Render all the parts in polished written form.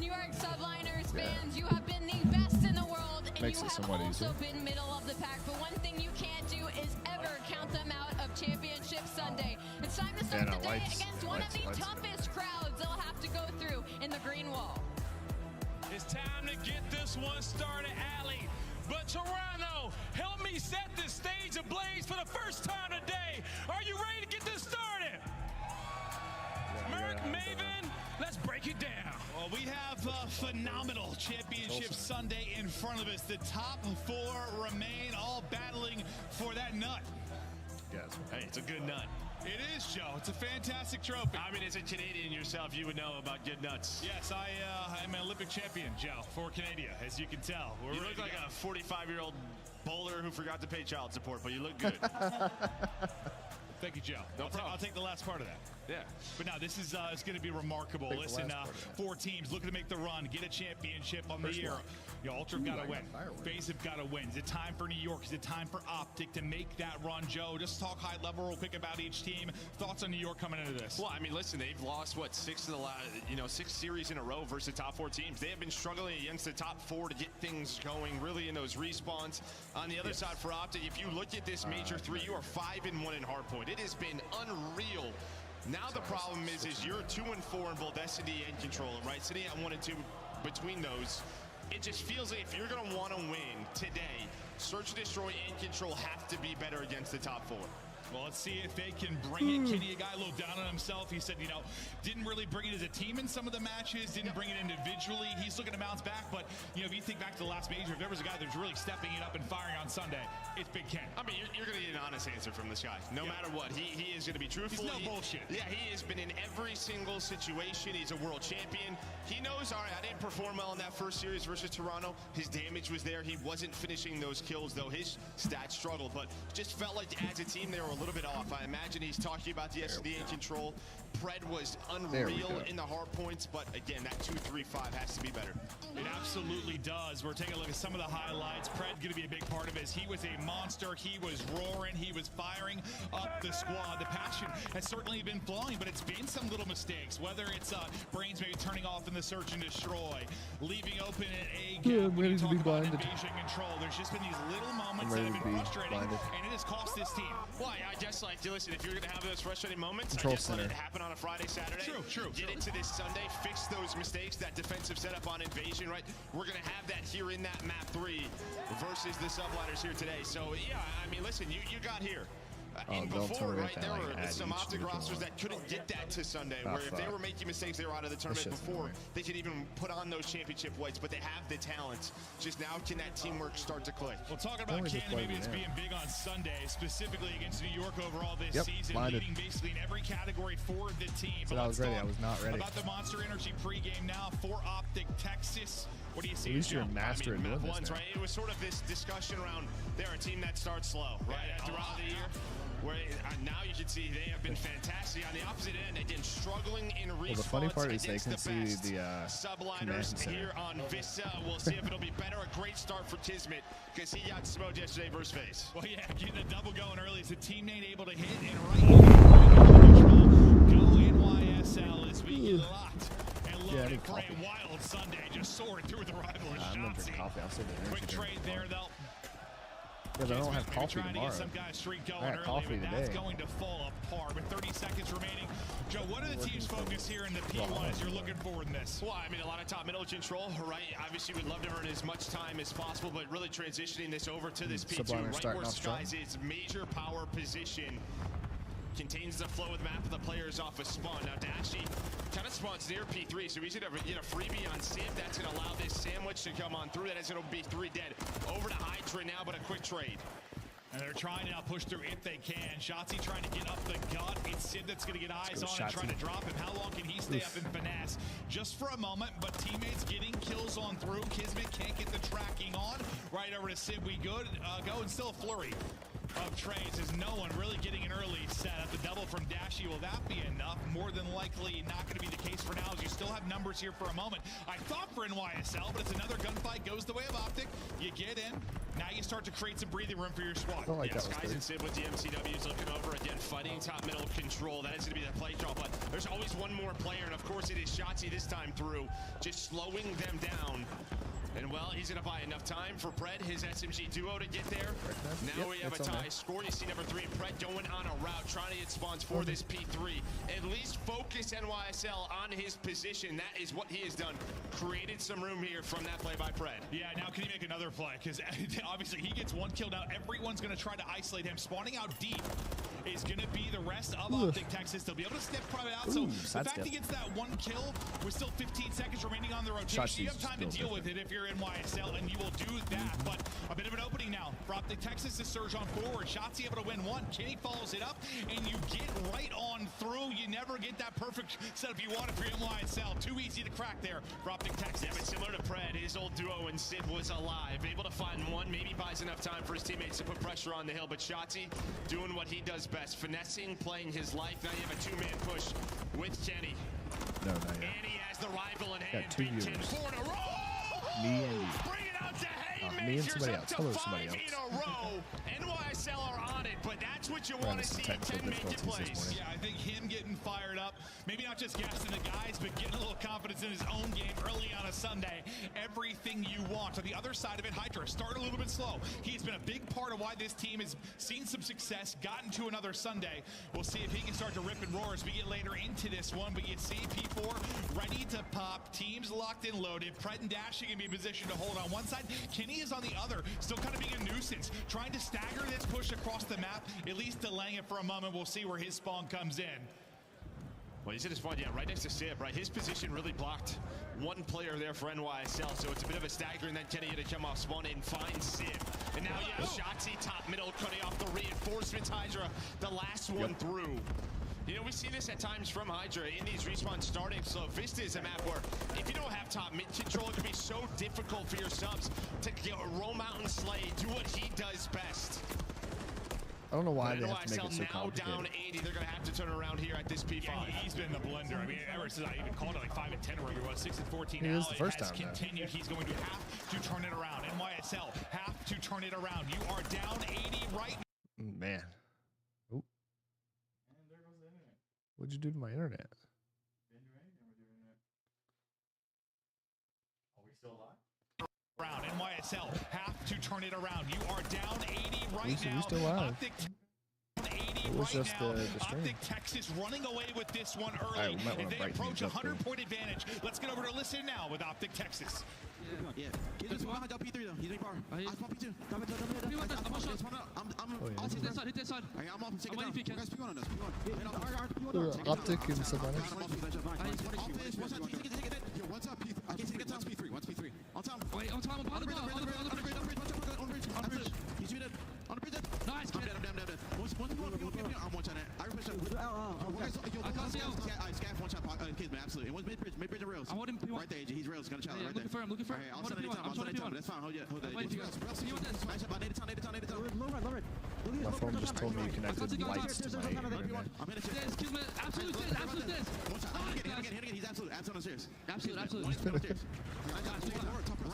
New York Subliners fans, you have been the best in the world, and Makes you it have somewhat also easier. been middle of the pack. But one thing you can't do is ever count them out of Championship Sunday. It's time to start the day against one of the toughest crowds they'll have to go through in the Green Wall. It's time to get this one started, Allie. But Toronto, help me set the stage ablaze for the first time today. Are you ready to get this started? Merc, Maven, let's break it down. Well, we have a phenomenal Championship Sunday in front of us. The top four remain, all battling for that nut. Yes. Hey, it's a good nut. It is, Joe. It's a fantastic trophy. I mean, as a Canadian yourself, you would know about good nuts. Yes, I'm an Olympic champion, Joe, for Canada, as you can tell. You look like a 45-year-old bowler who forgot to pay child support, but you look good. Thank you, Joe. No problem. I'll take the last part of that. Yeah. But now this is it's going to be remarkable. Listen, 4 teams looking to make the run, get a championship on the year. You know, Ultra have got to win. FaZe have got to win. Is it time for New York? Is it time for Optic to make that run, Joe? Just talk high level real quick about each team. Thoughts on New York coming into this? Well, I mean, listen, they've lost what 6 series in a row versus the top 4 teams. They have been struggling against the top 4 to get things going, really in those respawns. On the other side for Optic, if you look at this major 3, you are 5-1 in hardpoint. It has been unreal. Now the problem is you're 2-4 in both S&D and Control, right? Sitting at 1 and 2 between those. It just feels like if you're going to want to win today, Search and Destroy and Control have to be better against the top 4. Well, let's see if they can bring it. Kenny, a guy a little down on himself. He said, you know, didn't really bring it as a team in some of the matches, didn't bring it individually. He's looking to bounce back, but, you know, if you think back to the last major, if there was a guy that was really stepping it up and firing on Sunday, it's Big Ken. I mean, you're going to get an honest answer from this guy. No matter what, he is going to be truthful. He's no bullshit. Yeah, he has been in every single situation. He's a world champion. He knows, all right, I didn't perform well in that first series versus Toronto. His damage was there. He wasn't finishing those kills, though. His stats struggled, but just felt like as a team, they were a little bit off. I imagine he's talking about the SD and Control. Pred was unreal in the hard points, but again, that 2-3-5 has to be better. It absolutely does. We're taking a look at some of the highlights. Pred going to be a big part of this. He was a monster. He was roaring. He was firing up the squad. The passion has certainly been flowing, but it's been some little mistakes, whether it's Brains maybe turning off in the Search and Destroy, leaving open an A gap when you talk about Invasion Control. There's just been these little moments that have been frustrating, and it has cost this team. Well, I just like to listen, if you're going to have those frustrating moments, Control I just let center. it happen on a Friday, Saturday. True. Get into this Sunday, fix those mistakes, that defensive setup on Invasion, right? We're going to have that here in that map 3 versus the Subliners here today. So, yeah, I mean, listen, you got here. And before, right, there were some Optic rosters that couldn't get that to Sunday, where if they were making mistakes, they were out of the tournament before they could even put on those championship whites, but they have the talent. Just now, can that teamwork start to click? Well, talking about Ken, maybe it's being big on Sunday, specifically against New York overall this season, leading basically in every category for the team. But I was ready. I was not ready. About the Monster Energy pregame now for Optic Texas. What do you see? At least you're a master in doing this, right? It was sort of this discussion around they're a team that starts slow, right? Throughout the year. Where now you can see they have been fantastic. On the opposite end, again, struggling in response. Well, the funny part is they can see the Subliners here on Vista. We'll see if it'll be better. A great start for Kismet because he got smoked yesterday versus FaZe. Well, yeah, getting a double going early. Is the teammate able to hit and right go NYSL as we get locked and loaded for a wild Sunday. Just soared through the rival shots. Quick trade there, though. Because I don't have coffee tomorrow. Some guys streak going I had coffee early, but today. that's going to fall apart with 30 seconds remaining. Joe, what are the team's focus here in the P1 as you're looking forward in this? Well, I mean, a lot of top middle Control, right? Obviously, we'd love to earn as much time as possible, but really transitioning this over to this P2, right where Skies is major power position. Contains the flow of the map of the players off of spawn. Now Dashy kind of spawns near P3, so he's gonna get a freebie on Sim. That's gonna allow this sandwich to come on through. That is gonna be 3 dead. Over to Hydra now, but a quick trade. And they're trying to now push through if they can. Shotzzy trying to get up the gut. It's Sid that's going to get eyes on and trying to drop him. How long can he stay up and finesse? Just for a moment, but teammates getting kills on through. Kismet can't get the tracking on. Right over to Sid. We good go, and still a flurry of trades as no one really getting an early set at the double from Dashy. Will that be enough? More than likely not going to be the case for now, as you still have numbers here for a moment. I thought for NYSL, but it's another gunfight. Goes the way of Optic. You get in. Now you start to create some breathing room for your squad. I don't like that Skies one. and Sid with the MCWs looking over again, fighting top middle control. That is going to be the play draw, but there's always one more player, and of course it is Shotzi this time through, just slowing them down. And well, he's going to buy enough time for Pred, his SMG duo, to get there. Now we have a tie score. You see number 3, Pred going on a route, trying to get spawns for this P3. At least focus NYSL on his position. That is what he has done. Created some room here from that play by Pred. Yeah, now can he make another play? Because obviously he gets 1 kill. Now everyone's going to try to isolate him. Spawning out deep is going to be the rest of Optic Texas. They'll be able to step private out. So the fact he gets that 1 kill with still 15 seconds remaining on the rotation, you have time to deal with it if you're NYSL, and you will do that. But a bit of an opening now for Optic Texas to surge on forward. Shotzi able to win 1. Kenny follows it up, and you get right on through. You never get that perfect setup you want if you're NYSL. Too easy to crack there for Optic Texas. Yeah, but similar to Pred, his old duo and Sid was alive. Able to find 1, maybe buys enough time for his teammates to put pressure on the hill. But Shotzi doing what he does best, finessing, playing his life. Now you have a 2-man push with Kenny. No, not yet. And he has the rival in hand. Got 2 viewers. 4 in a row. Me and you. Bring it out to Me and haymakers, somebody up else. to Hello, 5 somebody else. in a row. NYSL are on it, but that's what you want to see. 10 make it plays. Yeah, I think him getting fired up, maybe not just gassing the guys, but getting a little confidence in his own game early on a Sunday. Everything you want. On the other side of it, Hydra started a little bit slow. He's been a big part of why this team has seen some success, gotten to another Sunday. We'll see if he can start to rip and roar as we get later into this one, but you see P4 ready to pop, teams locked and loaded. Pred and Dashing can be in position to hold on one side. Kenny is on the other, still kind of being a nuisance, trying to stagger this push across the map, at least delaying it for a moment. We'll see where his spawn comes in. Well, he's in his spawn, yeah, right next to Sib, right? His position really blocked 1 player there for NYSL, so it's a bit of a stagger, and then Kenny to come off spawn and find Sib. And now you have Shotzi top middle, cutting off the reinforcements. Hydra, the last one through. You know, we see this at times from Hydra in these respawns starting slow. Vista is a map where if you don't have top mid control, it can be so difficult for your subs to roam out and slay, do what he does best. I don't know why they have to make it so now complicated. down 80, they're going to have to turn around here at this P5. Yeah, he's been the blender. I mean, ever since I even called it like 5 and 10 or whatever it was, 6 and 14 It now, is the first it has time, continued. He's going to have to turn it around. NYSL have to turn it around. You are down 80 right now. Man. Oop. What'd you do to my internet? Are we still alive? Around NYSL have to turn it around. You are down 80 right now. We still live. Optic 80 It was right just now. the stream. Optic Texas running away with this one early. Alright, we might If wanna they brighten approach these up, 100-point advantage, let's get over to listen now with Optic Texas. Yeah. Get this one. P3 though. He's in power. I spawn P2. I'm Hit that side, hit that side. I'm off. Take it I'm waiting down. for you, Ken. Guys, P1 on us. P1. Optic and Sylvanas. What's up, P3? I can't see the town's P3. What's P3? On town. Wait, on time, on the bridge. On the bridge. He's muted. On the bridge. Nice, I'm dead. I'm one shot at. I refresh that. I can't see out. I scaff one shot. Kids, man, absolutely. It was mid bridge and rails. I'm holding P1. Right there, AJ. He's rails. Gonna challenge right there. I'm looking for him. I'll send anytime. That's fine. Hold that. Wait, you guys. See what this. Nice shot. Native town. My phone just told me you connected lights to my internet. I'm in a This, kill me. Absolute this. One shot. Hit again. He's absolute on the stairs. Absolute. Run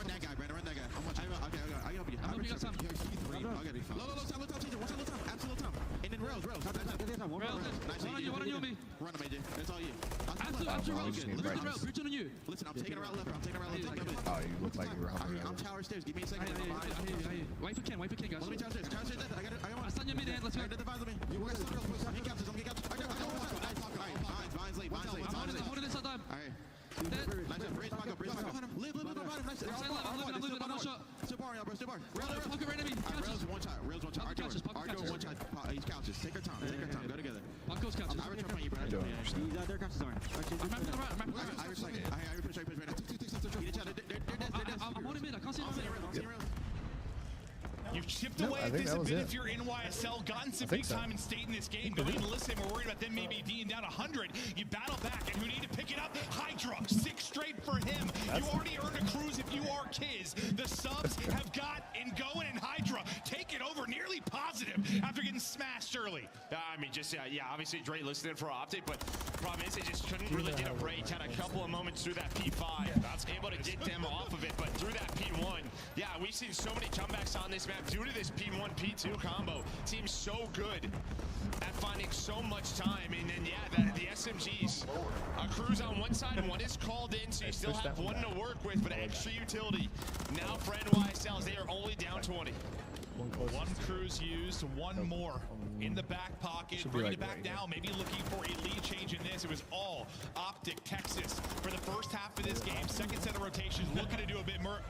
that guy, Brandon. Run that guy. Okay. I can help you. I'm helping you outside. Low time. Absolute time. And then rails. Nice. One on you, me. Run him, AJ. That's all you. Absolute rail. Bridge on you. Listen, I'm taking a route left. Oh, you look like you were hovering I'm over. tower stairs. Give me a second. I hear you. Wait for Ken, guys. Let me tower stairs. I got one. I stand your mid end, let's go. You guys still real close. I'm getting captures. I got one. Vine's late. I'm holding this time. All right. Dead. Nice. Bridge back up. Live. I'm living. I'm not shot. Still bar, y'all, bro. Still bar. Pocket right at me. Rails one shot. Argo one shot. He's couches. Take her time. Go together. I'll coach couches. I return on you, bro. I don't understand. I'm mapping the right. I respect it. I push right now. Get each other. I'm holding mid. I can't see him. You've chipped No, away I at think this that a was bit it. if you're NYSL, gotten some think big so. time in state in this game. Don't even listen. We're worried about them maybe being down 100. You battle back, and who need to pick it up? Hydra, 6 straight for him. You already earned a cruise if you are Kiz. The subs have got and going, and Hydra take it over nearly positive after getting smashed early. early. I mean, just, yeah, obviously great listening for Optic, but problem is they just couldn't really get a break. Had a couple of moments through that P5. That's able to get them off of it, but through that P1, yeah, we've seen so many comebacks on this map due to this P1, P2 combo. Team's so good at finding so much time, and then, yeah, the SMGs. A cruise on one side, one is called in, so you still have one to work with, but extra utility. Now for NYSLs, they are only down 20. One cruise used, one more in the back pocket, bringing it back down, maybe looking for a lead change in this. It was all Optic Texas for the first half of this game. Second set of rotations, looking to do a bit more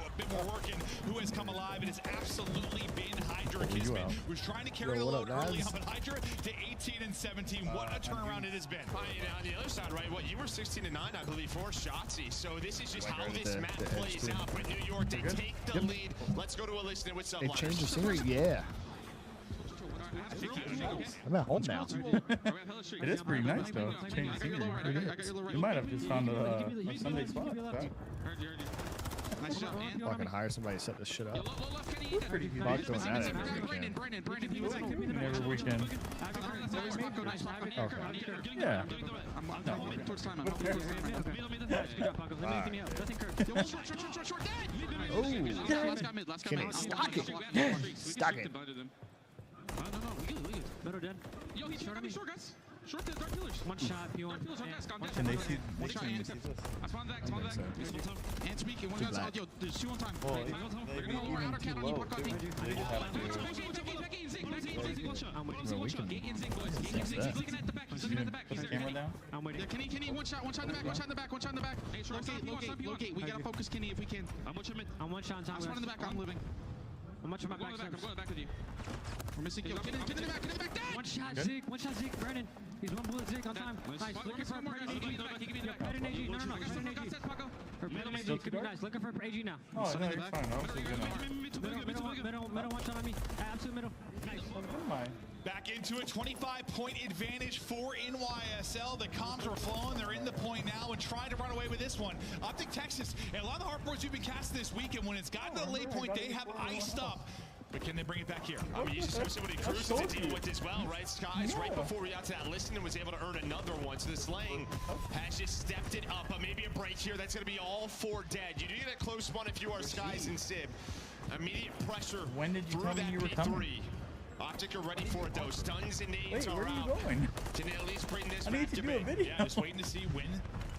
work, and who has come alive? It has absolutely been Hydra. Kismet was trying to carry the load early on, but Hydra to 18 and 17. What a turnaround it has been. On the other side, right, what, you were 16 and 9, I believe, for Shotzi. So this is just how this map plays out. But New York, they take the lead. Let's go to a listen with some They changed the scenery, yeah. I'm at home now. It is pretty nice though. Change the scenery. You might have just found a Sunday spot. I can hire somebody to set this shit up. Pretty easy. About doing that every weekend. Every weekend. Okay. Yeah. Oh, Kenny, stock it. Stock it. No, we good. Better dead. Yo, he's short, guys. Short dead, Dark Killers. One shot, P1. Can they see One shot, this? I spawned back. And speaking, one guy's out. Yo, there's two on time. Well, They're gonna lower outer cat on you, puck on me. They just have to. One shot. Gate in Zing, boys. Gate in Zing. He's looking at the back. He's looking at the back. Put the camera down. I'm waiting. Kenny, one shot in the back. One shot in the back. Low gate. We gotta focus Kenny if we can. I'm one shot on top. I'm in the back. I'm living. I'm watching my back. I'm going back with you. We're missing kill. Get in the back. Dead! One shot Zeke, Brandon. He's one bullet Zeke on time. Nice. Looking for AG. Pet an AG. No. Pet an AG. Middle AG. Could be nice. Looking for AG now. Oh, no, you're fine. I was gonna. Middle one shot on me. Absolute middle. Nice. Back into a 25-point advantage for NYSL. The comms are flowing. They're in the point now and trying to run away with this one. Optic Texas, and a lot of the hard boards you've been casting this weekend, when it's gotten to the late point, they have iced up. But can they bring it back here? I mean, you just have somebody cruise to deal with as well, right? Skies, right before we got to that listing, was able to earn another one. So this lane has just stepped it up. But maybe a break here. That's going to be all 4 dead. You do get a close one if you are Skies and Sib. Immediate pressure. When did you tell me you were coming? Optic are ready for it though. Stuns and nades Wait, are where are you out. going? Can they at least bring this I back need to to do a me? video. Yeah, just waiting to see when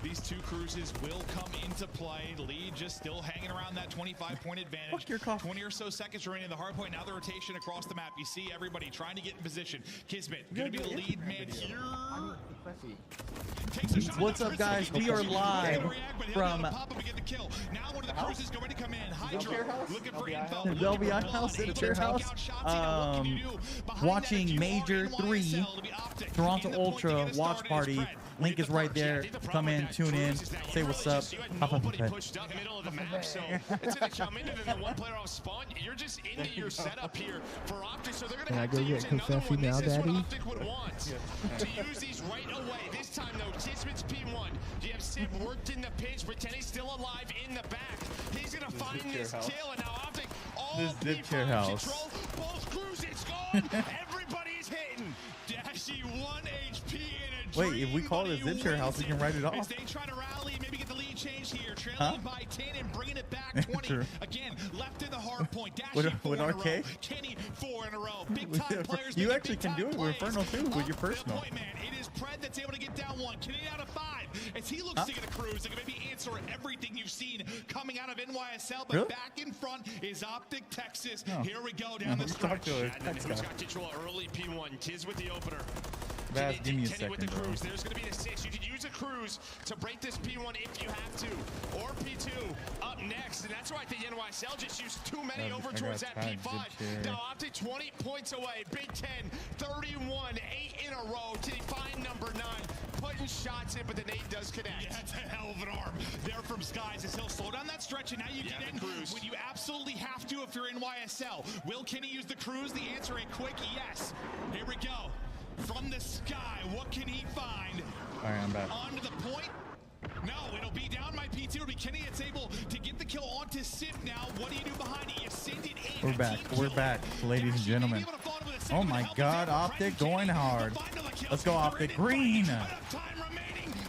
these two cruises will come into play. Lead just still hanging around that 25-point advantage. Fuck your cough. 20 or so seconds remaining in the hard point. Now the rotation across the map. You see everybody trying to get in position. Kismet going to be the lead man here. Takes a shot. What's up, guys? We are live from now one of the cruises going to come in. Hydra looking for info. the LBI house at the chair house. Watching Major 3 Toronto Ultra watch party. Link is right there. Come in, tune in, say what's up. Hop up and Pushed up middle of the map, so it's going to come into the one player off spawn. You're just into your setup here for Optic, so they're going to have to use another one. This is what Optic would want, to use these right away. This time, though, Kismet's P1. You have Sid worked in the pinch, pretend he's still alive in the back. He's going to find this kill, and now Optic all Zip chair house. Control. Both cruises gone. Everybody's hitting. Dashy 1 HP in a Wait, if we call it a zip chair house, we can write it off. As they try to rally, maybe get the lead change here. Trailing by 10 and bringing it back 20. Again, left in the hard point. Dashy 4 in a row. Kenny 4 in a row. Big time players. You actually can do it with Inferno too, with your personal. Point, man. It is Pred that's able to get down 1. Kenny out of 5. As he looks to get a cruise, they can maybe answer everything you've seen coming out of NYSL. But back in front is Optic Texas. Here we go down the stretch. Who's got control early P1? Kiz with the opener. Baz, give me a Kenny with second, the bro. cruise. There's going to be the 6. You can use a cruise to break this P1 if you have to. Or P2 up next. And that's why I think NYSL just used too many over towards that P5. Now Optic 20 points away. Big 10, 31, 8 in a row to find number 9. Putting shots in, but the nade does connect. Yeah, that's a hell of an arm there from Skies as he'll slow down that stretch, and now you get in cruise when you absolutely have to if you're in NYSL. Will Kenny use the cruise? The answer a quick yes. Here we go. From the sky, what can he find? All right, I'm back. Onto the point. No, it'll be down my P2. It'll be Kenny that's able to get the kill onto Sip now. What do you do behind it? You send it in. We're back, ladies and gentlemen. Able to follow with a Oh my God, Optic going hard. Let's go, Optic. Green.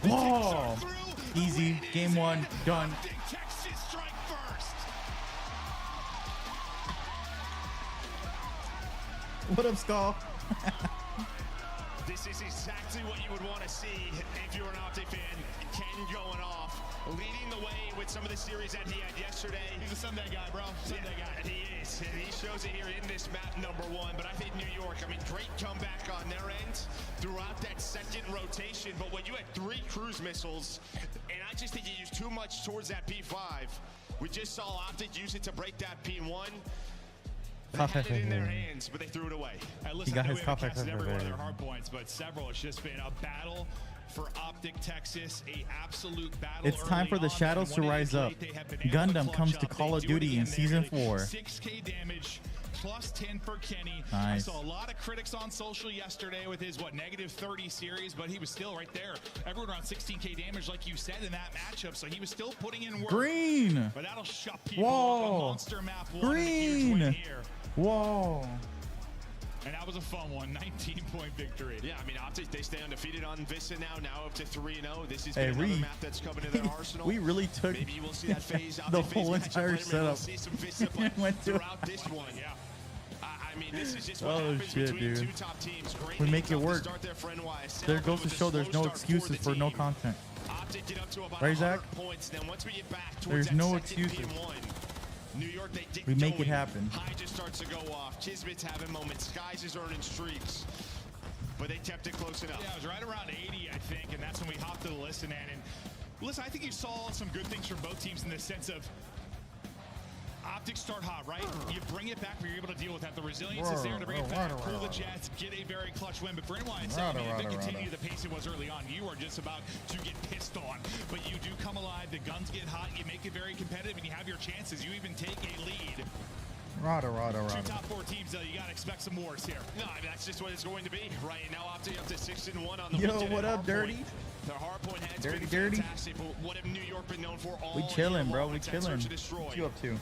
Whoa. Easy. Game 1 done. What up, Skull? This is exactly what you would want to see if you're an Optic fan. Ken going off, leading the way with some of the series that he had yesterday. He's a Sunday guy, bro. Sunday guy. He is. And he shows it here in this map number 1. But I think New York, I mean, great comeback on their end throughout that second rotation. But when you had 3 cruise missiles, and I just think you used too much towards that P5. We just saw Optic use it to break that P1. They had it in their hands, but they threw it away. Listen, He got I know his we haven't copper. casted every one of their hard points, but several. It's just been a battle for Optic Texas, a absolute battle. It's time for the shadows to rise up. Gundam comes to Call of Duty in Season 4. 6K damage, plus 10 for Kenny. Nice. I saw a lot of critics on social yesterday with his, negative 30 series, but he was still right there. Everyone around 16K damage, like you said, in that matchup, so he was still putting in work. Green. But that'll shut people Whoa. up. A monster map. Green. Whoa. And that was a fun one, 19-point victory. Yeah, I mean, Optic, they stay undefeated on Vista now up to 3-0. This is another map that's coming to their arsenal. We really took Maybe you will see that phase, the whole entire setup. See some Vista play went to throughout this one. Yeah. I mean, this is just what happens shit, between dude. 2 top teams. Great We make it work. There goes to show there's no excuses for no content. Optic get up to about Right, Zach? points. Then once we get back towards There's that no second excuses. P1, New York, We make it happen. Hydra starts to go off. Kismet's having moments. Skies is earning streaks. But they kept it close enough. Yeah, it was right around 80, I think, and that's when we hopped to the listen in. And listen, I think you saw some good things from both teams in the sense of Optics start hot, right? You bring it back, but you're able to deal with that. The resilience is there to bring it back, pull the Jets, get a very clutch win. But for NYSL, if they continue the pace it was early on, you are just about to get pissed on. But you do come alive, the guns get hot, you make it very competitive, and you have your chances. You even take a lead. Rada. 2 top 4 teams, though, you got to expect some wars here. No, I mean, that's just what it's going to be. Right now, Optic up to 6-1 on the Yo, weekend. what up, Dirty? The hard point has Dirty, been Dirty. fantastic. But what have New York been known for all We chilling, year bro. long? We It's that chilling. search and destroy. What you up to?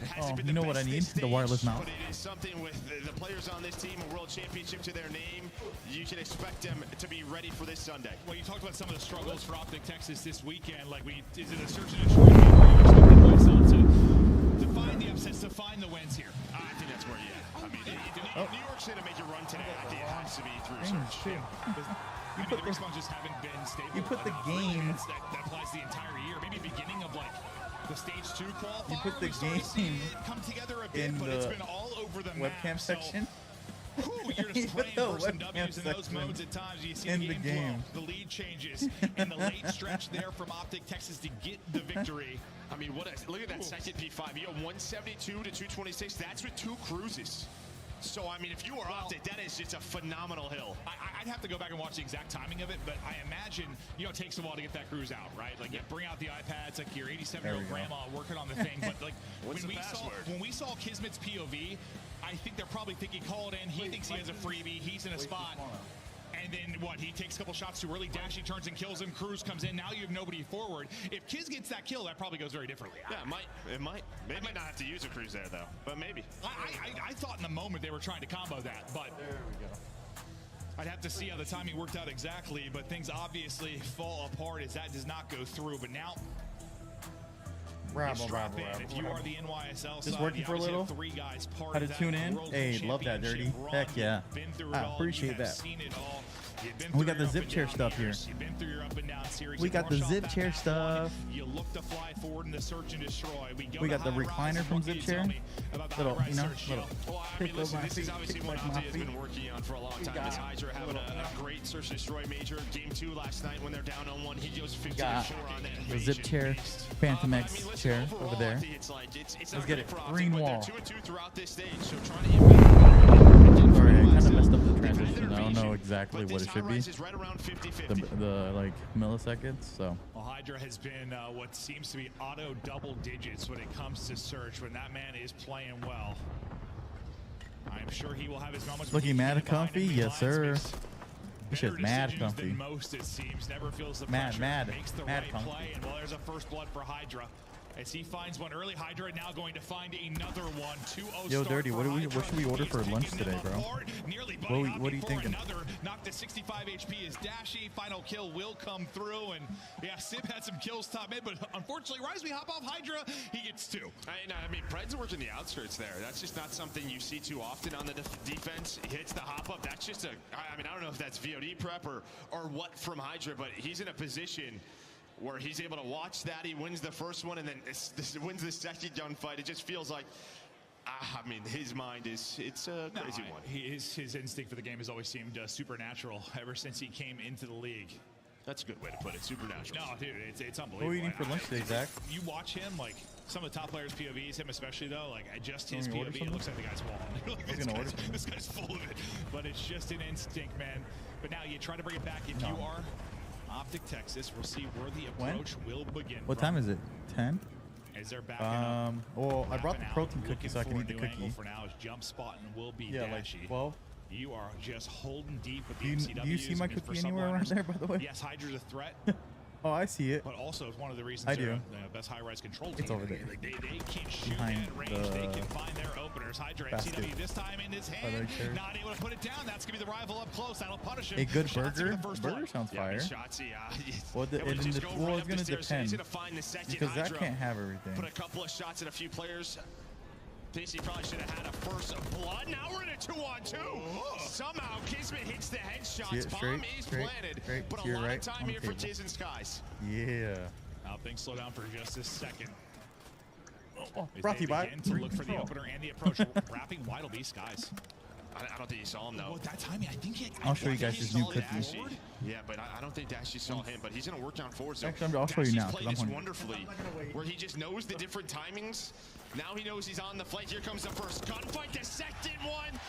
Hasn't Oh, been you the know what I best need? this The wireless stage, mouse. But it is something with the players on this team, a world championship to their name. You can expect them to be ready for this Sunday. Well, you talked about some of the struggles for Optic Texas this weekend. Like, is it a search and destroy game where you're expecting myself to find the upsets, to find the wins here? I think that's where, I mean, New York's going to make a run today. I think it has to be through search. The response just haven't been stable. You put the game. That applies the entire year. Maybe beginning of the stage 2 qualifier. You put the we started to see game it come together a bit, in but the it's been all over the map. webcam section. So, you're just praying The for some webcam W's in those section modes at times. You see in the the game, game. flow, the lead changes, and the late stretch there from Optic Texas to get the victory. I mean, look at that second P5. You have 172 to 226. That's with 2 cruises. So, I mean, if you are Optic, that is just a phenomenal hill. I'd have to go back and watch the exact timing of it, but I imagine, it takes a while to get that cruise out, right? Like, you bring out the iPads, like your 87-year-old grandma working on the thing. But, like, when we saw Kismet's POV, I think they're probably thinking, call it in. He thinks he has a freebie. He's in a spot. And then what? He takes a couple shots too early. Dashy turns and kills him. Cruz comes in. Now you have nobody forward. If Kiz gets that kill, that probably goes very differently. Yeah, it might. They might not have to use a Cruz there, though. But maybe. I thought in the moment they were trying to combo that. But there we go. I'd have to see how the timing worked out exactly. But things obviously fall apart as that does not go through. But now... If you are the NYSL Just side, working for a little. 3 guys part How to of that tune in? World Hey, love that, Dirty. Championship Heck run. yeah. You've been through it I all. appreciate You have that. seen it all. You've been We through got the your zip up and chair down stuff here. years. You've been through your up and down series. We You got the brush off zip that chair map stuff. one. You look to fly forward in the search and destroy. We got the recliner from Zip Chair. Little, Well, I mean, pick up listen, my this is feet, obviously pick what back my Optic has feet. been working on for a long time. This Hydra having a great search and destroy major. Game 2 last night when they're down on 1. He goes 15-4 on that The invasion. Zip Chair, Phantom X listen, chair overall, over there. I think it's Let's not get great it. for Optic, Green but wall. they're 2-2 throughout this stage, so trying to get back. Sorry, I kind of messed up the transition. I don't know exactly what it should be. Right around 50-50. The like milliseconds. So. Well, Hydra has been what seems to be auto double digits when it comes to search. When that man is playing well, I'm sure he will have his moments. Looking mad comfy, yes sir. This shit's Better mad decisions than comfy. Most it seems. Never feels the Mad, pressure. mad, Makes the mad right comfy. play, and well, there's a first blood for Hydra. As he finds one early, Hydra now going to find another one. 2-0 Yo, Dirty, what should we order for lunch today, bro? What are you thinking? Another knocked to 65 HP is Dashy. Final kill will come through, and yeah, Sib had some kills top mid, but unfortunately, Rise, we hop off Hydra, he gets 2. I mean, Pred's working the outskirts there. That's just not something you see too often on the defense. He hits the hop up. That's just I mean, I don't know if that's VOD prep or what from Hydra, but he's in a position where he's able to watch that. He wins the first one and then wins the second gunfight. It just feels like, I mean, his mind it's a crazy one. His instinct for the game has always seemed supernatural ever since he came into the league. That's a good way to put it, supernatural. No, dude, it's unbelievable. What are you eating for lunch today, Zach? You watch him, like, some of the top players' POVs, him especially, though, like, just his POV, it looks like the guy's falling. This guy's full of it. But it's just an instinct, man. But now you try to bring it back. If you are Optic Texas, we'll see where the approach will begin. What time is it? 10? As they're backing up. Well, I brought the protein cookie so I can eat the cookie. For now is jump spot and will be yeah, Dashy. like 12. You are just holding deep with the MCWs. Do you see my cookie anywhere around there, by the way? Yes, Hydra's a threat. Oh, I see it. But also, it's one of the reasons I do. they're the best high-rise control team. It's over there. Like, they can't shoot behind at range. They can find their openers. Hydra MCW this time in his hand. Not able to put it down. That's going to be the rival up close. That'll punish him. A good burger? Burger sounds fire. Well, it's going to depend. Because Zach can't have everything. Put a couple of shots at a few players. Thinks he probably should have had a first blood. Now we're in a 2-on-2. Somehow Kismet hits the headshots. Bomb is planted. But a lot of time here for Tiz and Skies. Yeah. Now things slow down for just a second. Brought to you by to look for the opener and the approach. Wrapping wide will be Skies. I don't think he saw him though. Well, that timing, I think I'll show you guys his new cookie. Yeah, but I don't think Dashy saw him, but he's going to work down forward. So actually, I'll show you now. Played this wonderfully, where he just knows the different timings. Now he knows he's on the flank. Here comes the first gunfight. The second one.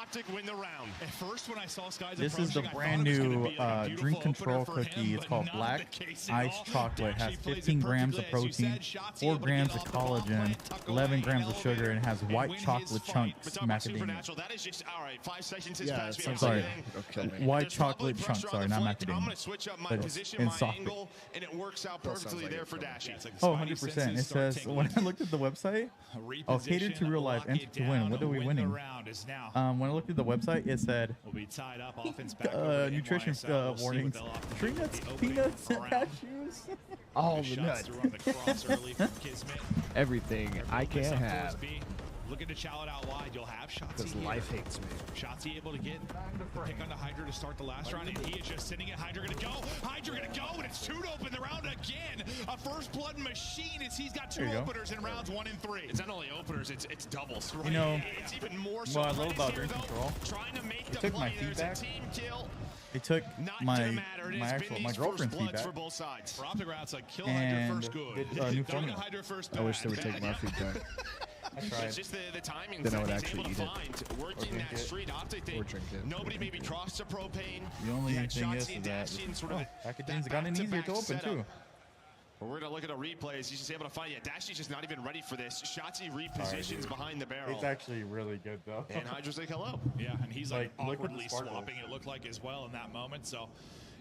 Optic win the round. At first, when I saw Skies this is the brand new drink control cookie. It's called Black Ice Chocolate. It has 15 grams of protein, 4 grams of collagen, 11 grams of sugar, and it has white chocolate chunks macadamia. That is just, all right, 5 seconds yeah, sorry. White chocolate chunks, sorry, not macadamia. I'm going to switch up my position, my angle, and it works out perfectly there for Dashy. Oh, 100%. It says, when I looked at the website, catered to real life, enter to win. What are we winning? When I looked at the website, it said nutrition warnings: tree nuts, peanuts, and cashews. All the nuts. Everything I can't have. Looking to chow it out wide. You'll have Shotzi. Because life hates me. Shotzi able to get the pick onto Hydra to start the last round, and he is just sitting at Hydra. Gonna go. Hydra gonna go, and it's 2 to open the round again. A first blood machine as he's got 2 openers in rounds 1 and 3. It's not only openers, it's doubles. Right? You know, it's even more so. What I love about drink control, trying to make it took my feedback. It took my girlfriend's feedback. For both sides. For Optic rounds, like kill Hydra first, good. New formula. I wish they would take my feedback. I tried. It's just the timing. Then I would actually eat it. Working that street Optic thing. Nobody maybe crossed the propane. The only thing is that Packaging's gotten easier to open too. We're going to look at a replay. He's just able to find it. Dashy's just not even ready for this. Shotzi repositions behind the barrel. It's actually really good though. And Hydra's like, hello. Yeah, and he's like awkwardly swapping, it looked like as well in that moment. So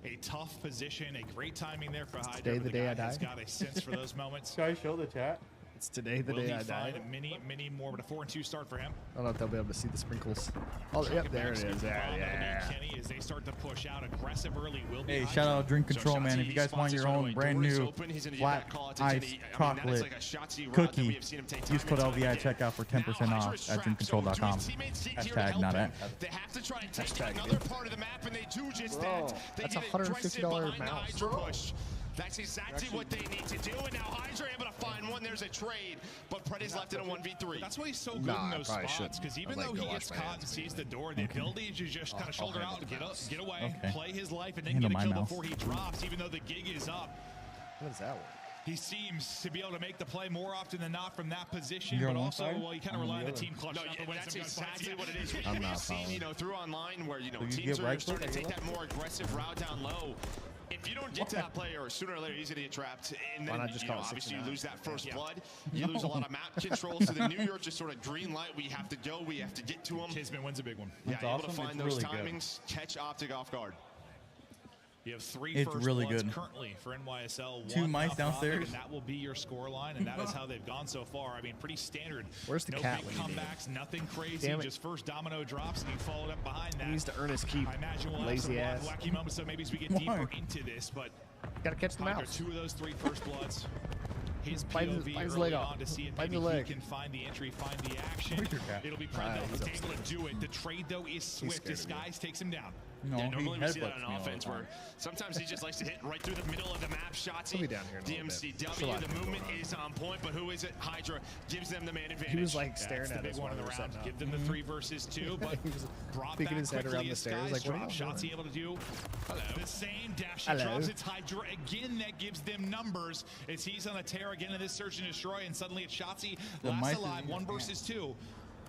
a tough position, a great timing there for Hydra. Today the day I die. Got a sense for those moments. Can I show the chat? It's today the day I die. Many more, but a 4-2 start for him. I don't know if they'll be able to see the sprinkles. Oh, yep, there it is. Yeah. Kenny, as they start to push out aggressive early, will be. Hey, shout out Drink Control, man. If you guys want your own brand new flat ice chocolate cookie, use code LVI at checkout for 10% off at drinkcontrol.com. Hashtag not at. They have to try and take another part of the map, and they do just that. That's a $150 mouse. That's exactly what they need to do, and now Hydra able to find one. There's a trade, but Pred is left in a 1v3. That's why he's so good in those spots, because even though he gets caught and sees the door, the ability to just kind of shoulder out, get away, play his life, and then get a kill before he drops, even though the gig is up. What does that work? He seems to be able to make the play more often than not from that position, but also, well, you kind of rely on the team clutch. No, that's exactly what it is. We've seen, through online where, teams are starting to take that more aggressive route down low. If you don't get to that player, sooner or later he's going to get trapped, and then obviously you lose that first blood. You lose a lot of map control, so the New York just sort of green light. We have to go. We have to get to him. Kismet wins a big one. Yeah, able to find those timings, catch Optic off guard. You have 3 It's first really bloods good. currently for NYSL. 2 mice downstairs. And that will be your score line, and that is how they've gone so far. I mean, pretty standard. Where's the no cat big when you need comebacks, nothing crazy. Damn it. Just first domino drops, and you followed up behind that. He needs to earn his keep. I imagine we'll Lazy have some ass. wacky moments, so maybe as we get deeper into this, but Gotta catch the Hydra, mouse. 2 of those 3 first bloods. His Bite his POV leg early off. on to see if Bite maybe the leg. he can find the entry, find the action. Where's your cat? It'll be Pred he's that's able to do it. The trade, though, is swift. scared of Disguise takes him down. No, Yeah, he normally we see that headbutts me on all the offense time. where sometimes he just likes to hit right through the middle of the map. Shots. He'll be down here in a little bit. DMCW, the movement is on point, but who is it? Hydra gives them the man advantage. He was like That's staring the at big us one while in we the were round. setting up. Give them the 3 versus 2, but He was brought peeking back his head quickly around the as stairs Skies like, what are drop. you Shots doing? able to do the same dash. He Hello. drops its Hydra again. That gives them numbers as he's on a tear again in this search and destroy, and suddenly it's Shotzi The last mice alive, is- 1 versus 2.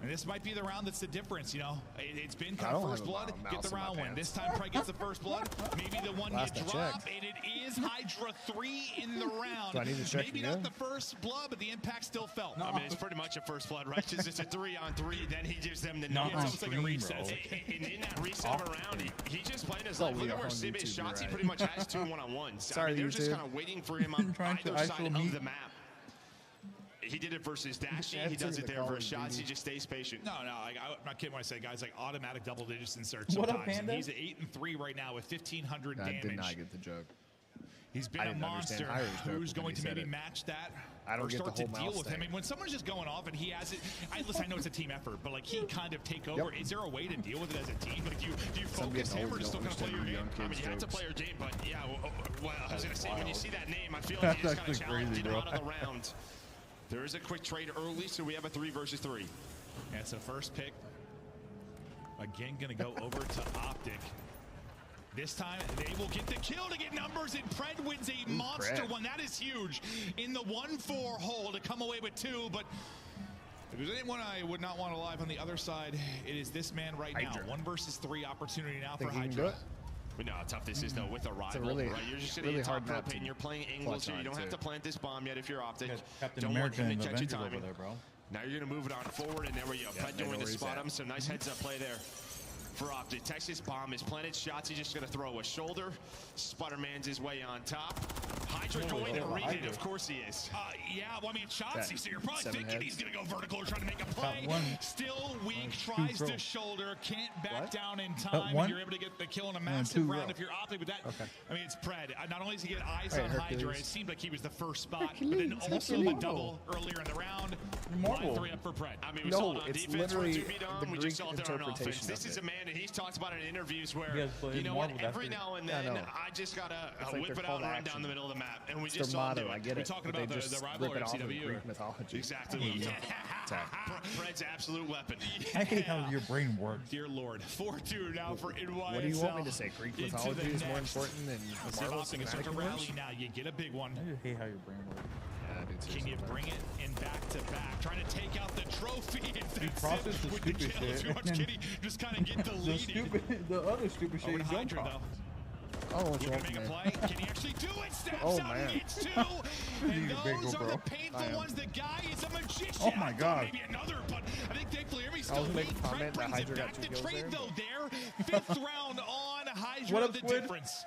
And this might be the round that's the difference, you know. It's been I kind of don't first have a blood, mouse get the in my round win. pants. This time Pred gets the first blood, maybe the one Last you I drop, checked. and it is Hydra 3 in the round. Do I need to check Maybe again? not the first blood, but the impact still felt. I mean, it's pretty much a first blood, right? Because it's a 3-on-3, then he gives them the Not numbers. on almost like a stream, reset. bro. And in that reset of a round, he just playing his Oh, life. we Look at are where on Sib is. YouTube, you're Shotzi right. pretty much has 2 one-on-ones. Sorry, they're just YouTube. kind of waiting for him on Trying to either side ISO me. of the map. He did it versus Dashy. He does it there versus Shots. He just stays patient. No, I'm not kidding when I say guys like automatic double digits in search What up, sometimes. And Panda? he's at 8-3 right now with 1,500 I damage. did not get the joke. He's been I a didn't understand monster. Irish joke Who's when going he to said maybe it. match that I don't or get the start to whole deal mouse with him? I thing. mean, when someone's just going off and he has it, listen, I know it's a team effort, but like he kind of take over. Is there a way to deal with it as a team? Like, do you Some focus getting him old, or just still don't kind of play your understand game? I mean, you have to jokes. play your game, but yeah, well, I was going to say, when you see that name, I feel That's like you just got to actually challenge, crazy, get him bro. out of the round. There is a quick trade early, so we have a 3 versus 3. Yeah, so first pick, again, going to go over to Optic. This time, they will get the kill to get numbers, and Pred wins a monster Pred. one. That is huge. In the 1-4 hole to come away with 2, but if there's anyone I would not want alive on the other side, it is this man right Hydra. now. 1 versus 3 opportunity now Think for he can do Hydra. it? We know how tough this is, though, with a rival. really- right? You're just going really to get hard top map to propane. You're playing angles, so you clutch don't on, have too. to plant this bomb yet if you're Optic. You got Captain Don't America want and him to catch Avengers your over timing. there, bro. Now you're going to move it on forward, and there we go. Pred they know doing the where he's spot at. him, so nice heads-up play there for Optic. Texas bomb is planted. Shots, he's just going to throw a shoulder. Sputterman's his way on top. Hydra going to read it. Of course he is. Yeah, well, I mean, Chauncey, so you're probably 7 thinking heads. he's going to go vertical or trying to make a play. one. Still weak, Two tries to throw. shoulder, can't back What? down in time. one. And you're able to get the kill in a two massive row. round if you're Optic. But that, I mean, it's Pred. Not only does he get eyes Hey, on Hydra, Hercules. it seemed like he was the first spot, but then Hercules, also the Hercules. double earlier in the round. Marvel. 5-3 up for Pred. I mean, we saw it No, on it's defense where literally to beat on. the We just Greek saw it there on offense. interpretation This of is it. a man, and he's talked about it in interviews where, You guys played you know what, Marvel every after. now and Yeah, then, no. I just got to like whip they're it out called and run action. down the middle of the map. And we It's just their saw him do motto. it. I get We're it. talking but about they the just rivalry rip it of off of CW. Greek mythology. Exactly what I'm talking about. Pred's absolute weapon. I hate how your brain works. Dear Lord. 4-2 now for NYSL. What do you want me to say? Greek Into mythology the is more next. important than Let's see if Marvel Optic can start Cinematic to Universe? rally now. You get a big one. I just hate how your brain works. Yeah, I do too Can you sometimes. bring it in back-to-back? Trying to take out the trophy. process the with the stupid kill. shit. Too much kitty. Just kind of get The deleted. the other stupid shit Over to you don't Hydra, talk. though. Oh, what's Looking wrong to make a with play. me? Can he actually do it? Snaps Oh, out man. and gets 2. And He's a big those bro. are the painful I am. ones. The guy is a magician. Oh, my I thought God. Maybe another, but I think thankfully Ermey's I still was weak. making a comment Pred that brings Hydra it got back. 2 The kills trade, there, though, there. 5th round on Hydra. What up, The Squid? difference.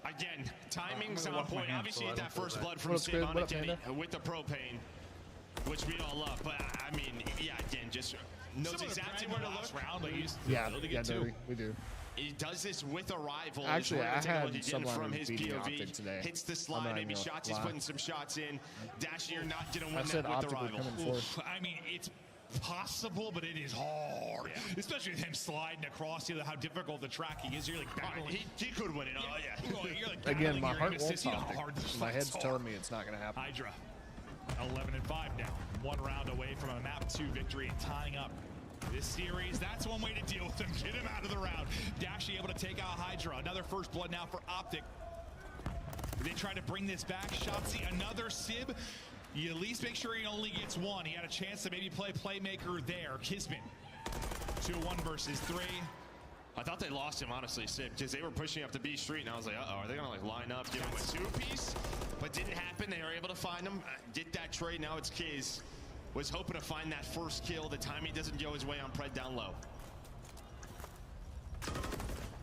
Again, timing's I'm on gonna wash my point. hands Obviously, so I you get that don't first feel blood What from up, Sim Squid? on What up, Kenny Panda? with the propane, which we all love. But I mean, yeah, again, just knows Some of the exactly Pred where to last look. round, like, he's Yeah, able to yeah, get 2. Dirty. We do. He does this with a rival. Actually, I Take a had look again someone from his beating POV. Optic today. Hits the I'm slide, not maybe even shots. gonna He's lie. putting some shots in. Dashy, you're not going to I win said that with Optic the were rival. coming forth. I mean, it's possible, but it is hard. Especially with him sliding across, you know, how difficult the tracking is. You're like battling. He could win it. Oh, yeah. Well, you're like Again, battling my your heart aim won't assist. You know how stop. hard this My fight's head's hard. telling me it's not going to happen. Hydra, 11-5 now. 1 round away from a map 2 victory and tying up this series. That's one way to deal with him. Get him out of the round. Dashy able to take out Hydra. Another first blood now for Optic. They try to bring this back. Shotzi, another Sib. You at least make sure he only gets 1. He had a chance to maybe play playmaker there. Kisman, 2-1 versus 3. I thought they lost him, honestly, Sid, because they were pushing up the B Street, and I was like, uh-oh, are they going to, like, line up, give him a 2-piece? But didn't happen. They were able to find him, get that trade. Now it's Kiz. Was hoping to find that first kill. The timing doesn't go his way on Pred down low.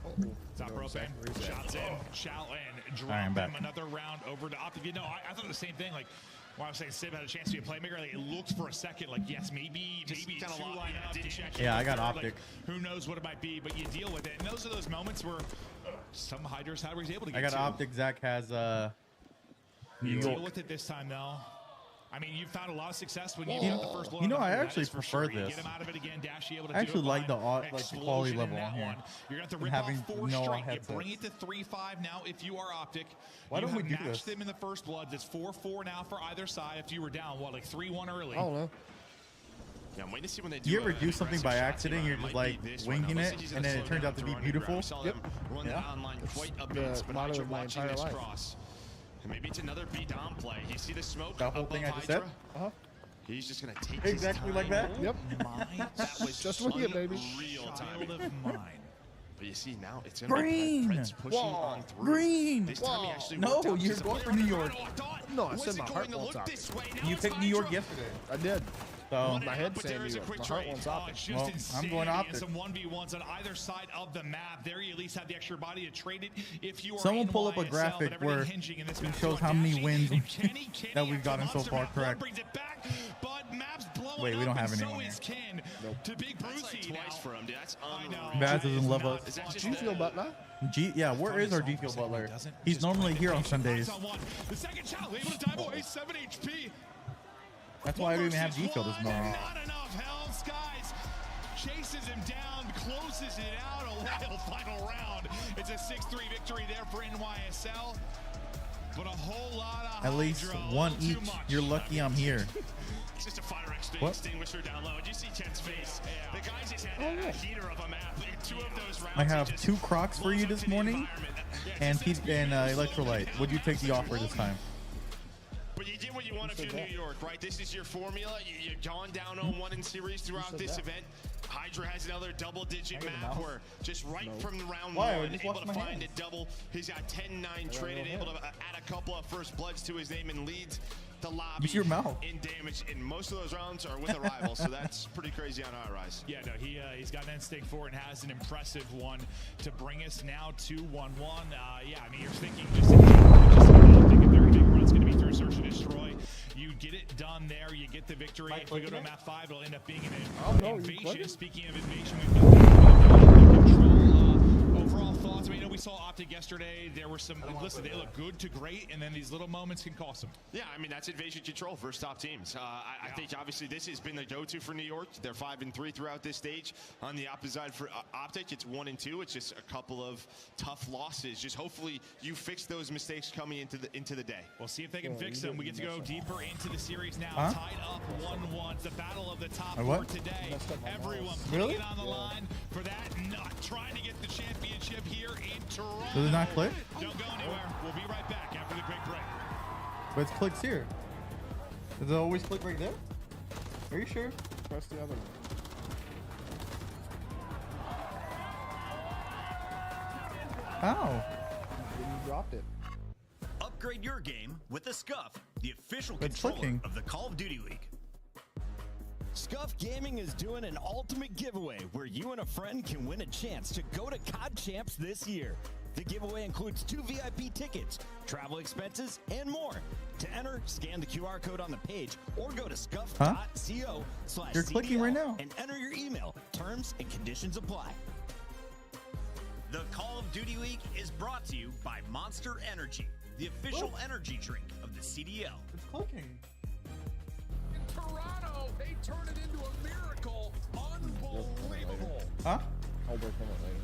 Oh, Top rope in, shots in, Chow in, drop him another round over to Optic. You know, I thought the same thing. Like, when I was saying Sim had a chance to be a playmaker, like, it looked for a second like, yes, maybe two line up to check. Yeah, I got Optic. Like, who knows what it might be, but you deal with it. And those are those moments where some Hydra's able to get I got Optic. Zach has you deal with it this time, though. I mean, you've found a lot of success when you get the first blow. You know, I actually prefer this. Get him out of it again, Dash, able to I actually like the explosion quality level on here. You're going to have to rip having off 4 no straight. headsets. You bring it to 3-5 now if you are Optic. Why don't we do matched this? them in the first blood. It's 4-4 now for either side. If you were down, what, like 3-1 early? I don't know. Yeah, I'm waiting to see when they do. You ever do something by accident? You're just like winging it, and then it turns out to be beautiful. Yep. Yeah. Online quite a bit, but motto Hydra of my watching entire this life. cross. And maybe it's another B-Dom play. You see the smoke? That whole thing I just said? He's just going to take exactly like that? Yep. That was just with you, baby. Real Child time. of mine. But you see now, it's going to Green. be Prince pushing on through. Green. This time he actually No, worked out you're to going for player. New York. No, I said my heart wants Optic. You picked New York yesterday. I did. So My head saying New York. My heart wants Optic. Well, I'm going Optic. Some 1v1s on either side of the map. There you at least have the extra body to trade it if you are Someone in pull up a YSL, graphic but where hinging in this it match shows on how many Dashy. wins And Kenny that we've gotten after so far Monster Map correct. brings it back, but Map's blowing Wait, we up, don't have and any so on is Ken. To Big That's Brucey like twice now. for him, dude. That's I know. unreal. Baz doesn't love us. Is that just Do you feel Butler? Yeah, where is our G Field Butler? He's normally here on Sundays. The second child able to dive away 7 HP. That's why I didn't even have G Field this morning. Not enough. Hell Skies chases him down, closes it out. A wild final round. It's a 6-3 victory there for NYSL. But a whole lot of At least Hydra, one too each. much. You're lucky I'm here. It's just a fire What? extinguisher down low. Did you see Ken's face? The guy just had a heater of a map in 2 of those rounds. I have 2 Crocs for you this morning, and Electrolyte. Would you take the offer this time? But you did what you want if you're New York, right? This is your formula. You've gone down 0-1 in series throughout this event. Hydra has another double-digit map where just right from the round 1, able to find a double. He's got 10-9 traded, able to add a couple of first bloods to his name and leads the lobby Use your mouth. in damage. And most of those rounds are with a rival, so that's pretty crazy on our rise. Yeah, no, he's got an instinct for it and has an impressive one to bring us now to 1-1. Yeah, I mean, you're thinking just if their big run's going to be through Search and Destroy. You get it done there. You get the victory. If we go to map 5, it'll end up being an invasion. Speaking of invasion, we've got control. Overall thoughts. I mean, we saw Optic yesterday. There were some. Listen, they look good to great, and then these little moments can cost them. Yeah, I mean, that's invasion control versus top teams. I think obviously this has been the go-to for New York. They're 5-3 throughout this stage. On the opposite side for Optic, it's 1-2. It's just a couple of tough losses. Just hopefully you fix those mistakes coming into the day. We'll see if they can fix them. We get to go deeper into the series now. Tied up 1-1. It's the battle of the top 4 today. Everyone putting it on the line for that. Not trying to get the championship here in Toronto. Does it not click? Don't go anywhere. We'll be right back after the quick break. But it clicks here. Does it always click right there? Are you sure? Press the other one. How? You dropped it. Upgrade your game with the Scuff, the official It's controller clicking. of the Call of Duty League. Scuff Gaming is doing an ultimate giveaway where you and a friend can win a chance to go to COD Champs this year. The giveaway includes 2 VIP tickets, travel expenses, and more. To enter, scan the QR code on the page or go to scuff.co/CDL You're clicking right now. and enter your email. Terms and conditions apply. The Call of Duty League is brought to you by Monster Energy, the official energy drink of the CDL. It's clicking. In Toronto, they turn it into a miracle. Unbelievable. Huh? I'll work on it later.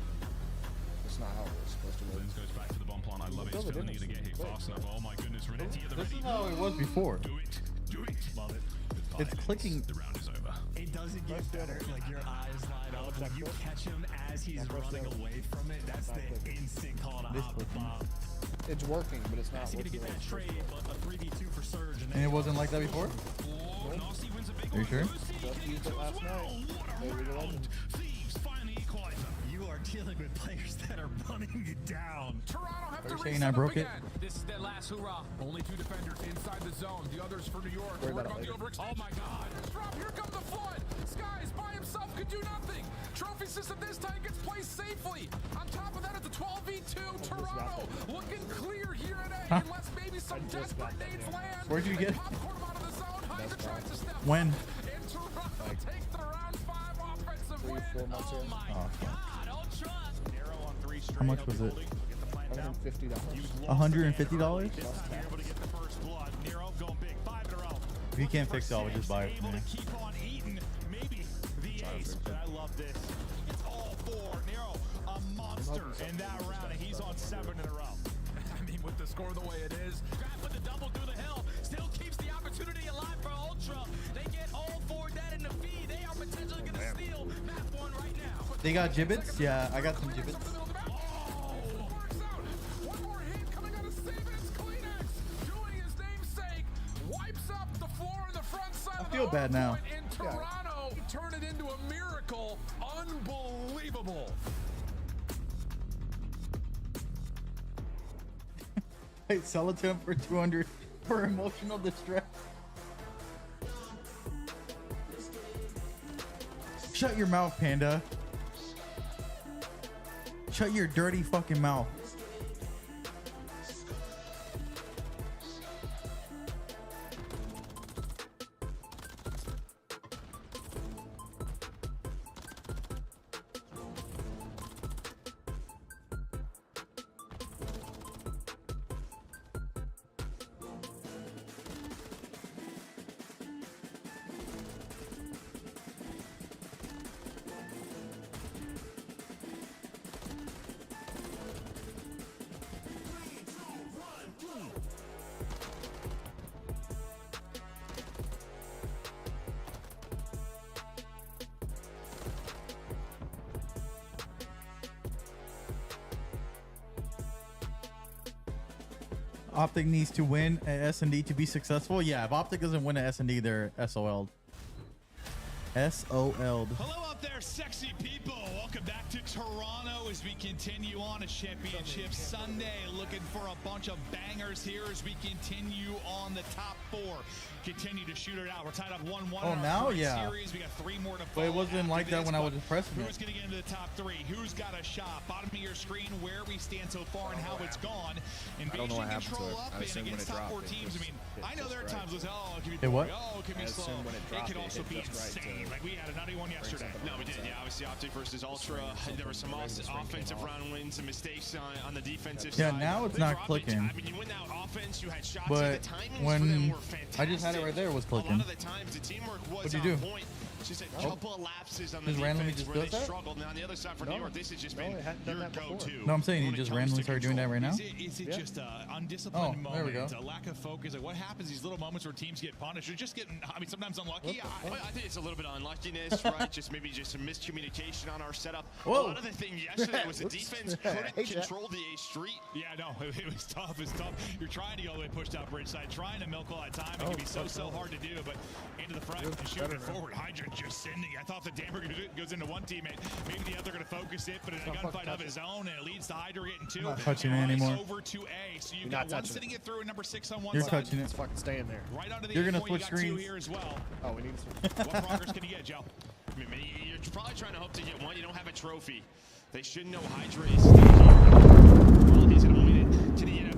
It's not how it's supposed to work. Goes back to the bump line. I love it. Still need to get hit fast enough. Oh my goodness, Renetti. This is how it was before. Do it. Love it. It's clicking. The round is over. It doesn't get better. Like your eyes light up when you catch him as he's running away from it. That's the instant call to hop the bomb. It's working, but it's not Going to working. get that trade, but a 3v2 for Surge. And it wasn't like that before? Are you sure? Just used it last night. Maybe the legend. You are dealing with players that are running you down. Toronto have to Are you saying reset I up broke it? again. This is their last hurrah. Only 2 defenders inside the zone. The others for New York. Worry Work about on it the later. overextension. Oh my God! Drop. Here come the flood. Skies by himself could do nothing. Trophy system this time gets placed safely. On top of that, it's a 12v2 Toronto looking clear here at A, unless maybe some desperate nades land. Where'd you get? Popcorn out of the zone. Hydra tries to step When? and Toronto takes the round 5 offensive win. 3-4 months Oh in. my Oh, God, Ultra. Narrow on 3 straight. How much was it? $150. $150? Nero going big, 5 in a row. If you can't fix it, I'll just buy it from Able you. to keep on eating, maybe the ace, but I love this. It's all for Nero, a monster in that round, and he's on 7 in a row. I mean, with the score the way it is, Grab with the double through the hill, still keeps the opportunity alive for Ultra. They get all 4 dead in the feed. They are potentially going to steal map 1 right now. They got gibbets? Yeah, I got some gibbets. One more hit coming out of Stevens. Kleenex doing his namesake. Wipes up the floor in the front side of the feel bad now. in Toronto. Turn it into a miracle. Unbelievable. Hey, sell it to him for 200 for emotional distress. Shut your mouth, Panda. Shut your dirty fucking mouth. Optic needs to win at S&D to be successful. Yeah, if Optic doesn't win at S&D, they're SOL'd. SOL'd. Hello out there, sexy people. Welcome back to Toronto as we continue on a championship Sunday. Looking for a bunch of bangers here as we continue on the top 4. Continue to shoot it out. We're tied up 1-1 Oh, in now, our yeah. series. We got 3 more to But follow. it wasn't like that when I was pressing Who's it. going to get into the top 3? Who's got a shot? Bottom of your screen, where we stand so far and how it's gone. I don't know what happened to control it. up I and assumed when against it top 4 dropped, it teams. I just mean, hit I know just there are right. times it was, oh, it could be Hey, what? boring. Oh, it could be I slow. assumed when it dropped, could it also hit be just right insane. to Like we had a nutty one yesterday. No, we did. Yeah, obviously Optic versus Ultra. There were some offensive round wins and mistakes on the defensive Yeah, side. now it's For not Optic, clicking. I mean, you win that offense, you had shots, But the timings when for them were fantastic. I just had it right there, it was A clicking. lot of the times the teamwork was What'd you on do? point. Just a couple of lapses on the Just randomly defense just where does they that? struggled. And on the other side for New York, this has just been it hadn't done your that before. go-to. No, I'm saying you when it just comes randomly to started doing that right now? Is it just an undisciplined Oh, there we moment, go. a lack of focus? Like what happens these little moments where teams get punished? They're just getting, I mean, sometimes unlucky. I think it's a little bit of unluckiness, right? Just maybe just some miscommunication on our setup. Whoa. A lot of the thing yesterday was the defense couldn't control the A street. Yeah, no, it was tough. It's tough. You're trying to go all the way pushed out bridge side, trying to milk all that time. It can be so hard to do, but into the front and shooting it forward. Hydra just sending. I thought the damper goes into one teammate. Maybe the other going to focus it, but in a gunfight of his own, and it leads to Hydra getting 2. Not touching it anymore. Over to A. So you've You're got not one touching sitting it through and number 6 on one You're side. touching it. It's fucking staying there. Right onto the You're gonna A point, switch you got 2 screens. here as well. Oh, we need some. What progress can you get, Joe? I mean, you're probably trying to hope to get one. You don't have a trophy. They should know Hydra is still here. Well, he's going to win it. Can he get a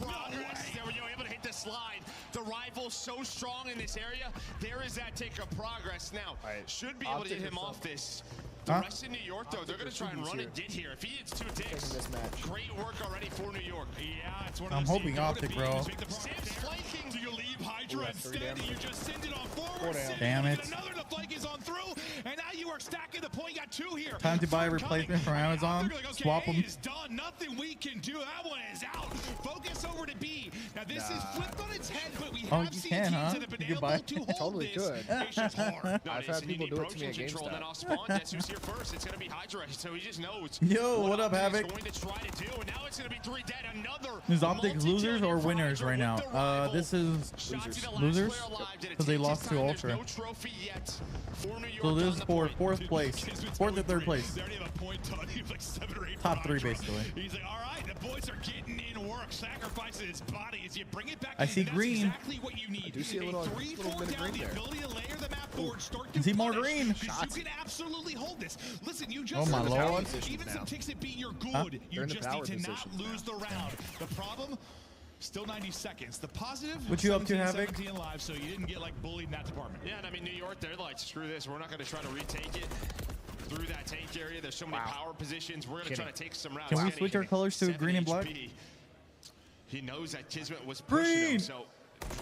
progress? There we go, able to hit the slide. The rival's so strong in this area. There is that tick of progress now. Should be able to get him off this. The rest of New York, though, they're going to try and run and get here. If he hits 2 ticks, this match. great work already for New York. Yeah, it's one of I'm those hoping you go to Optic, B, bro. you make the progress there. Do you leave Hydra instead? You just send it on forward. Damn it. Another, the flank is on through, and now you are stacking the point. You got 2 here. Time to buy a Third replacement coming. from Amazon. Like, okay, Swap A them. is done. Nothing we can do. That one is out. Focus over to B. Now this is flipped on its head, but we Oh, have you seen can, teams huh? that have been You could able buy- to hold Totally this. could. It's just hard. I've had people do it to me at Control, then GameStop. I'll spawn. Guess who's here first? It's going to be Hydra. So he just knows. Yo, what up, Optic is Havoc? going to try to do, and now it's going to be 3 dead. Another Is Optics losers or multi-kill winners for right now? Hydra with the rival. This is Shots to the last losers player alive. Did it because they take his lost to time? There's Ultra. no trophy yet for New York So this on is the for point. 4th place, 4th or 3rd place. They already have a point on. He has like 7 or 8. Top 3 Hydra. basically. He's like, all right, the boys are getting in work, sacrificing his body as you bring it back. I see That's green. Exactly what you need. I do see a little 3-4 bit of down, green the there. ability to layer the map board, start Can see more punish, green. 'cause you can absolutely hold this. this. Listen, you just my lord. even some ticks that beat your good. Huh? You just need to not lose the round. The problem, still 90 seconds. The positive, what you up to, Havoc? 17 live, so you didn't get like bullied in that department. Yeah, and I mean New York, they're like, screw this. We're not going to try to retake it through that tank area. There's so many power positions. We're going to try to take some rounds. Can we switch our colors to green and black? He knows that Kismet was pushing him, so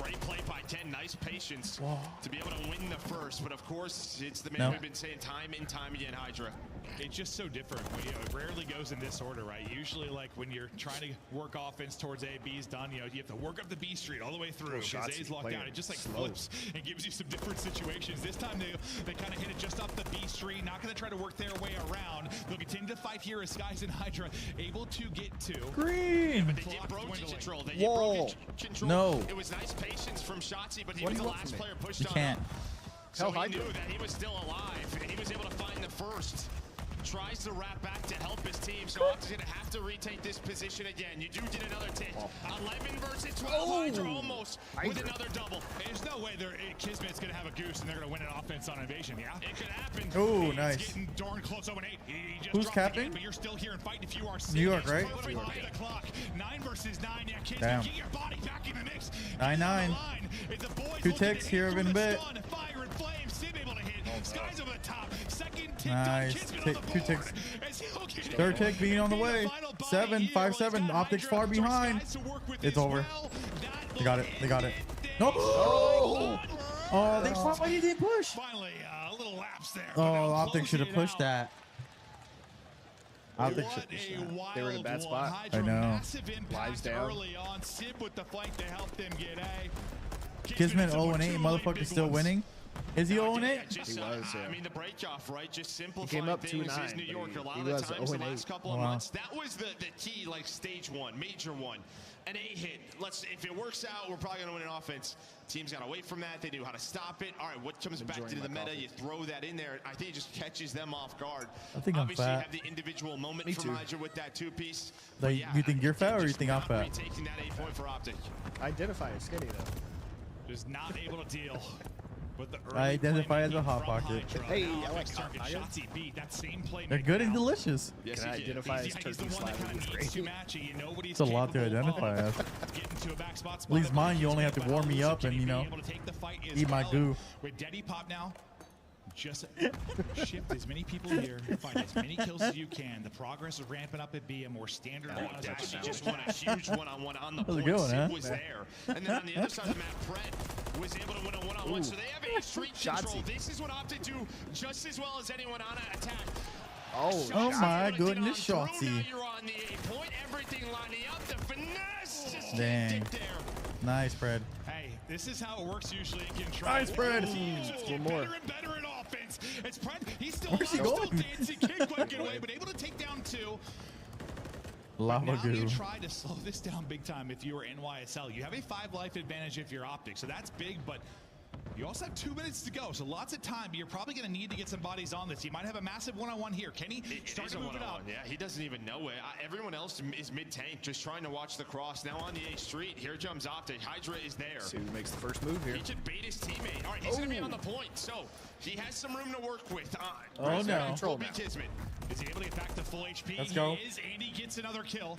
great play by 10. Nice patience to be able to win the first. But of course, it's the man we've been saying time and time again, Hydra. It's just so different. It rarely goes in this order, right? Usually, like when you're trying to work offense towards A, B's done, you know, you have to work up the B street all the way through because A's locked out. It just like flips and gives you some different situations. This time they kind of hit it just off the B street. Not going to try to work their way around. They'll continue to fight here as Skies and Hydra able to get to green. Yeah, but they did broken control. They did broken control. No. It was nice patience from Shotzi, but he was the last player pushed you on can't. him. So he knew that he was still alive, and he was able to find the first. Tries to wrap back to help his team, so Opta's going to have to retake this position again. You do get another tick. 11 versus 12. Hydra almost with another double. There's no way Kismet's going to have a goose and they're going to win an offense on invasion, yeah? It could happen. Oh, nice. Getting darn close. 0-8. Who's captain? But you're still here and fighting if you are New York, right? 9 versus 9. Yeah, Kismet, damn. get your body back in the mix. 9-9. 2 ticks here in a bit. Fire and flame. Sim able to hit. Skies over the top. Second tick. Nice. 2 ticks. Third tick being on the way. 7-5-7. Optics far behind. It's over. They got it. They got it. Nope. Oh, they thought why you didn't push. Finally, a little lapse there. Oh, Optics should have pushed that. Optics should They were in a bad spot. I know. Lives down. Early on. Sib with the flank to help them get A. Kismet 0-8. Motherfucker still winning. Is he 0-8? He was, I mean, the break off, right? Just simplify came up things. 2-9, Is New York a lot he of the was times the 0-8. last couple of months. That was the key, like stage one, major one. An A hit. If it works out, we're probably going to win an offense. Teams got away from that. They knew how to stop it. All right, what comes back into the meta? You throw that in there. I think it just catches them off guard. I think I'm Obviously, fat. you have the individual moment from Hydra with that 2-piece. Like, you think you're fat or you think I'm fat? Taking that 8-point for Optic. Identify as skinny though. Just not able to deal. With the I identify as a hot pocket. Hey, I like hot pockets. They're good and delicious. Yes, can I identify as turkey slab? It's a lot to identify as. At least mine, you only have to warm me up and, you know, eat my goo. With Daddy Pop now, just shift as many people here, find as many kills as you can. The progress is ramping up at B, a more standard one. She just won a huge one-on-one on the How's it point. going, Sid was there. And then on the other side of the map, Fred was able to win a one-on-one. So they have a street control. This is what Optic do just as well as anyone on an attack. Oh my goodness, Shotzi. You're on the 8-point. Everything lining up. The finesse just dang. there. Nice, Fred. Hey, this is how it works usually in control. Nice, Fred. One more. Better and better in offense. It's Fred. He's still Where's he alive, going? still dancing. Can't quite get away, but able to take down 2. Lava now goo. you try to slow this down big time if you are NYSL. You have a 5 life advantage if you're Optic, so that's big, but you also have 2 minutes to go, so lots of time. You're probably going to need to get some bodies on this. You might have a massive one-on-one here. Kenny, start to move it out. Yeah, he doesn't even know it. Everyone else is mid-tank, just trying to watch the cross. Now on the A street, here jumps Optic. Hydra is there. See who makes the first move here. He can bait his teammate. All right, he's going to be on the point, so he has some room to work with. Oh, no. Control Kismet. Is he able to get back to full HP? Let's go. He is, and he gets another kill.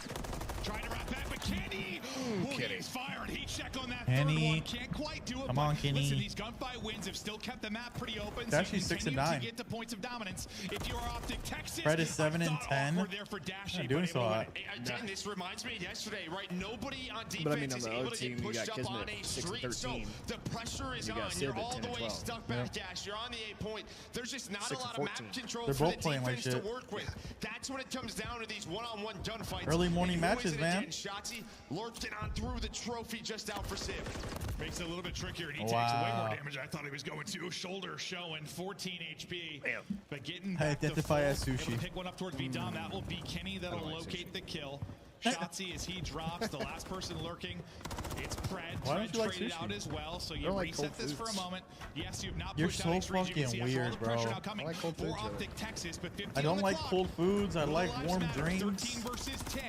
Trying to wrap back, but Kenny! He's fired. Heat check on that Kenny. third one. Can't quite do it. Come on, Kenny. Listen, these gunfight wins have still kept the map pretty open. It's actually 6 and 9. To get to points of dominance. If you are Optic Texas, Fred is 7 and 10. There for Dashy, Not doing so hot. Again, this reminds me of yesterday, right? Nobody on defense But I mean, on is the able other to get team, you got pushed up on Kismet A 6 and street. So 13. the pressure is You on. got Sid You're at all 10 the and way 12. stuck back, Dash. You're on the 8-point. There's just not a 6 and lot of map 14. control They're for both the playing like defense to shit. work with. That's when it comes down to these one-on-one gunfights. Early morning And who matches, is it man. again? Shotzi lurking on through the trophy just out for Civ. Makes it a little bit trickier, and he takes way more damage than I thought he was going to. Shoulder showing 14 HP. Damn. But getting I back to identify full, as sushi. able to pick one up towards V-Dom. That will be Kenny. That'll locate the kill. Shotzi as he drops, the last person lurking. It's Pred. Why don't you like traded sushi? out as well, so you like reset cold this for a foods. moment. Yes, you've not You're pushed so out X-Rays. You can fucking see that's all weird, the pressure bro. now coming I like cold for foods, though. Optic Texas, but 15 I don't on the like clock. cold foods. I Little like lives warm matter. drinks. 13 versus 10.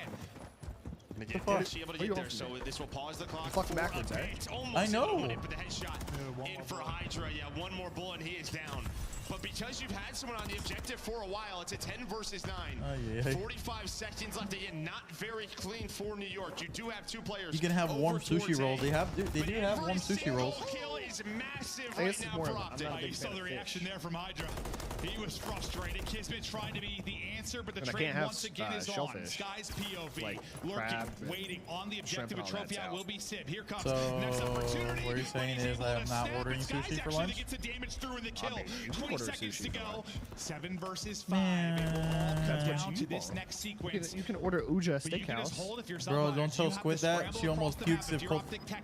And again, fuck? Dash able to get there, so this will pause the clock. Fucking for backwards, a eh? bit. Almost I know. able to put the headshot in for Hydra. Yeah, one more bullet and he is down. But because you've had someone on the objective for a while, it's a 10 versus 9. Oh, yeah. 45 seconds left. Again, not very clean for New York. You do have 2 players. You can have warm sushi rolls. They do have warm sushi rolls. Kill is massive right now for Optic. You saw the reaction there from Hydra. He was frustrated. Kismet trying to be the answer, but the trade once again is on. Sky's POV, like lurking, waiting on the objective. A trophy out will be Sib. Here comes so next opportunity. What you're saying is I am not ordering sushi for lunch? Gets the damage through in the kill. 20 seconds to go. 7 versus 5. That's what you to this next sequence. You can order Uja Steakhouse. Bro, don't tell Squid that. She almost pukes if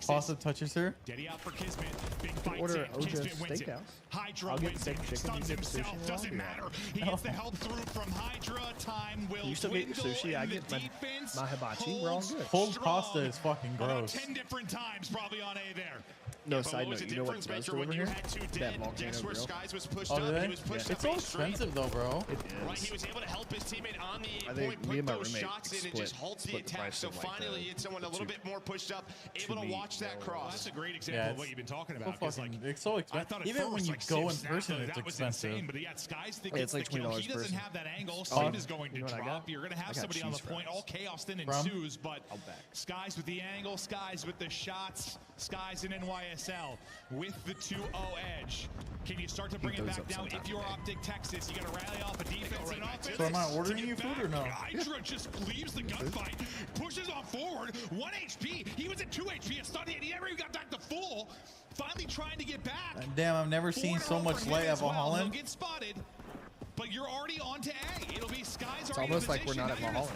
Pasta touches her. Daddy out for Kismet. Big fight. Order Uja Steakhouse. Hydra wins it. Stuns himself. Doesn't matter. He gets the help through from Hydra. Time will you still get your sushi. I get my hibachi. We're all good. Cold pasta is fucking gross. 10 different times probably on A there. No, side note, you know what does do over here? That volcano grill. Oh, do they? It's so expensive though, bro. It Right, is. he was able to help his teammate on the I think point, me and put my those roommate shots in and just halts the attack. So finally, it's someone a little bit more pushed up, able to watch that cross. That's a great example of what you've been talking about. It's so expensive. Even when you go in person, it's expensive. But yeah, Sky's the it's like $20 he doesn't have that angle. Sim is going to drop. You're going to have somebody on the point. All chaos then ensues, but Sky's with the angle, Sky's with the shots, Sky's in NYSL with the 2-0 edge. Can you start to bring it back now? If you're Optic Texas, you got to rally off a defense and offense. So am I ordering you food or no? Hydra just leaves the gunfight, pushes on forward. 1 HP. He was at 2 HP. A study, and he never even got back to full. Finally trying to get back. Damn, I've never seen so much light at Valhalla. Get spotted. But you're already on to A. It'll be Sky's. It's almost like we're not at Valhalla.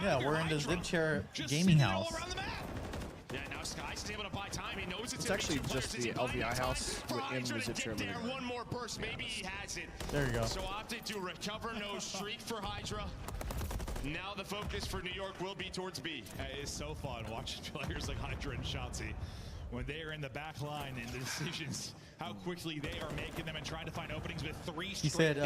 Yeah, we're in the Zip Chair gaming house. Yeah, now Sky's is able to buy time. He knows it's actually just the LVI house in the Zip Chair living room. One more burst, maybe he has it. There you go. So Optic to recover, no streak for Hydra. Now the focus for New York will be towards B. It is so fun watching players like Hydra and Shotzi when they are in the back line and the decisions, how quickly they are making them and trying to find openings with 3 straight. He said,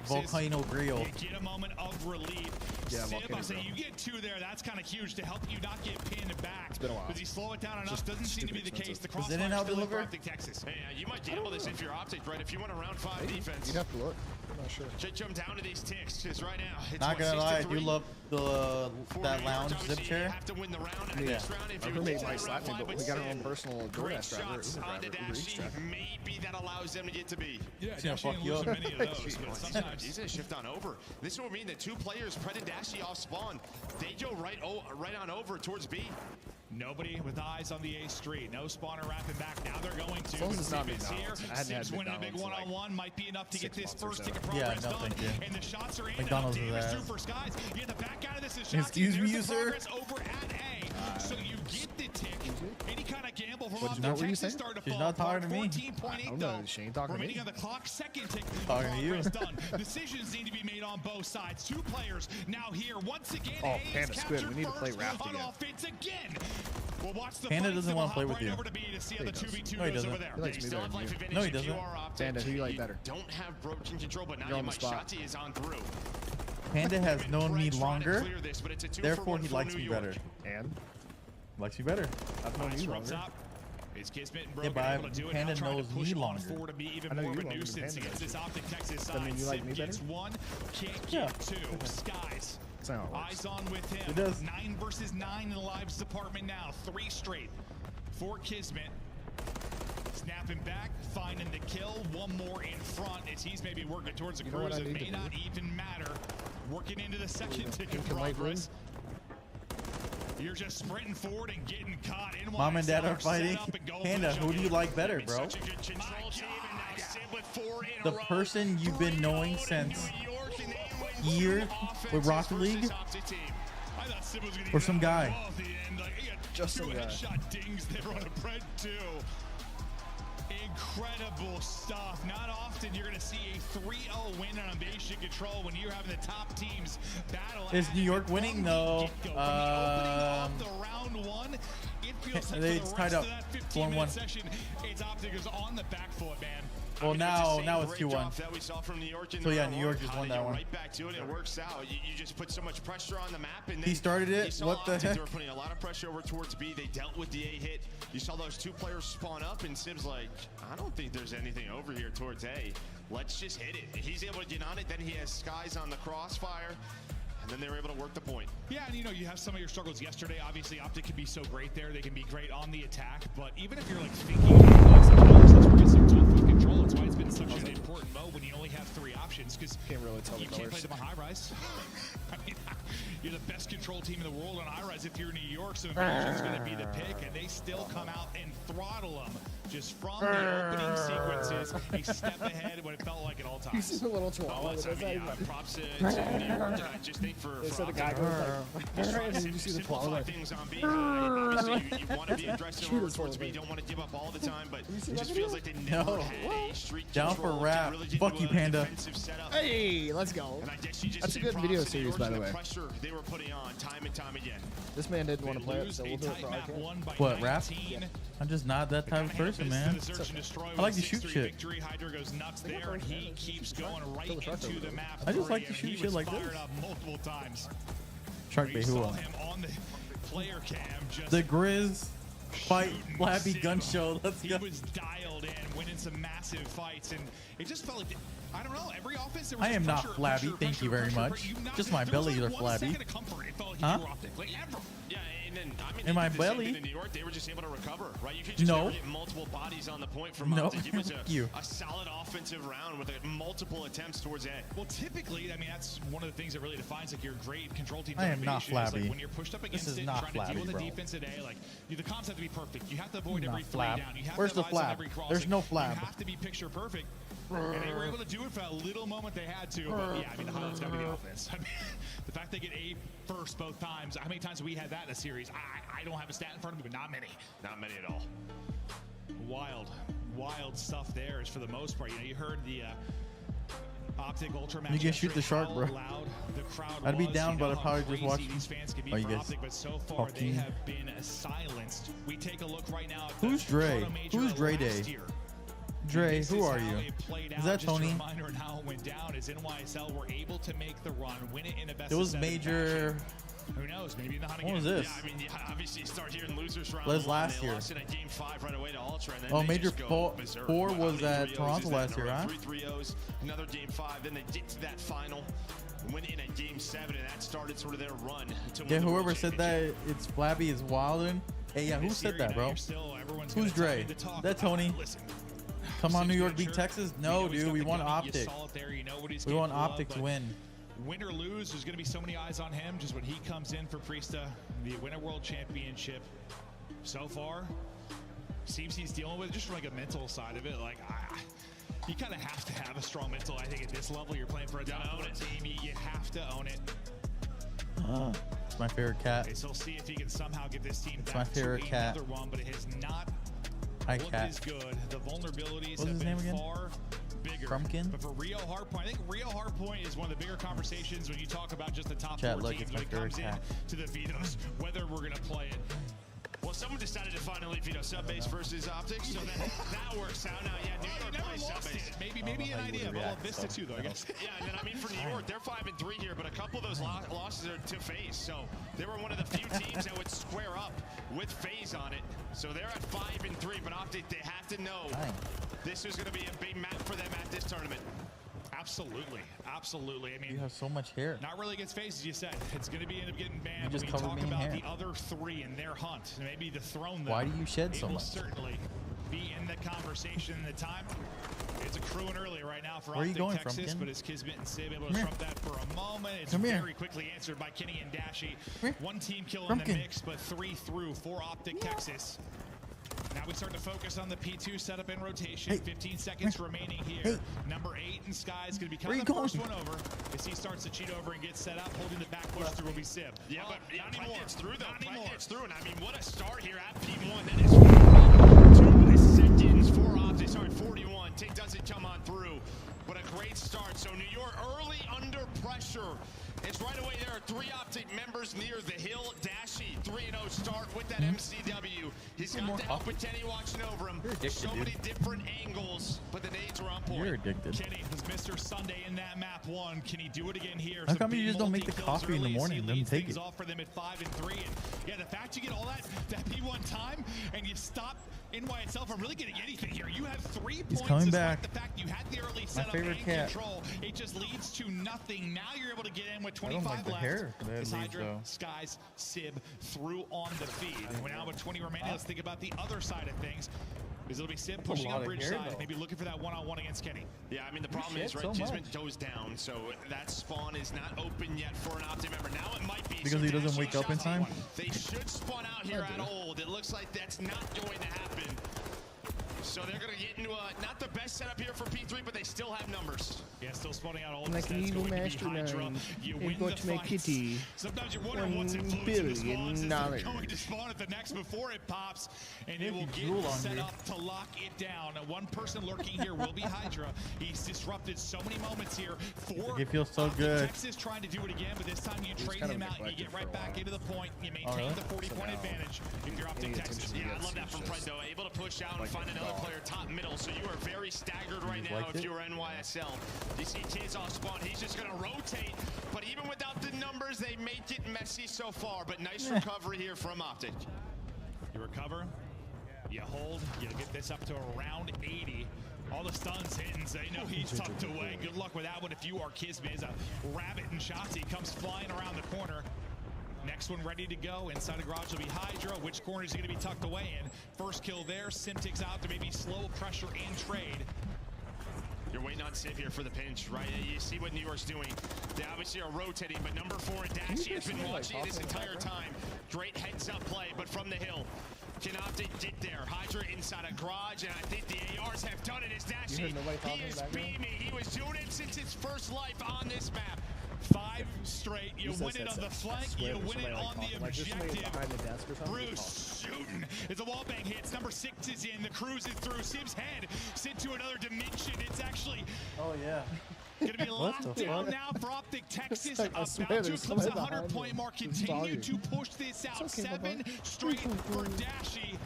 Volcano Grill. You get a moment of relief. Yeah, Sib, I say you get 2 there. That's kind of huge to help you not get pinned back. It's been a while. Does he slow it down enough? Doesn't seem to be the case. The Is In-N-Out crossfire deliver? Optic Texas. Hey, you might gamble this if you're Optic, right? If you want a round 5 defense. You'd have to look. I'm not sure. Should jump down to these ticks because right now it's Not gonna lie, I do 6-3. love that lounge Zip Chair. You have to win the round in the Yeah. next round if Our you roommate win might slap me, round but we five got our with own personal great DoorDash driver, shots Uber on the driver, Uber Eats Dashy. driver. Maybe that allows them to get to B. Yeah, He's gonna fuck you up. many of those, but sometimes He's gonna shift on over. This will mean that 2 players, Pred and Dashy, off spawn. They go right on over towards B. nobody with eyes on the A street. No spawner wrapping back. Now they're going to. As long as it's not here. McDonald's. I hadn't had Sib's winning a big McDonald's in, one-on-one. Might be enough to get this 6 months first or ticket so. progress Yeah, no, done. thank you. And the shots are in. McDonald's is Davis there. for Skies. You get the back out of this is Excuse me, you the sir? progress over at A. So you get the tick. Any kind of gamble from What'd off you know the what you Texas said? start to She's fall not talking apart. to me. 14.8 know. She ain't talking to remaining me. on the clock. Second tick. Talking to you. Progress done. Decisions need to be made on both sides. 2 players now here. Once again, Oh, A is Panda Squid, captured we need to play first Raft on again. offense again. We'll watch the Panda fights, doesn't and wanna we'll play hop with right you. over to B to see how Yeah, the he does. 2v2 No, he goes doesn't. over there. He likes me Still better have than life you. advantage No, he if you doesn't. are Optic. Panda, who you like better? Don't have broken control, but now You're on the Mike spot. Shotzi is on through. Panda has known me Pred's trying to longer, clear this, but it's a 2 for therefore 1 he for likes New me York. better. And Likes me better. I've known Nice you from longer. top. It's Kismet and Yeah, Brogan but able to do it. Panda Now trying to knows push me on longer. forward to be even I know more of you a longer than nuisance Panda against does. this Optic Texas Does that side. mean you like me Sim gets better? 1, can't Yeah. get 2. Skies. That's not how it works. Eyes on with him. It does. 9 versus 9 in the lives department now. 3 straight for Kismet. Snapping back, finding the kill. 1 more in front as he's maybe working towards the You know what cruise. I It need may to not do? even matter. Working into the second ticket Can Light progress. You're just sprinting forward and getting caught in. Mom and Dad are fighting. Panda, who do you like better, bro? Such a good control team, and now Sim with 4 in The a row. person you've been knowing since New York, and they win years offenses with Rocket versus League? Optic team. I thought Sim was gonna Or eat some that guy. ball at the end. Like, he had Just 2 some guy. headshot dings there on a Pred 2. Incredible stuff. Not often you're going to see a 3-0 win on Invasion Control when you're having the top teams battle. Is New York winning? No. From the opening of the round 1, it feels like They for the tied rest up of that 1-1. 15-minute session, it's Optic is on the back foot, man. Well, now it's Great 2-1. drop that we saw from New York in So the yeah, round New York one. just How won they that get one. Right back to it, it works out. You just put so much pressure on the map, and then He started it. you saw What the Optic, heck? They were putting a lot of pressure over towards B. They dealt with the A hit. You saw those 2 players spawn up, and Sim's like, I don't think there's anything over here towards A. let's just hit it. He's able to get on it, then he has Skies on the crossfire, and then they were able to work the point. Yeah, and you have some of your struggles yesterday. Obviously, Optic can be so great there. They can be great on the attack, but even if you're like thinking sometimes that's where it's so tough with control. It's why it's been such an important mode when you only have 3 options, because can't really tell you can't play them on high rise. I mean, you're the best control team in the world on high rise if you're New York, so Inferno's going to be the pick, and they still come out and throttle them just from the opening sequences, a step ahead when it felt like at all times. He's a little chihuahua. Props to New York. I just think for the guy goes like, and you see the claw like, things on B. Obviously, you want to be aggressive over towards B. You don't want to give up all the time, but it just feels like they never had a street down for rap. Fuck you, Panda. Hey, let's go. That's a good video series, by the way. They were putting on time and time again. This man didn't want to play it, so we'll do it for Arcade. What, rap? Yeah. I'm just not that type of person, man. I like to shoot shit. Hydra goes nuts there, and he keeps going right into the map. I just like to shoot shit like this. Multiple times. Shark Bay, who on the Grizz fight Flabby gun show. Let's go. He was dialed in, winning some massive fights, and it just felt like, I don't know, every offense. I am not flabby, thank you very much. Just my bellies are flabby. Huh? Yeah, and then I mean, in my belly. In New York, they were just able to recover, right? You could just get multiple bodies on the point from Optic. It was a solid offensive round with multiple attempts towards A. Well, typically, I mean, that's one of the things that really defines like your great control team. I am not flabby. Like when you're pushed up against it, trying to deal with the defense at A, like the comms have to be perfect. You have to avoid every 3 down. You have Where's to the flab? There's no flab. You have to be picture perfect. And they were able to do it for a little moment they had to. But yeah, I mean, the highlight's got to be the offense. I mean, the fact they get A first both times. How many times have we had that in a series? I don't have a stat in front of me, but not many. Not many at all. Wild stuff there is for the most part. You know, you heard the Optic Ultra match. You can shoot the shark, bro. I'd be down, but I'd probably just watch. Oh, you guys. Optic, but so far they have been silenced. We take a look right now. Who's Dre? Who's Dre Day? Dre, who are you? Is that Tony? Reminder and how it went down is NYSL were able to make the run, win it in a best. It was major. Who knows? Maybe in the hunting. What was this? Yeah, I mean, obviously you start hearing losers round. Was last year. Lost in a game 5 right away to Ultra, and then oh, major 4 was at Toronto last year, huh? 3-3-0s, another game 5, then they get to that final, win in a game 7, and that started sort of their run. Yeah, whoever said that it's flabby is wildin'. Hey, yeah, who said that, bro? Who's Dre? That Tony? Come on, New York beat Texas? No, dude, we want Optic. We want Optic to win. Win or lose, there's going to be so many eyes on him just when he comes in for Priesta, the Winter World Championship. So far, seems he's dealing with just from like a mental side of it. Like, you kind of have to have a strong mental. I think at this level, you're playing for a top team. You have to own it. It's my favorite cat. Okay, so we'll see if he can somehow get this team it's back my favorite to cat. another one, but it has not looked cat. as good. The vulnerabilities What's have his been name again? far bigger. Frumpkin? But for Rio Hardpoint, I think Rio Hardpoint is one of the bigger conversations when you talk about just the top Chat, 4 look, teams it's when my it comes favorite cat. to the vetoes, whether we're going to play it. Well, someone decided to finally veto Subbase versus Optics, so that works out now. Yeah, New York plays Subbase. Maybe an idea. Well, Vista too, though, I guess. Yeah, and then I mean for New York, they're 5-3 here, but a couple of those losses are to FaZe, so they were one of the few teams that would square up with FaZe on it. So they're at 5-3, but Optic, they have to know this is going to be a big map for them at this tournament. Absolutely. I mean, you have so much hair. Not really against FaZe, as you said. It's going to be end up getting banned. You just when we covered talk me in about hair. the other 3 in their hunt, maybe to throne them. Why do you shed so will much? Certainly be in the conversation. The time it's accruing early right now for Where are you going Texas, from, but it's Kismet and Sib able to trump that for a moment. It's very quickly answered by Kenny and Dashi. One team kill in the mix, but 3 through for Optic Texas. Now we start to focus on the P2 setup and rotation. 15 seconds remaining here. Number 8 in Sky is going to be kind of the first one over. As he starts to cheat over and get set up, holding the back push through will be Sib. Yeah, but not anymore. It's through though. It's through, and I mean, what a start here at P1. That is 2 seconds for Optic. Sorry, 41. Tick doesn't come on through, but a great start. So New York early under pressure. It's right away. There are 3 Optic members near the hill. Dashy 3-0 start with that MCW. He's got the help with Kenny watching over him. So many different angles, but the nades are on point. You're addicted. Kenny was Mr. Sunday in that map 1. Can he do it again here? How come you just don't make the coffee in the morning and then take it? Off for them at 5 and 3. And yeah, the fact you get all that P1 time and you stop NY itself from really getting anything here. You have 3 points. Coming back. The fact you had the early My setup favorite and cat. control, it just leads to nothing. Now you're able to get in with 25 left. It's Hydra, Skies, Sib through on the feed. And now with 20 remaining, let's think about the other side of things. Because it'll be Sib pushing up bridge side, maybe looking for that one-on-one against Kenny. Yeah, I mean, the problem is, right, Kismet goes down, so that spawn is not open yet for an Optic member. Now it might be. Because he doesn't wake up in time? They should spawn out here at old. It looks like that's not going to happen. So they're going to get into not the best setup here for P3, but they still have numbers. Yeah, still spawning out old. Like an evil mastermind, I'm going to make Kitty Sometimes you're wondering what's $1 billion. Going to spawn at the next before it pops, and it will get set up to lock it down. One person lurking here will be Hydra. He's disrupted so many moments here. It feels so good. Texas trying to do it again, but this time you trade him out. You get right back into the point. You maintain the 40-point advantage if you're Optic Texas. Yeah, I love that from Fred, though. Able to push out and find another player top middle, so you are very staggered right now if you're NYSL. You see kids off spawn, he's just going to rotate, but even without the numbers, they make it messy so far, but nice recovery here from Optic. You recover, you hold, you get this up to around 80. All the stuns hitting, they know he's tucked away. Good luck with that one if you are Kismet. As a rabbit and Shotzi comes flying around the corner. Next one ready to go. Inside the garage will be Hydra. Which corner is he going to be tucked away in? First kill there. Simtics out to maybe slow pressure and trade. You're waiting on Civ here for the pinch, right? You see what New York's doing. They obviously are rotating, but number 4 and Dashy has been watching this entire time. Great heads-up play, but from the hill. Can Optic get there? Hydra inside a garage, and I think the ARs have done it as Dashy. He is beaming. He was doing it since his first life on this map. 5 straight. You win it on the flank. You win it on the objective. Bruce shooting. As the wallbang hits, number 6 is in. The cruise is through. Sib's head sent to another dimension. It's actually gonna be locked down now for Optic Texas. About to eclipse the 100-point mark. Continue to push this out. 7 straight for Dashy.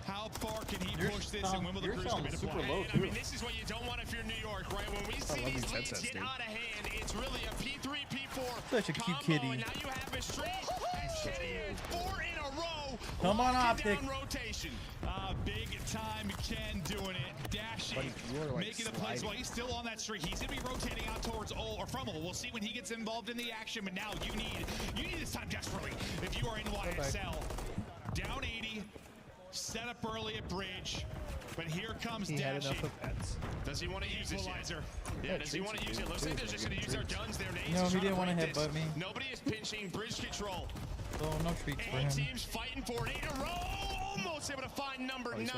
How far can he push this, and when will the cruise come into play? I mean, this is what you don't want if you're New York, right? When we see these leads get out of hand, it's really a P3, P4 Such a cute kitty. And now you have a straight 4 in a row. Come on, Optic. Rotation. Big time Ken doing it. Dashy making the plays while he's still on that streak. He's going to be rotating out towards Ol, or from Ol. We'll see when he gets involved in the action, but now you need this time desperately if you are in YSL. Down 80. Set up early at bridge, but here comes Dashy. Does he want to use this yet? Yeah, does he want to use it? Looks like they're just going to use their guns there. No, he didn't want to headbutt me. Nobody is pinching bridge control. Oh, no treats for him. 8 teams fighting for it. 8 in a row. Almost able to find number 9,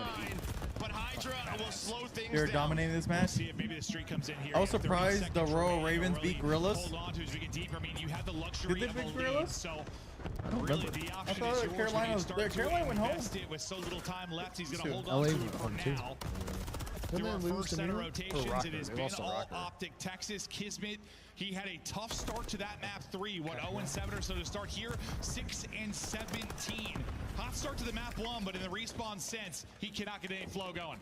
but Hydra will slow things They're down. dominating this match. See if maybe the streak comes in here. I was surprised the Royal Ravens beat Gorillas. Hold on to as we get deeper. I mean, you have the luxury Did they beat Gorillas? So I don't really remember. the I option thought is yours. Carolina went home. With so little time left, he's going to hold on to it for now. Through our first set of rotations, it has been all Optic Texas. Kismet, he had a tough start to that map 3. 0-7 or so to start here. 6 and 17. Hot start to the map 1, but in the respawn sense, he cannot get any flow going.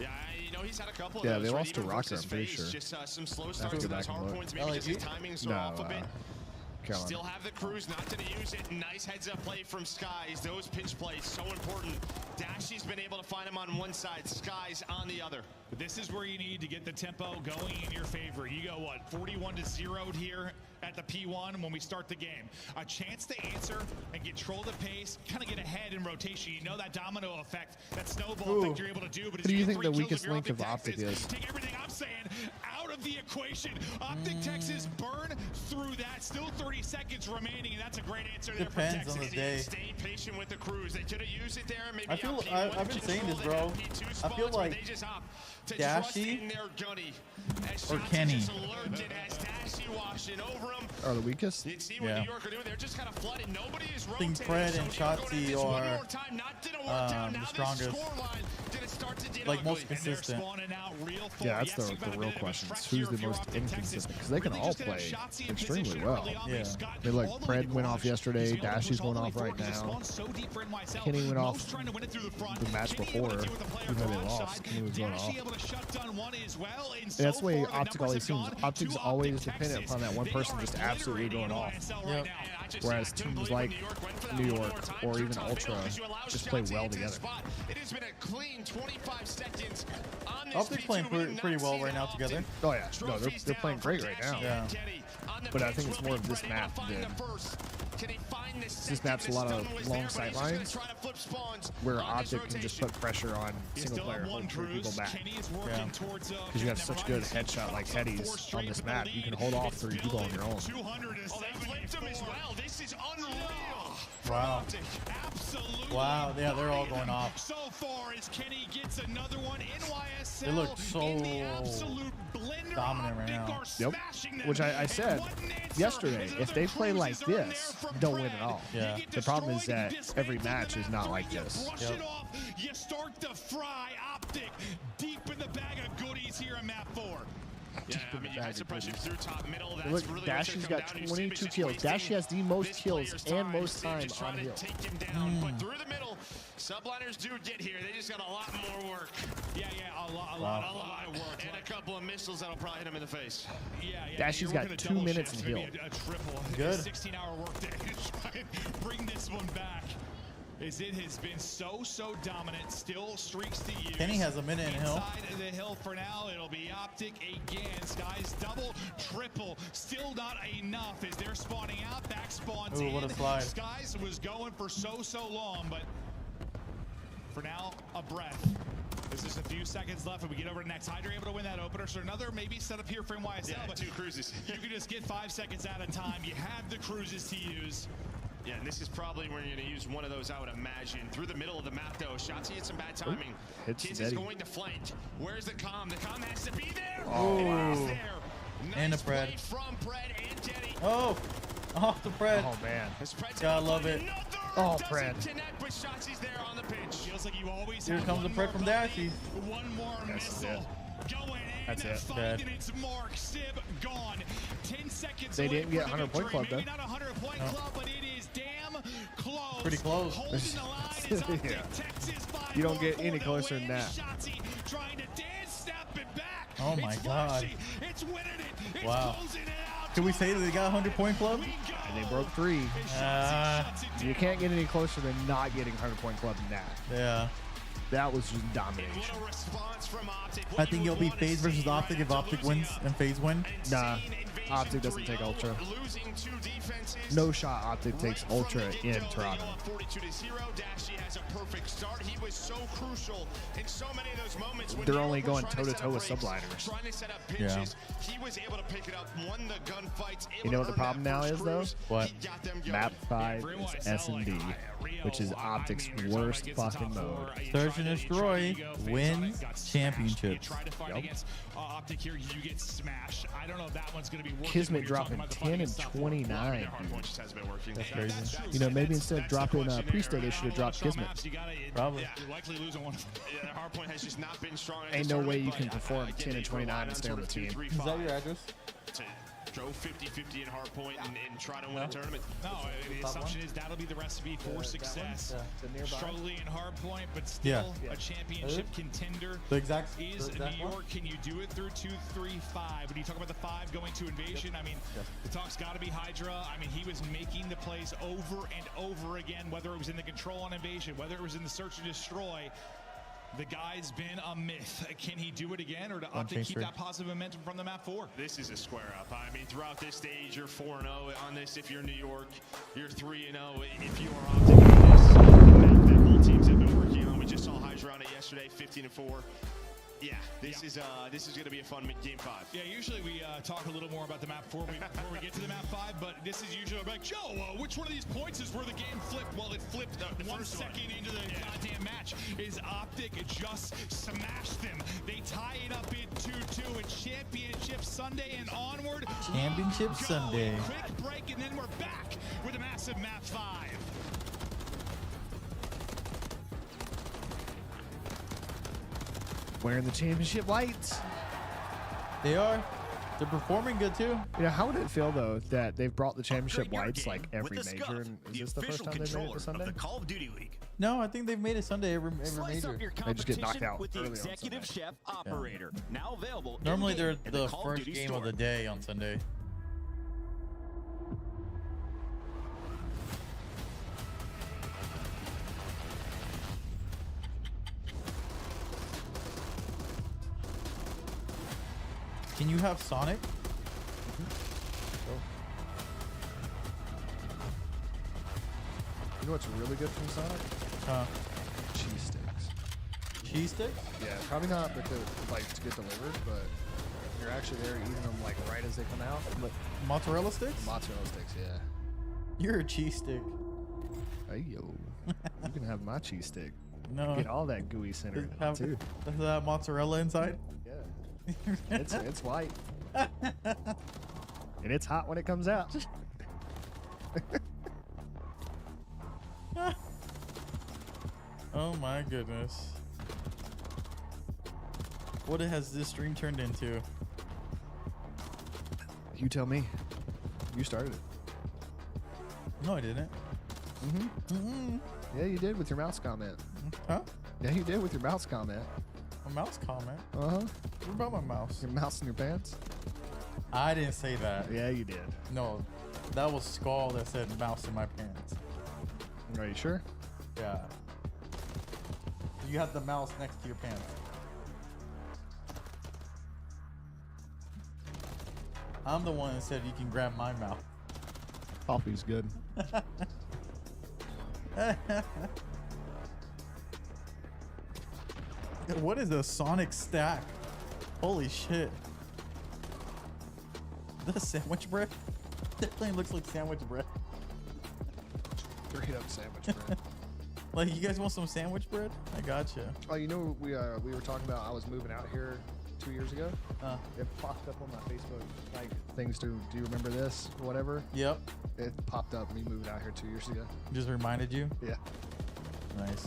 Yeah, you know, he's had a couple of those. They lost to even Rocker, versus I'm pretty FaZe. sure. Just some slow starts to those hard points. Maybe just his timings are off a bit. Carolina. Still have the cruise, not going to use it. Nice heads-up play from Skies. Those pinch plays, so important. Dashy's been able to find him on one side, Skies on the other. But this is where you need to get the tempo going in your favor. You go, what, 41-0 here at the P1 when we start the game. A chance to answer and control the pace, kind of get ahead in rotation. You know that domino effect, that snowball effect you're able to do. But what do you think the weakest link of Optic is? Take everything I'm saying out of the equation. Optic Texas burn through that. Still 30 seconds remaining, and that's a great answer there for Texas. Depends on the day. Stay patient with the cruise. They could have used it there. Maybe I've been saying this, bro. I feel like they just hop. to trust Dashy in their gunny. or Kenny? Are the weakest? Yeah. New York are doing. They're just kind of flooded. Nobody is I think Fred and Shotzi are the strongest, like most consistent. Yeah, that's the real question. Who's the most inconsistent? Because they can all play extremely well. Yeah. They like Fred went off yesterday. Dashy's going off right now. Kenny went off the match before, even though they lost. Kenny was going off. And that's the way Optic always seems. Optic's always dependent upon that one person just absolutely going off. Yep. Whereas teams like New York or even Ultra just play well together. Optic's playing pretty well right now together. Oh yeah, no, they're playing great right now. Yeah. But I think it's more of this map than this map's a lot of long sight lines where Optic can just put pressure on single player, hold 3 people back. Yeah. Because you have such good headshot like headies on this map, you can hold off 3 people on your own. Wow. Wow, yeah, they're all going off. So far as Kenny gets another one, NYSL They look so dominant right now. Yep. Which I said yesterday, if they play like this, don't win at all. Yeah. The problem is that every match is not like this. Yep. You start to fry Optic deep in the bag of goodies here in map 4. Yeah, I mean, you had suppression through top middle. That's Look, really Dashy's got 22 kills. Dashy has the most kills and most time on hill. But through the middle, subliners do get here. They just got a lot more work. Yeah, a lot of work. And a couple of missiles that'll probably hit him in the face. Yeah. Dashy's got 2 minutes in hill. A triple. Good. 16-hour workday to try and bring this one back. As it has been so dominant, still streaks to use. Kenny has a minute in hill. Inside of the hill for now, it'll be Optic again. Skies double, triple, still not enough as they're spawning out. Back spawns in. What a slide. Skies was going for so long, but for now, a breath. This is a few seconds left, and we get over to next. Hydra able to win that opener, so another maybe setup here for NYSL. Yeah, but 2 cruises. You can just get 5 seconds at a time. You have the cruises to use. Yeah, and this is probably where you're going to use one of those, I would imagine. Through the middle of the map, though. Shotzi hit some bad timing. Kids is going to flank. Where's the comm? The comm has to be there. Oh. It is there. Nice And a Fred. play from Fred and Kenny. Oh, off the Fred. Oh, man. Gotta love it. Oh, Fred. Connect, but Shotzi's there on the pitch. Feels like you always Here have comes the one Fred more from play, Dashy. One more missile. Going in. That's it. Finding its mark. Sib gone. 10 seconds They away didn't get from 100 point club, though. Maybe not 100 point club, but it is damn close. Pretty close. Holding the line is Optic. Yeah. Texas by You don't get for any the closer win. than that. Shotzi trying to dance, step it back. Oh my It's God. flashy. It's winning it. It's Wow. closing it out. Can we say that they got 100 point club? And they broke 3. You can't get any closer than not getting 100 point club than that. Yeah. That was just domination. I think it'll be FaZe versus Optic if Optic wins and FaZe win. Nah, Optic doesn't take Ultra. No shot Optic takes Ultra in Toronto. 42-0. Dashy has a perfect start. He was so crucial in so many of those moments. They're only going toe-to-toe with subliners. Trying to set up pitches. He was able to pick it up, won the gunfights. You know what the problem now is, though? What? Map 5 is S&D, which is Optic's worst fucking mode. Search and destroy wins championships. Try to fight against Optic here, you get smashed. I don't know if that one's going to be working. Kismet dropping 10 and 29. That's crazy. You know, maybe instead of dropping Priestay, they should have dropped Kismet. Probably. You're likely losing one. Yeah, Hardpoint has just not been strong. Ain't no way you can perform 10 and 29 and stay on the team. Is that your address? Go 50-50 in Hardpoint and try to win a tournament. No, the assumption is that'll be the recipe for success. Struggling in Hardpoint, but still a championship contender. The exact is the exact New York. one? Can you do it through 2, 3, 5? When you talk about the 5 going to Invasion, I mean, the talk's got to be Hydra. I mean, he was making the plays over and over again, whether it was in the control on Invasion, whether it was in the search and destroy. The guy's been a myth. Can he do it again, or to Optic keep that positive momentum from the map 4? This is a square up. I mean, throughout this stage, you're 4-0 on this. If you're New York, you're 3-0 if you are Optic on this map that both teams have been working on. We just saw Hydra on it yesterday, 15-4. yeah, this is going to be a fun game 5. Yeah, usually we talk a little more about the map before we get to the map 5, but this is usually like, Joe, which one of these points is where the game flipped? Well, it flipped 1 second into the goddamn match. Is Optic just smashed them. They tie it up in 2-2 in Championship Sunday and onward. Championship Sunday. Quick break, and then we're back with a massive map 5. Wearing the championship lights. They are. They're performing good too. You know, how would it feel though that they've brought the championship lights like every major? And is this the first time they've made it to Sunday? The Call of Duty League. No, I think they've made it Sunday every major. They just get knocked out with the early on executive chef operator. Now available. Normally they're in the Call of first Duty game store. of the day on Sunday. Can you have Sonic? You know what's really good from Sonic? Cheese sticks. Cheese sticks? Yeah, probably not because like to get delivered, but you're actually there eating them like right as they come out. Like mozzarella sticks? Mozzarella sticks, yeah. You're a cheese stick. Hey yo, you can have my cheese stick. No. Get all that gooey center too. Does it have mozzarella inside? Yeah. it's white. And it's hot when it comes out. Oh my goodness. What has this stream turned into? You tell me. You started it. No, I didn't. Yeah, you did with your mouse comment. Huh? Yeah, you did with your mouse comment. A mouse comment? Uh-huh. What about my mouse? Your mouse in your pants? I didn't say that. Yeah, you did. No, that was Skull that said mouse in my pants. Are you sure? Yeah. You have the mouse next to your pants. I'm the one that said you can grab my mouth. Coffee's good. What is a Sonic stack? Holy shit. Is that sandwich bread? Definitely looks like sandwich bread. Straight up sandwich bread. Like, you guys want some sandwich bread? I gotcha. Oh, you know, we were talking about I was moving out here 2 years ago. It popped up on my Facebook, like things to, do you remember this or whatever? Yep. It popped up me moving out here 2 years ago. Just reminded you? Yeah. Nice.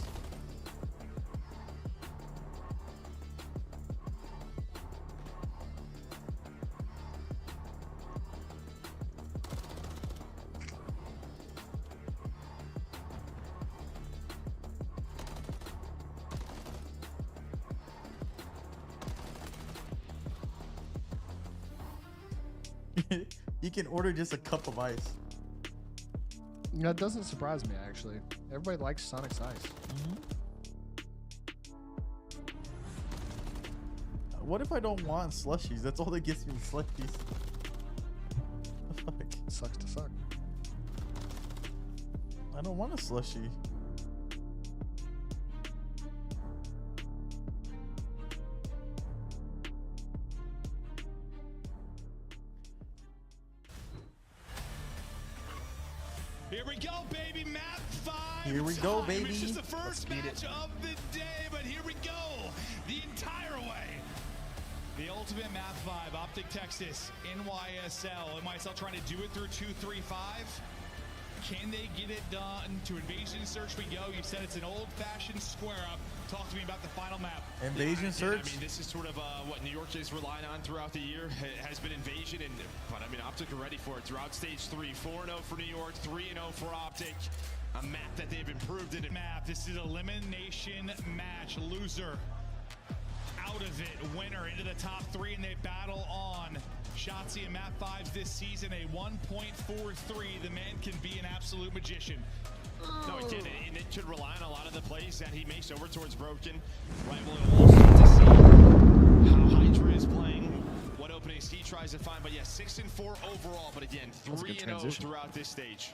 You can order just a cup of ice. That doesn't surprise me, actually. Everybody likes Sonic's ice. What if I don't want slushies? That's all that gets me slushies. Fuck. Sucks to suck. I don't want a slushie. Here we go, baby. Map 5. Here we go, baby. It's just the first match of the day, but here we go. The entire way. The ultimate map 5, Optic Texas, NYSL. NYSL trying to do it through 2-3-5. Can they get it done? To Invasion Search we go. You said it's an old-fashioned square-up. Talk to me about the final map. Invasion Search? I mean, this is sort of what New York is relying on throughout the year. It has been Invasion, but I mean, Optic are ready for it throughout Stage 3. 4-0 for New York, 3-0 for Optic. A map that they've improved in. This is elimination match. Loser out of it. Winner into the top 3, and they battle on. Shotzi and map 5s this season, a 1.43. The man can be an absolute magician. No, it did. And it should rely on a lot of the plays that he makes over towards Broken. Right, we'll start to see how Hydra is playing, what openings he tries to find. But yeah, 6-4 overall. But again, 3-0 throughout this stage.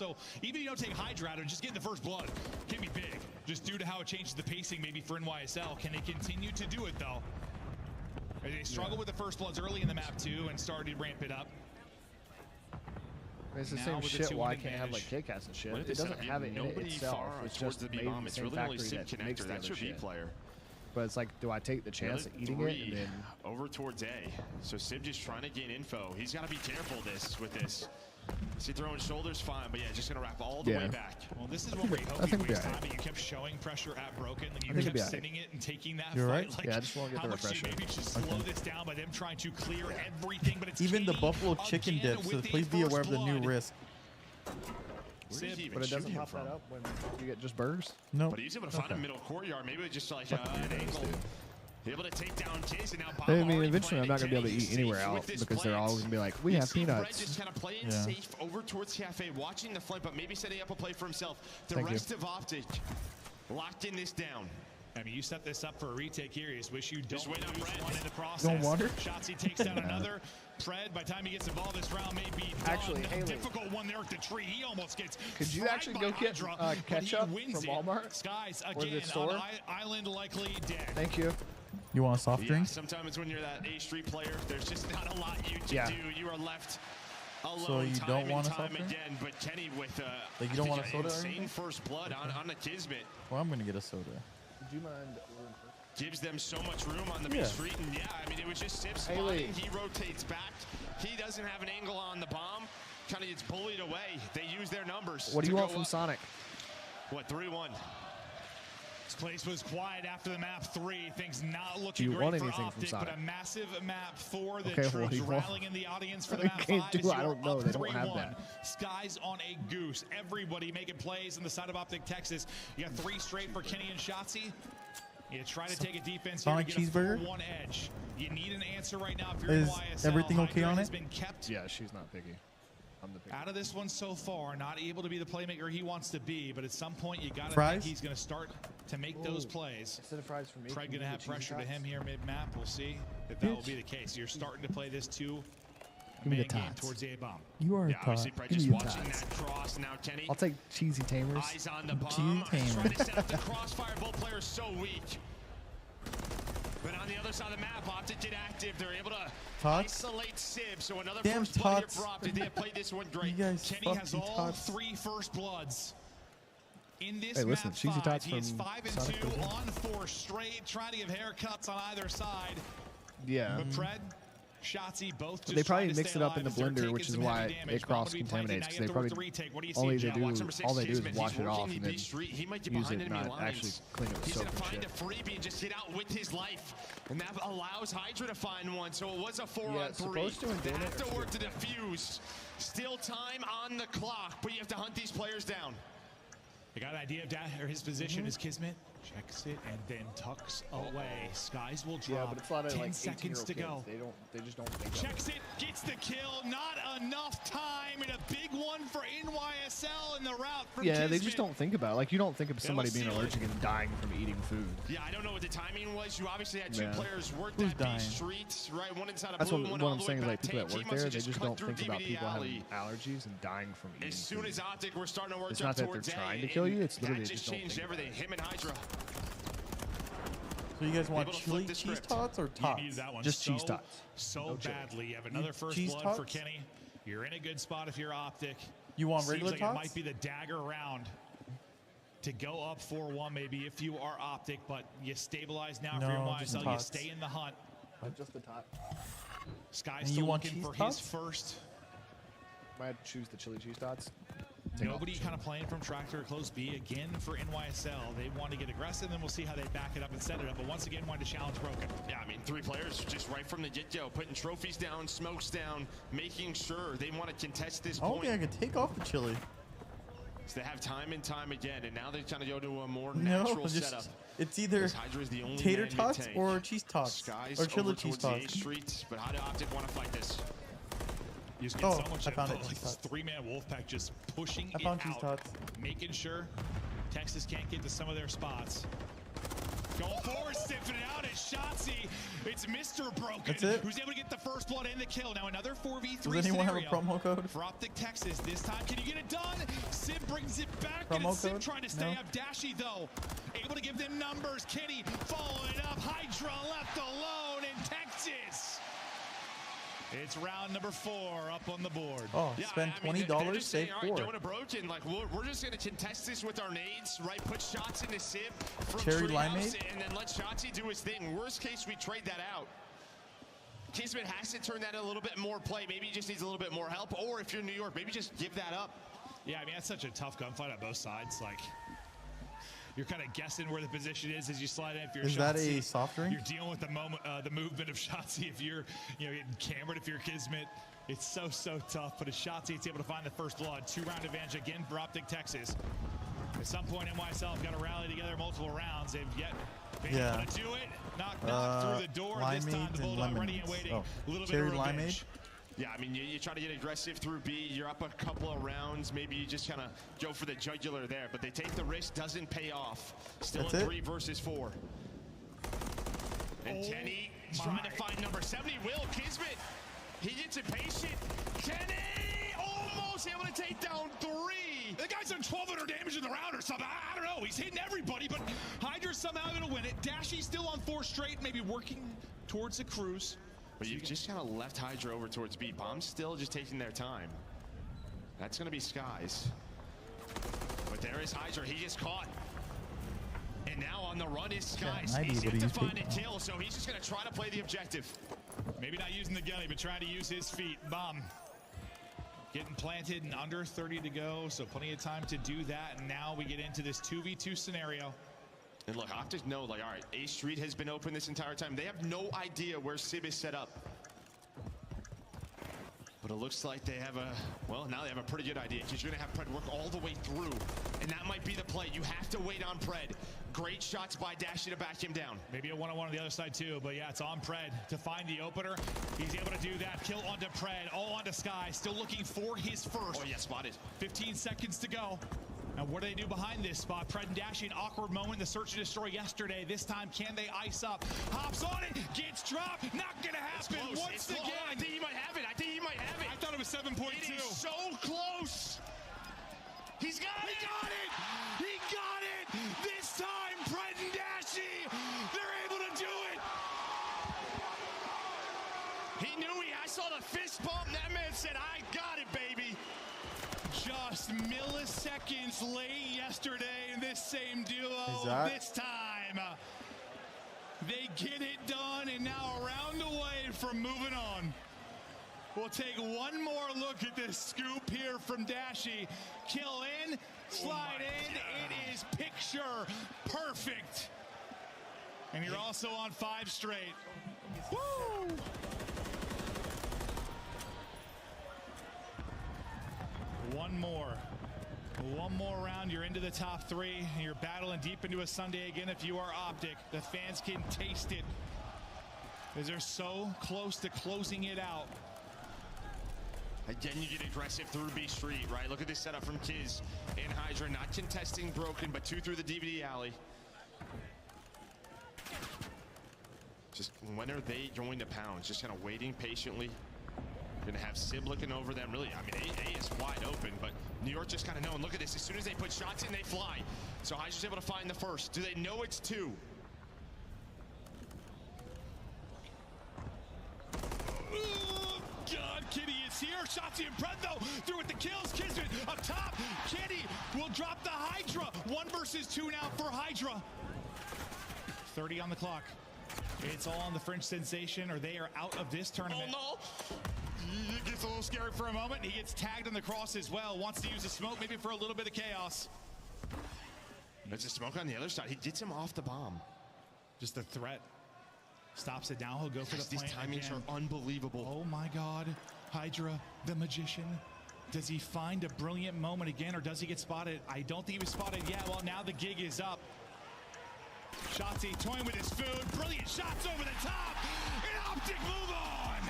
So even if you don't take Hydra out, just getting the first blood can be big. just due to how it changes the pacing maybe for NYSL. Can they continue to do it, though? They struggled with the first bloods early in the map, too, and started to ramp it up. It's the same shit. Why I can't have like kick-ass and shit? It doesn't have it in it itself. It's just made in the same factory that makes the other shit. But it's like, do I take the chance of eating it and then over towards A? So Sib just trying to gain info. He's got to be careful with this. Is he throwing shoulders? Fine, but yeah, just gonna wrap all the way back. Well, this is what we hope you waste time. You kept showing pressure at Broken, and you kept sending it and taking that fight. Right. Like, yeah, I just want to get the refresher. Maybe should slow this down by them trying to clear everything. But it's even the Buffalo chicken dip. So please be aware of the new risk. But it doesn't pop that up when you get just burgers. No. But he's able to find a middle courtyard. Maybe just like an angle. Able to take down Kiz, and now I mean, eventually I'm not going to be able to eat anywhere else because they're all going to be like, we have peanuts. Just kind of playing safe over towards Cafe, watching the flank, but maybe setting up a play for himself. The rest of Optic locking this down. I mean, you set this up for a retake here. You just wish you don't lose one in the process. Don't wonder. Shotzzy takes down another. Fred, by the time he gets involved, this round may be done. Actually, Haley, difficult one there at the tree. He almost gets. Could you actually go get ketchup from Walmart? Skies or again the store? on Island likely dead. Thank you. You want a soft drink? Sometimes when you're that A Street player, there's just not a lot you can do. You are left alone. So you don't want a soft drink? Again, but Kenny with like you don't want a soda or insane anything? first blood on the Kismet. Well, I'm gonna get a soda. Would you mind? Gives them so much room on the B street, and I mean, it was just Sip spotting. He rotates back. He doesn't have an angle on the bomb. Kind of gets bullied away. They use their numbers. What do you want from Sonic? What, 3-1? This place was quiet after the map 3. Things not looking do you great want for anything Optic, from but Sonic? a massive map 4. The Okay, troops rallying in the audience for the map 5. I don't know. They don't have that. Skies on a goose. Everybody making plays on the side of Optic Texas. You got 3 straight for Kenny and Shotzzy. You try to take a defense here to get a 4-1 edge. You need an answer right now if you're in YSL. Is everything okay on it? Been kept yeah, she's not picky. I'm the picky. Out of this one so far, not able to be the playmaker he wants to be, but at some point you got to think he's going to start to make those plays. Instead of fries for me, Craig going to have pressure to him here mid-map. We'll see if that will be the case. You're starting to play this two-man game towards a bomb. You are obviously just watching that cross now, Kenny. I'll take cheesy tamers. Eyes on the bomb. Trying to set up the crossfire. Both players so weak. But on the other side of the map, Optic get active. They're able to isolate Sib. So another first blood here for Optic. They have played this one great. Kenny has all 3 first bloods. In this hey, listen, map cheesy 5, tots he is from 5-2 on 4 straight, trying to give haircuts on either side. Yeah. But Fred, Shotzzy, both just they probably trying to mix stay it up in alive the as they're blender, which taking is some why heavy damage. it cross contaminates. Because they probably all they do is wash it off and then use it, not actually clean it with soap and shit. He's gonna find a freebie and just get out with his life, and that allows Hydra to find one. So it was a 4-on-3. They have to work to defuse. Still time on the clock, but you have to hunt these players down. They got an idea of his position is Kismet. Checks it and then tucks away. Skies will drop. Yeah, but it's a lot of 10 like seconds to go. They just don't think. Checks it, gets the kill. Not enough time, and a big one for NYSL in the route from yeah, Kismet. they just don't think about it. Like you don't think of somebody being allergic and dying from eating food. Yeah, I don't know what the timing was. You obviously had 2 players work Who's that dying? B street, right? One inside of That's blue, what one I'm saying is like people that work there, they just don't cut think about through people DVD having allergies and dying from eating As soon food. as Optic were starting to work It's not that they're trying to kill you, it's literally that just changed everything. Him and Hydra. So you guys want chili cheese tots or tots? You need that one just cheese tots. So badly. You have another first blood tots? for Kenny. You're in a good spot if you're Optic. You want regular Seems like tots? it might be the dagger round to go up 4-1 maybe if you are Optic, but you stabilize now for your YSL. You stay in the hunt. Just the tot. Sky's still looking for his first. Might choose the chili cheese tots. Nobody kind of playing from tractor or close B again for NYSL. They want to get aggressive, and then we'll see how they back it up and set it up. But once again, wanted to challenge Broken. Yeah, I mean, 3 players just right from the get-go, putting trophies down, smokes down, making sure they want to contest this point. I don't think I could take off the chili. So they have time and time again, and now they're trying to go to a more natural setup. It's either tater tots or cheese tots Skies or chili over cheese towards tots. the streets, but how do Optic want to fight this? You just get so much I found info, it. like this 3-man Wolfpack just pushing I found it cheese out, tots. making sure Texas can't get to some of their spots. Going forward, stiffing it out, and Shotzzy It's Mr. Broken That's it? who's able to get the first blood and the kill. Now another 4v3 Does anyone have a scenario promo code? for Optic Texas. This time, can you get it done? Sid brings it back. Promo And it's Sid code? trying to stay No. up. Dashy, though, able to give them numbers. Kenny following up. Hydra left alone in Texas. It's round number 4 up on the board. Oh, spend $20, save All right, 4. Donut Broken, like we're just gonna contest this with our nades, right? Put shots into Sib from Cherry Treehouse, limeade? and then let Shotzi do his thing. Worst case, we trade that out. Kismet has to turn that a little bit more play. Maybe he just needs a little bit more help. Or if you're New York, maybe just give that up. Yeah, I mean, that's such a tough gunfight on both sides. Like, you're kind of guessing where the position is as you slide in. If you're Is that Shotzi, a soft drink? You're dealing with the moment, the movement of Shotzi. If you're, getting cambered, if you're Kismet, it's so tough. But as Shotzi, it's able to find the first blood. 2-round advantage again for Optic Texas. At some point, NYSL got to rally together multiple rounds. They've yet been able to do it. Knock through the door. This time, the Bulldog ready and waiting. A little bit of revenge. Yeah, I mean, you try to get aggressive through B. You're up a couple of rounds. Maybe you just kind of go for the jugular there. But they take the risk. Doesn't pay off. Still That's in it? 3 versus 4. And Kenny trying to find number 7. He will. Kismet. He gets impatient. Kenny almost able to take down 3. The guy's done 1,200 damage in the round or something. I don't know. He's hitting everybody, but Hydra's somehow going to win it. Dashy's still on 4 straight, maybe working towards the cruise. But you've just kind of left Hydra over towards B. Bomb's still just taking their time. That's going to be Skies. But there is Hydra. He gets caught. And now on the run is Skies. He's yet to find a kill, so he's just going to try to play the objective. Maybe not using the gunny, but trying to use his feet. Bomb getting planted and under 30 to go, so plenty of time to do that. And now we get into this 2v2 scenario. And look, Optic know, like, all right, A Street has been open this entire time. They have no idea where Sib is set up. But it looks like they have now they have a pretty good idea, because you're going to have Pred work all the way through. And that might be the play. You have to wait on Pred. Great shots by Dashy to back him down. Maybe a one-on-one on the other side too, but yeah, it's on Pred to find the opener. He's able to do that. Kill onto Pred, all onto Sky. Still looking for his first. Oh yeah, spotted. 15 seconds to go. Now what do they do behind this spot? Pred and Dashy, an awkward moment. The search and destroy yesterday. This time, can they ice up? Hops on it, gets dropped. Not gonna happen once again. I think he might have it. I thought it was 7.2. It is so close. He's got it. He got it. This time, Pred and Dashy, they're able to do it. He knew I saw the fist bump. That man said, I got it, baby. Just milliseconds late yesterday in this same duo. This time, they get it done, and now a round away from moving on. We'll take one more look at this scoop here from Dashy. Kill in, slide in. It is picture perfect. And you're also on 5 straight. Woo! One more round, you're into the top 3, and you're battling deep into a Sunday again if you are Optic. The fans can taste it, as they're so close to closing it out. Again, you get aggressive through B Street, right? Look at this setup from Kiz and Hydra, not contesting Broken, but 2 through the DVD alley. Just when are they going to pound? Just kind of waiting patiently. You're gonna have Sib looking over them. Really, I mean, A is wide open, but New York just kind of knowing. Look at this. As soon as they put shots in, they fly. So Hydra's able to find the first. Do they know it's 2? God, Kitty is here. Shotzi and Pred, though, through with the kills. Kismet up top. Kitty will drop the Hydra. 1 versus 2 now for Hydra. 30 on the clock. It's all on the French sensation, or they are out of this tournament. Oh, no. It gets a little scary for a moment. He gets tagged on the cross as well. Wants to use the smoke, maybe for a little bit of chaos. There's a smoke on the other side. He gets him off the bomb. Just the threat. Stops it down. He'll go for the These plant timings again. are unbelievable. Oh my God. Hydra, the magician. Does he find a brilliant moment again, or does he get spotted? I don't think he was spotted yet. Well, now the gig is up. Shotzi toying with his food. Brilliant shots over the top. An Optic move on.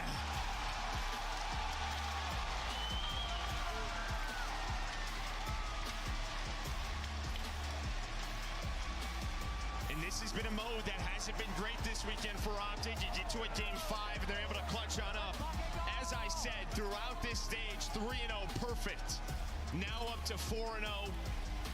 And this has been a mode that hasn't been great this weekend for Optic. You to a game 5, and they're able to clutch on up. As I said, throughout this stage, 3-0 perfect. Now up to 4-0.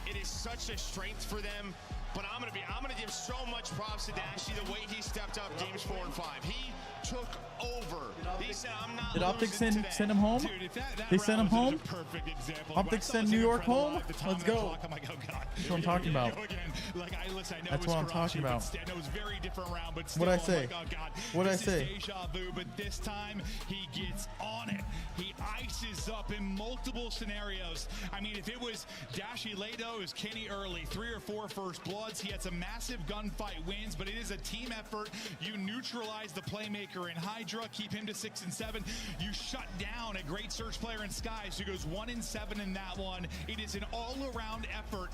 It is such a strength for them. But I'm gonna give so much props to Dashy the way he stepped up games 4 and 5. He took over. He said, "I'm not." Did Optic send him home? Dude, They sent him home. Perfect example. Optic send New York home. Let's go. I'm like, oh God. That's what I'm talking about. That's what I'm talking about. I know it was a very different round, but still, What'd I say? like, oh God, What'd I this is say? Deja vu, but this time he gets on it. He ices up in multiple scenarios. I mean, if it was Dashy Lado, it was Kenny early, 3 or 4 first bloods. He had some massive gunfight wins, but it is a team effort. You neutralize the playmaker in Hydra, keep him to 6 and 7. You shut down a great search player in Skies who goes 1 and 7 in that one. It is an all-around effort,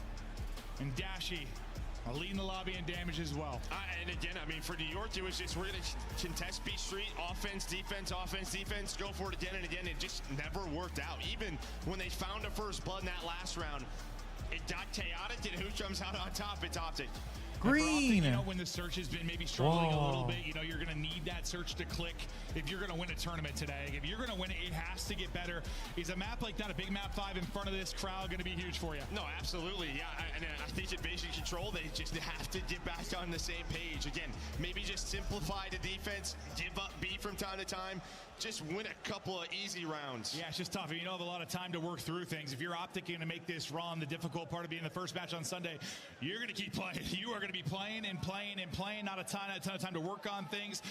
and Dashy leading the lobby in damage as well. And again, I mean, for New York, it was just really contest B Street, offense, defense, go for it again and again. It just never worked out. Even when they found a first blood in that last round, it got chaotic, and who comes out on top? It's Optic. Green. You know, when the search has been maybe struggling a little bit, you know, you're going to need that search to click if you're going to win a tournament today. If you're going to win it, it has to get better. Is a map like that, a big map 5 in front of this crowd, going to be huge for you? No, absolutely. Yeah, and I think Invasion Control, they just have to get back on the same page. Again, maybe just simplify the defense, give up B from time to time, just win a couple of easy rounds. Yeah, it's just tough. You don't have a lot of time to work through things. If you're Optic going to make this run, the difficult part of being the first match on Sunday, you're going to keep playing. You are going to be playing and playing and playing. Not a ton of time to work on things.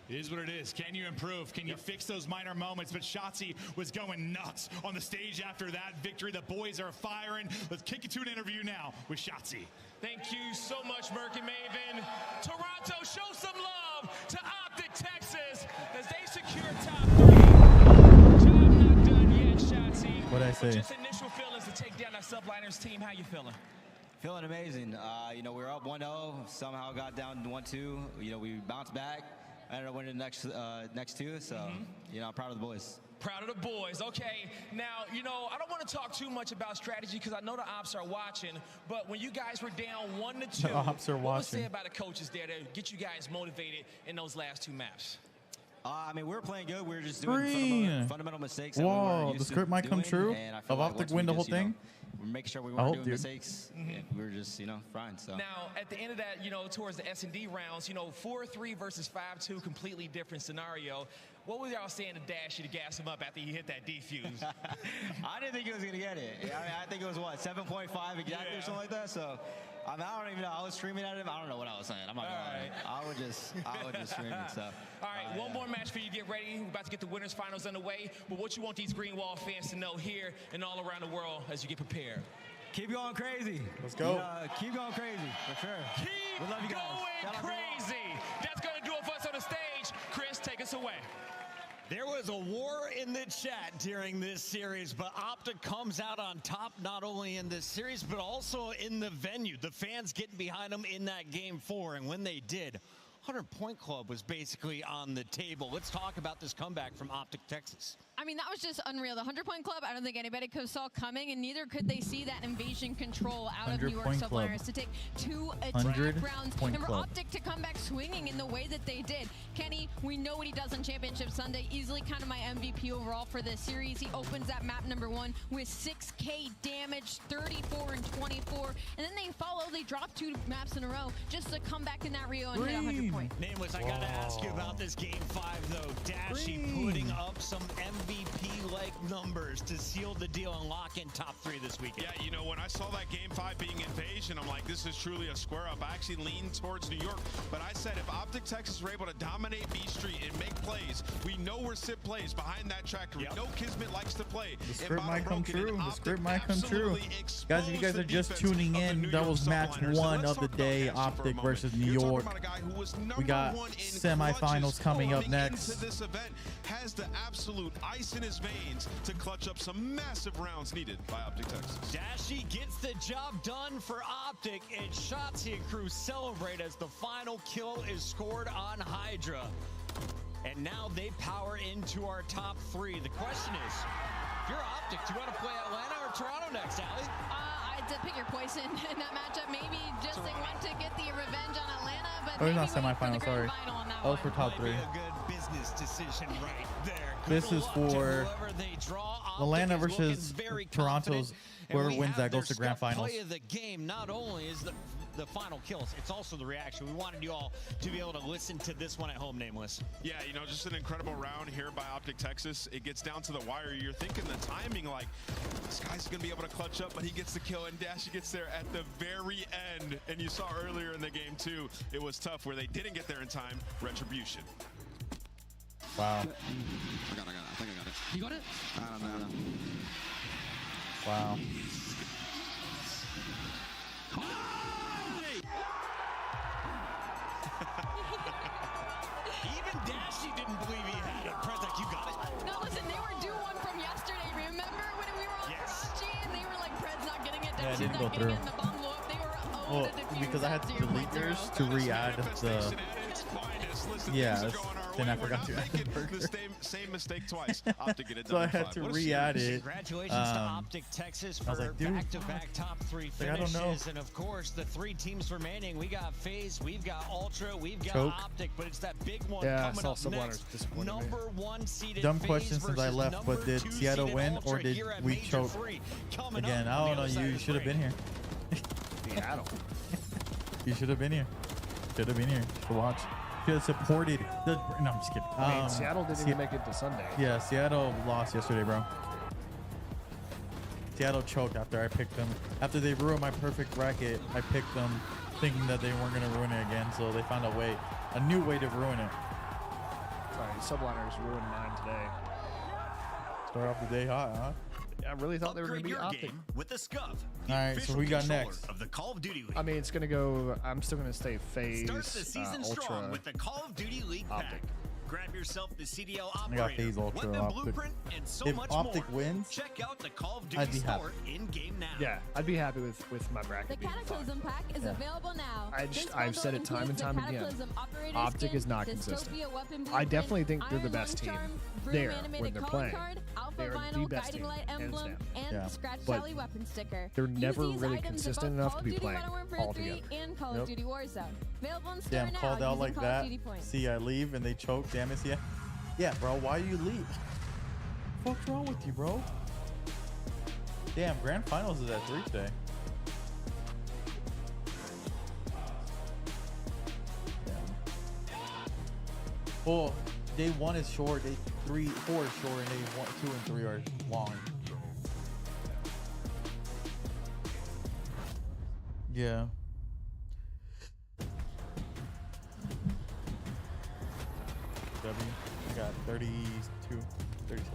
It is what it is. Can you improve? Can you fix those minor moments? But Shotzi was going nuts on the stage after that victory. The boys are firing. Let's kick it to an interview now with Shotzi. Thank you so much, Merkin Maven. Toronto, show some love to Optic Texas as they secure top 3. Job not done yet, Shotzi. What'd I say? Just initial feelings to take down that Subliners team. How you feeling? Feeling amazing. You know, we were up 1-0, somehow got down 1-2. You know, we bounced back. I ended up winning the next 2, so, you know, I'm proud of the boys. Proud of the boys. Okay, now, you know, I don't want to talk too much about strategy because I know the ops are watching, but when you guys were down 1-2, the ops are what was watching. said by the coaches there to get you guys motivated in those last 2 maps? I mean, we were playing good. We were just doing fundamental mistakes. That Whoa, we were the used script to might come doing, true. and I feel Of like Optic once win the we whole just, you know, thing. we make sure we I weren't hope, doing dude. mistakes. And we were just, you know, fine. So Now, at the end of that, you know, towards the S&D rounds, you know, 4-3 versus 5-2, completely different scenario. What was y'all saying to Dashy to gas him up after he hit that defuse? I didn't think he was going to get it. I mean, I think it was, what, 7.5 exactly or something like that? So, I mean, I don't even know. I was screaming at him. I don't know what I was saying. I'm not going to lie. I was just screaming. So. All right, one more match for you. Get ready. We're about to get the winners finals underway. But what you want these Green Wall fans to know here and all around the world as you get prepared? Keep going crazy. Let's go. Keep going crazy, for sure. Keep we love you guys. going crazy. That's going to do it for us on the stage. Chris, take us away. There was a war in the chat during this series, but Optic comes out on top not only in this series, but also in the venue. The fans getting behind them in that game 4, and when they did, 100-point club was basically on the table. Let's talk about this comeback from Optic Texas. I mean, that was just unreal. The 100-point club, I don't think anybody could have saw coming, and neither could they see that invasion control out of New York Subliners to take 2 attack rounds and for Optic to come back swinging in the way that they did. Kenny, we know what he does on Championship Sunday. Easily kind of my MVP overall for this series. He opens that map number 1 with 6K damage, 34 and 24, and then they follow. They drop 2 maps in a row just to come back in that Rio and hit 100 points. Nameless, I got to ask you about this game 5, though. Dashy putting up some MVP-like numbers to seal the deal and lock in top 3 this weekend. Yeah, you know, when I saw that game 5 being invasion, I'm like, this is truly a square up. I actually leaned towards New York, but I said if Optic Texas were able to dominate B Street and make plays, we know where Sid plays behind that tracker. We know Kismet likes to play. The script might come true. The script might come true. Guys, if you guys are just tuning in, that was match 1 of the day, Optic versus New York. We got semifinals coming up next. This event has the absolute ice in his veins to clutch up some massive rounds needed by Optic Texas. Dashy gets the job done for Optic, and Shotzi and crew celebrate as the final kill is scored on Hydra. And now they power into our top 3. The question is, If you're Optic, do you want to play Atlanta or Toronto next, Allie? I had to pick your poison in that matchup. Maybe just they want to get the revenge on Atlanta, but Oh, maybe not semifinal, sorry. Oh, for top 3. A good business decision right there. This is for Atlanta versus Toronto's. Whoever wins that goes to grand finals. Play of the game not only is the final kills, it's also the reaction. We wanted you all to be able to listen to this one at home, Nameless. Yeah, you know, just an incredible round here by Optic Texas. It gets down to the wire. You're thinking the timing, like, this guy's going to be able to clutch up, but he gets the kill, and Dashy gets there at the very end. And you saw earlier in the game, too, it was tough where they didn't get there in time. Retribution. Wow. I think I got it. You got it? I don't know. Wow. Even Dashy didn't believe he had it. Prezak, you got it. No, listen, they were due one from yesterday. Remember when we were on PUBG and they were like, Pred's not getting it, Yeah, it Dashy's didn't go not getting through. it, and the bomb blew up. They were Well, because I had to delete yours to re-add the. Yeah, then I forgot to add the burger. Same mistake twice. Optic get it So done I in had 5. to What a re-add series. it. Congratulations to Optic Texas I was for like, dude, back-to-back top 3 like, I don't finishes. know. And of course, the 3 teams remaining. We got FaZe, we've got Ultra, we've got Choke. Optic, but it's that big one Yeah, I coming saw up Sublimer's next. disappointing me. Number 1 seeded Dumb FaZe question since I versus left, but number did 2 Seattle seeded win Ultra or did here at we Major choke? Free. Coming Again, up I on don't the know. other side You of the should have break. been here. Seattle. You should have been here. Should have been here to watch. Should have supported. No, I'm just kidding. I mean, Seattle didn't even make it to Sunday. Yeah, Seattle lost yesterday, bro. Seattle choked after I picked them. After they ruined my perfect bracket, I picked them thinking that they weren't going to ruin it again. So they found a new way to ruin it. Sorry, Subliners ruined mine today. Start off the day hot, huh? I really thought they were going to be Optic. Game with the Scuf. All right, so we got next. Of the Call of Duty League. I mean, it's going to go. I'm still going to stay FaZe, Start the season strong Ultra, with the Call of Duty League Optic. pack. Grab yourself the CDL I got operator, FaZe, Ultra, weapon Optic. blueprint, and so If much Optic more. wins, Check out the Call of Duty I'd be happy. store in game now. Yeah, I'd be happy with my bracket. The being Cataclysm pack is available now. I've said it time and time again. Optic is not consistent. I definitely think they're the best team there when they're playing. They are the best team, hands down. And Scratch But Tally weapon sticker. they're Use never these really items consistent in both enough Call to be of Duty playing Modern Warfare all 3 together. and Call of Duty Warzone. Available in store Damn, now called out using like Call that. of Duty points. See, I leave and they choke. Damn it, yeah, bro. Why you leave? What's wrong with you, bro? Damn, grand finals is at 3 today. Well, day 1 is short. Day 4 is short, and day 2 and 3 are long. Yeah. W. I got 32, 37.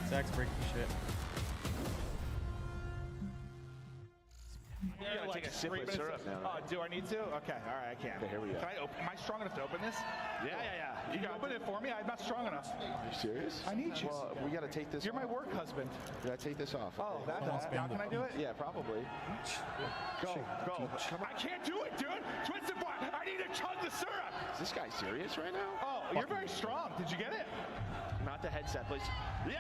Zach's breaking shit. You gotta take a sip of syrup now. Oh, do I need to? Okay, all right, I can. Okay, here we go. Can I open? Am I strong enough to open this? Yeah. You can open it for me. I'm not strong enough. Are you serious? I need you. Well, we got to take this You're my off. work husband. We got to take this off. Oh, Okay. now can I do it? Yeah, probably. Go. I can't do it, dude. Twisted bar. I need to chug the syrup. Is this guy serious right now? Oh, you're very strong. Did you get it? Not the headset, please. Yeah!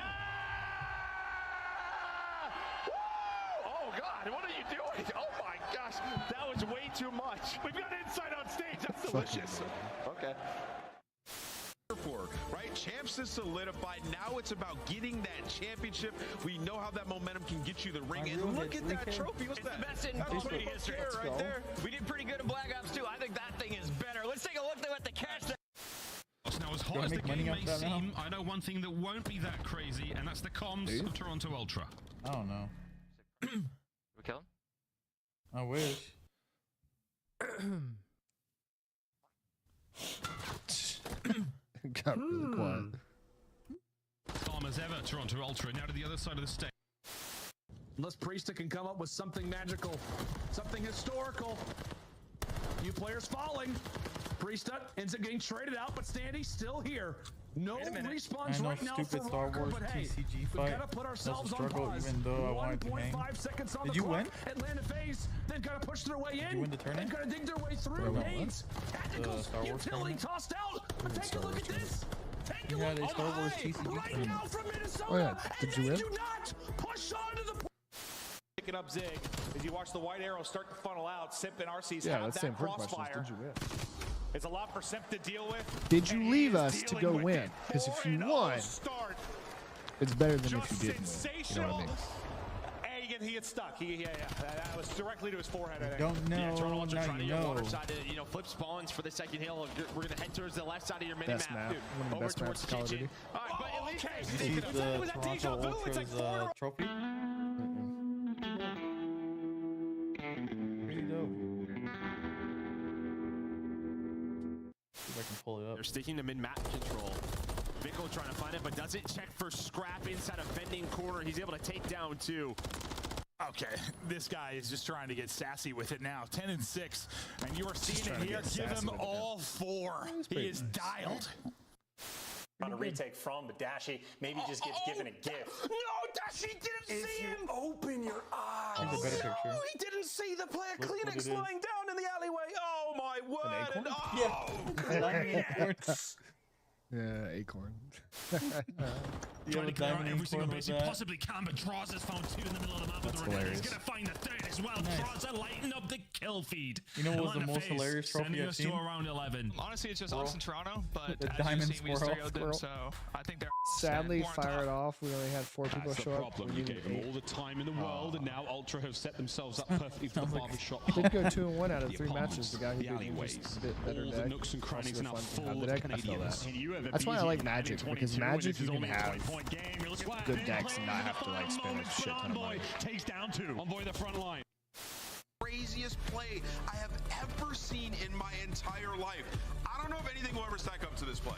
Woo! Oh, God, what are you doing? Oh, my gosh, that was way too much. We've got inside on stage. That's delicious. Okay. Right, champs is solidified. Now it's about getting that championship. We know how that momentum can get you the ring. And look at that trophy. What's that? The best in Call of Duty history. Right there. We did pretty good in Black Ops 2. I think that thing is better. Let's take a look at the catch. Now, as hot as the game may seem, I know one thing that won't be that crazy, and that's the comms of Toronto Ultra. I don't know. We kill him? I wish. Got really quiet. Farmers ever, Toronto Ultra. Now to the other side of the stage. Unless Priesta can come up with something magical, something historical. New players falling. Priesta ends up getting traded out, but Standy's still here. No respawns right now for Star Wars but hey, TCG we've fight. got to put ourselves That's a struggle, on pause. even though I wanted to hang. 1.5 seconds on Did the you clock. win? Atlanta FaZe, they've got to push their way in. Did you win the tournament? They've got to dig their way through. Nades, tacticals, utility tossed out. But take a look at this. Take a look. They Star Wars TCG right now from Minnesota. Oh yeah, did you win? Do not push on to the. Picking up Zig as you watch the white arrow start to funnel out. Simp and RC's Yeah, have that's the that same question. crossfire. Did you win? It's a lot for Simp to deal with. Did you leave us to go win? Because if you won, it's better than if you didn't win. You know what I mean? And he gets stuck. That was directly to his forehead. I think. Don't know. Yeah, Toronto Ultra Now trying to you get know. water side to, flip spawns for the second hill. We're going to head towards the left side of your mini Best map. One of the over best towards maps in Call of Duty. All right, but at least You see the Toronto Ultra's trophy? Pretty dope. See if I can pull it up. They're sticking to mid-map control. Vico trying to find it, but doesn't check for scrap inside a bending corner. He's able to take down 2. Okay, this guy is just trying to get sassy with it now. 10 and 6, and you are seeing it here. Give him all 4. He is dialed. On a retake from, but Dashy maybe just gets given a gift. No, Dashy didn't see him. Open your eyes. Here's a better picture. Oh, he didn't see the player. Look what Kleenex it is. lying down in the alleyway. Oh my word! Yeah. Yeah, acorn. Trying to clear out every single base he that. possibly can, but Draws has found 2 in the middle of the map with That's the Renegade. He's hilarious. going to find the 3rd as well. Draws are lighting up the kill feed. You know what was the Atlanta most FaZe hilarious trophy sending I've us seen? to around 11. Honestly, it's just us in Toronto, but The as diamond you've seen, we squirrel. 3-0'd them, so I think they're Sadly, more on fire top. it off. We only had 4 people show up. Problem. We You needed gave them 8. all the time in the world, and now Ultra have set themselves up perfectly for the barbershop. Did go 2-1 out of The 3 matches. apartments, The guy who the beat alleyways, was a bit better all the deck. nooks and crannies Also now fun full to have the of deck. I feel Canadians. that. That's why I like Magic, because Magic you can have good decks and not have to like spend a shit ton of money. Takes down 2. Envoy the front line. Craziest play I have ever seen in my entire life. I don't know if anything will ever stack up to this play.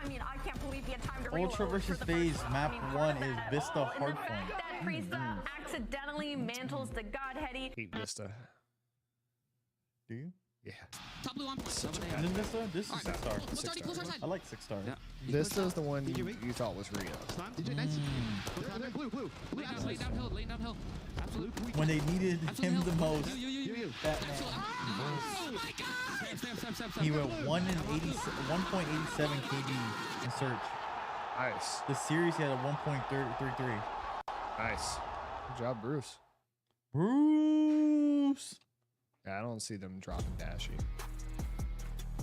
I mean, I can't believe you had time to reload Ultra versus for the FaZe first map time. 1 is Vista And the Hardpoint. fact that Priesta accidentally mantles the Godheady. Hate Vista. Do you? Yeah. Top blue on. And then Vista? This is 6-star. Close our side. I like 6-star. Vista's the one you thought was Rio. DJ, nice. Blue. Lay downhill. Absolutely. When they needed him the most, Oh my God! Stamp. he went 1.87 KD in search. Nice. The series he had a 1.33. Nice. Good job, Bruce. Bruce. Yeah, I don't see them dropping Dashy.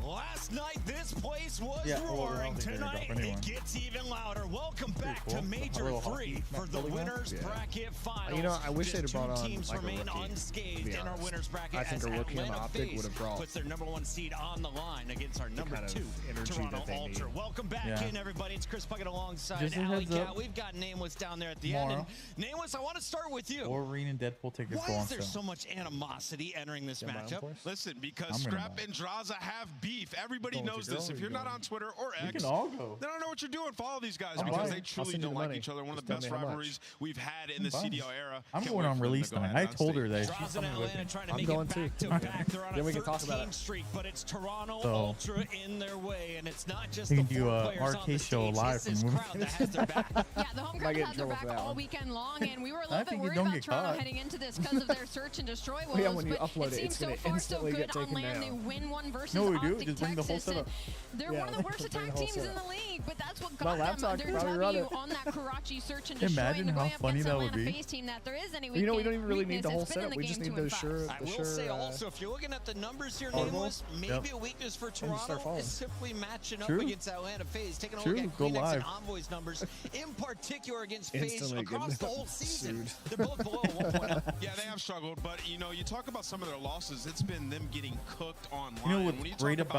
Last night, this place was Yeah, well, I roaring. don't think they're gonna Tonight, drop anyone. it gets even louder. Welcome back cool. to A Major little 3 hockey for the building up. winners Yeah. bracket finals. You know, I wish they'd have Just brought two on teams like a remain rookie. unscathed to be in our honest. winners bracket. I think as a rookie on the Atlanta optic FaZe would have brought puts their #1 seed on the line against our number kind of 2 energy Toronto that they Ultra. need. Welcome back Yeah. in, everybody. It's Chris Puckett alongside Just a Alley heads up. Cat. We've got Nameless down there at the end. And Nameless, I want to start with you. Wolverine and Deadpool tickets Why go on is there sale. so much animosity entering this matchup? Listen, because I'm gonna Scrap buy. and Draza have beef. Everybody Going with knows your this. girl If or you're not going? on Twitter or We X, can all go. they don't know what you're doing. Follow these guys I'm because buying. they I'll truly send you don't the like money. each other. One of Just the tell best me how much. rivalries we've had in the buying. CDL era. I'm Can't going wait on for them to release go night. ahead I and told her stage. that. She's Draws in coming with Atlanta me. trying to I'm make going it too. back to back. They're on Then a we can talk about 13 it. streak, but it's Toronto So, Ultra in their way, and it's not just We the can do 4 a players on the arcade show stage. live It's this from crowd that has their back. Yeah, the home Might crowd get in had their trouble back for that all one. weekend long, and we were a I little bit think you worried don't about get Toronto caught. heading into this because of their search and destroy woes. Yeah, when you but upload it it, seems it's so gonna far so instantly good get on taken land. They down. win one versus No, we do. Optic Just bring the whole Texas, and setup. they're Yeah, one of the worst bring the attack whole teams in setup. the league, but that's what My got laptop them can their probably run W it. on that Karachi search and destroy. Imagine and how going up funny against that would Atlanta be. FaZe team that there is any You know, we weakness- don't even really need the weakness. whole It's been in setup. the We just game need to those and sure. I will say also, if you're looking at the numbers here, Audible? Nameless, maybe Yep. a weakness for start Toronto following. is simply matching up True. against Atlanta FaZe. Taking a True. look at Go Kleenex live. and Envoy's numbers, in particular against FaZe Instantly across getting the whole season. sued. They're both below 1.0. Yeah, they have struggled, but you know, you talk about some of their losses. It's been them getting cooked online. You know When what's talk great about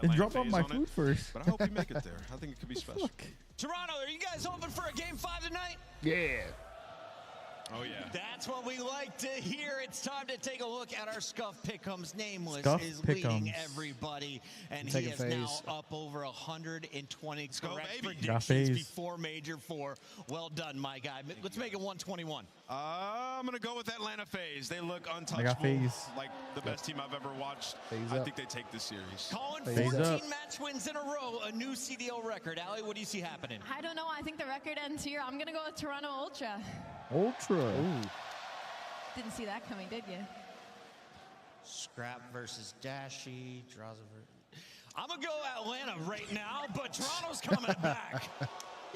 Then drop off my food first. But I hope we make it there. I think it could be special. Toronto, are you guys hoping for a Game 5 tonight? Yeah. Oh, yeah. That's what we like to hear. It's time to take a look at our Scuff Pick'ems. Nameless Scuff is Pick'ems. leading everybody, and he is now up over 120 correct predictions before Major 4. Well done, my guy. Let's make it 121. I'm going to go with Atlanta FaZe. They look untouchable. I got FaZe. Like the best team I've ever watched. I think they take this series. Calling FaZe 14 up. match wins in a row, a new CDL record. Allie, what do you see happening? I don't know. I think the record ends here. I'm going to go with Toronto Ultra. Ultra. Ooh. Didn't see that coming, did you? Scrap versus Dashy. Draws over. I'm going to go Atlanta right now, but Toronto's coming back.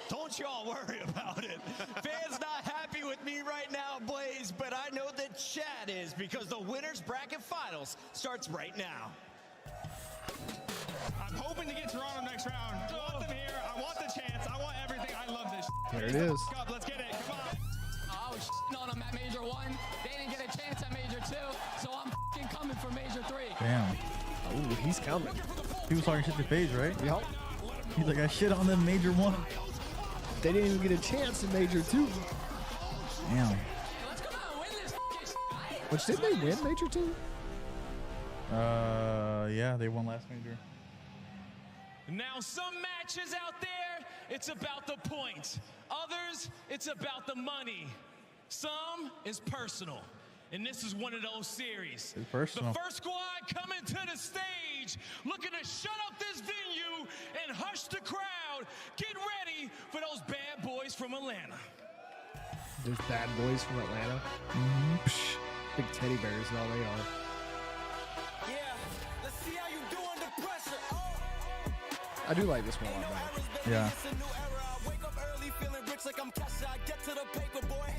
Don't y'all worry about it. Fans not happy with me right now, Blaze, but I know that Chad is, because the winners bracket finals starts right now. I'm hoping to get Toronto next round. I want them here. I want the chance. I want everything. I love this. There it is. Let's get it. Come on. I was on them at Major 1. They didn't get a chance at Major 2, so I'm coming for Major 3. Damn. Oh, he's coming. He was talking shit to FaZe, right? Yep. He's like, I shit on them Major 1. They didn't even get a chance in Major 2. Damn. Which, did they win Major 2? Yeah, they won last Major. Now, some matches out there, it's about the points. Others, it's about the money. Some is personal. And this is one of those series. It's personal. The first squad coming to the stage, looking to shut up this venue and hush the crowd. Get ready for those bad boys from Atlanta. There's bad boys from Atlanta. Big teddy bears and all they are. Yeah, let's see how you do under pressure. I do like this one a lot better. Yeah. Wake up early, feeling rich like I'm Kesha. I get to the paper, boy.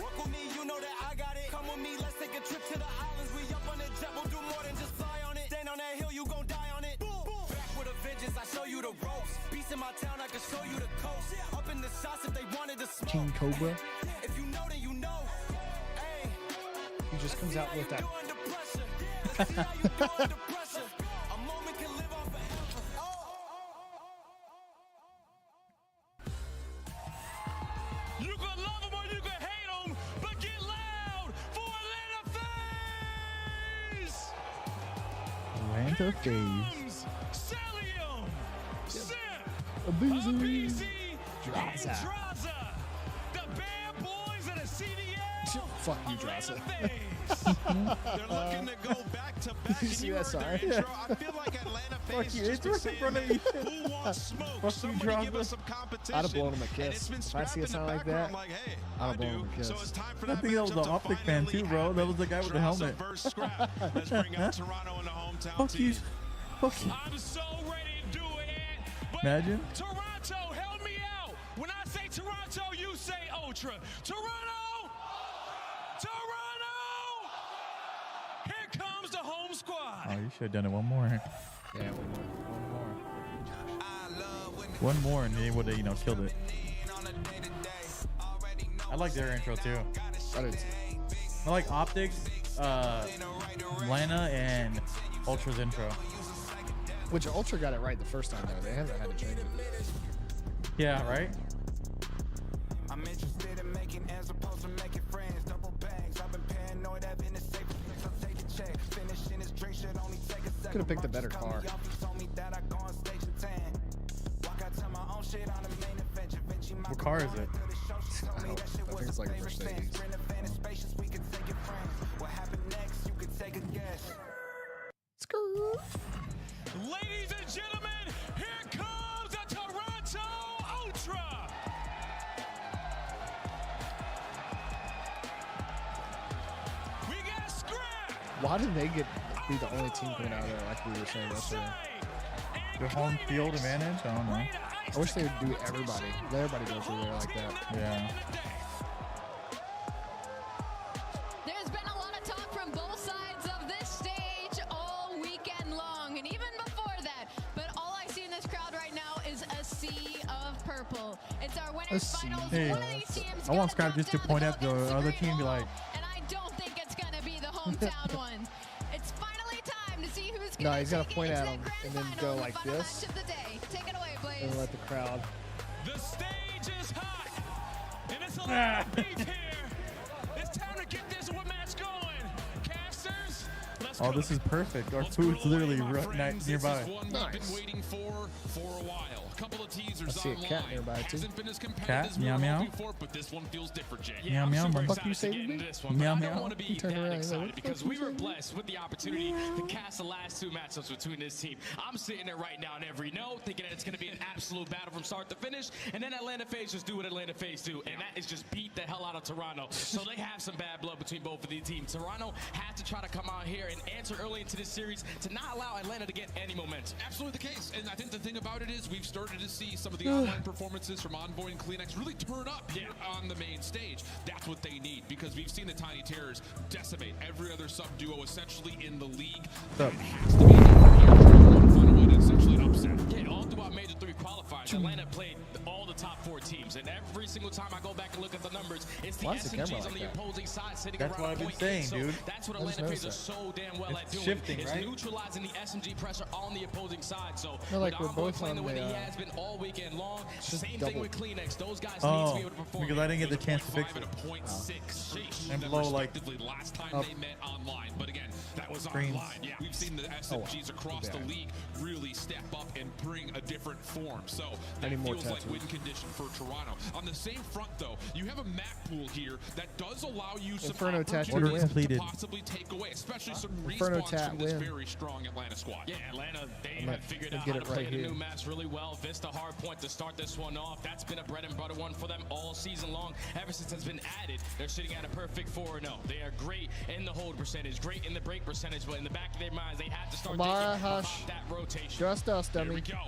Work with me, you know that I got it. Come with me, let's take a trip to the islands. We up on the jet, we'll do more than just fly on it. Stand on that hill, you gon' die on it. Back with a vengeance, I show you the ropes. Peace in my town, I can show you the coast. Up in the shots if they wanted to smoke. King Cobra. If you know, then you know. Hey. He just comes out with that. Let's see how you do under pressure. A moment can live on forever. You can love him or you can hate him, but get loud for Atlanta FaZe! Atlanta FaZe. Celium, Sim, Abuzi, and Draza, the bad boys of the CDL. Fuck you, Draza. They're looking to go back to back. Did you see that sign? I feel like Atlanta Fuck FaZe you, just it's right in front of me. who wants smoke? Fuck you, Somebody give Draza. us some competition. I'd have blown him a And kiss. it's been If I see a scrapped in sign the like background. that, I'm like, hey, I'd I have blown do. him a kiss. So it's time for I that think that was matchup the to Optic fan finally too, bro. That was the guy with the Draza helmet. versus Scrap. Let's bring out Toronto in the hometown Fuck team. you. Fuck you. I'm so ready to do it, Ant. But Imagine. Toronto, help me out. When I say Toronto, you say Ultra. Toronto! Toronto! Here comes the home squad. Oh, you should have done it one more. Yeah, one more. One more, and they would have, killed it. I like their intro too. I did. I like Optics, Lana, and Ultra's intro. Which Ultra got it right the first time though. They haven't had to change it. Yeah, right? I'm interested in making as opposed to making friends. Double bags. I've been paranoid having a safe place. I'll take a check. Finishing his drink should only take a second. Could have picked a better car. What car is it? I think it's like a Mercedes. What happened next? You can take a guess. Ladies and gentlemen, here comes the Toronto Ultra. We got Scrap. Why did they be the only team coming out of there like we were saying yesterday? The home field advantage? I don't know. I wish they would do everybody. Let everybody go through there like that. Yeah. There's been a lot of talk from both sides of this stage all weekend long, and even before that. But all I see in this crowd right now is a sea of purple. It's our winners finals. Hey, One of these teams I want Scrap just to point at the other team and be like, and I don't think it's gonna be the hometown one. It's finally time to see who's No, gonna he's got to point at them and then go the like final this match of the day. Take it away, Blaze. and let the crowd. The stage is hot, and it's a lot of beef here. It's time to get this one match going. Casters, let's oh, this is perfect. Our food's literally right nearby. This is one we've been waiting for a while. couple of teasers I see a cat online. nearby too. Hasn't been as competitive Cat, as we meow, were meow. hoping for, but this one feels different, Jay. Meow, meow, What the meow. fuck you say to me? Meow, I meow. don't want to be Turn that around. excited What the because fuck we you were say? blessed with the opportunity to cast the last 2 matchups between this team. I'm sitting there right now in every note thinking that it's going to be an absolute battle from start to finish, and then Atlanta FaZe just do what Atlanta FaZe do, and that is just beat the hell out of Toronto. So they have some bad blood between both of these teams. Toronto has to try to come out here and answer early into this series to not allow Atlanta to get any momentum. Absolutely the case. And I think the thing about it is we've started to see some of the online performances from Envoy and Kleenex really turn up here on the main stage. That's what they need, because we've seen the Tiny Terrors decimate every other sub-duo essentially in the league. That has to be essentially an upset. Yeah, all throughout Major 3 qualifiers, Atlanta played all the top 4 teams, and every single time I go back and look at the numbers, it's the SMGs on the opposing side sitting That's around what I've been 0.8. saying, So dude. that's what I just Atlanta FaZe are noticed so damn well It's at doing. shifting, It's right? neutralizing the SMG pressure on the opposing side. So No, like, with we're Envoy both playing the on way the, that he has been all weekend long, just same double. thing with Kleenex. Those guys need to be able to perform. because I didn't get the chance to fix it. And below, like, last time up. they met online, but again, that was Screens. online. Yeah, we've seen the SMGs across the league really step up and bring a different form. So that feels like win condition for Toronto. On the same front, though, you have a map pool here that does allow you some Inferno tat opportunities win. to possibly take away, especially some Inferno respawns tat from this win. very strong Atlanta squad. Yeah, Atlanta, they I'm have figured out get how it to play right the here. new maps really well. Vista hardpoint to start this one off. That's been a bread and butter one for them all season long. Ever since it's been added, they're sitting at a perfect 4-0. They are great in the hold percentage, great in the break percentage, but in the back of their minds, they have to start thinking about that rotation. Just us, Here we dummy. go.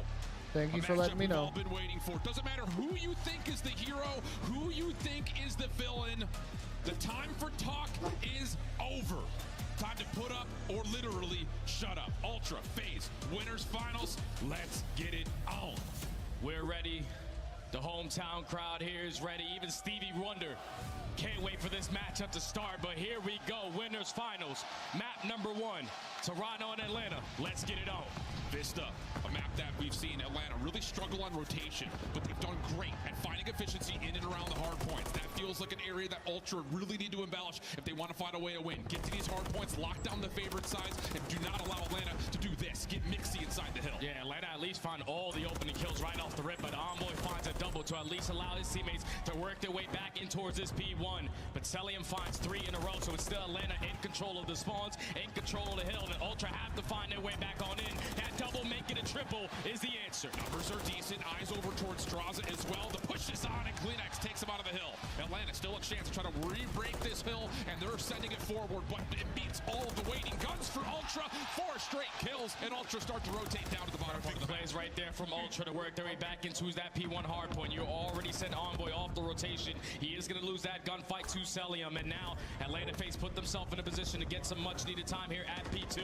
Thank you A for letting matchup me we've know. all been waiting for. Doesn't matter who you think is the hero, who you think is the villain. The time for talk is over. Time to put up or literally shut up. Ultra FaZe winners finals. Let's get it on. We're ready. The hometown crowd here is ready. Even Stevie Wonder can't wait for this matchup to start, but here we go. Winners finals. Map number 1, Toronto and Atlanta. Let's get it on. Vista, a map that we've seen Atlanta really struggle on rotation, but they've done great at finding efficiency in and around the hard points. That feels like an area that Ultra really need to embellish if they want to find a way to win. Get to these hard points, lock down the favorite sides, and do not allow Atlanta to do this. Get mixy inside the hill. Yeah, Atlanta at least find all the opening kills right off the rip, but Envoy finds a double to at least allow his teammates to work their way back in towards this P1. But Celium finds 3 in a row, so it's still Atlanta in control of the spawns, in control of the hill, and Ultra have to find their way back on in. That double make it a triple is the answer. Numbers are decent. Eyes over towards Straza as well. The push is on, and Kleenex takes him out of the hill. Atlanta still a chance to try to re-break this hill, and they're sending it forward, but it beats all of the waiting. Guns for Ultra. 4 straight kills, and Ultra start to rotate down to the bottom part of the map. Plays right there from Ultra to work their way back into that P1 hardpoint. You already sent Envoy off the rotation. He is going to lose that gunfight to Celium, and now Atlanta FaZe put themselves in a position to get some much-needed time here at P2.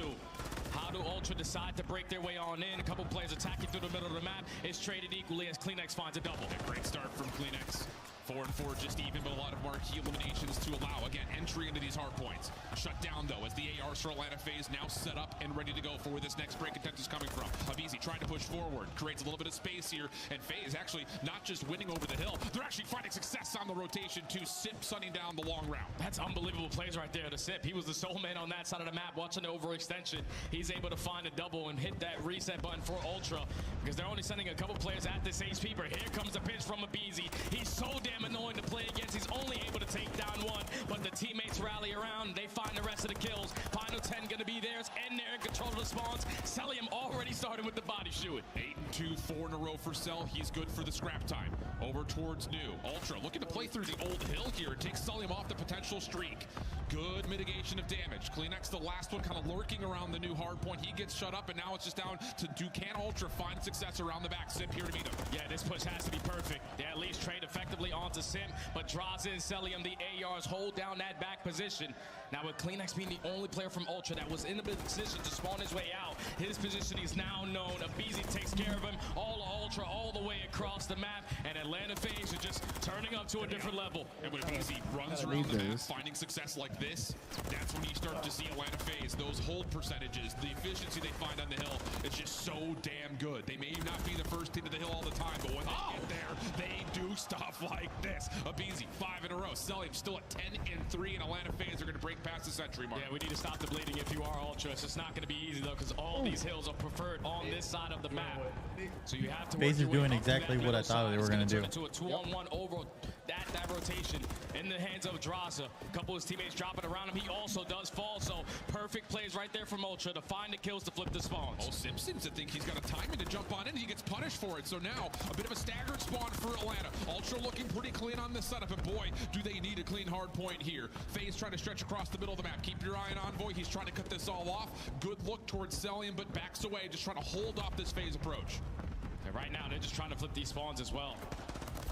How do Ultra decide to break their way on in? A couple players attacking through the middle of the map. It's traded equally as Kleenex finds a double. A great start from Kleenex. 4 and 4 just even, but a lot of marquee eliminations to allow, again, entry into these hard points. Shut down, though, as the ARs for Atlanta FaZe now set up and ready to go for where this next break attempt is coming from. Avizi trying to push forward, creates a little bit of space here, and FaZe actually not just winning over the hill, they're actually finding success on the rotation to Sip sunning down the long round. That's unbelievable plays right there to Sip. He was the sole man on that side of the map watching the overextension. He's able to find a double and hit that reset button for Ultra because they're only sending a couple players at this HP, but here comes the pinch from Avizi. He's so damn annoying to play against. He's only able to take down 1, but the teammates rally around. They find the rest of the kills. Final 10 going to be theirs, and they're in control of the spawns. Celium already started with the body shoot. 8 and 2, 4 in a row for Cell. He's good for the scrap time. Over towards New. Ultra looking to play through the old hill here. It takes Celium off the potential streak. Good mitigation of damage. Kleenex, the last one, kind of lurking around the new hard point. He gets shut up, and now it's just down to can Ultra find success around the back. Sip here to meet him. Yeah, this push has to be perfect. They at least trade effectively onto Sim, but draws in Celium. The ARs hold down that back position. Now with Kleenex being the only player from Ultra that was in the position to spawn his way out, his position is now known. Abizi takes care of him. All Ultra all the way across the map, and Atlanta FaZe are just turning up to a different level. And when Abizi runs around the map, finding success like this, that's when you start to see Atlanta FaZe. Those hold percentages, the efficiency they find on the hill, it's just so damn good. They may not be the first team to the hill all the time, but when they get there, they do stuff like this. Abizi, 5 in a row. Cellium still at 10-3, and Atlanta fans are going to break past the century mark. Yeah, we need to stop the bleeding if you are Ultra. It's not going to be easy, though, because all these hills are preferred on this side of the map. So you have to FaZe is doing exactly what I thought they were going to do. Into a 2-on-1 over that rotation in the hands of Draza. A couple of his teammates dropping around him. He also does fall, so perfect plays right there from Ultra to find the kills to flip the spawns. Oh, Sim seems to think he's got a timing to jump on in. He gets punished for it. So now a bit of a staggered spawn for Atlanta. Ultra looking pretty clean on this setup, and boy, do they need a clean hard point here. FaZe trying to stretch across the middle of the map. Keep your eye on Envoy. He's trying to cut this all off. Good look towards Cellium, but backs away, just trying to hold off this FaZe approach. And right now, they're just trying to flip these spawns as well.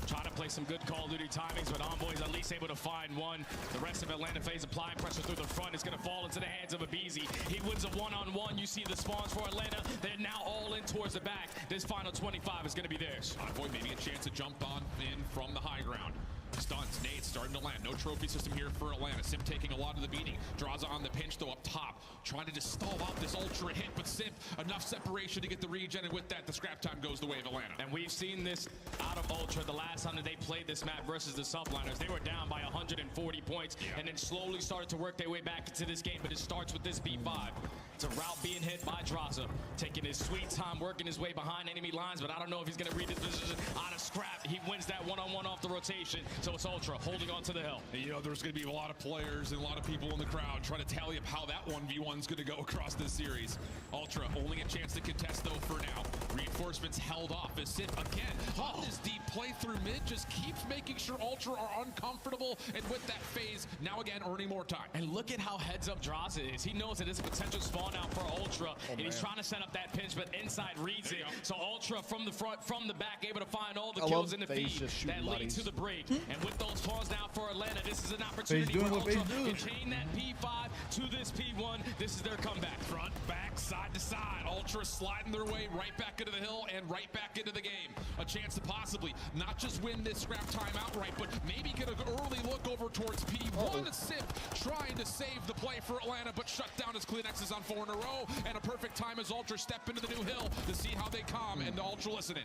Trying to play some good Call of Duty timings, but Envoy's at least able to find one. The rest of Atlanta FaZe applying pressure through the front. It's going to fall into the hands of Abizi. He wins a one-on-one. You see the spawns for Atlanta. They're now all in towards the back. This final 25 is going to be theirs. Envoy maybe a chance to jump on in from the high ground. Stunts, nades starting to land. No trophy system here for Atlanta. Sim taking a lot of the beating. Draza on the pinch, though, up top. Trying to just stall out this Ultra hit, but Sim, enough separation to get the regen, and with that, the scrap time goes the way of Atlanta. And we've seen this out of Ultra the last time that they played this map versus the Subliners. They were down by 140 points and then slowly started to work their way back into this game, but it starts with this B5. It's a route being hit by Draza, taking his sweet time, working his way behind enemy lines, but I don't know if he's going to read his position out of scrap. He wins that one-on-one off the rotation, so it's Ultra holding on to the hill. You know, there's going to be a lot of players and a lot of people in the crowd trying to tally up how that 1v1 is going to go across this series. Ultra only a chance to contest, though, for now. Reinforcements held off as Sim, again, on this deep play through mid, just keeps making sure Ultra are uncomfortable, and with that FaZe, now again, earning more time. And look at how heads up Draza is. He knows that it's a potential spawn out for Ultra, and he's trying to set up that pinch, but inside reads it. So Ultra from the front, from the back, able to find all the kills in the feed that lead to the break. And with those spawns now for Atlanta, this is an opportunity where Ultra can chain that P5 to this P1. This is their comeback. Front, back, side to side. Ultra sliding their way right back into the hill and right back into the game. A chance to possibly not just win this scrap time outright, but maybe get an early look over towards P1. Sim trying to save the play for Atlanta, but shut down his Kleenexes on 4 in a row. And a perfect time as Ultra step into the new hill to see how they come, and the Ultra listening.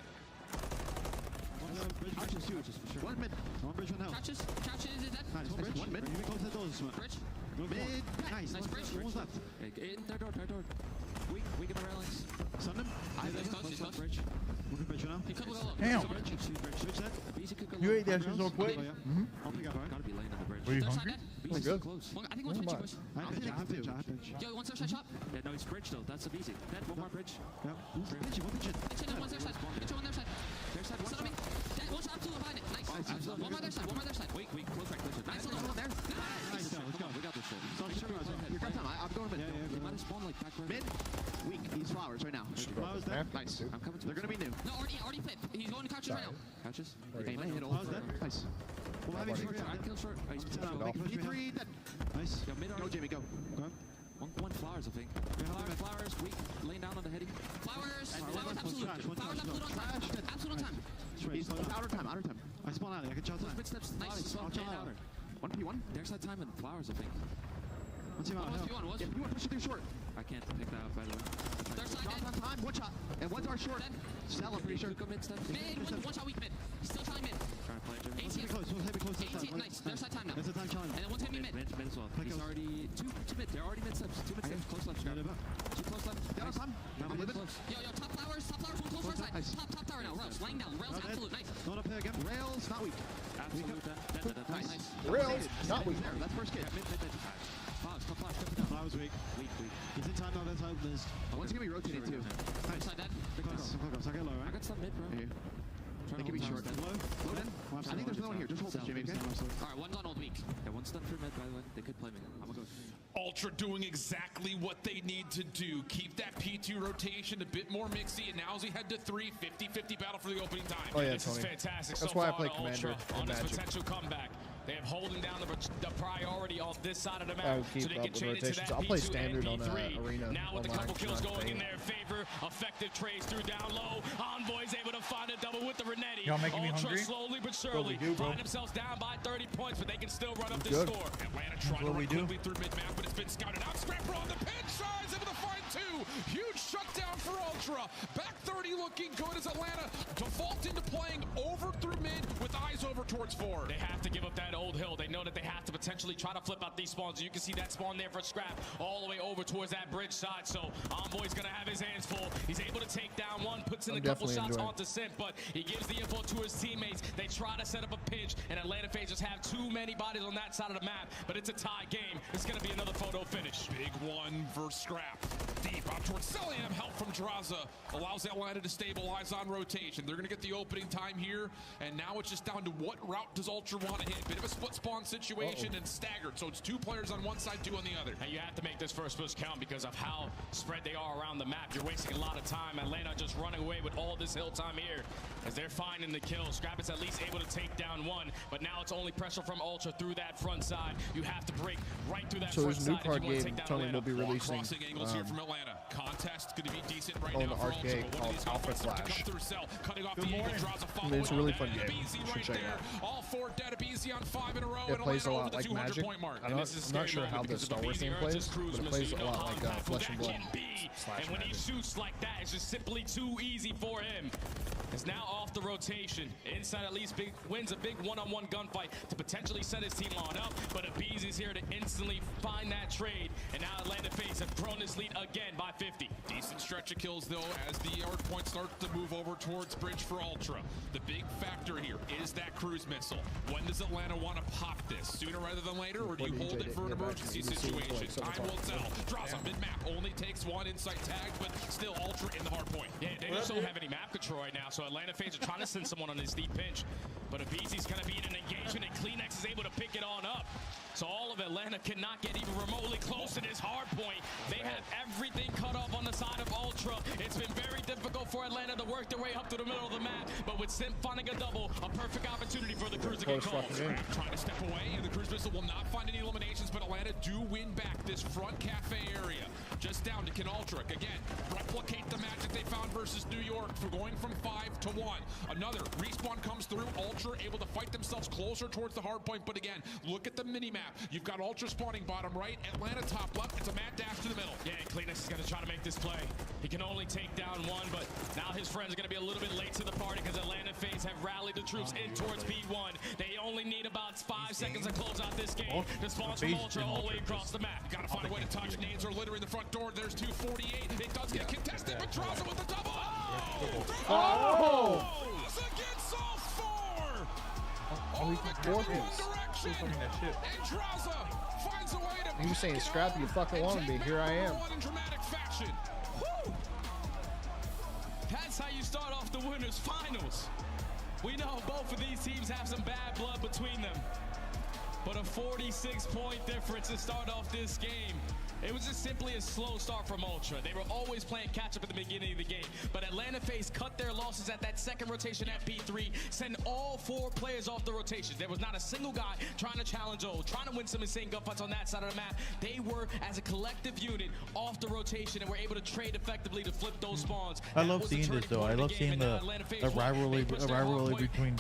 One mid. One bridge, one house. Couches is that? Nice. One mid. You close the doors. Bridge. Mid. Nice. Nice bridge. Almost left. In third door. We get the railings. Stun them. Close. Bridge. One bridge now. Damn. Switch that. You ate that shit so quick. I'll pick up, right? Gotta be laying on the bridge. Were you hungry? Beezy's Good. close. I think one's push. I pinch. Yo, one's their shot. Yeah, no, it's bridge though. That's a Beezy. Dead. One more bridge. Yep. Pinch it. Pinch it. One's their side. Pinch it on their side. Their side. One shot. Dead. One shot. Absolutely behind it. Nice. One more their side. One more their side. Weak. Close right. Nice. One there. Nice. Let's go. We got this shit. You're cut time. I'm going mid. They might have spawned like back mid. Weak. He's flowers right now. Flowers there. Nice. I'm coming to. They're gonna be new. No, already played. He's going to couches right now. Couches. Okay, might hit all. Nice. Well, having short. I kill short. He's P3 dead. Nice. Go, Jamie. Go. One flowers, I think. Flowers, weak, laying down on the heady. Flowers, absolute. Flowers, absolute on time. He's outer time. I spawn out. I can shot time. Quick steps, nice. Outer. 1P1. Their side time and flowers, I think. What's P1? P1 push it through short. I can't pick that up, by the way. Their side on time. One shot. And one's our short. Cell, I'm pretty sure. Go mid step. Mid, one shot weak mid. He's still trying mid. Trying to play it. Heavy close. 18, nice. Their side time now. There's a time challenge. And then one's heavy mid. Mid as well. He's already two mid. They're already mid steps. 2 mid steps. Close left. Two close left. Down time. I'm close. Yo, top flowers. One close first side. Top tower now. Rails, laying down. Rails, absolute. Nice. Going up there again. Rails, not weak. Absolute. Nice. Rails, not weak. That's first kid. Mid. Flash. Flowers weak. He's in time now. That's how this. One's gonna be rotated too. Nice. Side dead. Close. I get low, right? I got some mid, bro. They can be short. Low in. I think there's no one here. Just hold this, Jamie. Alright, one's on old weak. Yeah, one's done for mid, by the way. They could play me. I'm gonna go. Ultra doing exactly what they need to do. Keep that P2 rotation a bit more mixy, and now as we head to 3, 50-50 battle for the opening time. Oh yeah, this is fantastic. That's so why I far play to Commander on this Magic. potential comeback. They have holding down the priority on this side of the map, so they can chain into that I'll play P2 standard and on P3. arena. Now with a couple kills going in their favor, effective trades through down low. Envoy's able to find a double with the Renetti. Y'all making me hungry? Slowly but surely find themselves down by 30 points, but they can still run up the score. Atlanta trying to run quickly through mid-map, but it's been scouted out. Scrapper on the pinch size, able to find two. Huge shutdown for Ultra. Back 30 looking good as Atlanta defaulting to playing over through mid with eyes over towards forward. They have to give up that old hill. They know that they have to potentially try to flip out these spawns. You can see that spawn there for Scrap all the way over towards that bridge side. So Envoy's going to have his hands full. He's able to take down one, puts in a couple shots onto Simp, but he gives the info to his teammates. They try to set up a pinch, and Atlanta FaZe just have too many bodies on that side of the map, but it's a tie game. It's going to be another photo finish. Big one for Scrap. Deep out towards Celium. Help from Draza allows Atlanta to stabilize on rotation. They're going to get the opening time here, and now it's just down to what route does Ultra want to hit. Bit of a split spawn situation and staggered, so it's 2 players on one side, 2 on the other. And you have to make this first push count because of how spread they are around the map. You're wasting a lot of time. Atlanta just running away with all this hill time here as they're finding the kill. Scrap is at least able to take down one, but now it's only pressure from Ultra through that front side. You have to break right through that front side. So there's a new card game Tony will be releasing. Crossing angles here from Atlanta. Contest going to be decent right on now the arcade called Alpha Flash. It's a really fun game. You should check it out. All 4 dead. Abeezy on 5 in a row. It plays a lot like Magic. I'm not sure how the Star Wars game plays, but it plays a lot like Flesh and Blood. And when he shoots like that, it's just simply too easy for him. Is now off the rotation. Inside at least wins a big one-on-one gunfight to potentially set his team on up, but Abeezy's here to instantly find that trade, and now Atlanta FaZe have grown this lead again by 50. Decent stretch of kills though as the yard point starts to move over towards bridge for Ultra. The big factor here is that cruise missile. When does Atlanta want to pop this? Sooner rather than later, or do you hold it for an emergency situation? Time will tell. Draws a mid-map, only takes 1 insight tag, but still Ultra in the hard point. Yeah, they just don't have any map control right now, so Atlanta FaZe are trying to send someone on this deep pinch, but Abeezy's going to be in an engagement, and Kleenex is able to pick it on up. So all of Atlanta cannot get even remotely close to this hard point. They have everything cut off on the side of Ultra. It's been very difficult for Atlanta to work their way up to the middle of the map, but with Simp finding a double, a perfect opportunity for the Cruise to get called. Trying to step away, and the Cruise missile will not find any eliminations, but Atlanta do win back this front cafe area. Just down to Can Ultra. Again, replicate the magic they found versus New York for going from 5 to 1. Another respawn comes through. Ultra able to fight themselves closer towards the hard point, but again, look at the mini-map. You've got Ultra spawning bottom right, Atlanta top left. It's a mad dash to the middle. Yeah, Kleenex is going to try to make this play. He can only take down one, but now his friends are going to be a little bit late to the party because Atlanta FaZe have rallied the troops in towards B1. They only need about 5 seconds to close out this game. The spawns from Ultra all the way across the map. Got to find a way to touch. Nades are littering the front door. There's 248. It does get contested, but Draza with the double. Oh! Draza gets all 4. Oh, he's got 4 kills. And Draza finds a way to. He was saying, Scrappy, you fucking want me. Here I am. In dramatic fashion. That's how you start off the winners finals. We know both of these teams have some bad blood between them, but a 46-point difference to start off this game. It was just simply a slow start from Ultra. They were always playing catch-up at the beginning of the game, but Atlanta FaZe cut their losses at that second rotation at P3, send all 4 players off the rotation. There was not a single guy trying to challenge O, trying to win some insane gunfights on that side of the map. They were, as a collective unit, off the rotation and were able to trade effectively to flip those spawns. I love seeing this, though. I love seeing the rivalry between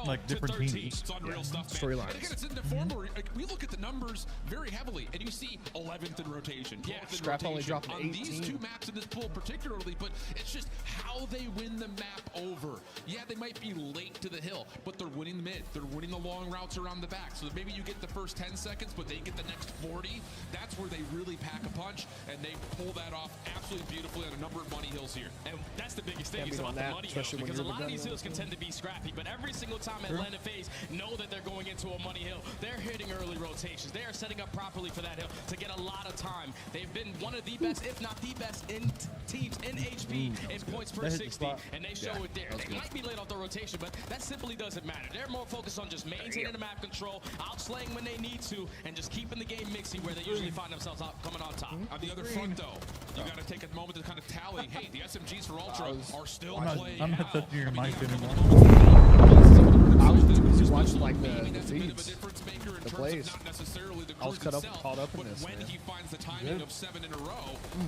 like different teams. Storylines. Again, it's in the form where we look at the numbers very heavily, and you see 11th in rotation, 12th in Scrap rotation only dropped on 18. these 2 maps in this pool particularly, but it's just how they win the map over. Yeah, they might be late to the hill, but they're winning the mid. They're winning the long routes around the back. So maybe you get the first 10 seconds, but they get the next 40. That's where they really pack a punch, and they pull that off absolutely beautifully on a number of money hills here. And that's the biggest thing is about the money hills, because a lot of these hills can tend to be scrappy, but every single time Atlanta FaZe know that they're going into a money hill, they're hitting early rotations. They are setting up properly for that hill to get a lot of time. They've been one of the best, if not the best, in teams in HP in points per 60, and they show it there. They might be late off the rotation, but that simply doesn't matter. They're more focused on just maintaining the map control, outslaying when they need to, and just keeping the game mixy where they usually find themselves coming on top. On the other front, though, you got to take a moment to kind of tally. Hey, the SMGs for Ultra are still playing. I'm not touching your mic anymore. just watching like the feeds, the plays. I was caught up in this, when man. he finds the timing of 7 in a row,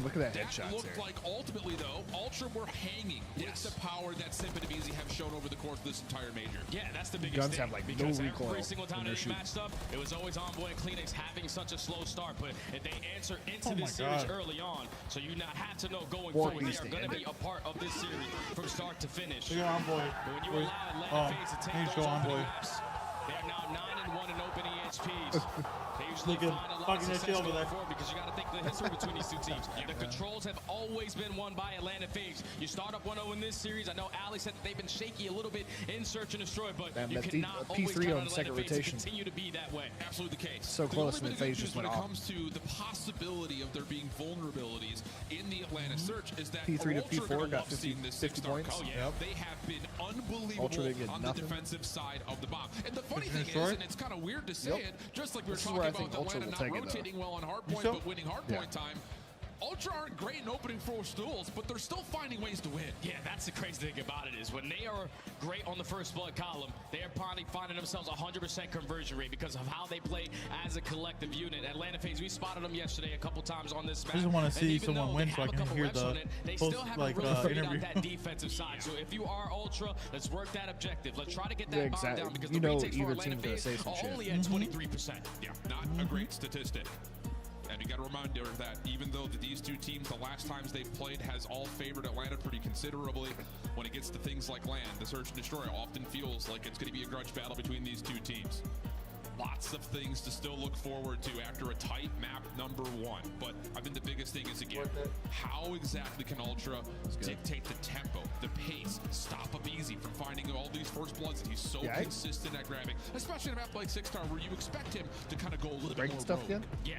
look at that that headshot looked there. like ultimately though, Ultra were hanging with the power that Simp and Easy have shown over the course of this entire major. Yeah, that's the biggest Guns thing. have like no because recoil every single time when they they're shooting. matched up, it was always Envoy and Kleenex having such a slow start. But if they answer into Oh my this series God. early on, so you not have to know going Or forward, they East are going to End. be a part of this series from start to finish. Look at Envoy. But when you Wait. allow Atlanta FaZe to He's take go those Envoy. opening maps, they are now 9-1 in open EHPs. They usually Look at find a lot of fucking that success shield over going there. forward because you got to think the history between these two teams. The controls have always been won by Atlanta FaZe. You start up 1-0 in this series. I know Ali said that they've been shaky a little bit in Search and Destroy, but Damn, you that cannot P3 always count on on the second Atlanta FaZe to rotation. continue to be that way. Absolutely the case. So The close, only and bit the of good FaZe just news when went it off. comes to the possibility of there being vulnerabilities in the Atlanta search is that P3 to Ultra P4 gonna got love 50 seeing this 50 six-star points. come. Yep. They have been unbelievable Ultra didn't get on nothing. the defensive side of the bomb. And the funny Finish thing is, short? and it's kind of weird to say Yep. it, just like we were This is talking where I about think with Ultra Atlanta will not take it, though. rotating well on hardpoint, so? but winning hardpoint time. Ultra aren't great in opening force duels, but they're still finding ways to win. Yeah, that's the crazy thing about it is when they are great on the first blood column, they are probably finding themselves 100% conversion rate because of how they play as a collective unit. Atlanta FaZe, we spotted them yesterday a couple times on this map. I just want to and see even someone though win they so I have a can couple hear reps the on it, they post, still haven't like, really figured interview. out that defensive side. So if you are Ultra, let's work that objective. Let's try to get that Yeah, bomb exactly. down because You the know retakes for either Atlanta team's gonna FaZe say some are shit. only at 23%. Yeah, not a great statistic. And you got to remind her that even though these two teams, the last times they've played, has all favored Atlanta pretty considerably, when it gets to things like land, the Search and Destroy often feels like it's going to be a grudge battle between these two teams. Lots of things to still look forward to after a tight map number 1. But I think the biggest thing is, again, how exactly can Ultra dictate the tempo, the pace, stop up Easy from finding all these first bloods that he's so consistent at grabbing, especially in a map like 6-star where you expect him to kind of go a little bit more stuff rogue. again? Yeah,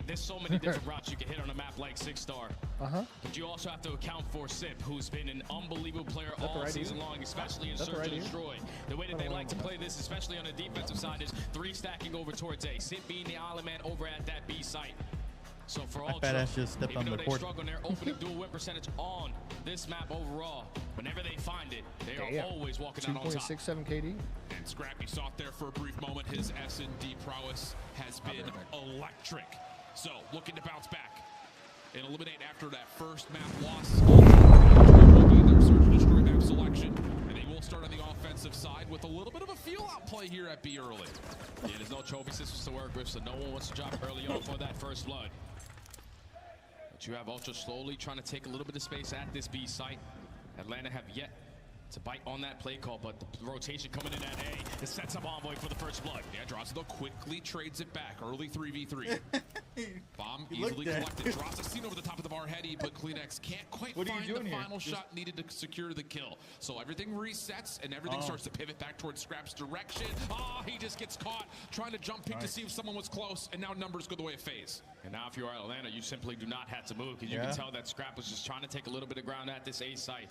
there's so many different routes you can hit on a map like 6-star. But you also have to account for Sip, who's been an unbelievable player all season long, especially in Search and Destroy. The way that they like to play this, especially on the defensive side, is 3 stacking over towards A. Sip being the island man over at that B site. So for That Ultra, badass just stepped even on though the they court. struggle in their opening dual win percentage on this map overall, whenever they find it, they are always walking out on top. 2.67 KD. And Scrappy saw it there for a brief moment. His S&D prowess has been electric. So, looking to bounce back and eliminate after that first map loss. Will be their Search and Destroy map selection. And they will start on the offensive side with a little bit of a feel-out play here at B early. Yeah, there's no trophy systems to work with, so no one wants to drop early on for that first blood. But you have Ultra slowly trying to take a little bit of space at this B site. Atlanta have yet to bite on that play call, but the rotation coming in at A, it sets up Envoy for the first blood. Yeah, Drossel quickly trades it back. Early 3v3. Bomb You easily looked at collected. Drossel seen over the top of the bar heady, but Kleenex can't quite What are you find doing the here? final shot needed to secure the kill. So everything resets and everything starts to pivot back towards Scrap's direction. He just gets caught trying to jump peek to see if someone was close, and now numbers go the way of FaZe. And now if you are Atlanta, you simply do not have to move because you can tell that Scrap was just trying to take a little bit of ground at this A site.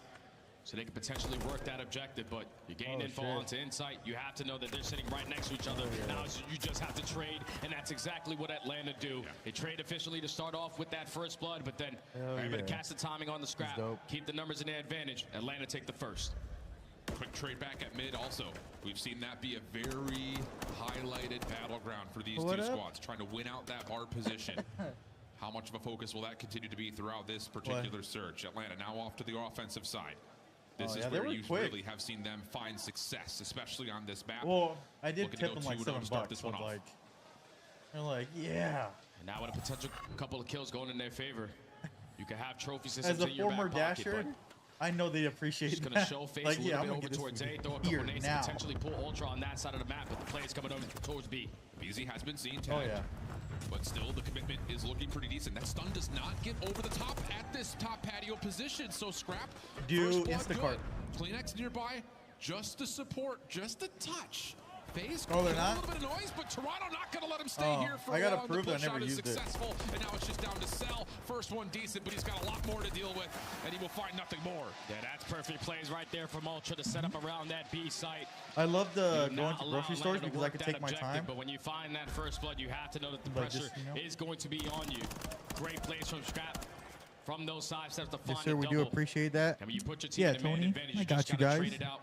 So they can potentially work that objective, but you gain info onto insight. You have to know that they're sitting right next to each other. Now you just have to trade, and that's exactly what Atlanta do. They trade efficiently to start off with that first blood, but then they're able to catch the timing on the Scrap, keep the numbers in their advantage. Atlanta take the first. Quick trade back at mid also. We've seen that be a very highlighted battleground for these two squads, trying to win out that bar position. How much of a focus will that continue to be throughout this particular search? Atlanta now off to the offensive side. This is where you really have seen them find success, especially on this map. Well, I did Looking tip to go them like 2-0 $7 to start this one off. They're like, yeah. And now with a potential couple of kills going in their favor, you can have trophy As systems a in your former back pocket, dasher, I know they appreciate just gonna that. show face Like, a little I'm bit gonna over get this towards from A, throw a couple here nades, now. potentially pull Ultra on that side of the map, but the play is coming over towards B. Easy has been seen tagged. But still, the commitment is looking pretty decent. That stun does not get over the top at this top patio position. So Scrap, Do first blood Instacart. good. Kleenex nearby, just to support, just a touch. FaZe, Oh, they're a not? little bit of noise, but Toronto not going to let him stay here for I a gotta while. prove The that I push never out is used it. successful, and now it's just down to Cell. First one decent, but he's got a lot more to deal with, and he will find nothing more. Yeah, that's perfect plays right there from Ultra to set up around that B site. I love the Do going not to allow grocery stores Atlanta to because I work can that take my objective, time. But when you find that first blood, you have to know that the Like pressure just, you know? is going to be on you. Great plays from Scrap. From those side steps to find Yes, sir. the We double. do appreciate that. I mean, you put your team Yeah, in a man Tony. advantage. I You got just you gotta guys. trade it out.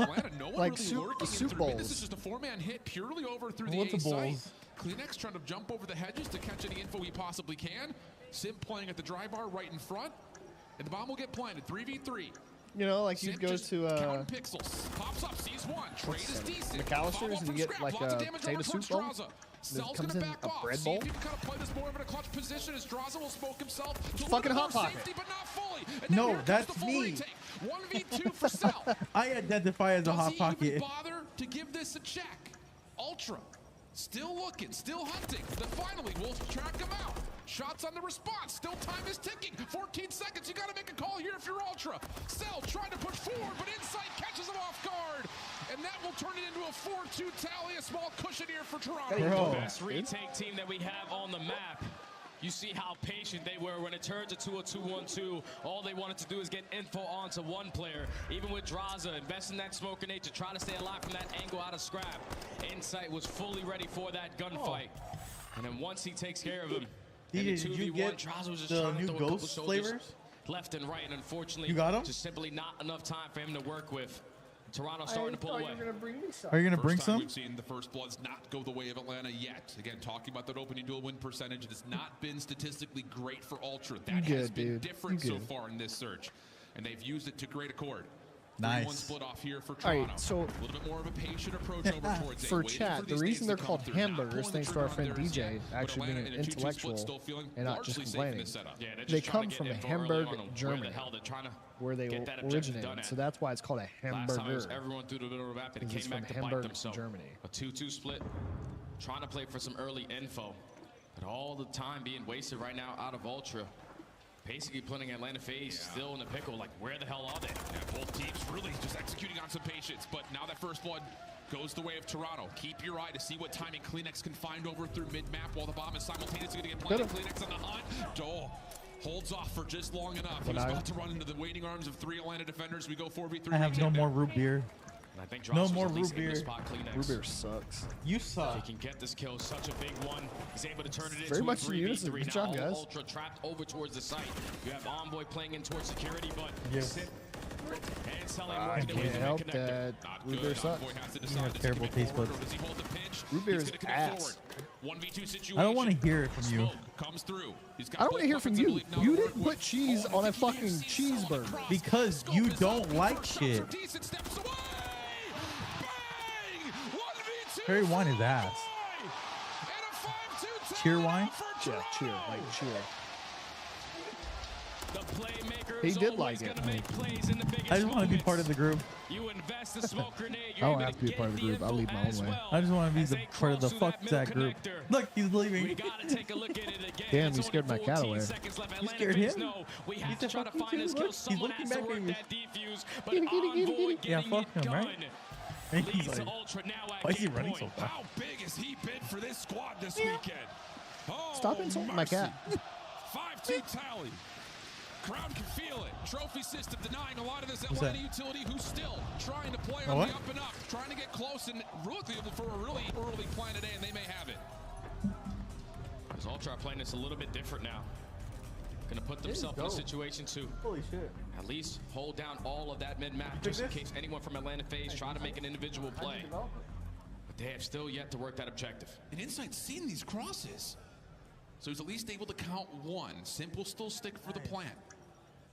Atlanta, no one Like really soup- lurking soup in through mid. This bowls. is just a 4-man hit purely over through the What's A a site. bowls? Kleenex trying to jump over the hedges to catch any info he possibly can. Sim playing at the dry bar right in front. And the bomb will get planted. 3v3. You know, like Sim you'd go just to counting pixels. Pops up, sees one. Trade is decent. McAllister's Follow and from you get Scrap. like Lots of a damage potato over soup towards bowl. Straza. This comes in a bread bowl. See if you can kind of play this more of in a clutch position as Draza will smoke himself. It's fucking Hot Pocket. Safety, but not fully. No, that's me. 1v2 for Cell. I identify as a Hot Pocket. Does he even bother to give this a check? Ultra, still looking, still hunting. Then finally, we'll track him out. Shots on the response. Still time is ticking. 14 seconds. You got to make a call here if you're Ultra. Cell trying to push forward, but Insight catches him off guard. And that will turn it into a 4-2 tally. A small cushion here for Toronto. The best retake team that we have on the map. You see how patient they were when it turned to a 2-1-2. All they wanted to do is get info onto one player. Even with Draza investing that smoke grenade to try to stay alive from that angle out of scrap. Insight was fully ready for that gunfight. And then once he takes care of him, Did you get the new Ghost flavors? Left and right, and unfortunately, you got them? just simply not enough time for him to work with. Toronto starting to pull away. Are you going to bring some? We've seen the First Bloods not go the way of Atlanta yet. Again, talking about that opening duel win percentage, it has not been statistically great for Ultra. That has been different so far in this search, and they've used it to great accord. Nice. 3-1 split off here for Toronto. All right, so a little bit more of a patient approach over towards for chat, the reason they're called hamburgers, thanks to our friend DJ actually being an intellectual and not just complaining, they come from Hamburg, Germany, where they originated. So that's why it's called a hamburger. Everyone through the middle of the map and it came back to bite them. So a 2-2 split, trying to play for some early info, but all the time being wasted right now out of Ultra. Basically putting Atlanta FaZe still in the pickle, like where the hell are they? Yeah, both teams really just executing on some patience, but now that First Blood goes the way of Toronto. Keep your eye to see what timing Kleenex can find over through mid-map while the bomb is simultaneously going to get planted. Kleenex on the hunt. Dole holds off for just long enough. He was about to run into the waiting arms of 3 Atlanta defenders. We go 4v3. I have no more root beer. I think no more root beer. Root beer sucks. You suck. He can get this kill, such a big one. He's able to turn it into very much a 3v3. Good job, guys. Ultra trapped over towards the site. You have Envoy playing in towards security, but I can't help that. Root beer sucks. You have terrible taste buds. Root beer is ass. 1v2 situation. I don't want to hear it from you. Comes through. I don't want to hear from you. You didn't put cheese on a fucking cheeseburger. Because you don't like shit. Cherry wine is ass. Cheer wine? Yeah, cheer. Like cheer. The playmaker he did like it. I just want to be part of the group. You invest the smoke grenade. I don't have to be a part of the group. I'll leave my own way. I just want to be the part of the fuck that group. Look, he's leaving. We gotta take a look at it again. Damn, you scared my cat away. You scared him? We have to try to find his kill. Someone has to work that defuse, but Envoy yeah, fuck him, right? And he's like, why is he running so fast? How big has he been for this squad this weekend? Oh, stop insulting my cat. 5-2 tally. Crowd can feel it. Trophy system denying a lot of this Atlanta utility who's still trying to play on the up and up, trying to get close and looking for a really early plan today, and they may have it. Because Ultra playing this a little bit different now. Gonna put themselves in a situation to at least hold down all of that mid-map just in case anyone from Atlanta FaZe try to make an individual play. But they have still yet to work that objective. And Insight's seen these crosses. So he's at least able to count one. Simp will still stick for the plant.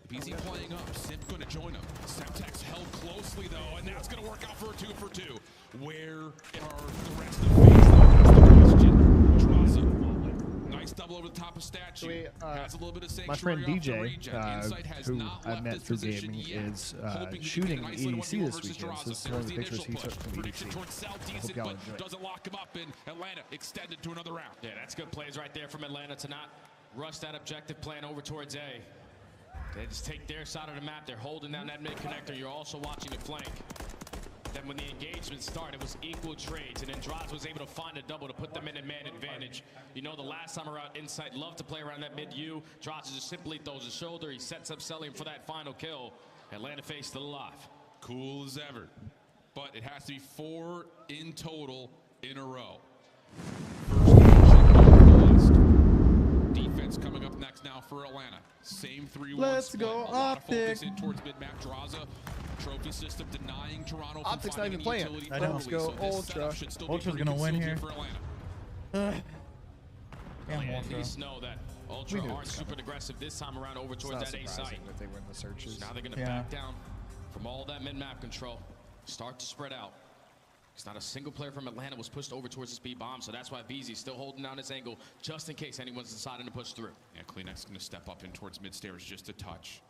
BZ playing up. Simp going to join him. Semtex held closely though, and that's going to work out for a 2-for-2. Where are the rest of FaZe though? That's the question. Nice double over the top of statue. Has a little bit of my friend DJ, who I met through gaming, is shooting EDC this weekend. So this is one of the pictures he took from EDC. I hope y'all enjoy. Doesn't lock him up in Atlanta. Extended to another round. Yeah, that's good plays right there from Atlanta to not rush that objective plan over towards A. They just take their side of the map. They're holding down that mid connector. You're also watching the flank. Then when the engagement started, it was equal trades, and then Droz was able to find a double to put them in a man advantage. You know, the last time around, Insight loved to play around that mid-U. Droz just simply throws a shoulder. He sets up Selling for that final kill. Atlanta FaZe still alive. Cool as ever. But it has to be 4 in total in a row. First defense coming up next now for Atlanta. Same 3-1 Let's go, Optic. In towards mid-map. Draza. Trophy system denying Toronto from Optic's not even playing. I know. Let's go Ultra. Ultra's gonna win here. Damn, at least know that Ultra aren't super aggressive this time around over towards that A site. That they win the searches. So now they're gonna back down from all that mid-map control. Start to spread out. Because not a single player from Atlanta was pushed over towards the speed bomb, so that's why VZ's still holding down his angle just in case anyone's deciding to push through. Yeah, Kleenex going to step up in towards mid-stairs just a touch.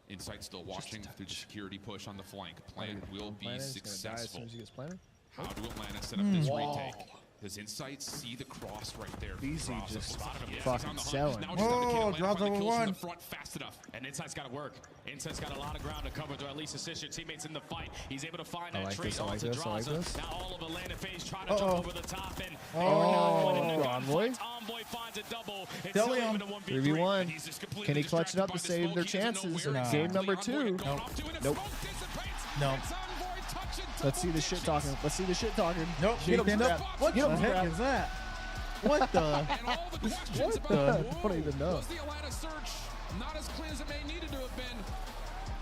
Insight still watching through the security push on the flank. Plan will be successful. As soon as he gets planted. How do Atlanta set up this retake? Does Insight see the cross right there? Easy, just fucking selling. Oh, drops over one. Fast enough, and Insight's got to work. Insight's got a lot of ground to cover to at least assist your teammates in the fight. He's able to find that trade on to Draza. Now all of Atlanta phase trying to jump over the top, and Envoy. Envoy finds a double. 3v1. Can he clutch it up to save their chances? Game number 2. Nope. No. Let's see the shit talking. Let's see the shit talking. Nope. Get him, up. What the heck is that? What the? What the? I don't even know. Was the Atlanta search not as clear as it may needed to have been?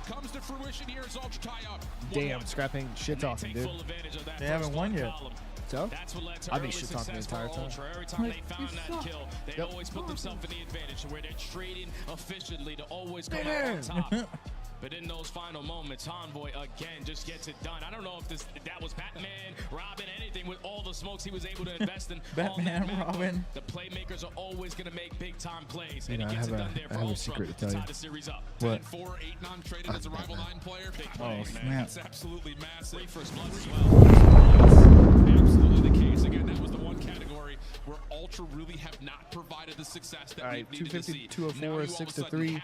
Comes to fruition here as Ultra tie up. Damn, scrapping shit talking, dude. They haven't won yet. So? I've been shit talking the entire time. Every time they found that kill, they always put themselves in the advantage where they're trading efficiently to always come out on top. But in those final moments, Envoy again just gets it done. I don't know if that was Batman, Robin, anything with all the smokes he was able to invest in. Batman, Robin. The playmakers are always going to make big time plays, and he gets it done there for Ultra to tie the series up. What? 4-8 non-traded as a rival 9 player. Big play, man. It's absolutely massive. First blood as well. Absolutely the case. Again, that was the one category where Ultra really have not provided the success that we needed to see. 204, 6-3.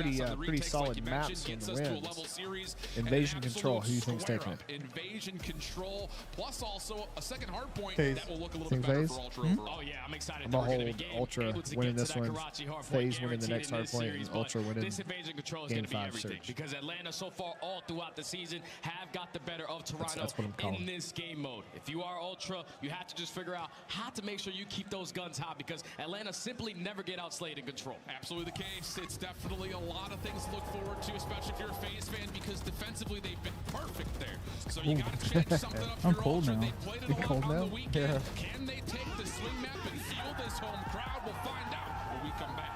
We've had pretty solid maps on the wins. Invasion Control, who do you think's taking it? Invasion Control, plus also a second hard point Phase. that will look a little bit better for Ultra overall. Oh yeah, I'm excited. I'm gonna hold Ultra winning this one, Phase winning the next hard point, and Ultra winning this Invasion Control is game going to be 5 everything search. because Atlanta so far all throughout the season have got the better of Toronto That's what I'm calling. in this game mode. If you are Ultra, you have to just figure out how to make sure you keep those guns hot because Atlanta simply never get outslayed in control. Absolutely the case. It's definitely a lot of things to look forward to, especially if you're a FaZe fan, because defensively they've been perfect there. So you got to change something up. I'm cold now. They played it a lot cold on now? the weekend. Can they take the swing map and fuel this home crowd? We'll find out when we come back.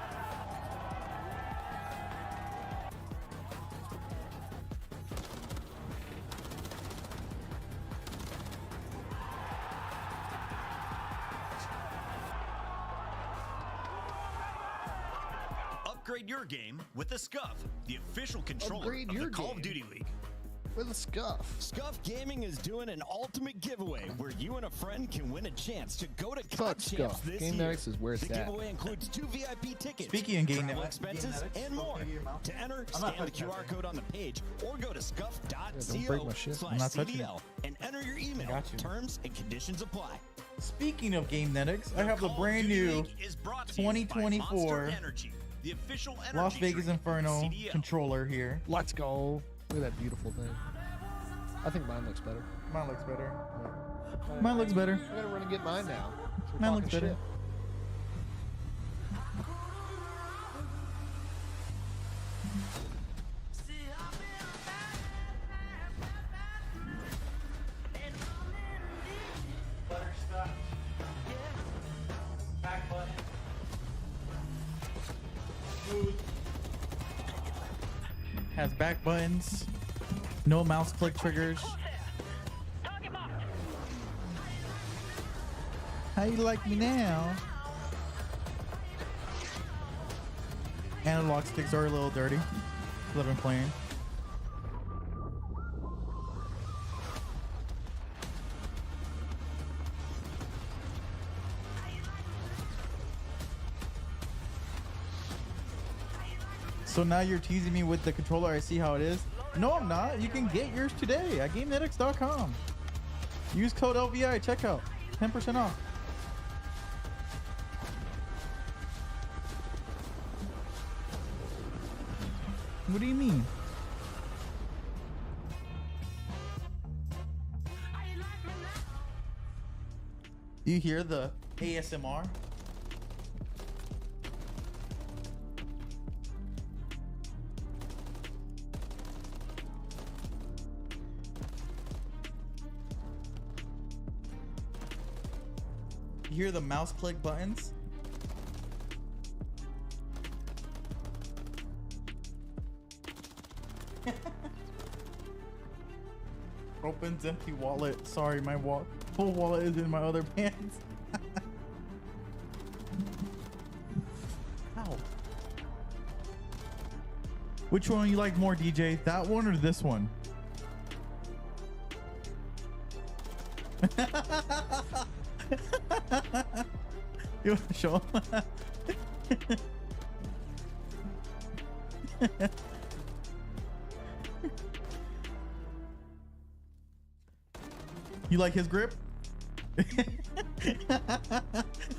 Upgrade your game with the Scuff, the official controller of the Call of Duty League. With a Scuff. Scuff Gaming is doing an ultimate giveaway where you and a friend can win a chance to go to COD Champs this Game year. Next is where it's the at. giveaway includes 2 VIP tickets, Speaking of Game travel Next, expenses, and more. To enter, scan the QR code on the page or go to scuff.co/CDL and enter your email. Terms and conditions apply. Speaking of Game Netics, I have the brand new 2024 the official Las Vegas Inferno CDL. controller here. Let's go. Look at that beautiful thing. I think mine looks better. Mine looks better. Mine looks better. I gotta run and get mine now. Mine looks better. Has back buttons, no mouse click triggers. How you like me now? Analog sticks are a little dirty. I've been playing. So now you're teasing me with the controller. I see how it is. No, I'm not. You can get yours today at GameNetics.com. Use code LVI at checkout. 10% off. What do you mean? Do you hear the ASMR? You hear the mouse click buttons? Open opens empty wallet. Sorry, my full wallet is in my other pants. Ow. Which one you like more, DJ? That one or this one? You want to show him? You like his grip?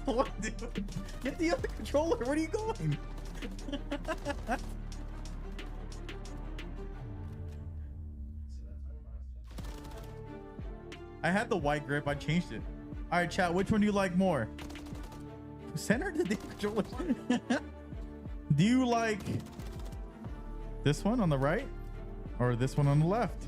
What, dude? Get the other controller. Where are you going? I had the white grip. I changed it. All right, chat. Which one do you like more? Center the damn controller. Do you like this one on the right or this one on the left?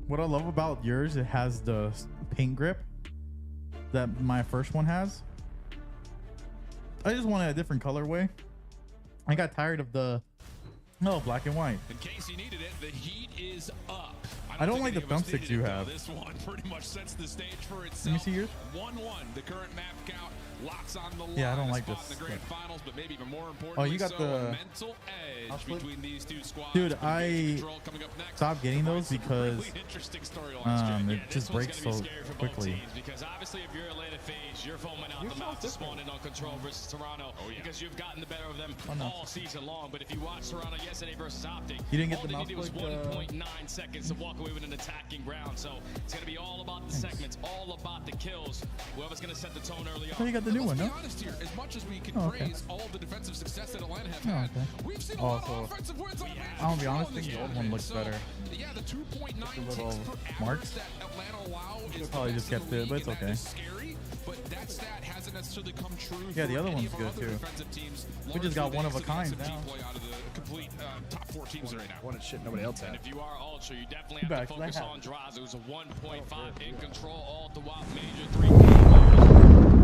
What I love about yours, it has the paint grip that my first one has. I just wanted a different colorway. I got tired of the black and white. In case you needed it, the heat is up. I don't like the thumbsticks you have. This one pretty much sets the stage for itself. Let me see yours. 1-1. The current map count locks on the line. Yeah, I don't like this. In the grand finals, but maybe even more importantly, oh, you got the mental edge between these two squads. Dude, I stopped getting those because it just breaks so quickly. Because obviously, if you're Atlanta FaZe, you're foaming out the mouth to spawn in on Control versus Toronto because you've gotten the better of them all season long. But if you watch Toronto yesterday versus Optic, you didn't get all the they mouse needed was click, 1.9 seconds to walk away with an attacking round. So it's going to be all about the segments, all about the kills. Whoever's going to set the tone early on. Oh, you got the new one, no? Let's be honest here. As much as we can praise all of the defensive success that Atlanta have had, we've seen a lot of offensive wins on I'll be honest, I think the old one looks better. Yeah, the 2.9 little marks that Atlanta allow is probably just kept it, but it's okay. Scary, but that stat hasn't necessarily come true. Yeah, the other one's good too. We just got one of a kind now. Out of the complete top 4 teams right now. Wanted shit nobody else had. And if you are Ultra, you definitely have to focus on Draws. It was a 1.5 in control all throughout major 3 games.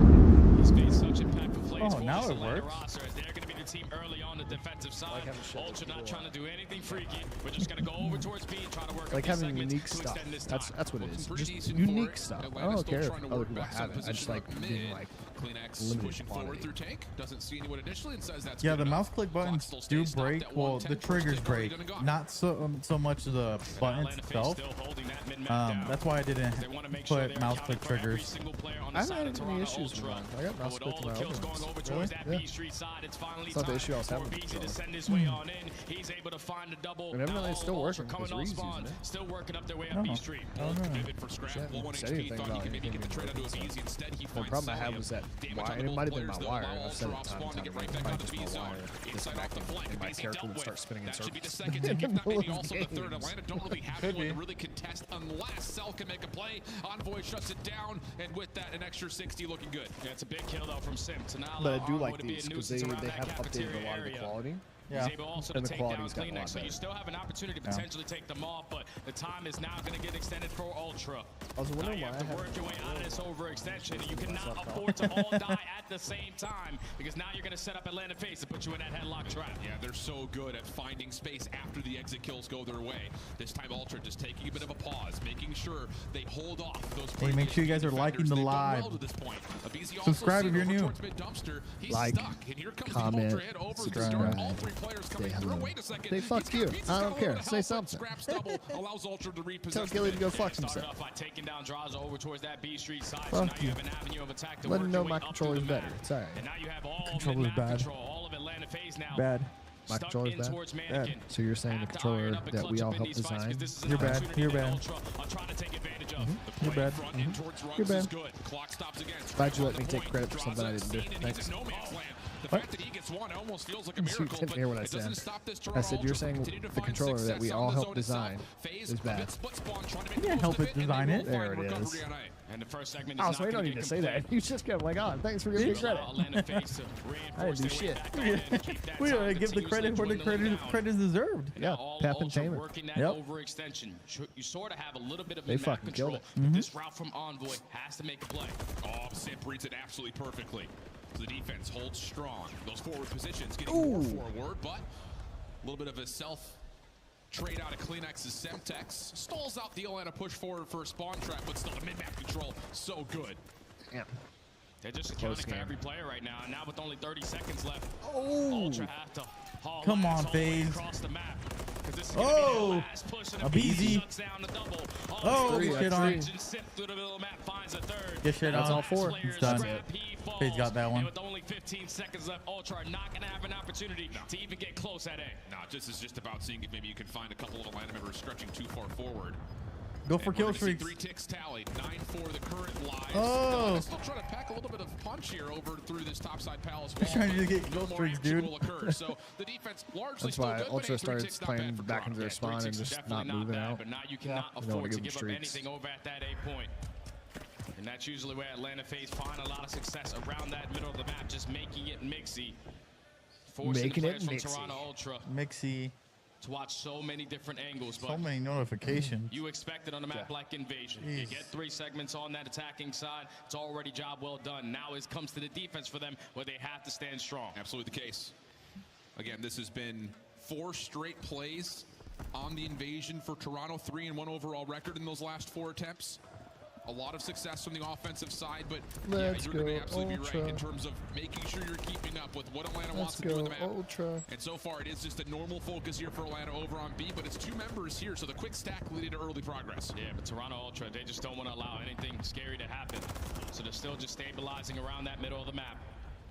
He's made such impactful plays for now this it Atlanta works. roster as they're going to be the team early on the defensive side. Ultra not trying to do anything freaky. We're just going to go over towards B and try to work like having unique stuff. That's what it is. Just unique stuff. I don't care if other people have it. I just like being like pushing forward through tank. Doesn't see anyone initially and says that's the mouse click buttons do break. Well, the triggers break. Not so much the buttons itself. That's why I didn't put mouse click triggers. I haven't had any issues with mine. I got mouse click in my other ones. Really? Yeah. It's not the issue I was having. And evidently it's still working because Ree's using it. Still working up their way on B Street. I don't know. Said anything about anything. The problem I had was that wire. It might have been my wire. I've said it time and time again. It might just be my wire disconnecting, and my character would start spinning in circles. Maybe also the third. Atlanta don't really have anyone to really contest unless Cell can make a play. Envoy shuts it down, and with that, an extra 60 looking good. Yeah, it's a big kill though from Sim. But I do like these because they have updated a lot of the quality. Yeah. He's able also to and the take down quality's got a lot so you still have an opportunity to potentially take them off, but the time is now going to get extended for Ultra. I was wondering now you why have to work your way out of this overextension, and you cannot afford to all die at the same time, because now you're going to set up Atlanta FaZe to put you in that headlock trap. Yeah, they're so good at finding space after the exit kills go their way. This time Ultra just taking a bit of a pause, making sure they hold off those. Hey, make sure you guys are liking the live. Subscribe if you're new. Like, comment, subscribe. Say hello. Say fuck you. I don't care. Say something. Tell Gilly to go fuck himself. Fuck you. Let him know my controller's better. It's alright. Controller's bad. Bad. My controller's bad? So you're saying the controller that we all helped design? You're bad. You're bad. You're bad. You're bad. Glad you let me take credit for something I didn't do. Thanks. What? You didn't hear what I said. I said you're saying the controller that we all helped design is bad. You didn't help it design it. There it is. And the first segment is so you don't need to say that. You just kept like, oh, thanks for giving me credit. I didn't do shit. We gotta give the credit where the credit is deserved. Yeah, Pep Entertainment. Yep. You sort of have a little bit of they fucking killed it. This route from Envoy has to make a play. Oh, Simp reads it absolutely perfectly. So the defense holds strong. Those forward positions getting more forward, but a little bit of a self trade out of Kleenex's Semtex. Stalls out the Atlanta push forward for a spawn trap, but still the mid-map control so good. Yeah. They're just accounting for every player right now. And now with only 30 seconds left, Oh. Ultra have to haul Come on, all the way FaZe. across the map. This is gonna be their last push, and Abizi. shuts down the double. Oh, shit on. Through the middle of the map, finds a third. Get shit That's on. all 4. It's done. FaZe got that one. And with only 15 seconds left, Ultra are not going to have an opportunity to even get close at A. No, this is just about seeing if maybe you can find a couple of Atlanta members stretching too far forward. Go for kill streaks. 3 ticks tallied, 9-4 the current lives. Oh. Still trying to pack a little bit of punch here over through this topside palace They're wall. trying to get kill streaks, dude. Will occur. So the defense largely That's why still good, Ultra but 3 starts ticks not playing bad for back into their Toronto. spawn and just not moving out. But now you cannot They don't afford to give them give up streaks. anything over at that A point. And that's usually where Atlanta FaZe find a lot of success around that middle of the map, just making it mixy. Forcing Making the it players from mixy. Toronto Ultra Mixy. to watch so many different angles. So But many notifications. you expect it on a map like Invasion. Jeez. You get 3 segments on that attacking side. It's already job well done. Now it comes to the defense for them where they have to stand strong. Absolutely the case. Again, this has been 4 straight plays on the Invasion for Toronto, 3-1 overall record in those last 4 attempts. A lot of success from the offensive side, but Let's you're going to be go, absolutely Ultra. right in terms of making sure you're keeping up with what Atlanta wants Let's to do in go, the map. Ultra. And so far, it is just a normal focus here for Atlanta over on B, but it's 2 members here, so the quick stack leading to early progress. Yeah, but Toronto Ultra, they just don't want to allow anything scary to happen. So they're still just stabilizing around that middle of the map.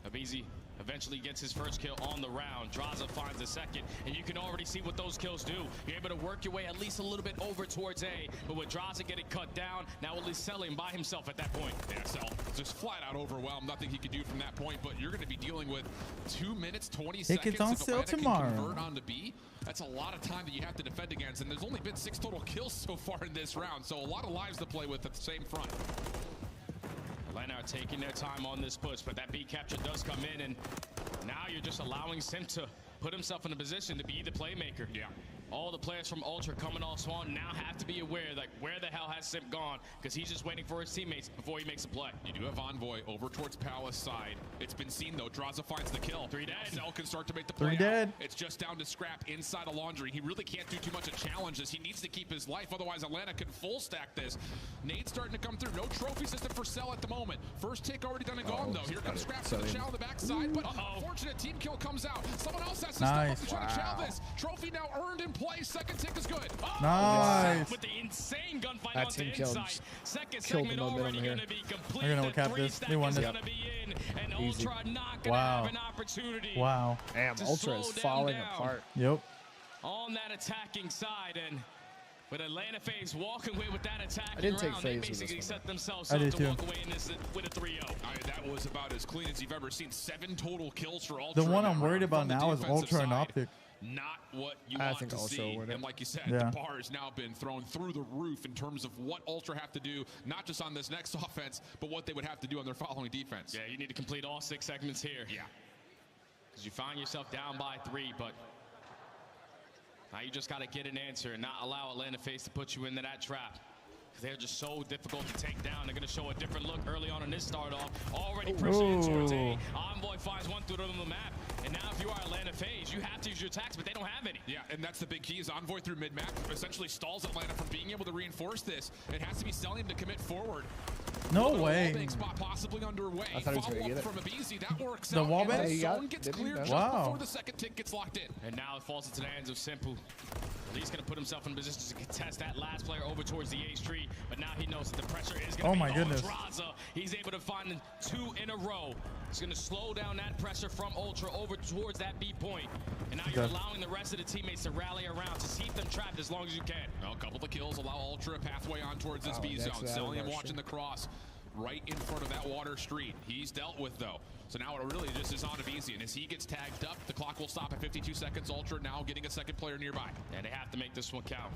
Abizi eventually gets his first kill on the round. Draza finds a second, and you can already see what those kills do. You're able to work your way at least a little bit over towards A, but with Draza getting cut down, now at least Selling by himself at that point. Yeah, Cell just flat out overwhelmed. Nothing he could do from that point, but you're going to be dealing with 2 minutes, 20 seconds. gets on if sale Atlanta tomorrow. Can convert onto B. That's a lot of time that you have to defend against, and there's only been 6 total kills so far in this round, so a lot of lives to play with at the same front. Atlanta are taking their time on this push, but that B capture does come in, and now you're just allowing Sim to put himself in a position to be the playmaker. Yeah. All the players from Ultra coming off Swan now have to be aware, like, where the hell has Sim gone? Because he's just waiting for his teammates before he makes a play. You do have Envoy over towards Palace side. It's been seen, though. Draza finds the kill. 3 dead. Cell can start to make the play 3 dead. out. It's just down to Scrap inside of Laundry. He really can't do too much of challenges. He needs to keep his life, otherwise Atlanta could full stack this. Nade's starting to come through. No trophy system for Cell at the moment. First tick already done and gone, though. Here comes Scrap for the chow on the backside, but unfortunate team kill comes out. Someone else has to step up to try to chow this. Trophy now earned in place. Second tick is good. Nice. With the insane gunfight That on team the killed- inside. Second killed segment the momentum already here. going to be complete. They're gonna The cap 3 this. stack They won is this. going to be in, and Easy. Ultra not going to Wow. have an opportunity. Wow. Damn, to Ultra is slow them falling down apart. Yep. on that attacking side, and with Atlanta FaZe walking away with that attacking I didn't take round, they FaZe with this basically one. set themselves I up did to too. walk away in this with a 3-0. That was about as clean as you've ever seen. 7 total kills for Ultra. The one in I'm that worried round about from the now is defensive Ultra and side. Optic. Not what you I want think to Ultra see. would. And like you said, Yeah. the bar has now been thrown through the roof in terms of what Ultra have to do, not just on this next offense, but what they would have to do on their following defense. Yeah, you need to complete all 6 segments here. Yeah. Because you find yourself down by 3, but now you just got to get an answer and not allow Atlanta FaZe to put you into that trap. Because they're just so difficult to take down. They're going to show a different look early on in this start off. Already pushing in towards A. Envoy finds one through the map. And now if you are Atlanta FaZe, you have to use your attacks, but they don't have any. Yeah, and that's the big key is Envoy through mid-map essentially stalls Atlanta from being able to reinforce this. It has to be selling to commit forward. No way. Wallbang spot possibly underway. I thought he was gonna Follow get up it. from Abizi. That works The out. wallbang? And the Yeah, he zone got- gets did he? cleared just Wow. before the second tick gets locked in. And now it falls into the hands of Simple. He's going to put himself in position to contest that last player over towards the ace tree, but now he knows that the pressure is going to Oh be my on goodness. Draza. He's able to find 2 in a row. It's going to slow down that pressure from Ultra over towards that B point. And now you're Okay. allowing the rest of the teammates to rally around to keep them trapped as long as you can. Well, a couple of kills allow Ultra a pathway on towards this Oh, B next zone. to that Sellium rush. watching the cross right in front of that water street. He's dealt with, though. So now it really just is on Abizi. And as he gets tagged up, the clock will stop at 52 seconds. Ultra now getting a second player nearby. And they have to make this one count.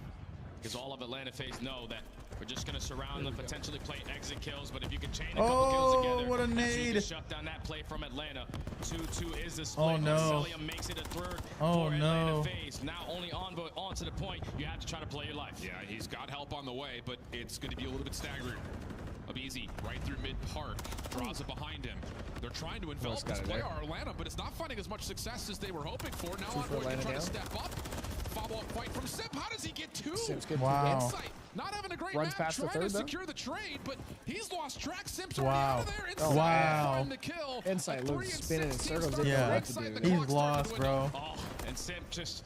Because all of Atlanta FaZe know that we're just going to surround them, potentially play exit kills. But if you can chain a couple kills together, what a that's how you can nade. shut down that play from Atlanta. 2-2 is the split. Oh, no. Sellium makes it a third Oh, for no. Atlanta FaZe. Now only Envoy onto the point. You have to try to play your life. Yeah, he's got help on the way, but it's going to be a little bit staggering. Abizi right through mid-park, draws it behind him. They're trying to envelop this player, Atlanta, but it's not finding as much success as they were hoping for. Now Envoy can try to step up. Follow-up fight from Sip. How does he get two? Wow. Insight. Not having a great Runs match, past the trying third, to though. secure the trade, but he's lost track. Simp's already out of there. Insight find the kill. Insight looks spinning in circles. Yeah, he's lost, bro. Oh, and Simp just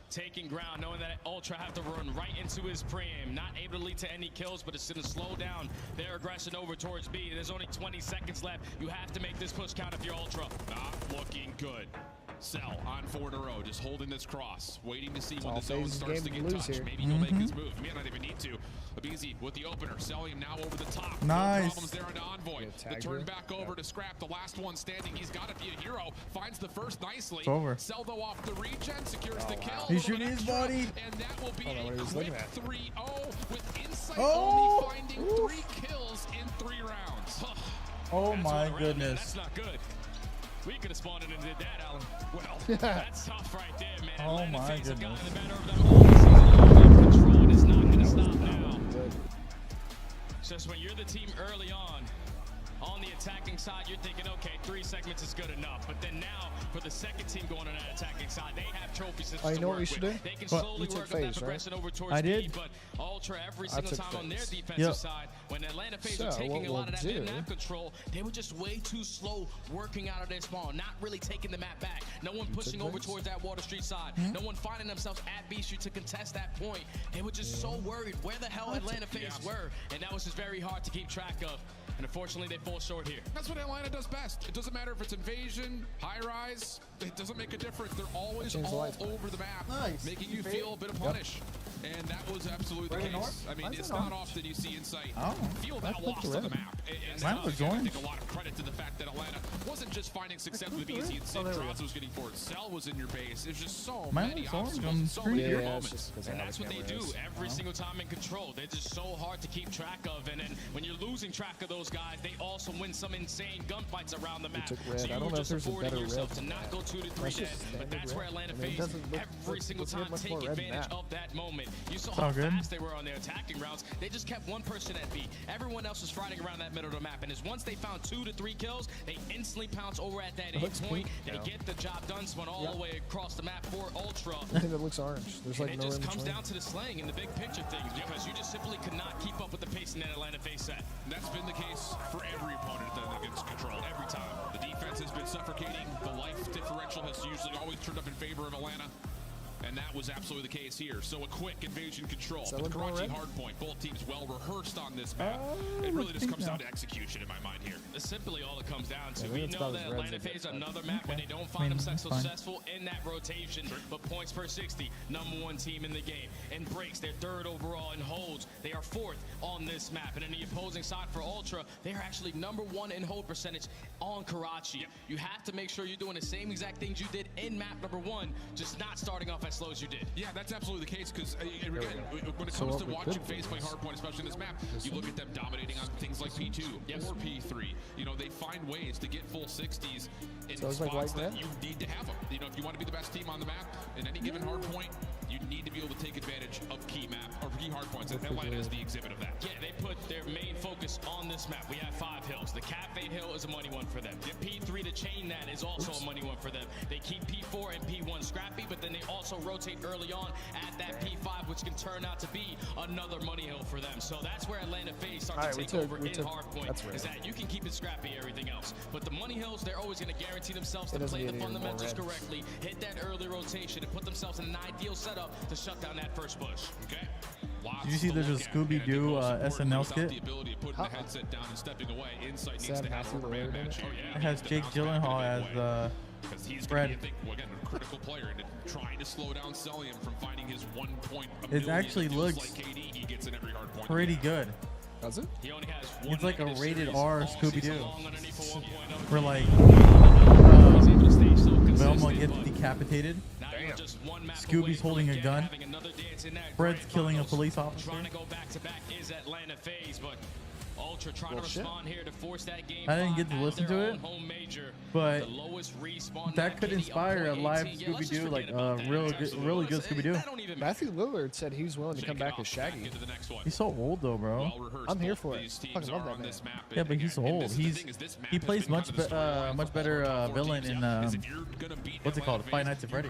taking ground, knowing that Ultra have to run right into his preem. Not able to lead to any kills, but it's going to slow down their aggression over towards B. There's only 20 seconds left. You have to make this push count if you're Ultra. Not looking good. Cell on 4 in a row, just holding this cross, waiting to see when the zone starts to get touched. Maybe he'll make his move. He may not even need to. Abizi with the opener, selling him now over the top. Nice. No problems there on Envoy. The turn back over to Scrap, the last one standing. He's got to be a hero. Finds the first nicely. It's over. Cell though off the regen, secures the kill. He's shooting his body. And that will be a quick 3-0 with Insight Oh. only finding 3 kills in 3 rounds. Oh my goodness. That's not good. We could have spawned it and did that, Alan. Well, that's tough right there, man. Oh my goodness. Gotten the better of them all season. Control, and it's not going to stop now. Just when you're the team early on the attacking side, you're thinking, okay, 3 segments is good enough. But then now, for the second team going on that attacking side, they have trophy systems you know what we should do? They can slowly work up that progression over towards I did. speed, but Ultra every single time on their defensive side, when Atlanta FaZe are taking a lot of that map control, they were just way too slow working out of their spawn, not really taking the map back. No one pushing over towards that Water Street side. No one finding themselves at B Street to contest that point. They were just so worried where the hell Atlanta FaZe were, and that was just very hard to keep track of. And unfortunately, they fall short here. That's what Atlanta does best. It doesn't matter if it's invasion, high rise. It doesn't make a difference. They're always all over the map, making you feel a bit of punish. And that was absolutely the case. I mean, it's not often you see Insight feel that lost on the map. And I think a lot of credit to the fact that Atlanta wasn't just finding success with Easy and Sim. Draws was getting forward. Cell was in your base. There's just so many obstacles, so many moments. And that's what they do every single time in control. They're just so hard to keep track of. And then when you're losing track of those guys, they also win some insane gunfights around the map. So you were just affording yourself to not go 2 to 3 dead. But that's where Atlanta FaZe every single time take advantage of that moment. You saw how fast they were on their attacking rounds. They just kept one person at B. Everyone else was fighting around that middle of the map. And as once they found 2 to 3 kills, they instantly pounce over at that 8 point. They get the job done, spun all the way across the map for Ultra. I think it looks orange. There's like and it just comes down to the slaying and the big picture things because you just simply could not keep up with the pacing that Atlanta FaZe set. That's been the case for every opponent that against Control. Every time. The defense has been suffocating. The life differential has usually always turned up in favor of Atlanta. And that was absolutely the case here. So a quick invasion control. The Karachi hardpoint. Both teams well rehearsed on this map. It really just comes down to execution in my mind here. That's simply all it comes down to. We know that Atlanta FaZe another map when they don't find themselves successful in that rotation. But points per 60, #1 team in the game. And breaks, they're 3rd overall in holds. They are 4th on this map. And in the opposing side for Ultra, they are actually #1 in hold percentage on Karachi. You have to make sure you're doing the same exact things you did in map #1, just not starting off as slow as you did. Yeah, that's absolutely the case because again, when it comes to watching FaZe play hardpoint, especially in this map, you look at them dominating on things like P2 or P3. You know, they find ways to get full 60s in spots that you need to have them. You know, if you want to be the best team on the map in any given hardpoint, you need to be able to take advantage of key map or key hardpoints. And Atlanta is the exhibit of that. Yeah, they put their main focus on this map. We have 5 hills. The Cafe Hill is a money one for them. The P3 to chain that is also a money one for them. They keep P4 and P1 scrappy, but then they also rotate early on at that P5, which can turn out to be another money hill for them. So that's where Atlanta FaZe start to take over in hardpoint. Is that you can keep it scrappy, everything else. But the money hills, they're always going to guarantee themselves to play the fundamentals correctly, hit that early rotation, and put themselves in an ideal setup to shut down that first push. Okay. Did you see there's a Scooby-Doo SNL skit? The ability to put the headset down and stepping away. Insight needs to have a man match. It has Jake Gyllenhaal as Fred. Again, a critical player and trying to slow down Celium from finding his 1 point. It actually looks like KD, he gets in every hard point. Pretty good. Does it? He only has it's like a rated R Scooby-Doo. For like Velma gets decapitated. Scooby's holding a gun. Fred's killing a police officer. Trying to go back to back is Atlanta FaZe, but Ultra trying to respond here to force that game. I didn't get to listen to it, but that could inspire a live Scooby-Doo, like really good Scooby-Doo. Matthew Lillard said he's willing to come back as Shaggy. He's so old though, bro. I'm here for it. I fucking love that man. Yeah, but he's old. He plays much better villain in what's it called? Five Nights at Freddy.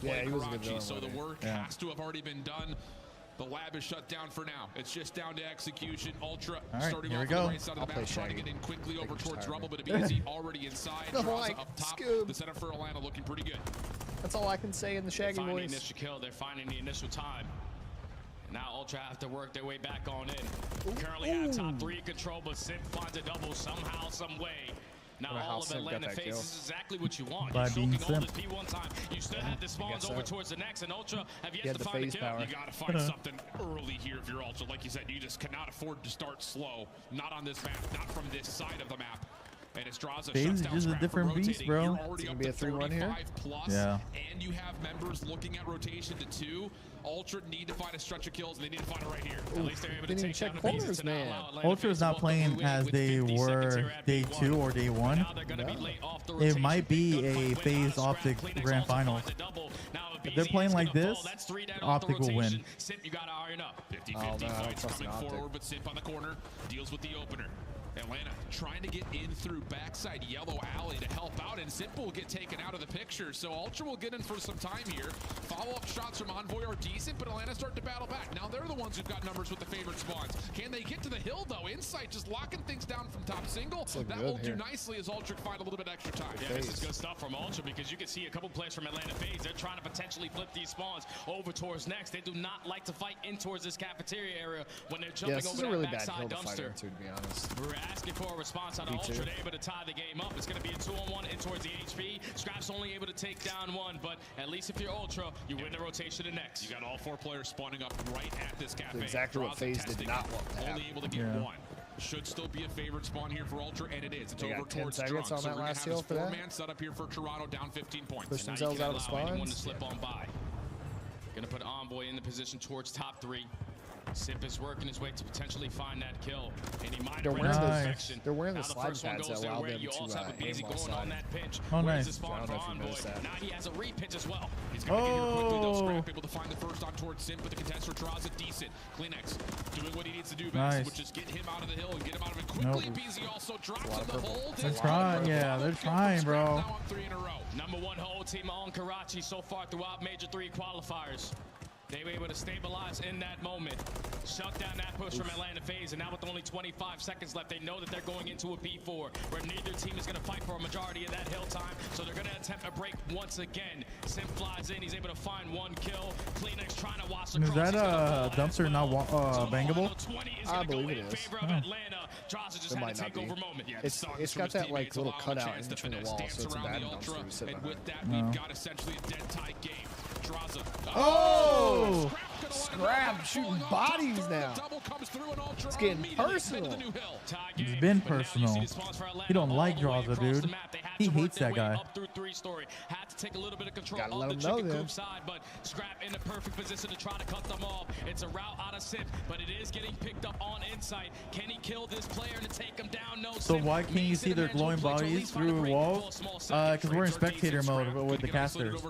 Yeah, he was a good villain. So the work has to have already been done. The lab is shut down for now. It's just down to execution. Ultra starting off on the right side of the map, trying to get in quickly over towards Rubble, but Abizi already inside. Draza up top. The setup for Atlanta looking pretty good. That's all I can say in the Shaggy voice. They're finding the initial kill. They're finding the initial time. Now Ultra have to work their way back on in. Currently have top 3 control, but Simp finds a double somehow, some way. Now all of Atlanta faces exactly what you want. You're soaking all this P1 time. You still have the spawns over towards the next, and Ultra have yet to find a kill. You got to find something early here if you're Ultra. Like you said, you just cannot afford to start slow. Not on this map, not from this side of the map. And it's Draza Phase is just a different beast, bro. It's gonna be a 3-1 here. Yeah. And you have members looking at rotation to 2. Ultra need to find a stretch of kills, and they need to find it right here. At least they're able to take down corners, man. Ultra is not playing as they were day 2 or day 1. It might be a phase Optic Grand Finals. If they're playing like this, Optic will win. Simp, you got to iron up. 50-50 fights coming forward, but Simp on the corner deals with the opener. Atlanta trying to get in through backside yellow alley to help out, and Simp will get taken out of the picture. So Ultra will get in for some time here. Follow-up shots from Envoy are decent, but Atlanta start to battle back. Now they're the ones who've got numbers with the favorite spawns. Can they get to the hill, though? Insight just locking things down from top single. That will do nicely as Ultra find a little bit extra time. Yeah, this is good stuff from Ultra, because you can see a couple players from Atlanta FaZe. They're trying to potentially flip these spawns over towards next. They do not like to fight in towards this cafeteria area when they're jumping over that backside dumpster. To be honest. We're asking for a response out of Ultra. They're able to tie the game up. It's going to be a 2-on-1 in towards the HP. Scrap's only able to take down 1, but at least if you're Ultra, you win the rotation to next. You got all 4 players spawning up right at this cafe. That's exactly what FaZe did not want to happen. Only able to get 1. Should still be a favorite spawn here for Ultra, and it is. It's over towards Drunk. So we're going to have this 4-man setup here for Toronto, down 15 points. Push themselves out of the spawns. Anyone to slip on by. Going to put Envoy in the position towards top 3. Simp is working his way to potentially find that kill. And he might they're wearing the slide pads that allow them to aim going on that pinch. Oh, nice. The spawn for Envoy. Now he has a re-pinch as well. He's going to get here quickly, though. Scrap able to find the first on towards Simp, but the contester draws it decent. Kleenex doing what he needs to do best, which is get him out of the hill and get him out of it quickly. BZ also drops in the hold. They're trying, yeah, they're trying, bro. Now on 3 in a row. Number 1 whole team on Karachi so far throughout Major 3 qualifiers. They were able to stabilize in that moment, shut down that push from Atlanta FaZe, and now with only 25 seconds left, they know that they're going into a P4, where neither team is going to fight for a majority of that hill time, so they're going to attempt a break once again. Simp flies in, he's able to find 1 kill. Kleenex trying to watch the Is that dumpster not bangable? I believe it is. It might not be. It's got that like little cutout in between the walls, so it's a bad dumpster. And with that, we've got essentially a dead tie game. Draza. Oh! Scrap shooting bodies now. It's getting personal. It's been personal. He don't like Draza, dude. He hates that guy. Had to take a little bit of control Gotta of let the him know chicken then. coop side, but Scrap in the perfect position to try to cut them off. It's a route out of Simp, but it is getting picked up on Insight. Can he kill this player to take him down? No. So why can't you see their glowing bodies through walls? Because we're in spectator mode with the casters.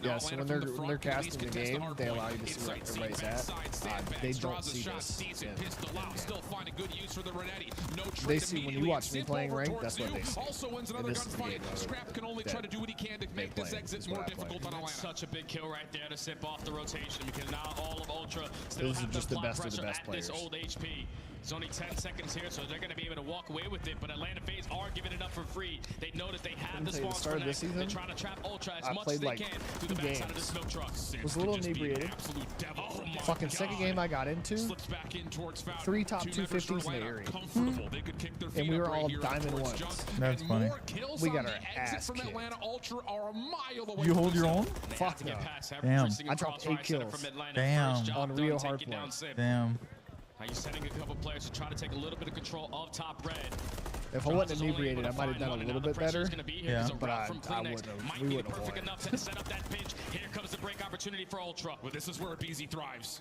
Yeah, so when they're casting the game, they allow you to see where everybody's at. They don't see this. They see when you watch me playing ranked, that's what they see. Also wins another gunfight. Scrap can only try to do what he can to make this exit more difficult on Atlanta. Such a big kill right there to Simp off the rotation, because now all of Ultra still this is have just the the best of the pressure best at players. this old HP. It's only 10 seconds here, so they're going to be able to walk away with it, but Atlanta FaZe are giving it up for free. They know that they have the spawns for next. They're trying to trap Ultra as much as they can through the backside of this milk truck. Was a little inebriated. Fucking second game I got into, 3 top 250s in the area. And we were all diamond ones. That's funny. We got our ass kicked. You hold your own? Fuck no. Damn. I dropped 8 kills. Damn. On real hardpoint. Damn. Now you're sending a couple players to try to take a little bit of control of top red. If I wasn't inebriated, I might have done a little bit better. Yeah. But we wouldn't have won. Enough to set up that pinch. Here comes the break opportunity for Ultra. Well, this is where BZ thrives.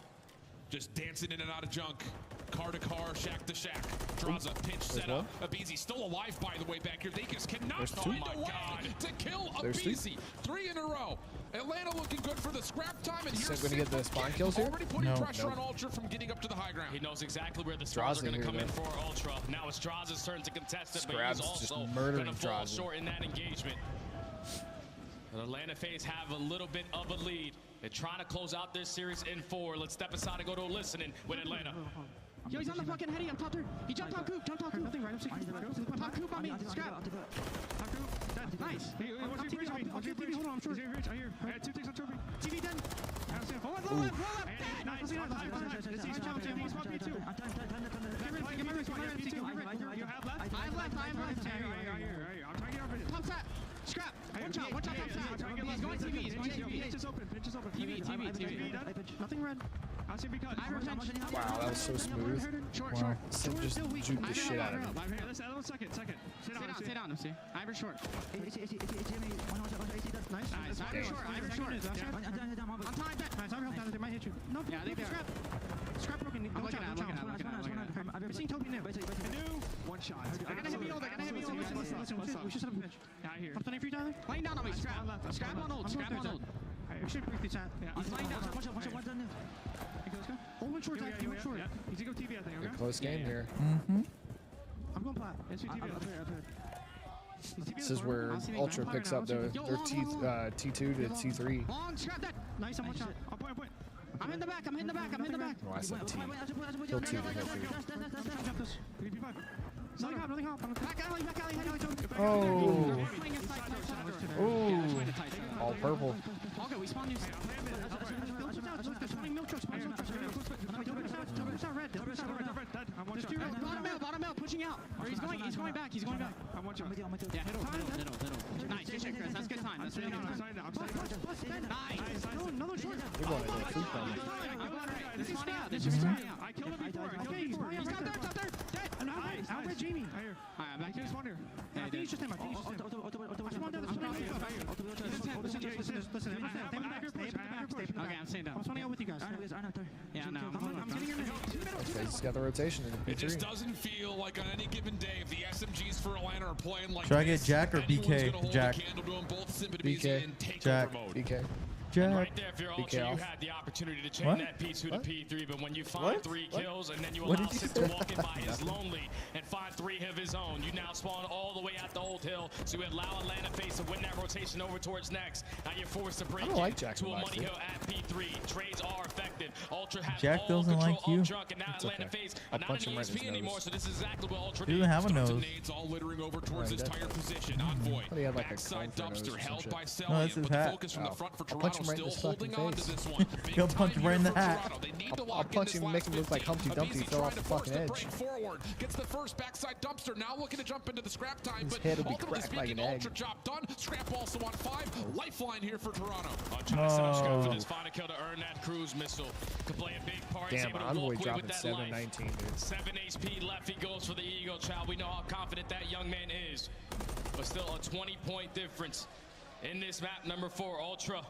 Just dancing in and out of junk. Car to car, shack to shack. Draws a pinch set up. Abizi still alive, by the way, back here. They just cannot find a way to kill Abizi. 3 in a row. Atlanta looking good for the scrap time, and here's going to get the spawn kills here? Already putting pressure on Ultra from getting up to the high ground. He knows exactly where the stars are going to come in for Ultra. Now it's Draz's turn to contest it, but he's also going to fall short in that engagement. The Atlanta FaZe have a little bit of a lead. They're trying to close out this series in 4. Let's step aside and go to a listening with Atlanta. Yo, he's on the fucking heady. I'm top 3. He jumped top coop. Nothing right. I'm top coop on me. Scrap. Top coop. Dead. Nice. I'll TV. Hold on. I'm short. I hear. I had 2 things on trophy. TV dead. Roll up. Nice. Get my wrist. You have left? I have left. I'm trying to get over it. Top tap. Scrap. Watch out. Top tap. He's going TV. Pinch is open. TV. Nothing red. Wow, that was so smooth. Wow. Sim just juked the shit out of him. Second. Sit down, MC. Ivor short. Nice. Ivor short. I'm tied back. Nice. Ivor help down. They might hit you. No, yeah, they scrap. Scrap broken. I'm looking at. I'm seeing Toby now. One shot. They're gonna hit me old. Listen, we should set up a pitch. Yeah, I hear. Pop the name for you, Tyler? Laying down on me. Scrap on old. We should break the chat. He's laying down. Watch out. Hold one short. Yeah. He's gonna go TV, I think. Okay. Close game here. I'm going plat. This is where Ultra picks up their T2 to T3. Long, scrap that. Nice, I'm one shot. I'll point. I'm hitting the back. Oh, I said T. Kill 2 to kill 3. Nothing hop. Back alley. Oh. All purple. Okay, we spawn new. Bottom out, pushing out. Or he's going back. I'm one shot. Yeah, hit him. Nice, good shit, Chris. That's good time. That's really good time. Nice. Another short. We're going to the food bomb. This is spawning out. I killed him before. He's top there. Dead. I'll bet Jamie. Alright, back to the spawn here. I think he's just him. Listen. Okay, I'm staying down. I'm spawning out with you guys. Yeah, no. I'm getting your middle. He's got the rotation in the It just doesn't feel like on any given day if the SMGs for Atlanta are playing like Should I get Jack or BK? Jack. BK. Jack. BK. And right there, if you're Ultra, you had the opportunity to change that P2 to P3, but when you find 3 kills and then you allow Sid to walk in by his lonely and find 3 of his own, you now spawn all the way out the old hill, so you allow Atlanta FaZe to win that rotation over towards next. Now you're forced to break to a money hill at P3. Trades are effective. Ultra has Jack all doesn't control like you. of Drunk, and now Atlanta FaZe are not an ESP anymore, so this is exactly what Ultra He doesn't have a nose. Nades all littering over towards his tire position. Envoy, backside dumpster held by Celian, but the focus from the front for Toronto still holding on to this one. He'll punch him right in the hat. I'll punch him and make him look like Humpty Dumpty fell off the fucking edge. Forward, gets the first backside dumpster, now looking to jump into the scrap time, His but head will be ultimately cracked like speaking, an egg. Ultra job done. Scrap also on 5. Lifeline here for Toronto. Trying to set up Scrap for this final kill to earn that cruise missile. Could play a big part. Damn, able to Envoy walk away dropping with that 7-19, dude. 7 HP left. He goes for the Eagle Child. We know how confident that young man is, but still a 20-point difference in this map. Number 4, Ultra.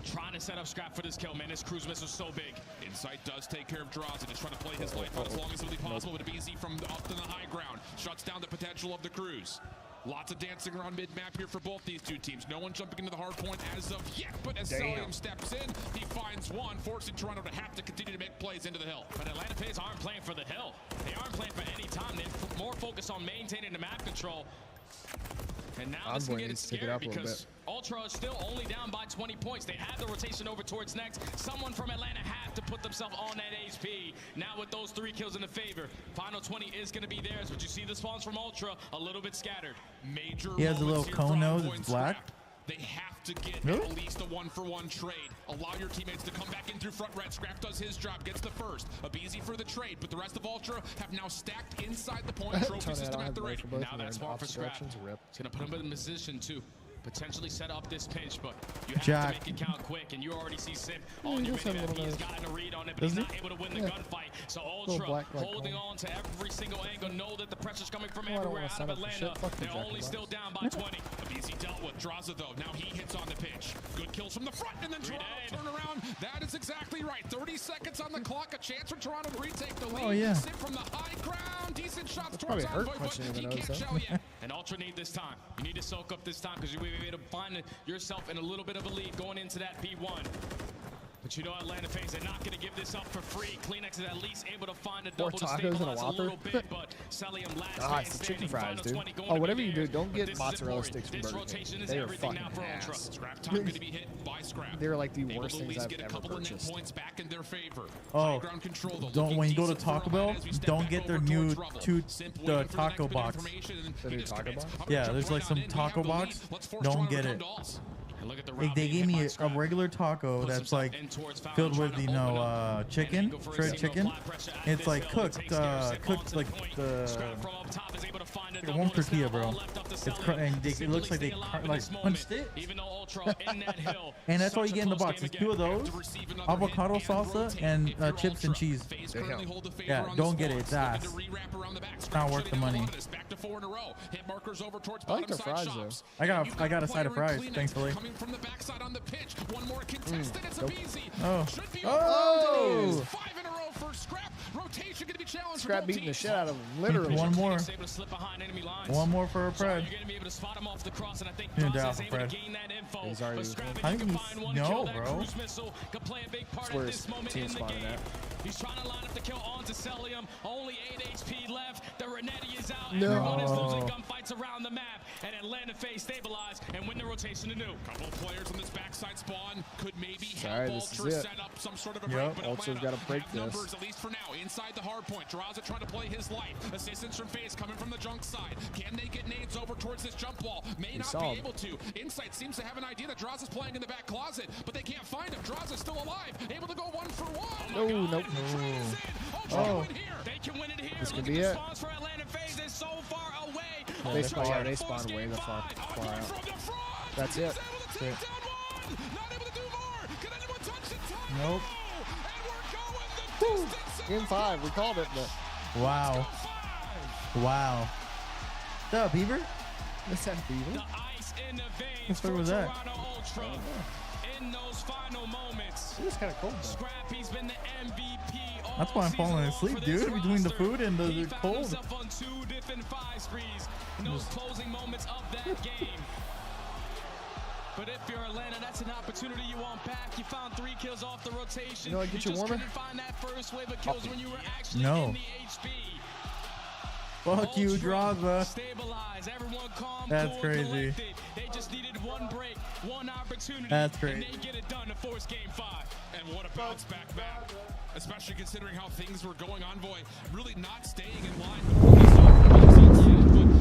Trying to set up Scrap for this kill, man. This cruise missile is so big. Insight does take care of draws and just trying to play his life out as long as it will be possible, but Abizi from up to the high ground shuts down the potential of the cruise. Lots of dancing around mid-map here for both these two teams. No one jumping into the hard point as of yet, but as Celian steps in, he finds one, forcing Toronto to have to continue to make plays into the hill. But Atlanta FaZe aren't playing for the hill. They aren't playing for any time. They're more focused on maintaining the map control. And now this can get scary because Ultra is still only down by 20 points. They have the rotation over towards next. Someone from Atlanta had to put themselves on that HP. Now with those 3 kills in the favor, final 20 is going to be theirs. But you see the spawns from Ultra a little bit scattered. Major he has a little cone nose. It's black. They have to get at least a 1-for-1 trade. Allow your teammates to come back in through front red. Scrap does his job, gets the first. Abizi for the trade, but the rest of Ultra have now stacked inside the point. Trophy system at the ready. Now that's spawn for Scrap. It's going to put him in position too. potentially set up this pinch, but you have to make it count quick, and you already see Simp on your minimap. He's gotten a read on it, but he's not able to win the gunfight. So Ultra holding on to every single angle, know that the pressure's coming from everywhere out of Atlanta. They're only still down by 20. Easy dealt with. Draza, though, now he hits on the pitch. Good kills from the front, and then Toronto turn around. That is exactly right. 30 seconds on the clock, a chance for Toronto to retake the lead. Oh, yeah. Simp from the high ground, decent shots towards probably Envoy, hurt but he can't show you. And Ultra need this time. You need to soak up this time because you'll be able to find yourself in a little bit of a lead going into that P1. But you know Atlanta fans, they're not going to give this up for free. Kleenex is at least able to find a double to stabilize a little bit, but Celium last man it's the standing, chicken fries, dude. 20 Oh, whatever you do, don't get mozzarella sticks from This Burger rotation King. is They are everything fucking now for Ultra. ass. Scrap time going to be hit by Scrap. They're like the Able worst to at things least I've get a ever couple of net purchased. points back in their favor. Oh, Ground control, though, don't when you go to decent Taco for Bell, Atlanta as we step don't back get their over new towards Trouble. the taco box. The new taco box? Yeah, there's like some taco box. Don't get it. Like they gave me a regular taco that's like filled with chicken, shredded chicken. It's like cooked like one tortilla, bro. It's and it looks like they punched it. And that's all you get in the box. It's 2 of those, avocado salsa, and chips and cheese. Yeah, don't get it. It's ass. It's not worth the money. I like the fries though. I got a side of fries, thankfully. From the backside on the pitch, one more contested. It's a easy. Oh. Oh! 5 in a row for Scrap. Rotation going to be challenged. Scrap beating the shit out of him, literally. One more. One more for Fred. You're going to be able to spot him off the cross, and I think Draza's able to gain that info. He's already. No, bro. Could play a big part That's where at his this moment team in the spotted game. at. He's trying to line up the kill onto Celium. Only 8 HP left. The Renetti is out. No. Everyone is losing gunfights around the map. And Atlanta face stabilize and win the rotation anew. Couple of players on this backside spawn could maybe Sorry, help this Ultra is it. set up some sort of a break. But Ultra's got to break have this. numbers, at least for now, inside the hard point. Draza trying to play his life. Assistance from FaZe coming from the junk side. Can they get nades over towards this jump wall? May not be able to. Insight seems to have an idea that Draza's playing in the back closet, but they can't find him. Draza's still alive, able to go 1 for 1. No, nope. Oh. They can win it here. This could Look be at it. the spawns for Atlanta FaZe. They're so far away. They spawned way the far out. That's it. That's it. Nope. Woo. Game 5. We called it, but wow. Wow. What's up, Beaver? What's that, Beaver? The ice in the veins What the fuck was that? Ultra. In those final moments. It was kind of cold, though. Scrappy's been the MVP. That's why I'm falling asleep, dude. Between the food and the cold. Himself on 2 different 5 sprees in those closing moments of that game. But if you're Atlanta, that's an opportunity you want back. You found 3 kills off the rotation. You know what, get you just warmer? couldn't find that first wave of kills when you were actually No. in the HP. Fuck you, Draza. Stabilize. Everyone calm, That's cool, crazy. collected. They just needed one break, one opportunity. That's crazy. And they get it done to force game 5. And what a bounce back map. Especially considering how things were going. Envoy really not staying in line with what we saw from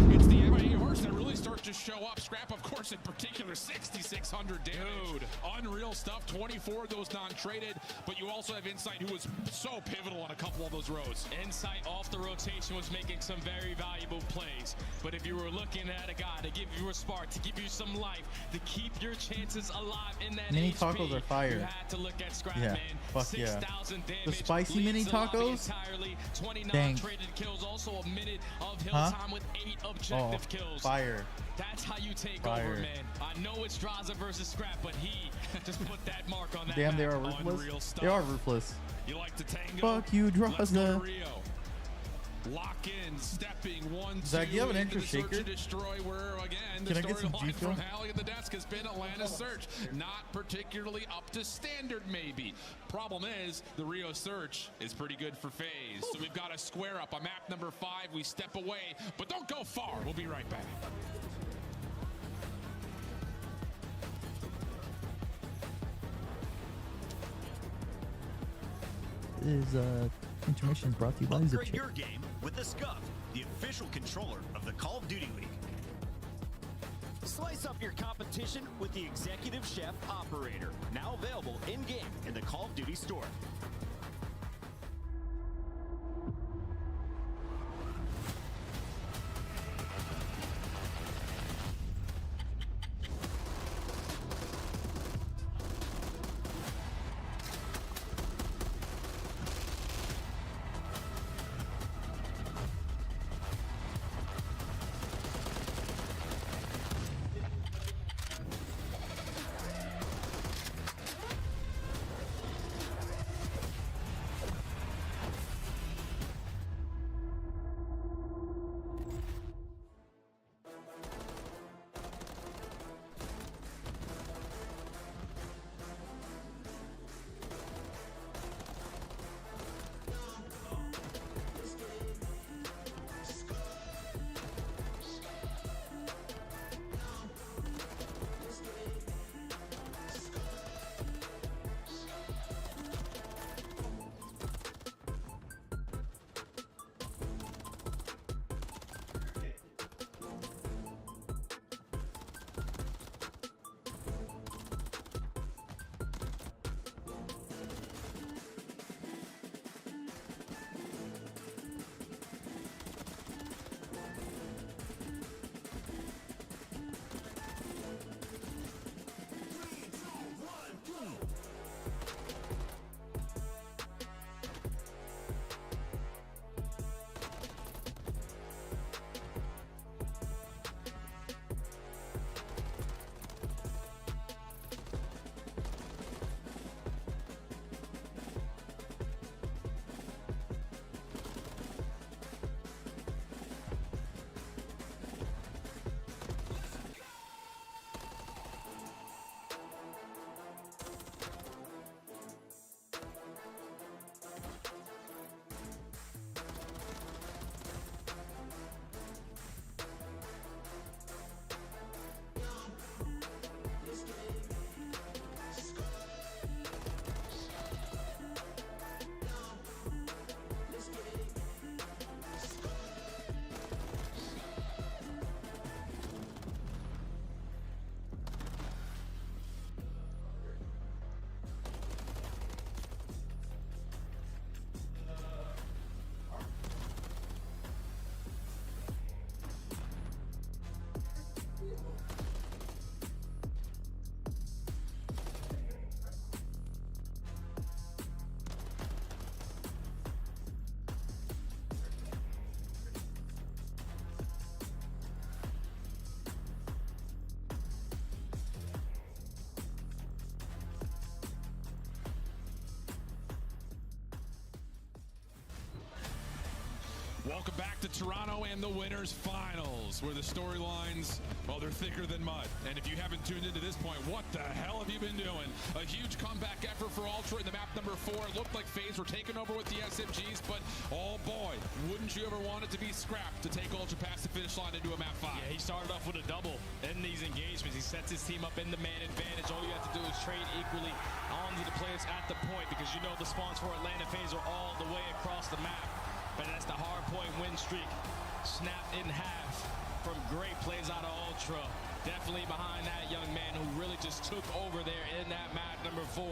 but it's the MIA horse that really starts to show up. Scrap, of course, in particular, 6,600 damage. Dude, unreal stuff. 24 of those non-traded, but you also have Insight, who was so pivotal on a couple of those rows. Insight off the rotation was making some very valuable plays. But if you were looking at a guy to give you a spark, to give you some life, to keep your chances alive in that Mini HP, tacos are fire. you had to look at Scrap, Yeah, man. fuck yeah. 6,000 damage. The spicy leads mini the lobby tacos? entirely. 29 Dang. traded kills, also a minute of hill Huh? time with 8 objective kills. Fire. That's how you take Fire. over, man. I know it's Draza versus Scrap, but he just put that mark on that Damn, they map. are ruthless. Unreal stuff. They are ruthless. You like to tango? Fuck you, Let's go to Draza. Rio. Lock in, stepping 1, 2. Zach, you have an into extra the search shaker? and destroy, where again Can the I get some storyline G from Fuel? Hallie at the desk has been Atlanta's search. Not particularly up to standard, maybe. Problem is, the Rio search is pretty good for FaZe. So we've got a square up on map number 5. We step away, but don't go far. We'll be right back. This intermission is brought to you by Upgrade Zipchip. your game with the Scuff, the official controller of the Call of Duty League. Slice up your competition with the Executive Chef Operator, now available in-game in the Call of Duty store. Welcome back to Toronto and the Winners Finals, where the storylines, well, they're thicker than mud. And if you haven't tuned into this point, what the hell have you been doing? A huge comeback effort for Ultra in the map number 4. It looked like FaZe were taking over with the SMGs, but oh boy, wouldn't you ever want it to be scrapped to take Ultra past the finish line into a map 5? Yeah, he started off with a double in these engagements. He sets his team up in the man advantage. All you have to do is trade equally onto the players at the point, because you know the spawns for Atlanta FaZe are all the way across the map. But that's the hard point win streak snapped in half from great plays out of Ultra. Definitely behind that young man who really just took over there in that map number 4.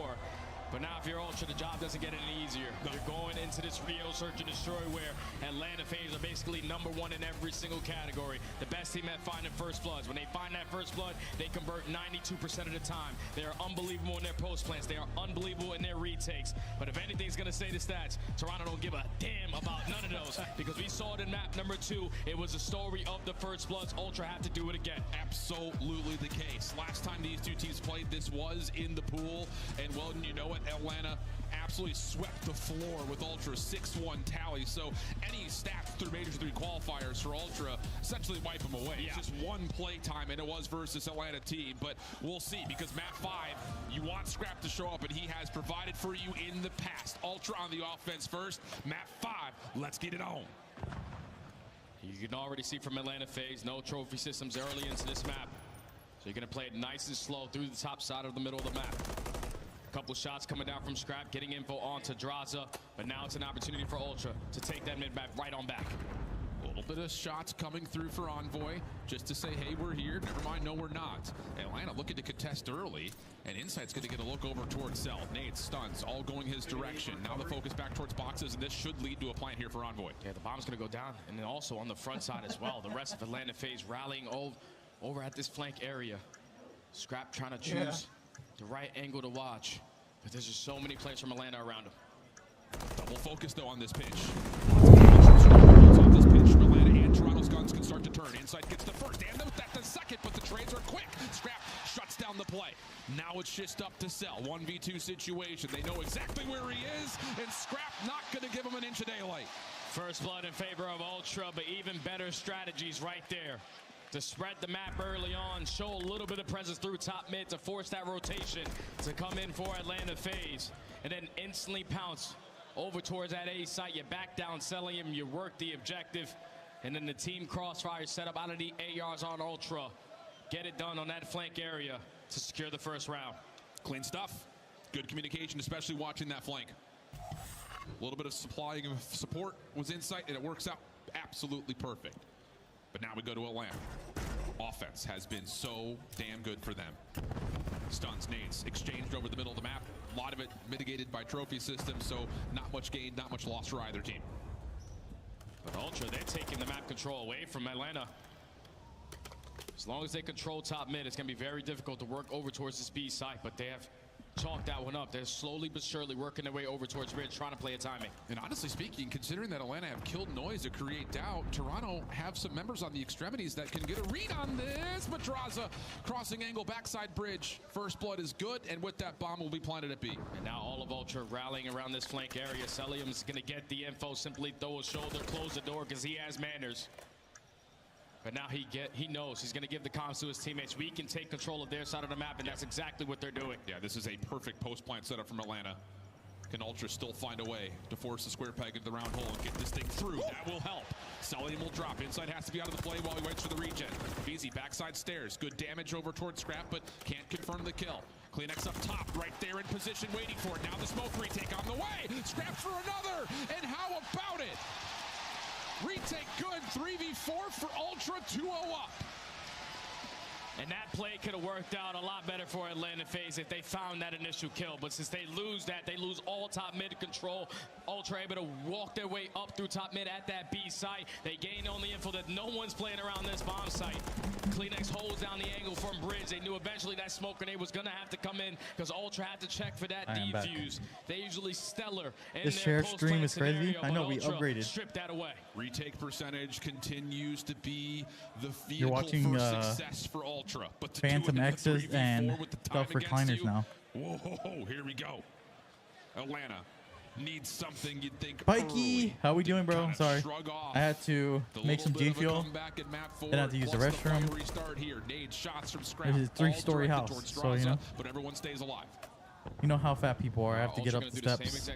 But now if you're Ultra, the job doesn't get any easier. You're going into this Rio Search and Destroy where Atlanta FaZe are basically #1 in every single category. The best team at finding first bloods. When they find that first blood, they convert 92% of the time. They are unbelievable in their post plants. They are unbelievable in their retakes. But if anything's going to say the stats, Toronto don't give a damn about none of those, because we saw it in map number 2. It was a story of the first bloods. Ultra have to do it again. Absolutely the case. Last time these two teams played, this was in the pool, and well, you know what? Atlanta absolutely swept the floor with Ultra 6-1 tally. So any stats through Major 3 qualifiers for Ultra essentially wipe them away. Yeah. It's just one play time, and it was versus Atlanta team. But we'll see, because map 5, you want Scrap to show up, and he has provided for you in the past. Ultra on the offense first. Map 5, let's get it on. You can already see from Atlanta FaZe, no trophy systems early into this map. So you're going to play it nice and slow through the top side of the middle of the map. Couple shots coming down from Scrap, getting info onto Draza, but now it's an opportunity for Ultra to take that mid map right on back. A little bit of shots coming through for Envoy, just to say, hey, we're here. Never mind, no, we're not. Atlanta looking to contest early, and Insight's going to get a look over towards Cell. Nades, stuns, all going his direction. Now the focus back towards boxes, and this should lead to a plant here for Envoy. Yeah, the bomb's going to go down, and then also on the front side as well. The rest of Atlanta FaZe rallying over at this flank area. Scrap trying to choose the right angle to watch, but there's just so many players from Atlanta around him. Double focus though on this pitch. On this pitch, Atlanta and Toronto's guns can start to turn. Insight gets the first, and the second, but the trades are quick. Scrap shuts down the play. Now it's just up to Cell. 1v2 situation. They know exactly where he is, and Scrap not going to give him an inch of daylight. First blood in favor of Ultra, but even better strategies right there. To spread the map early on, show a little bit of presence through top mid to force that rotation to come in for Atlanta FaZe, and then instantly pounce over towards that A site. You back down, selling him, you work the objective, and then the team crossfire set up out of the ARs on Ultra. Get it done on that flank area to secure the first round. Clean stuff. Good communication, especially watching that flank. A little bit of supplying of support was Insight, and it works out absolutely perfect. But now we go to Atlanta. Offense has been so damn good for them. Stuns, nades, exchanged over the middle of the map. A lot of it mitigated by trophy systems, so not much gain, not much loss for either team. But Ultra, they're taking the map control away from Atlanta. As long as they control top mid, it's going to be very difficult to work over towards this B site, but they have chalked that one up. They're slowly but surely working their way over towards Ridge, trying to play a timing. And honestly speaking, considering that Atlanta have killed noise to create doubt, Toronto have some members on the extremities that can get a read on this. Madraza crossing angle backside bridge. First blood is good, and with that bomb will be planted at B. And now all of Ultra rallying around this flank area. Celium's going to get the info, simply throw a shoulder, close the door, because he has manners. But now he knows he's going to give the comms to his teammates. We can take control of their side of the map, and that's exactly what they're doing. Yeah, this is a perfect post-plant setup from Atlanta. Can Ultra still find a way to force the square peg into the round hole and get this thing through? That will help. Celium will drop. Insight has to be out of the play while he waits for the regen. Easy backside stairs. Good damage over towards Scrap, but can't confirm the kill. Kleenex up top, right there in position, waiting for it. Now the smoke retake on the way. Scrap for another, and how about it? Retake good, 3v4 for Ultra, 2-0 up. And that play could have worked out a lot better for Atlanta FaZe if they found that initial kill. But since they lose that, they lose all top mid control. Ultra able to walk their way up through top mid at that B site. They gain on the info that no one's playing around this bomb site. Kleenex holds down the angle from bridge. They knew eventually that smoke grenade was going to have to come in because Ultra had to check for that defuse. They usually stellar in this their share stream is crazy. Scenario, I know we upgraded. Strip that away. Retake percentage continues to be the You're vehicle watching, for success for Ultra. But to Phantom do it in X's and with the stuff time against recliners you, now. Whoa, here we go. Atlanta needs something you'd think. Pikey, how we doing, bro? I'm sorry. I had to make some G Fuel. Then I had to use the restroom. This is a 3-story house, so you know. But everyone stays alive. You know how fat people are. I have to get up the steps.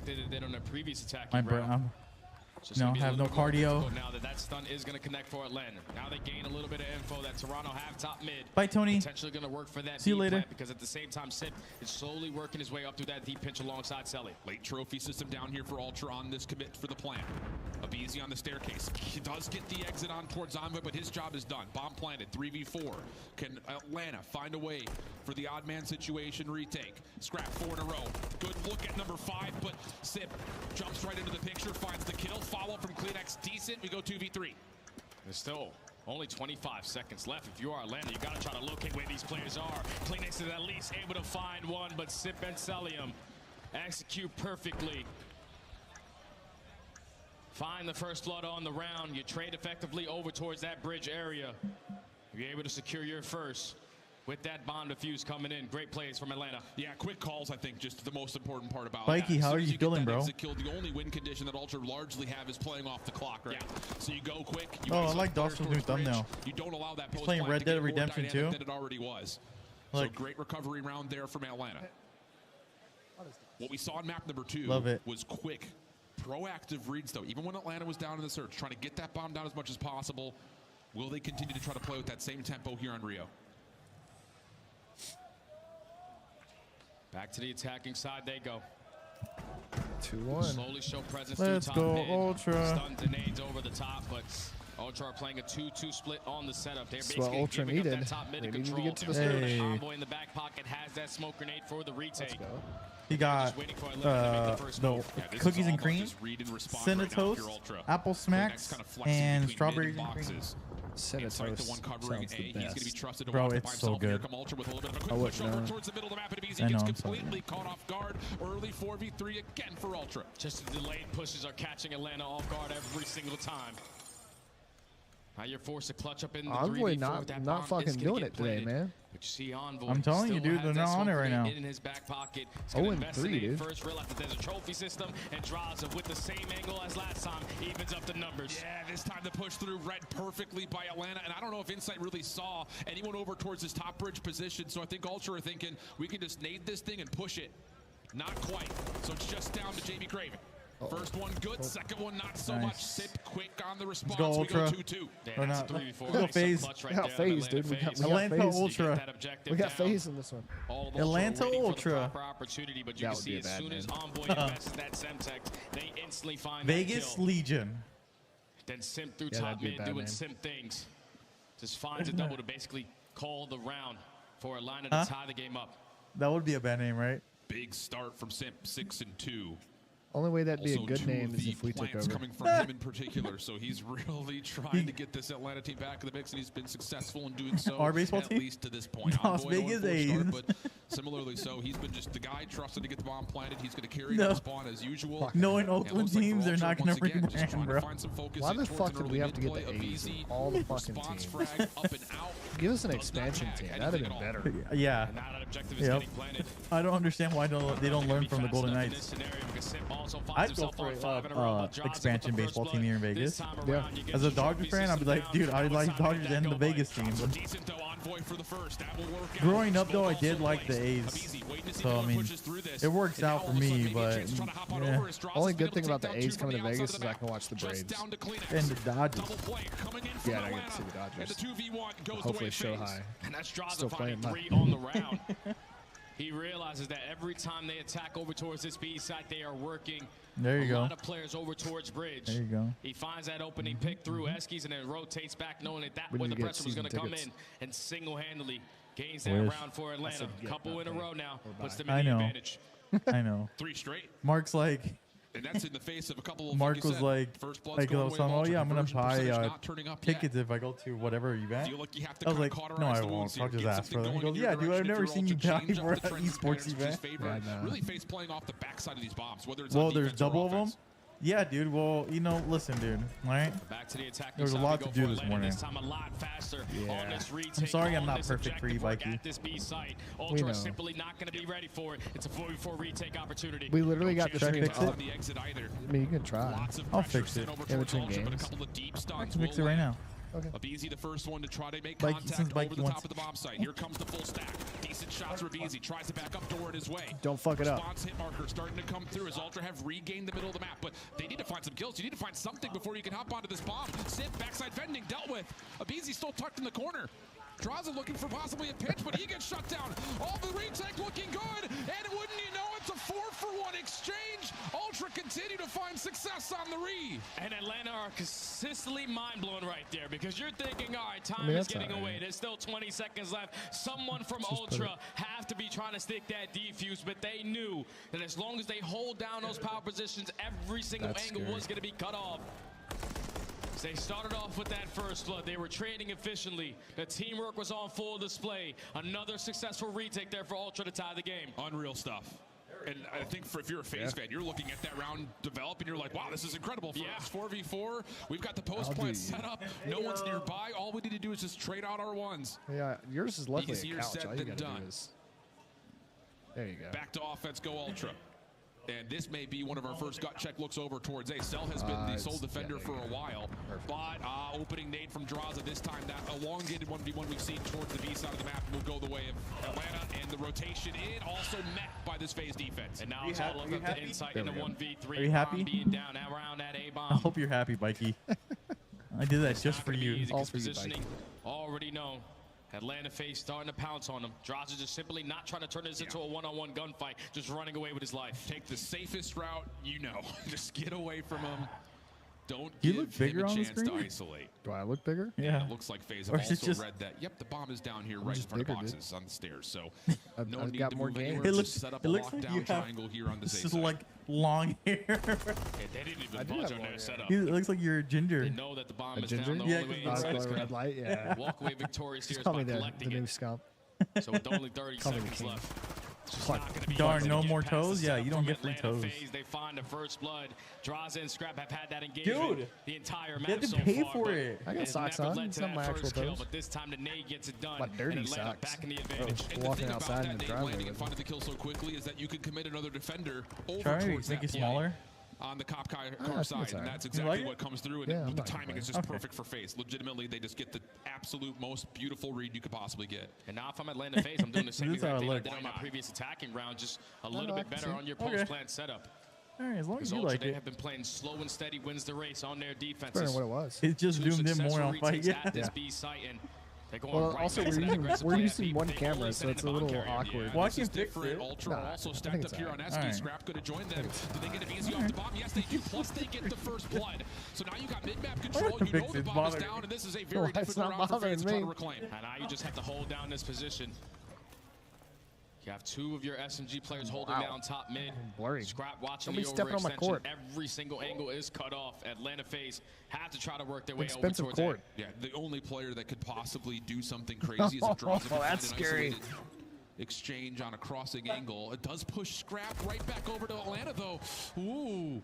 I have no cardio. Now that stunt is going to connect for Atlanta. Now they gain a little bit of info that Toronto have top mid. Bye, Tony. Potentially going to work for that. See you later. Because at the same time, Sip is slowly working his way up through that deep pinch alongside Selly. Late trophy system down here for Ultra on this commit for the plan. Abizi on the staircase. He does get the exit on towards Envoy, but his job is done. Bomb planted. 3v4. Can Atlanta find a way for the odd man situation retake? Scrap 4 in a row. Good look at number 5, but Sip jumps right into the picture, finds the kill. Follow from Kleenex, decent. We go 2v3. There's still only 25 seconds left. If you are Atlanta, you got to try to locate where these players are. Kleenex is at least able to find one, but Sip and Celium execute perfectly. Find the first blood on the round. You trade effectively over towards that bridge area. You're able to secure your first with that bomb defuse coming in. Great plays from Atlanta. Yeah, quick calls, I think, just the most important part about Mikey, how are you feeling, bro? Kill, the only win condition that Ultra largely have is playing off the clock, right? Yeah. So you go quick. You I like Dawson's new thumbnail. You don't allow that He's playing Red Dead Redemption 2. Than it already was. So great recovery round there from Atlanta. What we saw in map number 2 was quick, proactive reads, though. Even when Atlanta was down in the search, trying to get that bomb down as much as possible. Will they continue to try to play with that same tempo here on Rio? Back to the attacking side they go. 2-1. Slowly show presence Let's through top go, mid. Ultra. Stun grenades over the top, but Ultra are playing a 2-2 split on the setup. They're That's what basically Ultra giving up needed. that top mid They control. needed to get to the start. Hey. Envoy in the back pocket has that smoke grenade for the retake. He got the cookies and cream, cinnamon toast, apple smacks, and strawberries and cream. Cinnamon toast sounds the best. Bro, it's so good. I wouldn't know. I know, I'm sorry. Completely caught off guard. Early 4v3 again for Ultra. Just the delayed pushes are catching Atlanta off guard every single time. Now you're forced to clutch up in the Envoy 3v4. not fucking doing it today, man. But you see Envoy. I'm telling you, dude, they're not on it right now. In his back pocket. 0-3, dude. First realize that there's a trophy system and draws it with the same angle as last time. Evens up the numbers. Yeah, this time the push through read perfectly by Atlanta. And I don't know if Insight really saw anyone over towards his top bridge position. So I think Ultra are thinking we can just nade this thing and push it. Not quite. So it's just down to Jamie Craven. First one good, second one not so much. Sip quick on the response. Let's go, Ultra. We go 2-2. Or not. Let's go FaZe. We got FaZe, dude. We got Atlanta FaZe. Ultra. We got FaZe in this one. Atlanta Ultra. Opportunity, but you can see as soon as Envoy invests that Semtex, they instantly find Vegas Legion. Then Simp through top mid doing Simp things. Just finds a double to basically call the round for Atlanta to tie the game up. That would be a bad name, right? Big start from Simp, 6-2. Only way that'd be a Also, good two name of is the if we took plants over. coming from him in particular, so he's really trying to get this Atlanta team back in the mix, and he's been successful in doing so. Our baseball at team? least to this point. Las Envoy Vegas going for a A's. start, but similarly so, he's been just the guy trusted to get the bomb planted. He's going to carry the spawn as usual. Knowing Oakland teams, they're not going to bring just trying bro. to find some focus. Why the fuck did we have to get the A's in all the fucking teams? Give us an expansion team. That'd have been better. Yeah. Yep. I don't understand why they don't learn from the Golden Knights. I'd go for expansion baseball team here in Vegas. Yeah. As a Dodger fan, I'd be like, dude, I like Dodgers and the Vegas team. But growing up, though, I did like the A's. So, I mean, it works out for me, but yeah. Only good thing about the A's coming to Vegas is I can watch the Braves. And the Dodgers. Yeah, I get to see the Dodgers. Hopefully show high. And that's Draza Still finding playing 3 on the round. He realizes that every time they attack over towards this B side, they are working There you a go. lot of players over towards bridge. There you go. He finds that opening pick through Eskies and then rotates back, knowing that We where need the to get pressure was going to come season in and single-handedly gains that Wish. round for Atlanta. Couple in a row now, puts them I in the know. advantage. I know. 3 straight. Mark's like, And that's in the face of a couple of Mark was like, I was telling him, oh yeah, I'm gonna buy tickets if I go to whatever event. I was like, no, I won't. I'll just ask for them. He goes, yeah, dude, I've never seen you buy for an esports event. Really face playing off the backside of these bombs, whether it's Well, there's double of them. Yeah, dude. Well, you know, listen, dude. All right. Back to the attack. There was a lot to do this morning. This time a lot faster on this retake. I'm sorry I'm not perfect for you, Mikey. This B site. Ultra is simply not going to be ready for it. It's a 4v4 retake opportunity. We literally got the stream fix it? up. I mean, you can try. I'll fix it. In between games. I can fix it right now. Okay. Abizi, the first one to try to make contact over the top of the bomb site. Here comes the full stack. Decent shots for Abizi. Tries to back up door in his way. Don't fuck it up. Response hit marker starting to come through as Ultra have regained the middle of the map. But they need to find some kills. You need to find something before you can hop onto this bomb. Sid, backside vending, dealt with. Abizi still tucked in the corner. Draza looking for possibly a pinch, but he gets shut down. All the retake looking good. And wouldn't you know, it's a 4-for-1 exchange. Ultra continue to find success on the re. And Atlanta are consistently mind-blown right there because you're thinking, all right, time is getting away. There's still 20 seconds left. Someone from Ultra have to be trying to stick that defuse, but they knew that as long as they hold down those power positions, every single angle was going to be cut off. They started off with that first blood. They were trading efficiently. The teamwork was on full display. Another successful retake there for Ultra to tie the game. Unreal stuff. And I think if you're a FaZe fan, you're looking at that round develop and you're like, wow, this is incredible. For us, 4v4, we've got the post plant set up. No one's nearby. All we need to do is just trade out our ones. Yeah, yours is luckily Easier a couch. said All you than gotta done. do is... There you go. Back to offense, go Ultra. And this may be one of our first gut check looks over towards A. Cell has been the sole defender for a while. But opening nade from Draza this time. That elongated 1v1 we've seen towards the B side of the map will go the way of Atlanta. And the rotation in also met by this FaZe defense. And now it's all up the insight in the 1v3. Are you happy? Being down around that A bomb. I hope you're happy, Mikey. I did that just for you. All for you, Mikey. Already know. Atlanta FaZe starting to pounce on him. Draza just simply not trying to turn this into a one-on-one gunfight, just running away with his life. Take the safest route, you know. Just get away from him. Don't You give look bigger him a on the chance to screen? isolate. Do I look bigger? Yeah. It looks like FaZe Or have is it also just- read that. Yep, the bomb is down here right in just front of bigger, dude. boxes on the stairs. So no I've need got to more move game. anywhere. It Just looks, set up it a looks like you lockdown have triangle here on the this safe is side. like long hair. Yeah, they didn't even budge on their setup. It looks like you're a ginger. They know that the bomb is ginger? down. The Yeah, only way because inside is red light, yeah. walk away victorious here Just is call by me the collecting new it. scump. So with only 30 Call me the seconds king. left. Darn, no more toes? Yeah, you don't get free toes. They find the first blood. Draza and Scrap have had that engagement Dude, the entire you map have to so pay far, for but it. I got it's socks never on. led It's to not that my actual first kill, toes. but this time the nade gets it done. My dirty and Atlanta socks. back in the Oh, advantage. And the walking thing outside about in that the nade driveway landing with and finding the kill so quickly is that you can commit another defender over Try to towards make that it smaller. on the cop car I think side, it's and alright. that's You exactly like it? what comes through. And Yeah, I'm the not timing is complaining. just perfect for FaZe. Legitimately, they just get the absolute most beautiful read you could possibly get. And now if I'm Atlanta FaZe, I'm doing the same This is exact how it thing I looks. did on my previous attacking round, just a no, little I bit can better see. on your Okay. post-plant setup. All right, as long as Because you Ultra, like they it. have been playing slow and steady wins the race on their Better defenses. than what it was. It just Two zoomed in more successful on fight. retakes Yeah. at this Yeah. B site, and they're going Well, right also back to that aggressive we're play. using one They camera, only so sent it's in a the little bomb carrier. awkward. Well, I This is can fix different. it. Ultra Nah, also I think stacked it's up here on alright. SD. Alright. Scrap could have joined them. Do they get it easy off the bomb? Yes, they do. Plus, they get the first blood. So now you got mid-map control. can You know fix the it. bomb is Bother down, me. and this is a Well, very it's difficult not round for FaZe to try bothering to me. reclaim. And now you just have to hold down this position. You have two of your SMG players holding down top mid. Blurry. Scrap watching Don't be the stepping on my overextension. court. Every single angle is cut off. Atlanta FaZe have to try to work their way Expensive over towards court. Yeah, the only player that could possibly do something crazy is if Draza can that's find an scary. isolated exchange on a crossing angle. It does push Scrap right back over to Atlanta, though. Ooh.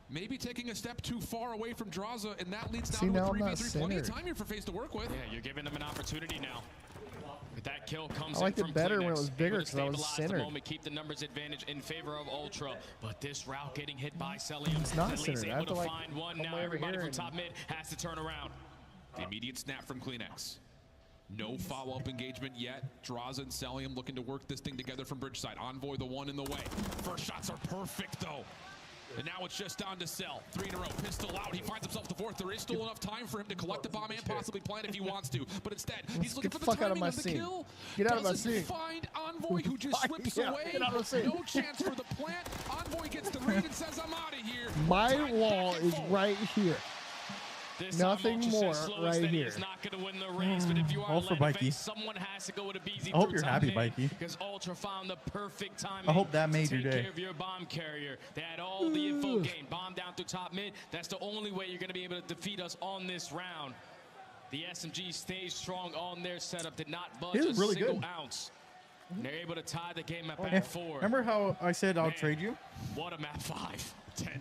Maybe taking a step too far away from Draza, and that leads See, down to a now I'm not 3v3. Plenty of centered. time here for FaZe to work with. Yeah, you're giving them an opportunity now. But that kill comes I liked in it from better when it Kleenex, was bigger able to 'cause I was stabilize centered. The moment, keep the numbers advantage in favor of Ultra. But this route getting hit by Celium. It's not At least centered. I have able to, to like, find one come now. over Everybody here from and- top mid has to turn around. The immediate snap from Kleenex. No follow-up engagement yet. Draza and Celium looking to work this thing together from Bridgeside. Envoy the one in the way. First shots are perfect, though. And now it's just down to Cell. 3 in a row. Pistol out. He finds himself the fourth. There is still enough time for him to collect the bomb and possibly plant if he wants to. But instead, he's looking Get for the the fuck out of timing my of the scene. kill. Get out of my Doesn't scene. find Envoy, who just slips Yeah, away. get out of the scene. No chance for the plant. Envoy gets the read and says, I'm out of here. My wall is right here. This Nothing time, Ultra more says slow and right steady here. is not going to win the race, but if you are All for Atlanta Mikey. FaZe, someone has to go with a BZ I hope through you're top happy, mid, Mikey. because Ultra found the perfect timing. I hope that made to your take day. care of your bomb carrier. They had all the info gained. Bomb down through top mid. That's the only way you're going to be able to defeat us on this round. The SMG stayed strong on their setup, did not budge He a was really single good. ounce. And they're able to tie the game at Yeah. back 4. Remember how I said I'll trade you? What a map 5. 10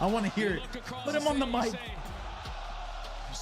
I want to hear it. Put him on the mic.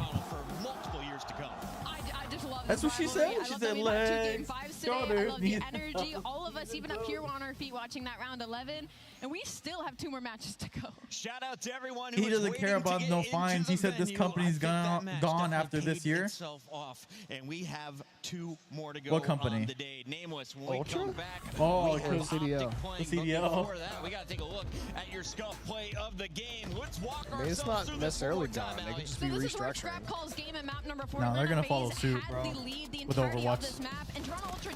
Toronto for multiple years to come. I just love That's what she said. She said, "Let's." I love the energy. Shoulders. All of us, even up here, were on our feet watching that round 11. and we still have 2 more matches to go. Shout out to everyone who he doesn't care about no fines. He said this company's gone after this year. Off, and we have 2 more to go. What company? On the day. Nameless. When we come back, oh, we have CDO. The CDO. Before that, we got to take a look at your scuff play of the game. Let's walk I mean, it's not necessarily done. They could just be this is where restructuring. Scrap calls game at map number 4. No, they're gonna follow suit, bro. With Overwatch.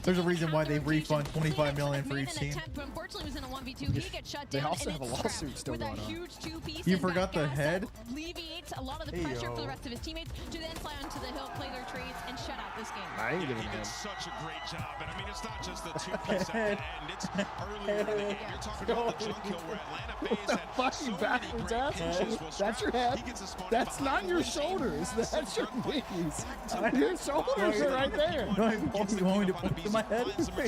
There's a reason why they refund $25 million for each team. But unfortunately, was in a 1v2. He gets shut down. They also have a lawsuit still going on. Huge 2-piece. You forgot the head? Alleviates a lot of the pressure for the rest of his teammates to then fly onto the hill, play their trades, and shut out this game. I ain't giving He did such a great job, and I mean, it's not just the 2-piece at the end. It's earlier in the game. You're talking about the junk hill where Atlanta FaZe had so many great pinches. Well, that's your head. That's not your shoulders. That's your knees. Your shoulders are right there. You want me to put to my head?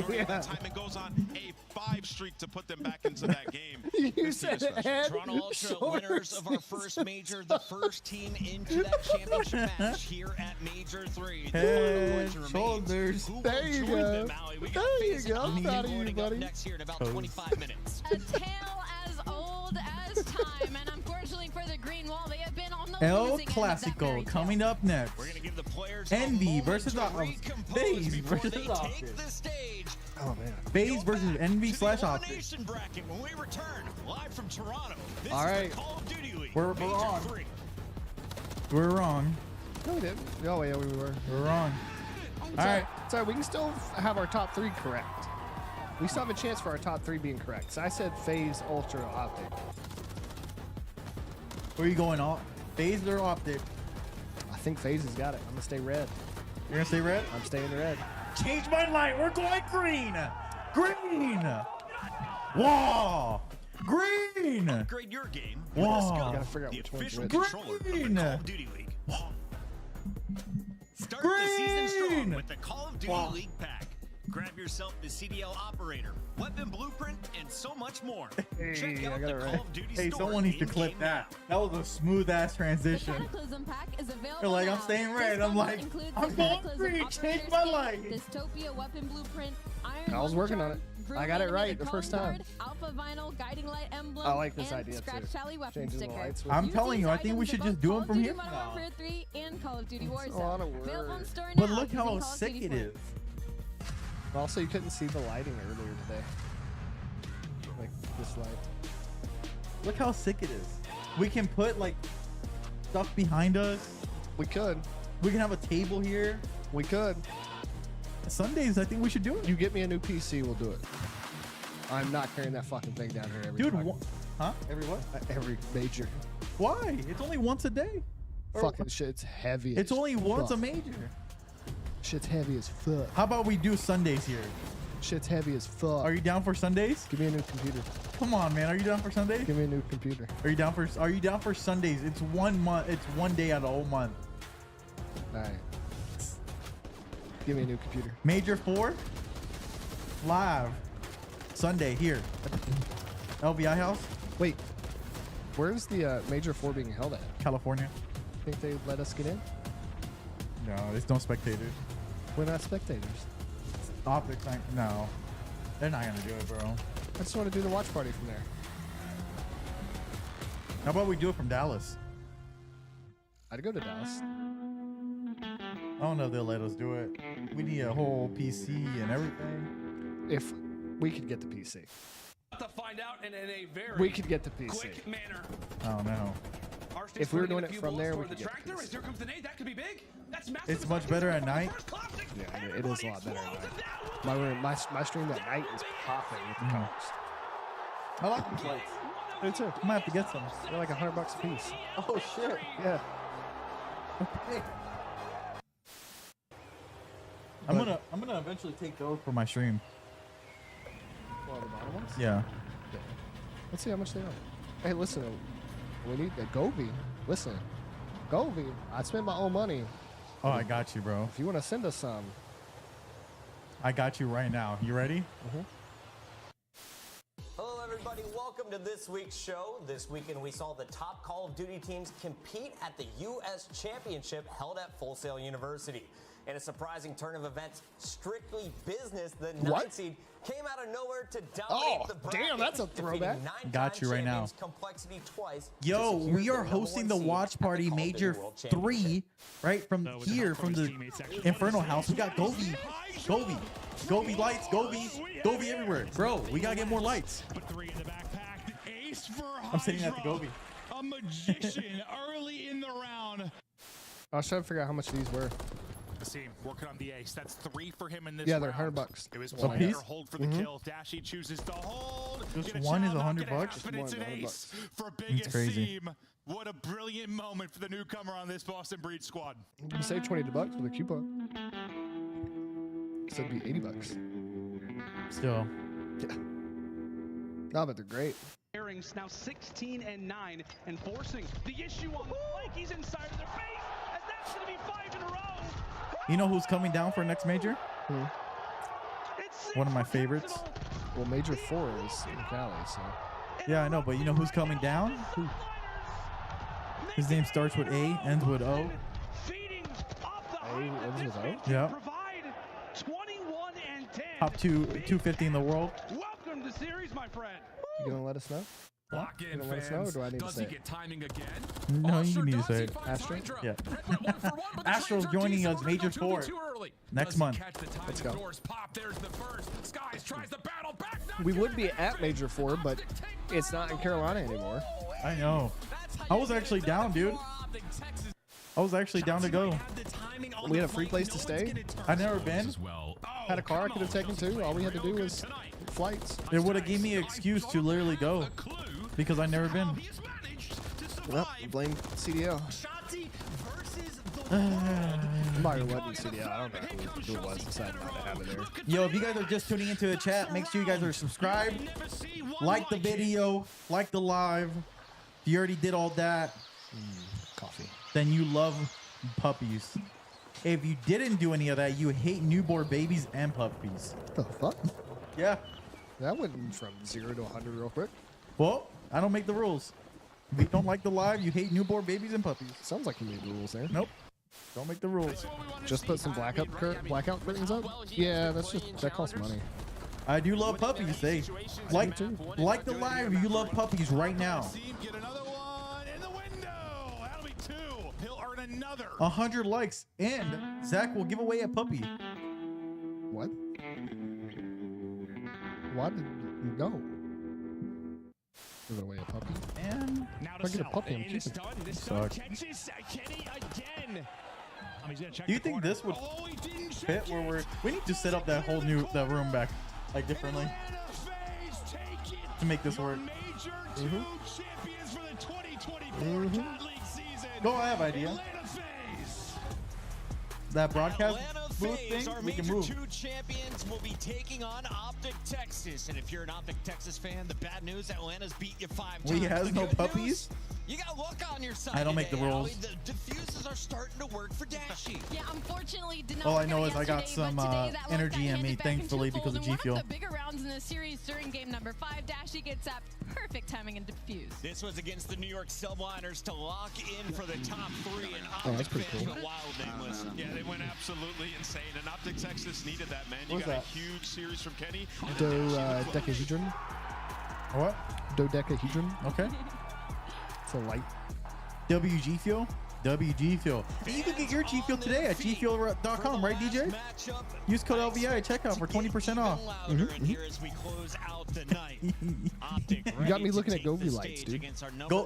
Yeah. Time it goes on a 5 streak to put them back into that game. You said head, Toronto Ultra, winners of our first major, the first team into that championship match here at Major 3. Head, shoulders. There you go. There you go. I'm proud of you, buddy. Next here in about 25 minutes. A tale as old as time, and unfortunately for the Green Wall, they have been on the El losing Clasico coming up next. We're gonna give the players Envy versus FaZe versus Optic. Oh man. FaZe versus Envy / Optic. Bracket when we return live from Toronto. This all right. is the Call of Duty League. We're wrong. We're wrong. No, we didn't. Oh yeah, we were. We're wrong. All right. Sorry, we can still have our top 3 correct. We still have a chance for our top 3 being correct. So I said FaZe, Ultra, Optic. Where are you going? FaZe or Optic? I think FaZe has got it. I'm gonna stay red. You're gonna stay red? I'm staying red. Change my light. We're going green. Green. Whoa. Green. Upgrade your game. Whoa. Gotta figure out which one's red. Green. Call of Duty League. Start the season strong with the Call of Duty League pack. Grab yourself the CDL operator, weapon blueprint, and so much more. Check out the Call of Duty store. Someone needs to clip that. That was a smooth ass transition. The Cataclysm pack is available. You're like, now. I'm staying red. This I'm like, includes I'm the going Cataclysm green. operator's Change my kit, light. Dystopia weapon blueprint, Iron I was working on it. Brew I got it right animated the first calling time. card, Alpha vinyl, guiding light emblem, I like this and idea Scratch too. Tally weapon Changing the sticker. lights. I'm telling you, I think we should just do them from here. Modern Warfare 3 and Call of Duty It's a lot of Available in work. store But now look how using Call of sick Duty it points. is. Also, you couldn't see the lighting earlier today. Like this light. Look how sick it is. We can put like stuff behind us. We could. We can have a table here. We could. Sundays, I think we should do it. You get me a new PC, we'll do it. I'm not carrying that fucking thing down here every Dude, huh? Every what? Every major. Why? It's only once a day. Fucking shit's heavy. It's as only once a fuck. major. Shit's heavy as fuck. How about we do Sundays here? Shit's heavy as fuck. Are you down for Sundays? Give me a new computer. Come on, man. Are you down for Sundays? Give me a new computer. Are you down for Sundays? It's 1 month. It's 1 day out of the whole month. All right. Give me a new computer. Major 4 live Sunday here at the LVI house. Wait, where's the Major 4 being held at? California. Think they let us get in? No, there's no spectators. We're not spectators. Optics, no. They're not gonna do it, bro. I just want to do the watch party from there. How about we do it from Dallas? I'd go to Dallas. I don't know if they'll let us do it. We need a whole PC and everything. If we could get the PC. To find out in a very We could get the PC. quick manner. Oh no. If we were doing it from there, we could the get tractor. the As PC. here comes the nade. That could be big. That's massive. It's much better at night. Yeah, it is a lot better at night. My stream at night is popping with the colors. I like these lights. Me too. I might have to get some. They're like $100 a piece. Oh shit. Yeah. Okay. I'm gonna eventually take those for my stream. Well, the bottom ones? Yeah. Let's see how much they are. Hey, listen, we need the Gobi. Listen, Gobi. I spend my own money. Oh, I got you, bro. If you want to send us some. I got you right now. You ready? Mm-hmm. Hello, everybody. Welcome to this week's show. This weekend, we saw the top Call of Duty teams compete at the U.S. Championship held at Full Sail University. In a surprising turn of events, strictly business, the What? 9 seed came out of nowhere to dominate the bracket. Damn, that's a throwback. Got you right now. Complexity twice. Yo, we are hosting the watch party Major 3, right? From here, from the Inferno house. We got Govi. Govi lights, Govi everywhere. Bro, we gotta get more lights. I'm sitting at the Govi. A magician early in the round. I was trying to figure out how much these were. Asim working on the ace. That's 3 for him in this Yeah, they're round. $100. It was A player piece? hold for the kill. Dashy chooses to hold. Just Get a one is shot, not $100 gonna bucks? happen. It's an One is ace for Big That's crazy. Asim. What a brilliant moment for the newcomer on this Boston Breed squad. You save $20 with a coupon. So it'd be $80. Still. Yeah. No, but they're great. Airings now 16-9 and forcing the issue on the flank. He's inside of their face, and that's going to be 5 in a row. You know who's coming down for next Major? One of my favorites. Well, Major 4 is in Cali, so. Yeah, I know, but you know who's coming down? Who? His name starts with A, ends with O. A ends with O? Yeah. 21-10. Top 250 in the world. Welcome to series, my friend. You gonna let us know? Lock You in, gonna let us know, or fans. do I need to Does say he it? get timing again? No, you need to say it. Astro? Yeah. Astro's joining us Major 4 next month. Let's go. Pop, there's the first. Skies tries to battle back. We would be at Major 4, but it's not in Carolina anymore. I know. I was actually down, dude. I was actually down to go. We had a free place to stay. I've never been. Had a car I could have taken too. All we had to do was flights. It would have given me an excuse to literally go because I've never been. Well, blame CDL. I'm not gonna let you CDL. I don't know who it was decided not to have it there. Yo, if you guys are just tuning into the chat, make sure you guys are subscribed, like the video, like the live. If you already did all that, Coffee. then you love puppies. If you didn't do any of that, you hate newborn babies and puppies. The fuck? Yeah. That went from 0 to 100 real quick. Well, I don't make the rules. If you don't like the live, you hate newborn babies and puppies. Sounds like you made the rules there. Nope. Don't make the rules. Just put some blackout curtains up? Yeah, that costs money. I do love puppies. They like the live. You love puppies right now. Get another one in the window. That'll be 2. He'll earn another. 100 likes, and Zach will give away a puppy. What? Why did no? Give away a puppy. And now if I get a puppy, I'm keeping it. This Suck. catches Kenny again. He's gonna check Do you the think corner. this would Oh, he didn't fit check where it. we need to set up that whole that room back like differently to make this work. Major 2 champions for the 2024 COD League season. Go, I have idea. Atlanta FaZe. That broadcast Atlanta booth FaZe, thing, our we can Major move. 2 champions will be taking on Optic Texas. And if you're an Optic Texas fan, the bad news, Atlanta's beat you 5 times. We has The no good puppies. news, you got luck on your side. I don't make the today, rules. Allie. The diffuses are starting to work for Dashy. Yeah, unfortunately, did not All I work know out is I got yesterday, some but today that energy left that in me, handed back in thankfully, twofold. because of And G Fuel. One of the bigger rounds in the series during game number 5, Dashy gets that perfect timing and defuse. This was against the New York Subliners to lock in for the top 3. And Oh, that's pretty fans cool. went wild nameless. Yeah, they went absolutely insane, and Optic Texas needed that, man. You What was got that? a huge series from Kenny. Dodecahedron. What? Dodecahedron. Okay. It's a light. WG Fuel. WG Fuel. And you can get your G Fuel today at gfuel.com, right, DJ? Use code LVI at checkout for 20% off. And here as we close out the night. Optic You got me looking at Govi lights, dude.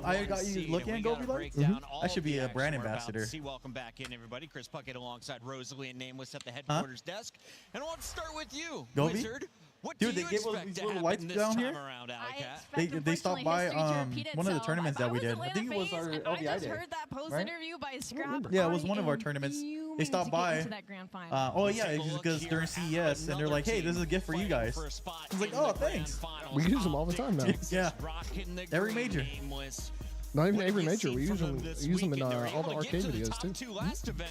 I got you looking at Govi lights? I should be a brand ambassador. Welcome back in, everybody. Chris Puckett alongside Rosalie and Nameless at the headquarters desk. And I want to start with you, Govi? Wizard. What Dude, do they you gave us expect these to little happen lights this down time here. around, Alley-Cat? They stopped by history to repeat one of the itself. tournaments that we If I did. was I think it was our Atlanta FaZe, I LVI just day. heard that post right? interview by Scrap. Yeah, it was I one of our am tournaments. They fuming stopped to get by. into that grand final. Oh yeah, it's just because during CES, and they're like, "Hey, this is a gift for you guys." I was like, "Oh, thanks." We use them all the time now. Yeah, every major. Not even every major. We use them in all the arcade videos too. Last event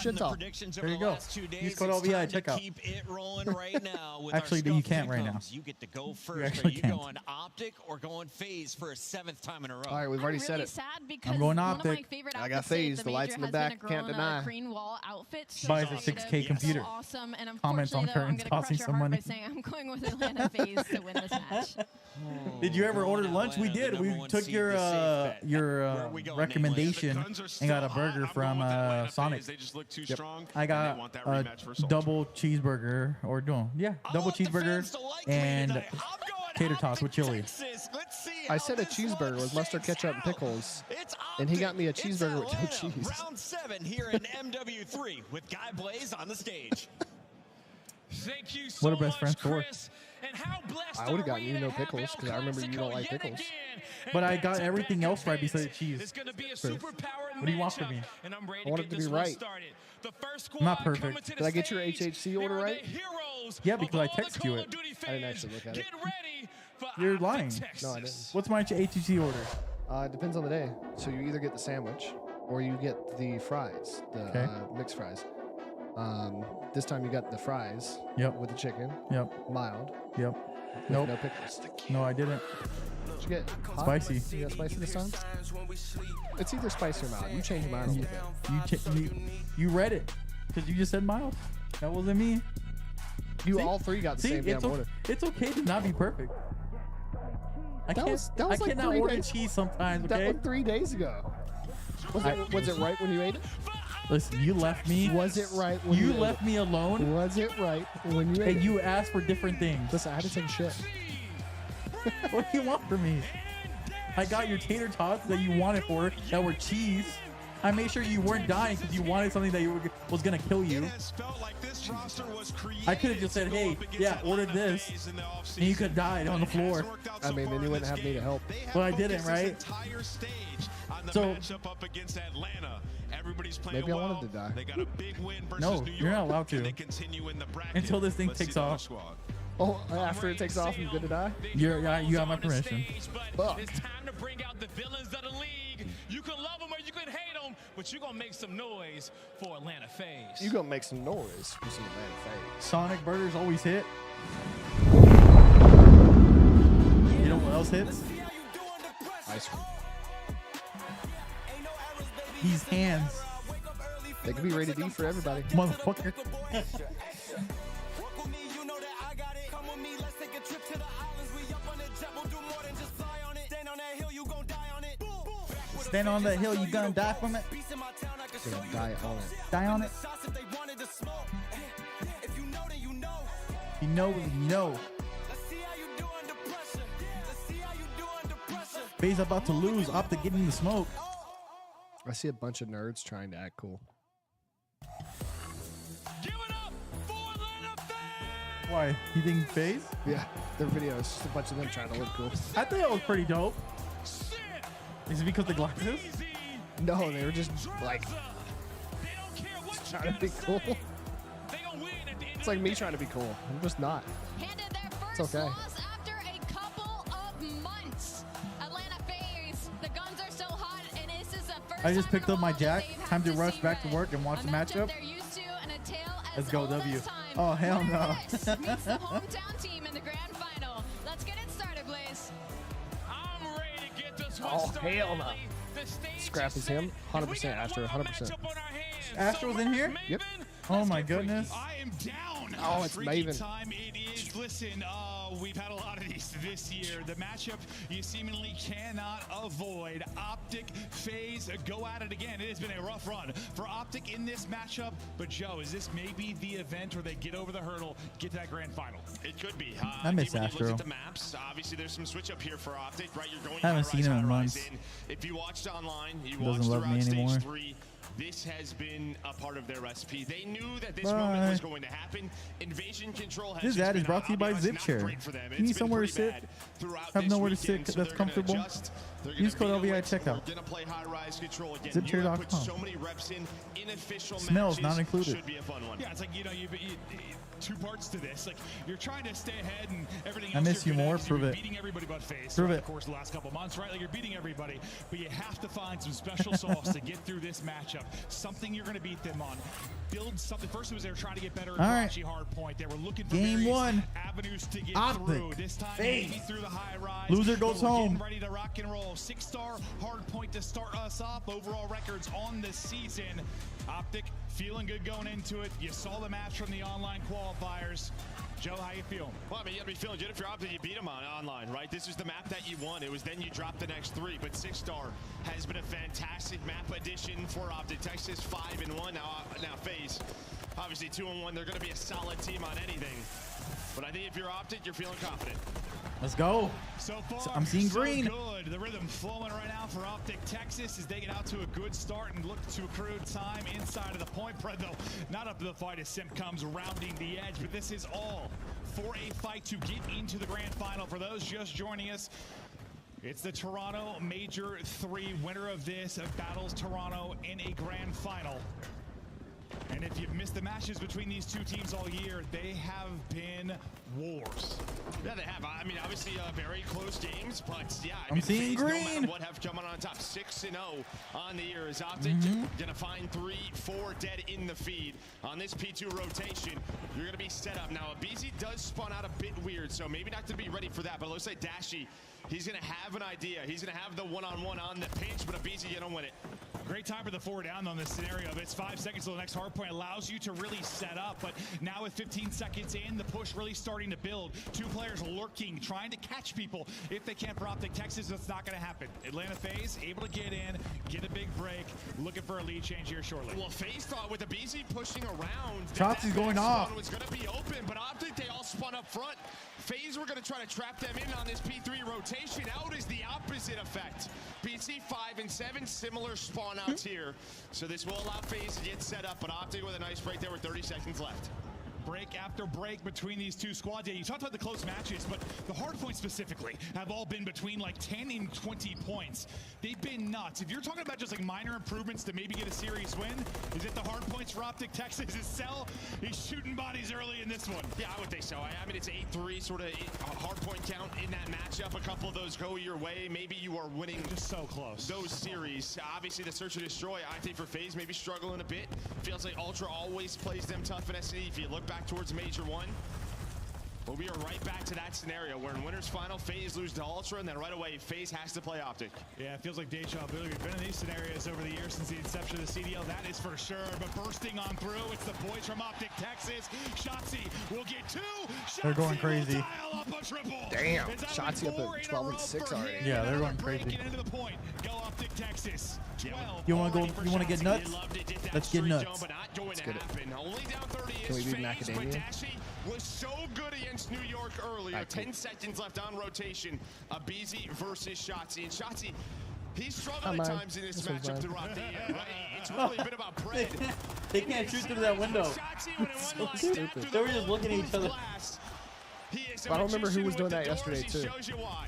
shit off. There you go. Use code LVI. Check out. Keep it rolling right now. With Actually, our you can't right now. You get to go You first. actually Are you can't. going optic or going phase for a 7th time in a row? All right, we've already said really it. sad because I'm going one of optic. my favorite I got outfits today at phase. The lights in the major back, has been a can't girl in deny. Green wall outfit. So Buys a creative, 6K computer. So awesome. And Comments on unfortunately, though, I'm curtains, going to costing crush your some heart money. by saying I'm going with Atlanta phase to win this match. Did you ever order lunch? We did. We took your recommendation and got a burger from Sonic. They just look too Yep. strong. I got want that a rematch for Soldier. double cheeseburger, or no, yeah, double cheeseburger and tater tots with chili. I said a cheeseburger with mustard, ketchup, and pickles, and he got me a cheeseburger with no cheese. Round 7 here in MW3 with Guy Blaze on the stage. Thank you so what are best friends for? I would have gotten you no pickles because I remember you don't like pickles. But I got everything else right besides cheese. What do you want from me? I want it to be right. I'm not perfect. Did I get your HHC order right? Yeah, because I texted you it. I didn't actually look at it. You're lying. No, I didn't. What's my HTC order? It depends on the day. So you either get the sandwich or you get the fries, the mixed fries. This time you got the fries. Yep. With the chicken. Yep. Mild. Yep. With Nope. no pickles. No, I didn't. What'd you get? Hot? Spicy. You got spicy this time? It's either spicy or mild. You change your mind a little bit. You read it because you just said mild. That wasn't me. You all three got the same damn order. It's okay to not be perfect. I That was I like cannot 3 order days. cheese sometimes. Okay. That was 3 days ago. Was it right when you ate it? Listen, you left me. Was it right when you left me alone? Was it right when you ate And it? you asked for different things. Listen, I had to take a shit. What do you want from me? I got your tater tots that you wanted for that were cheese. I made sure you weren't dying because you wanted something that was gonna kill you. I could have just said, "Hey, yeah, order this," and you could have died on the floor. I mean, then you wouldn't have me to help. Well, I didn't, right? So maybe I wanted to die. No, you're not allowed to until this thing takes off. Oh, after it takes off, I'm good to die? You have my permission. Fuck. It's time to bring out the villains of the league. You can love them or you can hate them, but you're going to make some noise for Atlanta FaZe. You gonna make some noise for some Atlanta FaZe. Sonic burgers always hit. You know what else hits? Ice cream. These hands. They could be rated E for everybody. Motherfucker. Stand on that hill, you gonna die from it? You're gonna die on it. Die on it? You know, you know. FaZe about to lose. Optic getting the smoke. I see a bunch of nerds trying to act cool. Why? You think FaZe? Yeah, their videos. Just a bunch of them trying to look cool. I thought it was pretty dope. Is it because of the glasses? No, they were just like trying to be cool. It's like me trying to be cool. I'm just not. It's okay. After a couple of months, Atlanta FaZe, the guns are so hot, and this is the first I just picked up my jack. Time to rush back to work and watch the matchup. Let's go, W. Oh, hell no. Meets the hometown team in the grand final. Let's get it started, Blaze. I'm ready to get this one Oh, started. hell no. Scrap is him. 100% Astro. 100%. Astro's in here? Yep. Oh, my goodness. I am down. Oh, it's Freaky Maven. time it is. Listen, we've had a lot of these this year. The matchup you seemingly cannot avoid. Optic, FaZe, go at it again. It has been a rough run for Optic in this matchup. But Joe, is this maybe the event where they get over the hurdle, get to that grand final? It could be. I miss when you Astro. look at the maps, obviously there's some switch up here for Optic, right? You're going I haven't high-rise, seen him in high-rise months. in. If you watched online, you Doesn't watched love throughout me stage anymore. 3. This has been a part of their recipe. They knew that this Bye. moment was going to happen. Invasion control has This just ad is been, brought to you I'll be by honest, Zip not Chair. great for them. You It's need been somewhere to pretty sit. bad throughout Have this nowhere to weekend, sit so that's they're gonna comfortable. adjust. They're gonna Use code veto LVI it. checkout. We're gonna play high-rise control again. Zipchair.com. You have put so many reps in unofficial Smells matches. not included. Should be a fun one. Yeah, it's like, you know, you two parts to this. Like, you're trying to stay ahead and everything I else miss you're you good at more. 'cause Prove you're it. beating everybody but FaZe. Prove throughout it. the course of the last couple months, right? Like, you're beating everybody, but you have to find some special sauce to get through this matchup. Something you're going to beat them on. Build something. First, it was they were trying to get better at All right. Karachi hard point. They were looking for Game various one. avenues to get Optic. through. This time, FaZe. maybe through the high rise. Loser goes But we're home. getting ready to rock and roll. 6-star hard point to start us off. Overall records on the season. Optic feeling good going into it. You saw the match from the online qualifiers. Joe, how you feel? Well, I mean, you got to be feeling good if you're Optic. You beat them online, right? This is the map that you won. It was then you dropped the next 3. But 6-star has been a fantastic map addition for Optic. Texas 5-1. Now FaZe, obviously 2-1. They're going to be a solid team on anything. But I think if you're Optic, you're feeling confident. Let's go. So far, I'm seeing green. Good. The rhythm flowing right now for Optic Texas as they get out to a good start and look to accrue time inside of the point spread, though. Not up to the fight as Simp comes rounding the edge, but this is all for a fight to get into the grand final. For those just joining us, it's the Toronto Major 3. Winner of this battles Toronto in a grand final. And if you've missed the matches between these two teams all year, they have been wars. Yeah, they have. I mean, obviously, very close games, but yeah, I'm seeing green. No matter what, have come on top. 6-0 on the year is Optic. Gonna find 3-4 dead in the feed on this P2 rotation. You're gonna be set up now. BZ does spawn out a bit weird, so maybe not to be ready for that. But it looks like Dashy, he's gonna have an idea. He's gonna have the one-on-one on the pinch, but BZ gonna win it. Great time for the 4 down on this scenario. It's 5 seconds till the next hard point, allows you to really set up. But now with 15 seconds in, the push really starting to build. 2 players lurking, trying to catch people. If they can't for Optic Texas, that's not going to happen. Atlanta FaZe able to get in, get a big break, looking for a lead change here shortly. Well, FaZe thought with the BZ pushing around, Chopsy's going off. Was going to be open, but Optic, they all spun up front. FaZe were going to try to trap them in on this P3 rotation. Out is the opposite effect. PC 5 and 7, similar spawn outs here. So this will allow FaZe to get set up, but Optic with a nice break there with 30 seconds left. Break after break between these two squads. Yeah, you talked about the close matches, but the hard points specifically have all been between like 10 and 20 points. They've been nuts. If you're talking about just like minor improvements to maybe get a series win, is it the hard points for Optic Texas? Is Cell? He's shooting bodies early in this one. Yeah, I would think so. I mean, it's 8-3 sort of hard point count in that matchup. A couple of those go your way. Maybe you are winning just so close those series. Obviously, the search and destroy, I think for FaZe, maybe struggling a bit. Feels like Ultra always plays them tough in SD. If you look back towards Major 1, but we are right back to that scenario where in winners final, FaZe lose to Ultra, and then right away, FaZe has to play Optic. Yeah, it feels like deja vu. We've been in these scenarios over the years since the inception of the CDL, that is for sure. But bursting on through, it's the boys from Optic Texas. Shotzzy will get 2. Shotzzy they're going crazy. Will dial up a triple. Damn, Shotzzy up at 12 and 6 already. Yeah, they're going crazy. Into the point. Go Optic Texas. 12. You want to go? You want to get nuts? Let's get nuts. Let's get it. Only down 30 Can we is beat FaZe, Macadamia? but Dashy was so good against New York earlier. 10 seconds left on rotation. BZ versus Shotzzy. And Shotzzy, he's struggled at times in this matchup throughout the year, right? It's really been about bread. They can't shoot through that window. So stupid. They were just looking at each other. But I don't remember who was doing that yesterday, too.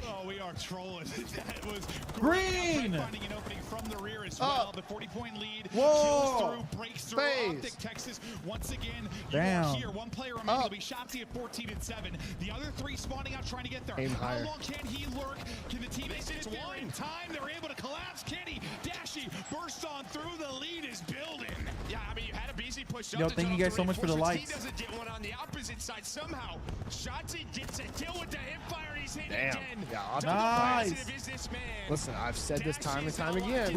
Oh, we are trolling. That was green. Finding an opening from the rear as well. The 40-point lead. Whoa. Kills through, breaks through. FaZe. Optic Texas once again. Damn. You are here. One player remaining. It'll be Shotzzy at 14 and 7. The other 3 spawning out, trying to get there. Aim How higher. long can he lurk? Can the teammates sit there in time? They're able to collapse. Kenny Dashy bursts on through. The lead is building. Yeah, I mean, you had a BZ push up. Yo, thank you guys so much for the likes. He doesn't get one on the opposite side somehow. Shotzzy gets a kill with the hip fire. He's hit Damn. again. Yeah, Optic nice. Listen, I've said this time and time again.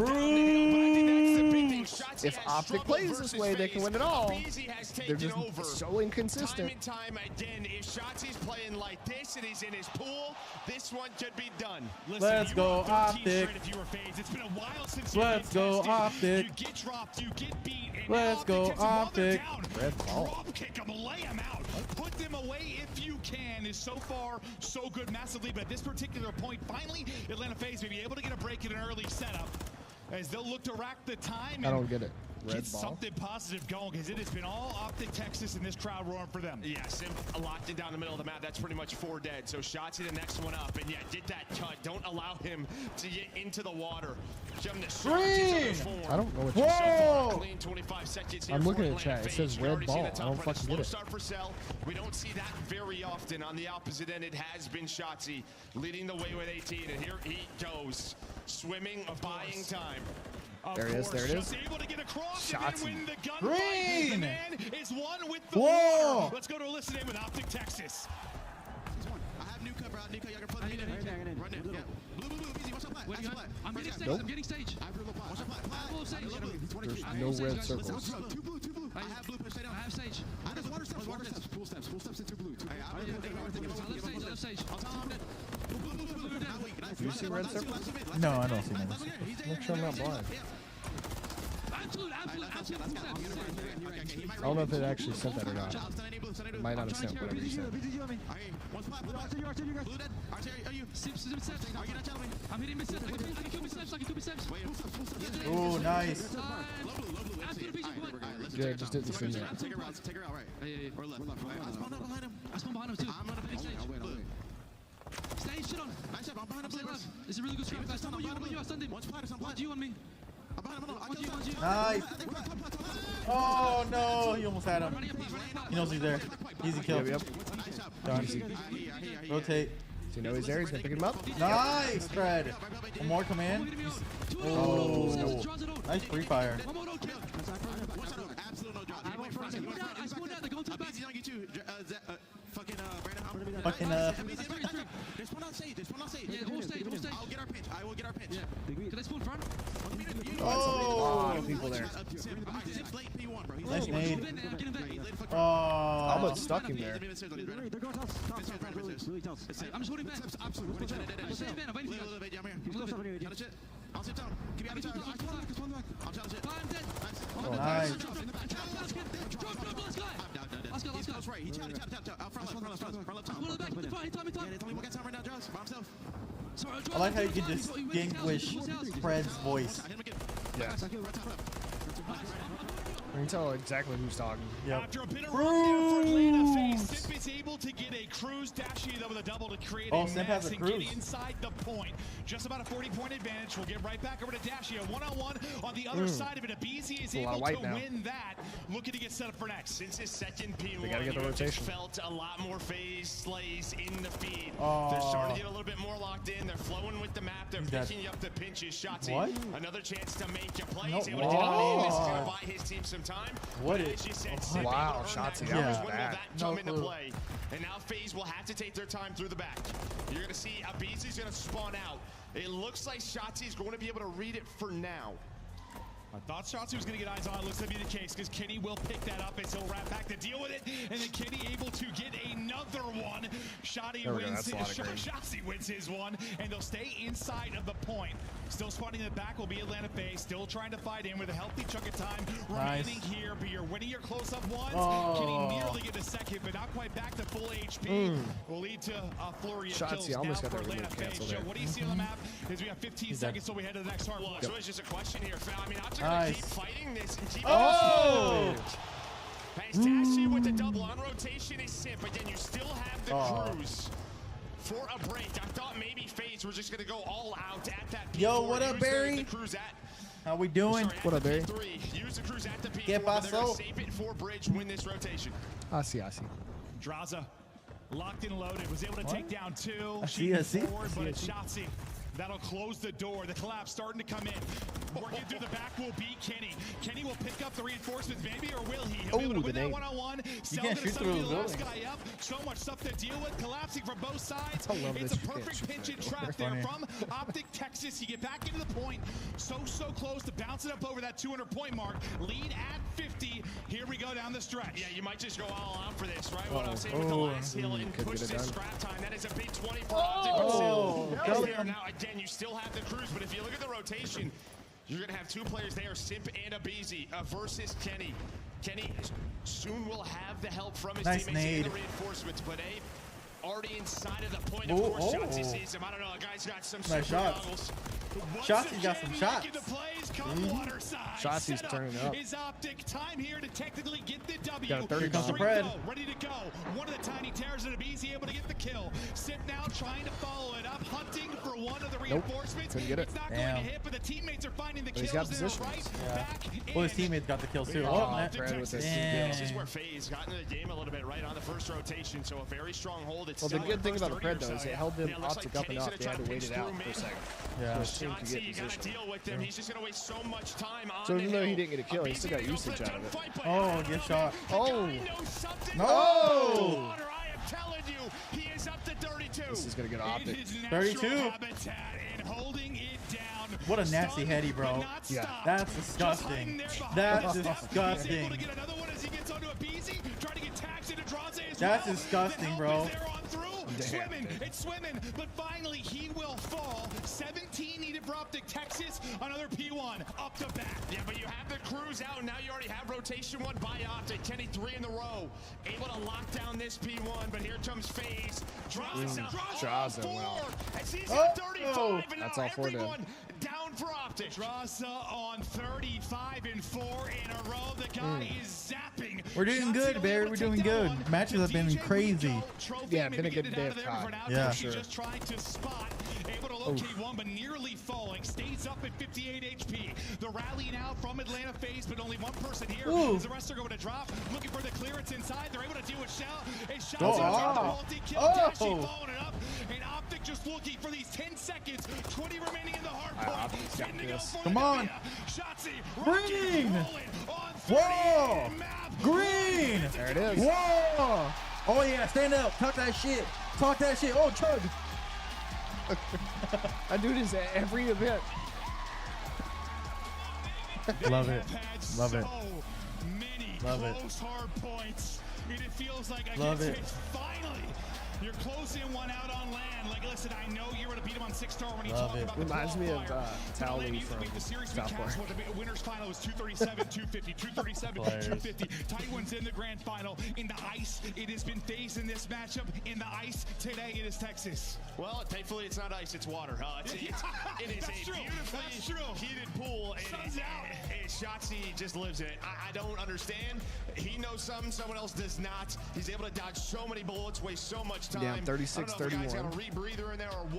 If Optic plays this way, they can win it all. They're just so inconsistent. Time and time again, if Shotzi's playing like this and he's in his pool, this one could be done. Listen, let's go Optic. If you were FaZe. It's been a while since let's go Optic. You get dropped, you get beat. And let's go Optic. Red ball. Drop kick them, lay them out. Put them away if you can. Is so far so good massively, but at this particular point, finally, Atlanta FaZe may be able to get a break in an early setup as they'll look to rack the time. I don't get it. Red Get ball. something positive going, because it has been all Optic Texas and this crowd roaring for them. Yeah, Simp locked in down the middle of the map. That's pretty much 4 dead. So Shotzzy the next one up, and yeah, get that cut. Don't allow him to get into the water. Give him the Green! I don't know what you're saying. So clean 25 seconds here. I'm looking at chat. It says red ball. I don't fucking get it. Start for Cell. We don't see that very often. On the opposite end, it has been Shotzzy leading the way with 18, and here he goes, swimming, buying time. There it is. There it is. Able to get across Shotzzy. and win the gun Green. The man is one with the whoa. water. Let's go to a listen in with Optic Texas. I have new cover out. New cover. Y'all can put me in. Run it. Yeah. Blue. Easy. Watch out. Wait, I'm getting stage. Nope. I'm getting stage. I have blue. Watch out. Blue stage. There's no red circles. Two blue. I have blue. Push down. I have stage. I have water steps. Full steps into blue. Left stage. Do you see red circles? No, I don't see them. Make sure I'm not blind. Absolute. I don't know if it actually sent that or not. It might not have sent whatever you sent. Oh, nice. Yeah, just didn't see that. Take her out, right. Or left. I spawn behind him too. Stay shit on. Nice job. I'm behind him. It's a really good scrap. I stunned you. I stunned him. Watch you on me. Nice. Oh no, he almost had him. He knows he's there. Easy kill. Yep. Done. Rotate. So you know he's there. He's gonna pick him up. Nice, Fred. One more come in. Oh, no. Nice free fire. Fucking There's one on stage. Yeah, hold stage. I will get our pinch. Yeah. Can I spawn front? Oh, people there. Nice nade. I almost stuck him there. I'm just holding back. I'm waiting for you. I'll sit down. Give me out of time. I'll challenge it. I'm dead. Nice. Let's go. That's right. He tapped. Out front left. I like how you can distinguish Fred's voice. Yeah. You can tell exactly who's talking. Yep. After a bit of run there for Atlanta, FaZe, Simp is able to get a cruise. Dashie though with a double to create a mess and get inside the point. Just about a 40-point advantage. We'll get right back over to Dashie. A one-on-one on the other side of it. Abizi is able to win that. Looking to get set up for next. Since his second P1, they gotta get the rotation. Felt a lot more FaZe slays in the feed. Oh. They're starting to get a little bit more locked in. They're flowing with the map. They're picking up the pinches. Shotzi, another chance to make a play. He's able to get on in. This is going to buy his team some time. What but is? as you said, Wow, Shotzi, that was bad. That come into play. And now FaZe will have to take their time through the back. You're going to see Abizi's going to spawn out. It looks like Shotzi's going to be able to read it for now. I thought Shotzi was going to get eyes on it. Looks to be the case because Kenny will pick that up as he'll wrap back to deal with it. And then Kenny able to get another one. Shotzi wins his one. And they'll stay inside of the point. Still spotting the back will be Atlanta FaZe. Still trying to fight in with a healthy chunk of time remaining here. But you're winning your close-up ones. Kenny nearly get a second, but not quite back to full HP. Will lead to a flurry of kills now for Atlanta FaZe. Joe, what do you see on the map? As we have 15 seconds till we head to the next hard look. So it's just a question here, Phil. I mean, I'm just going to keep fighting this and keep As Dashie with the double on rotation is Simp, but then you still have the cruise for a break. I thought maybe FaZe were just going to go all out at that P4. Yo, what up, Barry? How we doing? What up, Barry? Use the cruise at the P4, Get but they're going to save it for Bridge, win this rotation. I see. Draza locked and loaded, was able to take down two. I see. Forward, but it's Shotzi. That'll close the door. The collapse starting to come in. Working through the back will be Kenny. Kenny will pick up the reinforcements, maybe, or will he? He'll be able to win that one-on-one. You can't shoot through the last guy up. So much stuff to deal with. Collapsing from both sides. It's a perfect pinch and trap there from Optic Texas. You get back into the point. So close to bouncing up over that 200-point mark. Lead at 50. Here we go down the stretch. Yeah, you might just go all out for this, right? What I was saying with the last hill and push this scrap time. That is a big 20 for Optic. Now, again, you still have the cruise, but if you look at the rotation, you're going to have two players there, Simp and Abizi versus Kenny. Kenny soon will have the help from his teammates and the reinforcements, but already inside of the point. Of course, Shotzi sees him. I don't know, the guy's got some nice shots. Shotzi's got some shots. Shotzi's turning up. Is Optic time here to technically get the W. Got a 30 ready to go. One of the tiny tears and Abizi able to get the kill. Simp now trying to follow it up, hunting for one of the reinforcements. Couldn't get it. It's not going to hit, but the teammates are finding the kills. He's got right back well, his teammates got the kills too. This is where FaZe got into the game a little bit right on the first rotation, so a very strong hold. Well, the good thing about the Pred though is it held them Optic up enough. They had to wait it out for a second. Yeah. Shotzi, you got to deal with them. He's just going to waste so much time on so even though he didn't get a kill, he still got usage out of it. Oh, get shot. Oh. No. I am telling you, he is up to 32. This is going to get Optic. 32. Holding it down. What a nasty heady, bro. Yeah. That's disgusting. That's disgusting. That's disgusting, bro. swimming. It's swimming, but finally he will fall. 17 needed for Optic Texas. Another P1 up to bat. Yeah, but you have the crews out. Now you already have rotation 1 by Optic. Kenny 3 in the row. Able to lock down this P1, but here comes FaZe. Draza on 4. As he's at 35, and that's now all 4 everyone down for Optic. Draza on 35 and 4 in a row. The guy is zapping. We're doing good, Barry. We're doing good. Matches have been crazy. Yeah, been a good day of COD. Yeah. Sure. Just trying to spot, able to locate one, but nearly falling. Stays up at 58 HP. The rally now from Atlanta FaZe, but only one person here. As the rest are going to drop, looking for the clearance inside. They're able to do a shot. Multi-kill. Dashi following it up, and Optic just looking for these 10 seconds. 20 remaining in the hard point. Come on. Shotzi, Green. on Whoa. Green. There it is. Whoa. Oh, yeah. Stand up. Talk that shit. Talk that shit. Oh, chug. I do this at every event. Love it. Love it. Love it. Close hard points. And it feels like Love it. Finally, you're closing one out on land. Like, listen, I know you were to beat him on 6-star when you Love talk it. about Reminds the me of Tally from the series South we Park. cast, the winners final was 237, 250, 237, 250. Taiwan's in the grand final. In the ice, it has been FaZe in this matchup. In the ice, today it is Texas. Well, thankfully it's not ice, it's water. It is a beautifully heated pool. Sun's out. Shotzi just lives in it. I don't understand. He knows something someone else does not. He's able to dodge so many bullets, waste so much time. Yeah, 36-31.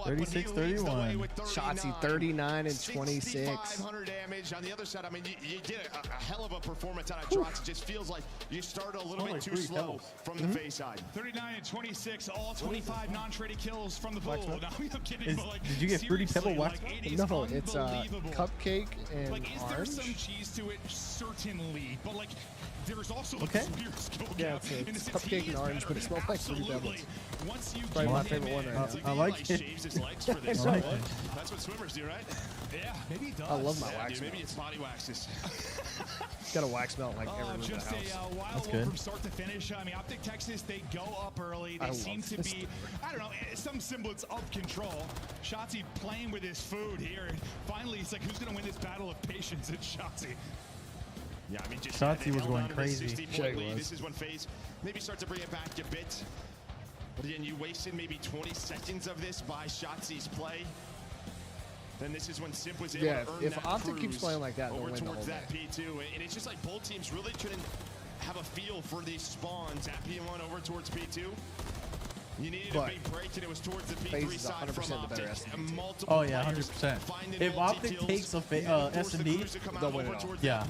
36-31. Shotzi 39 and 26. 500 damage. On the other side, I mean, you get a hell of a performance out of Drox. It just feels like you started a little bit too slow from the FaZe side. 39 and 26, all 25 non-traded kills from the pool. No, I'm kidding, but like, did you get Fruity Pebble wax? No, it's cupcake and like, is there some cheese to it? Certainly, but like, there's also a severe skill gap. It's cupcake and orange, but it smells like Fruity Pebbles. Once you probably my favorite one right now. I like it. Shaves his legs for this. I like That's it. what swimmers do, right? Yeah, maybe he does. I love my Yeah, wax dude, maybe melt. it's body waxes. Got a wax melt like every room in the Just house. a wild That's one good. from start to finish. I mean, Optic Texas, they go up early. They seem to be, I don't know, some semblance of control. Shotzi playing with his food here. Finally, it's like, who's going to win this battle of patience? It's Shotzi. Yeah, I mean, just Shotzi was going crazy. This is when FaZe maybe start to bring it back a bit. But again, you wasted maybe 20 seconds of this by Shotzi's play. Then this is when Simp was able to earn if that Optic cruise keeps playing like that, they'll over win the towards whole that P2. And it's just like both teams really couldn't have a feel for these spawns at P1 over towards P2. You needed a big break, and it was towards the P3 side from Optic. Oh yeah, 100%. If Optic takes a S&D, they'll win it all. Yeah.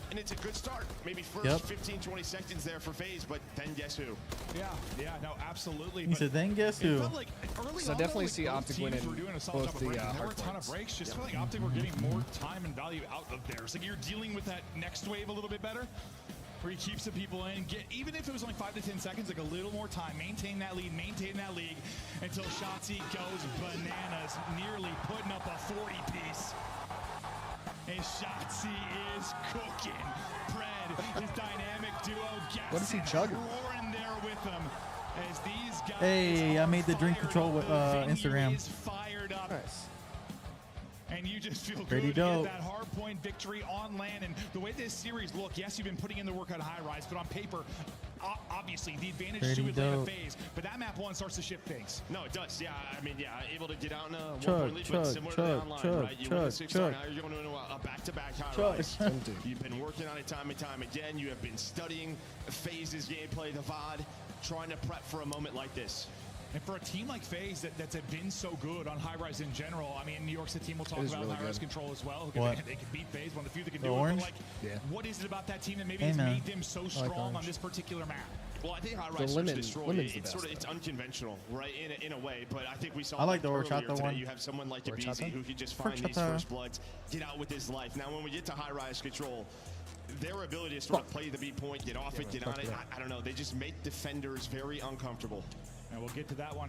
And it's a good start. Maybe first 15, 20 seconds there for FaZe, but then guess who? Yeah, no, absolutely. He said, then guess who? Like So I definitely see Optic winning both the there were a hard ton of points. breaks. Just feel like Optic were getting more time and value out of there. It's like you're dealing with that next wave a little bit better, where he keeps the people in. Even if it was only 5 to 10 seconds, like a little more time. Maintain that lead, maintain that league until Shotzi goes bananas, nearly putting up a 40-piece. And Shotzi is cooking. Pred, his dynamic duo, What is he chugging? roaring there with him. As these guys Hey, I made the drink control with Instagram. is fired up. Nice. And you just feel Pretty good to dope. get that hard point victory on land. And the way this series look, yes, you've been putting in the work on high rise, but on paper, obviously the advantage Pretty to Atlanta dope. FaZe. But that map one starts to shift things. No, it does. Yeah, I mean, yeah, able to get out in a Chug, one-point lead, but chug, similar to the chug, online, chug, right? You win chug, a 6-star, chug. now you're going into a back-to-back high Chug. rise. You've been working on it time and time again. You have been studying FaZe's gameplay, the VOD, trying to prep for a moment like this. And for a team like FaZe that's been so good on high rise in general, I mean, New York's a team we'll talk about really high rise good. control as well. What? They can beat FaZe, one of the few that can The do orange? it. But like, what is it about that team that maybe Hey, has man. made them so strong on orange. this particular map? Well, I think high rise lemon- destroy lemon's the it's best, it's unconventional, right? In a way, but I think we saw. I like that the earlier horchata today. one. You have someone like Horchata? Debeezy who can just find these Horchata. first bloods, get out with his life. Now, when we get to high rise control, their ability to sort of play the B point, get off it, get on it. I don't know. They just make defenders very uncomfortable. And we'll get to that one.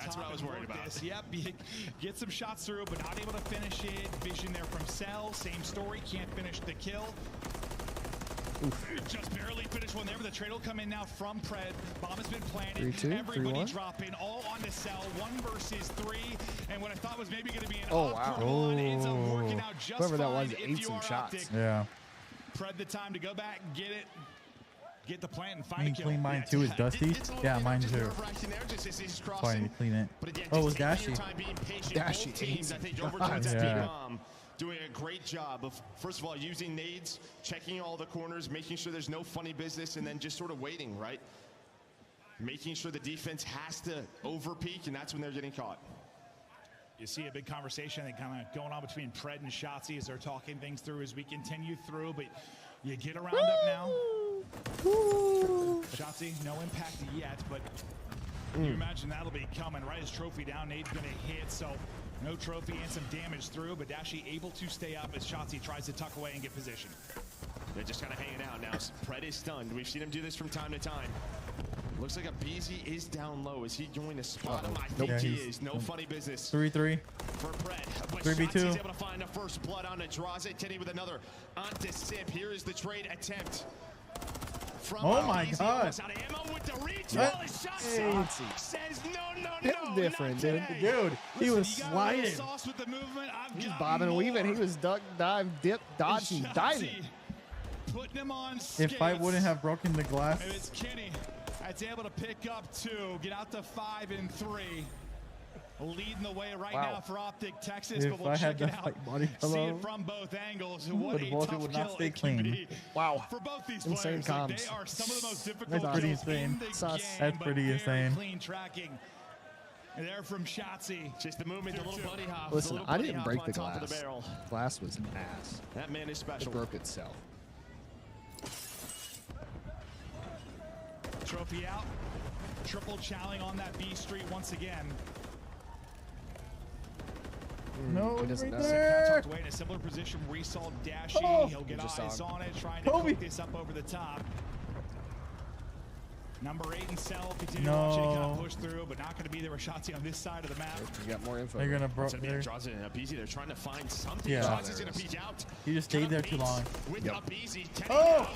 That's what I was worried about. This. Yep, get some shots through, but not able to finish it. Vision there from Cell, same story, can't finish the kill. Oof. Just barely finished one there, but the trade will come in now from Pred. Bomb has been planted. 3-2, Everybody 3-1. dropping all onto Cell. 1 versus 3. And what I thought was maybe going to be an wow. one ends up working out just Whoever that fine was if ate you some are shots. Optic. Yeah. Pred the time to go back, get get the plant and find You can clean mine too. Is Dusty? Yeah, mine too. Fine, you clean it. Oh, it was Dashy. Dashy. Teams, I think Overtone's doing a great job of, first of all, using nades, checking all the corners, making sure there's no funny business, and then just sort of waiting, right? Making sure the defense has to over-peak, and that's when they're getting caught. You see a big conversation that kind of going on between Pred and Shotzi as they're talking things through as we continue through, but you get a round up now. Shotzi, no impact yet, but you imagine that'll be coming right as trophy down. Nade's going to hit, so no trophy and some damage through, but Dashi able to stay up as Shotzi tries to tuck away and get position. They're just kind of hanging out now. Pred is stunned. We've seen him do this from time to time. Looks like a BZ is down low. Is he going to spot him? I think he is. No funny business. 3-3. For Pred. 3v2. He's able to find the first blood onto Draza. Kenny with another onto Sip. Here is the trade attempt. Oh my God. Says no. It's different, dude. Dude, he was sliding. He was bobbing and weaving. He was duck, dive, dip, dodging, diving. Putting him on skates. If I wouldn't have broken the glass. It's Kenny that's able to pick up 2, get out to 5 and 3. Leading the way right now for Optic Texas, but we'll check it out. See it from both angles. What a tough kill it can be. Wow. For both these insane players, comms. they are some of the most difficult That's pretty kills insane. in the game, That's pretty insane. Clean tracking. And there from Shotzi. Just the movement, the little buddy hop. Listen, I didn't break the glass. Glass was ass. That man is special. It broke itself. Trophy out. Triple chowing on that B Street once again. No, he doesn't know. Tucked away in a similar position where we saw Dashi. He'll get eyes on it, trying to cook this up over the top. Number 8 and Cell continue to watch it kind of push through, but not going to be there with Shotzi on this side of the map. You got more info. They're gonna broke there. They're trying to find something. Yeah. Shotzi's going to peek out. He just stayed there too long. With Abizi. Oh!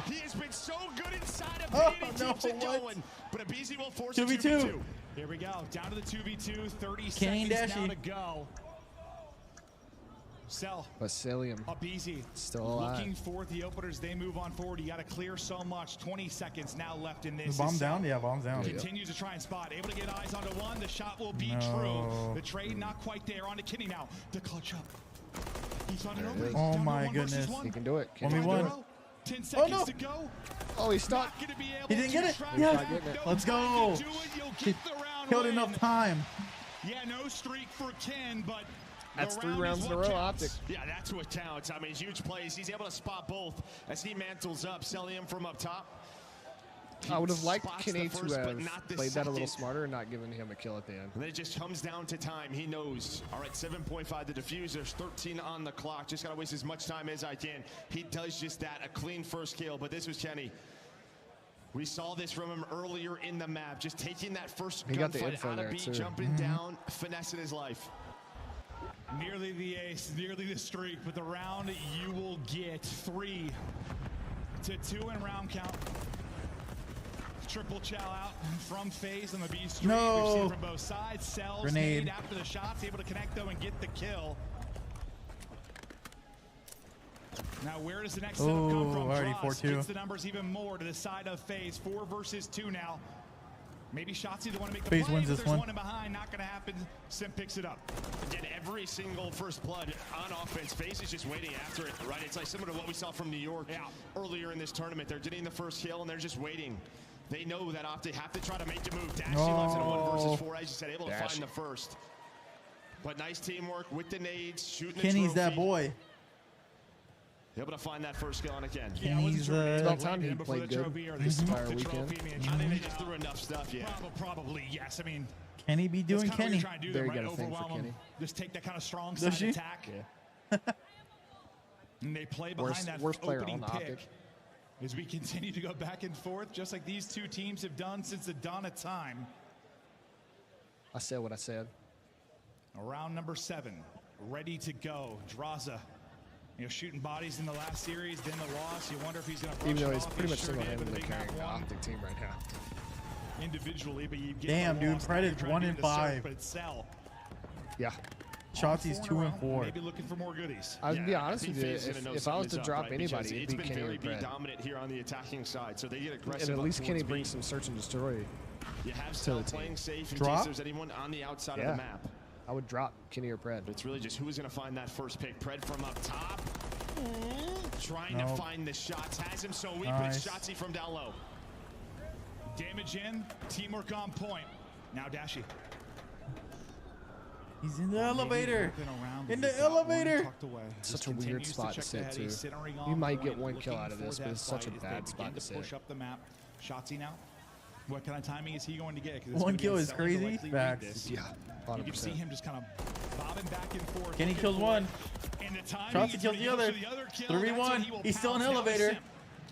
He has been so good inside of Kenny. Keeps it going, but Abizi will force a 2v2. Here we go. Down to the 2v2. 30 Kenny seconds Dashi. now to go. Cell. Basilium. Abizi. Still alive. Looking for the openers. They move on forward. You got to clear so much. 20 seconds now left in this. Bomb down? Yeah, bomb's down. Continues to try and spot. Able to get eyes onto one. The shot will be true. The trade not quite there. On to Kenny now. The clutch up. He's on an opening. Oh my goodness. He can do it. 1v1. 10 seconds to go. Oh, he's stuck. He didn't get it. Yeah. Let's go. He killed enough time. Yeah, no streak for Ken, but that's 3 rounds in a row, Optic. Yeah, that's what counts. I mean, huge plays. He's able to spot both as he mantles up, selling him from up top. I would have liked Kenny to have played that a little smarter and not given him a kill at the end. And then it just comes down to time. He knows. All right, 7.5 the diffuse. There's 13 on the clock. Just got to waste as much time as I can. He does just that. A clean first kill, but this was Kenny. We saw this from him earlier in the map. Just taking that first gunfight out of B, jumping down, finessing his life. Nearly the ace, nearly the streak, but the round you will get 3 to 2 in round count. Triple chow out from FaZe on the B street. No. We've seen from both sides. Cells Grenade. After the shots, able to connect though and get the kill. Now where does the next setup come from? Already 4-2. Gets the numbers even more to the side of FaZe. 4 versus 2 now. Maybe Shotzi the one to make the FaZe play, wins but this there's one. in behind. Not going to happen. Sim picks it up. Again, every single first blood on offense, FaZe is just waiting after it, right? It's like similar to what we saw from New York earlier in this tournament. They're getting the first kill, and they're just waiting. They know that Optic have to try to make a move. Dashi left in a 1 versus 4, as you said, able to find the first. But nice teamwork with the nades, shooting the Kenny's trophy. that boy. Able to find that first kill on again. Kenny's it's about time he played good this entire weekend. I think they just threw enough stuff, yeah. Probably, yes. I mean, Kenny be doing that's Kenny. Trying to do There them, you right? got a thing for Overwhelm Kenny. Just take that kind of strong Does side attack. Yeah. And they play behind that worst player opening on pick. Optic. As we continue to go back and forth, just like these two teams have done since the dawn of time. I said what I said. Round number 7, ready to go. Draza, shooting bodies in the last series, then the loss. You wonder if he's going to. Even though he's pretty much single-handedly carrying the Optic team right now. Individually, but you get damn, dude, Pred is 1 in 5. But it's Cell. Yeah. Shotzi's 2 and 4. Maybe looking for more goodies. I'll be honest with you. If I was to drop anybody, it'd be Kenny or Brett. Dominant here on the attacking side, so they get aggressive. And at least Kenny brings some search and destroy. You have Cell playing safe in drop? case there's anyone on the outside of the map. I would drop Kenny or Pred. It's really just who is going to find that first pick. Pred from up top. Trying to find the shots. Has him so weak, but it's Shotzi from down low. Damage in. Teamwork on point. Now Dashy. He's in the elevator. In the elevator. Such a weird spot to sit, too. You might get one kill out of this, but it's such a bad spot to sit. Push up the map. Shotzi now. What kind of timing is he going to get? One kill is crazy. Facts. Yeah, 100%. You can see him just kind of bobbing back and forth. Kenny killed one. Shotzi killed the other. 3v1. He's still in elevator.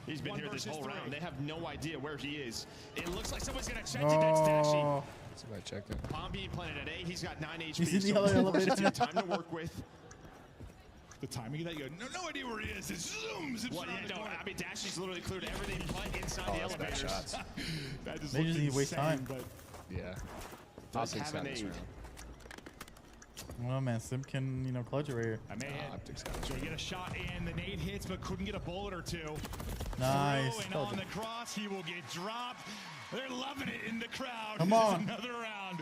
He's been here this whole round. They have no idea where he is. It looks like someone's going to check it. That's Dashy. Somebody checked it. Bomb being planted at A. He's got 9 HP. He's in the other elevator. Time to work with. The timing of that, you have no idea where he is. It zooms. Well, yeah, no, I mean, Dashy's literally cleared everything but inside the elevators. That They just need to waste time. But yeah. Does have an aid. Well, man, Sim can, clutch it right here. I may get a shot in. The nade hits, but couldn't get a bullet or two. Nice. And on the cross, he will get dropped. They're loving it in the crowd. Come on. Another round.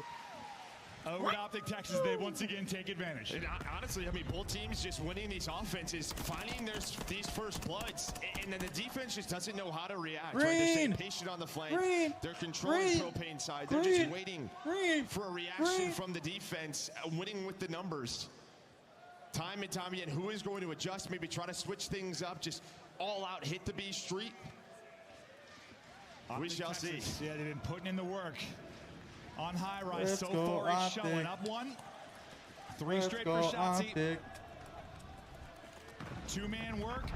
Over at Optic Texas, they once again take advantage. And honestly, I mean, both teams just winning these offenses, finding these first bloods, and then the defense just doesn't know how to react. Right? They're staying patient on the flank. They're controlling propane side. They're just waiting for a reaction from the defense, winning with the numbers. Time and time again, who is going to adjust, maybe try to switch things up, just all out hit the B Street? We shall see. Yeah, they've been putting in the work. On high rise so far, he's showing up one. 3 straight for Shotzi. 2-man work.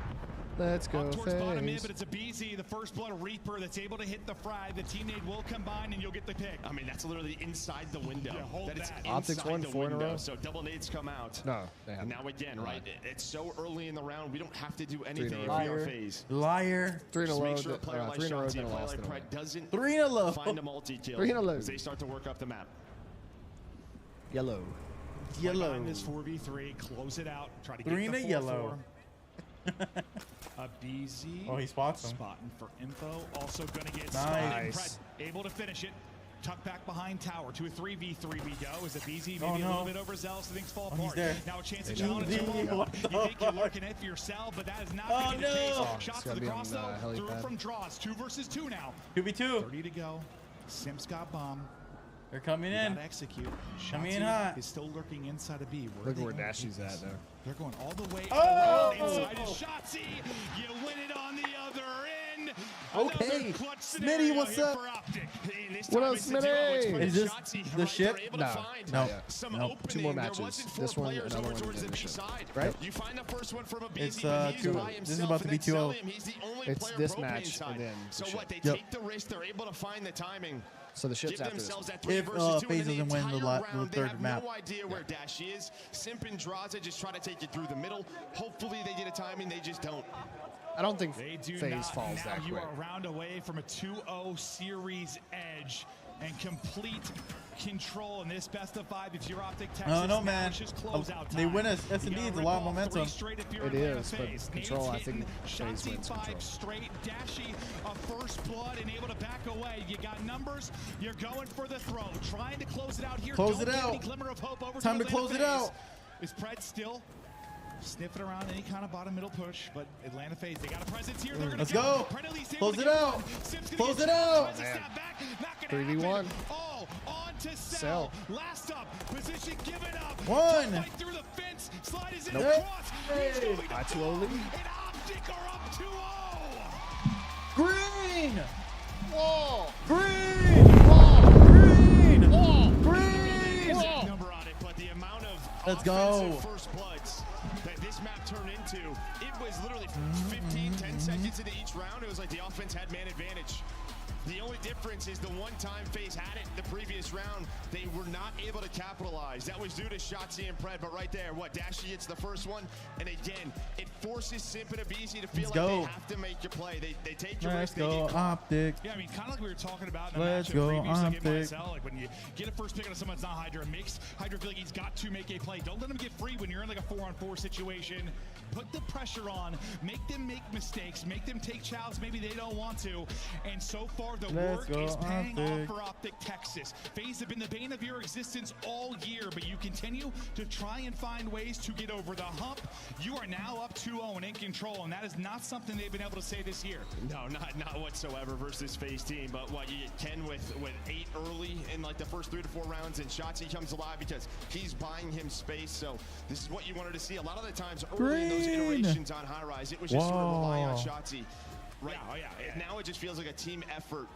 Let's go. Up towards bottom mid, but it's a BZ, the first blood Reaper that's able to hit the fry. The teammate will combine and you'll get the pick. I mean, that's literally inside the window. Yeah, hold that. Optics won 4 in a row. So double nades come out. No, they haven't. Now again, right? It's so early in the round, we don't have to do anything if we are phase. Liar. 3 in a row. Make sure a player like Shotzi, a player like Pred doesn't 3 in a row. find a multi-kill 3 in a row. as they start to work up the map. Yellow. Yellow. This 4v3, close it out. Try to get 3 in a yellow. A BZ. Oh, he spots him. Spotting for info. Also going to get nice. Spotted. Able to finish it. Tuck back behind tower. To a 3v3 we go. Is a BZ maybe a little bit overzealous? Things fall apart. Now a chance to challenge him. You think you're looking at for yourself, but that is not going to be the case. Shots to the cross though. Through from draws. 2 versus 2 now. 2v2. 30 to go. Simps got bomb. They're coming in. Execute. Coming in hot. Is still lurking inside of B. Look at where Dashy's at there. They're going all the way around inside of Shotzi. You win it on the other end. Okay. Smitty, what's up? What up, Smitty? Is this the ship? No. 2 more matches. This one, another one, and then the ship. Right? You find the first one from a BZ. It's 2. This is about to be 2-0. It's this match and then so the what? They ship. take the risk. They're able to find the timing. So the ship's after this. If FaZe doesn't win the third map. No idea where Dash is. Simp and Draza just try to take it through the middle. Hopefully they get a timing. They just don't. I don't think FaZe falls that quick. You are a round away from a 2-0 series edge and complete control in this best of 5. If you're Optic Texas, no, man. They win us. S&D is a lot of momentum. It is, but control, I think FaZe wins control. 5 straight. Dashy, a first blood and able to back away. You got numbers. You're going for the throw. Trying to close it out here. Close it out. Time to close it out. Is Pred still sniffing around any kind of bottom middle push, but Atlanta FaZe, they got a presence here. They're Let's go. Close it out. Close it out. 3v1. Oh, on to Cell. Last up. Position given up. 1. Fight through the fence. Slide is in Nope. across. Not too early. And Optic are up 2-0. Green. Wall. Green. Wall. Green. Wall. Green. Exact number on it, but the amount of Let's go. first bloods that this map turned into, it was literally 10 seconds into each round. It was like the offense had man advantage. The only difference is the one-time FaZe had it the previous round. They were not able to capitalize. That was due to Shotzi and Pred, but right there, what, Dashy hits the first one, and again, it forces Simp and Abizi to feel like they have to make your play. They take your risk, they get Optic. Yeah, I mean, kind of like we were talking about in the Let's matchup go, previously Optic. against MySL. Like when you get a first pick on someone's not Hydra, makes Hydra feel like he's got to make a play. Don't let him get free when you're in like a 4-on-4 situation. Put the pressure on, make them make mistakes, make them take chows maybe they don't want to. And so far, the work is paying off for Optic Texas. FaZe have been the bane of your existence all year, but you continue to try and find ways to get over the hump. You are now up 2-0 and in control, and that is not something they've been able to say this year. No, not whatsoever versus FaZe team. But what you get Ken with 8 early in like the first 3 to 4 rounds, and Shotzi comes alive because he's buying him space. So this is what you wanted to see. A lot of the times early in those iterations on high rise, it was just sort of relying on Shotzi. Right. Now it just feels like a team effort,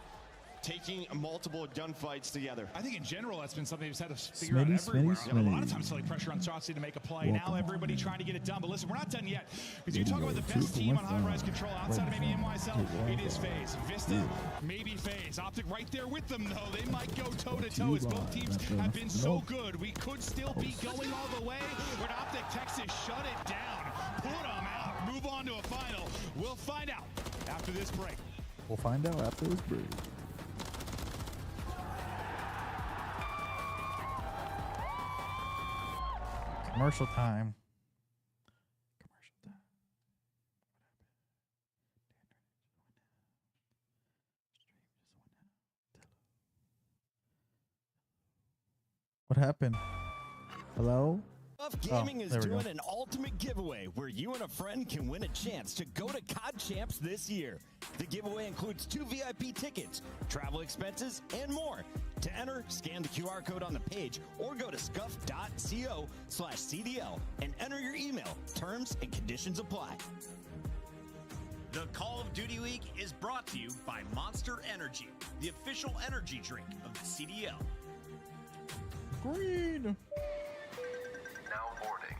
taking multiple gunfights together. I think in general that's been something we've had to figure out everywhere. A lot of times like pressure on Shotzi to make a play. Now everybody trying to get it done. But listen, we're not done yet. Because you talk about the best team on high-rise control outside of maybe NYSL, it is FaZe. Vista, maybe FaZe. Optic right there with them, though. They might go toe-to-toe as both teams have been so good. We could still be going all the way, but Optic Texas shut it down. Put them out. Move on to a final. We'll find out after this break. We'll find out after this break. Commercial time. What happened? Hello? Scuff Gaming is doing an ultimate giveaway where you and a friend can win a chance to go to COD Champs this year. The giveaway includes 2 VIP tickets, travel expenses, and more. To enter, scan the QR code on the page or go to scuff.co/CDL and enter your email. Terms and conditions apply. The Call of Duty Week is brought to you by Monster Energy, the official energy drink of the CDL. Green. Now boarding.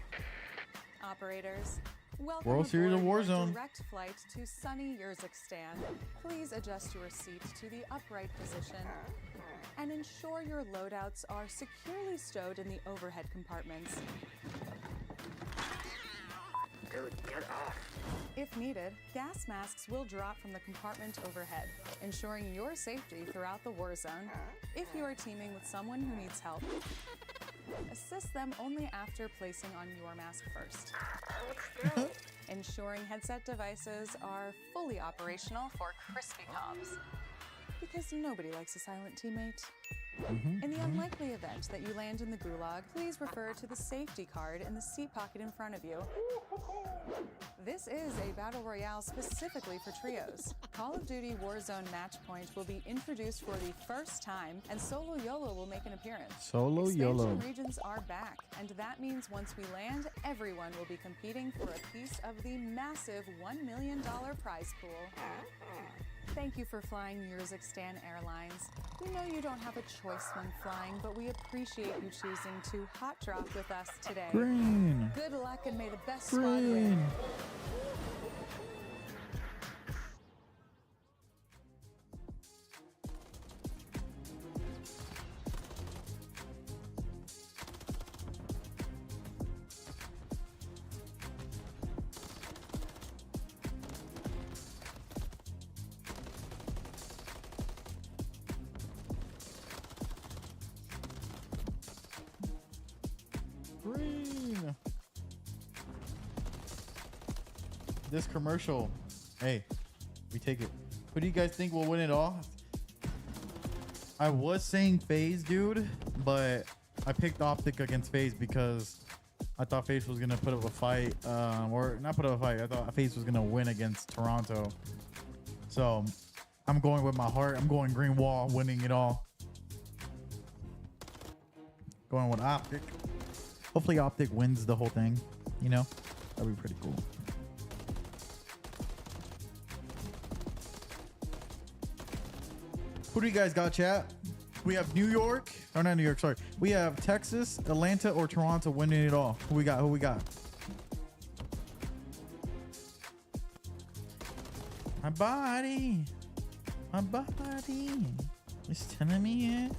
Operators, welcome World Series of aboard your Warzone. direct flight to sunny Yurzikistan. Please adjust your seat to the upright position and ensure your loadouts are securely stowed in the overhead compartments. Dude, get off. If needed, gas masks will drop from the compartment overhead, ensuring your safety throughout the war zone. If you are teaming with someone who needs help, assist them only after placing on your mask first. Ensuring headset devices are fully operational for crispy comms. Because nobody likes a silent teammate. In the unlikely event that you land in the gulag, please refer to the safety card in the seat pocket in front of you. This is a battle royale specifically for trios. Call of Duty Warzone Matchpoint will be introduced for the first time, and Solo YOLO will make an appearance. Solo YOLO. Expansion regions are back, and that means once we land, everyone will be competing for a piece of the massive $1 million prize pool. Thank you for flying Yurzikistan Airlines. We know you don't have a choice when flying, but we appreciate you choosing to hot drop with us today. Green. Good luck and may the best squad win. Green. Green. This commercial. Hey, we take it. Who do you guys think will win it all? I was saying FaZe, dude, but I picked Optic against FaZe because I thought FaZe was gonna put up a fight, or not put up a fight. I thought FaZe was gonna win against Toronto. So I'm going with my heart. I'm going Green Wall, winning it all. Going with Optic. Hopefully Optic wins the whole thing, you know? That'd be pretty cool. Who do you guys got, chat? We have New York. Oh, not New York, sorry. We have Texas, Atlanta, or Toronto winning it all. Who we got? Who we got? My body. My body is telling me yeah.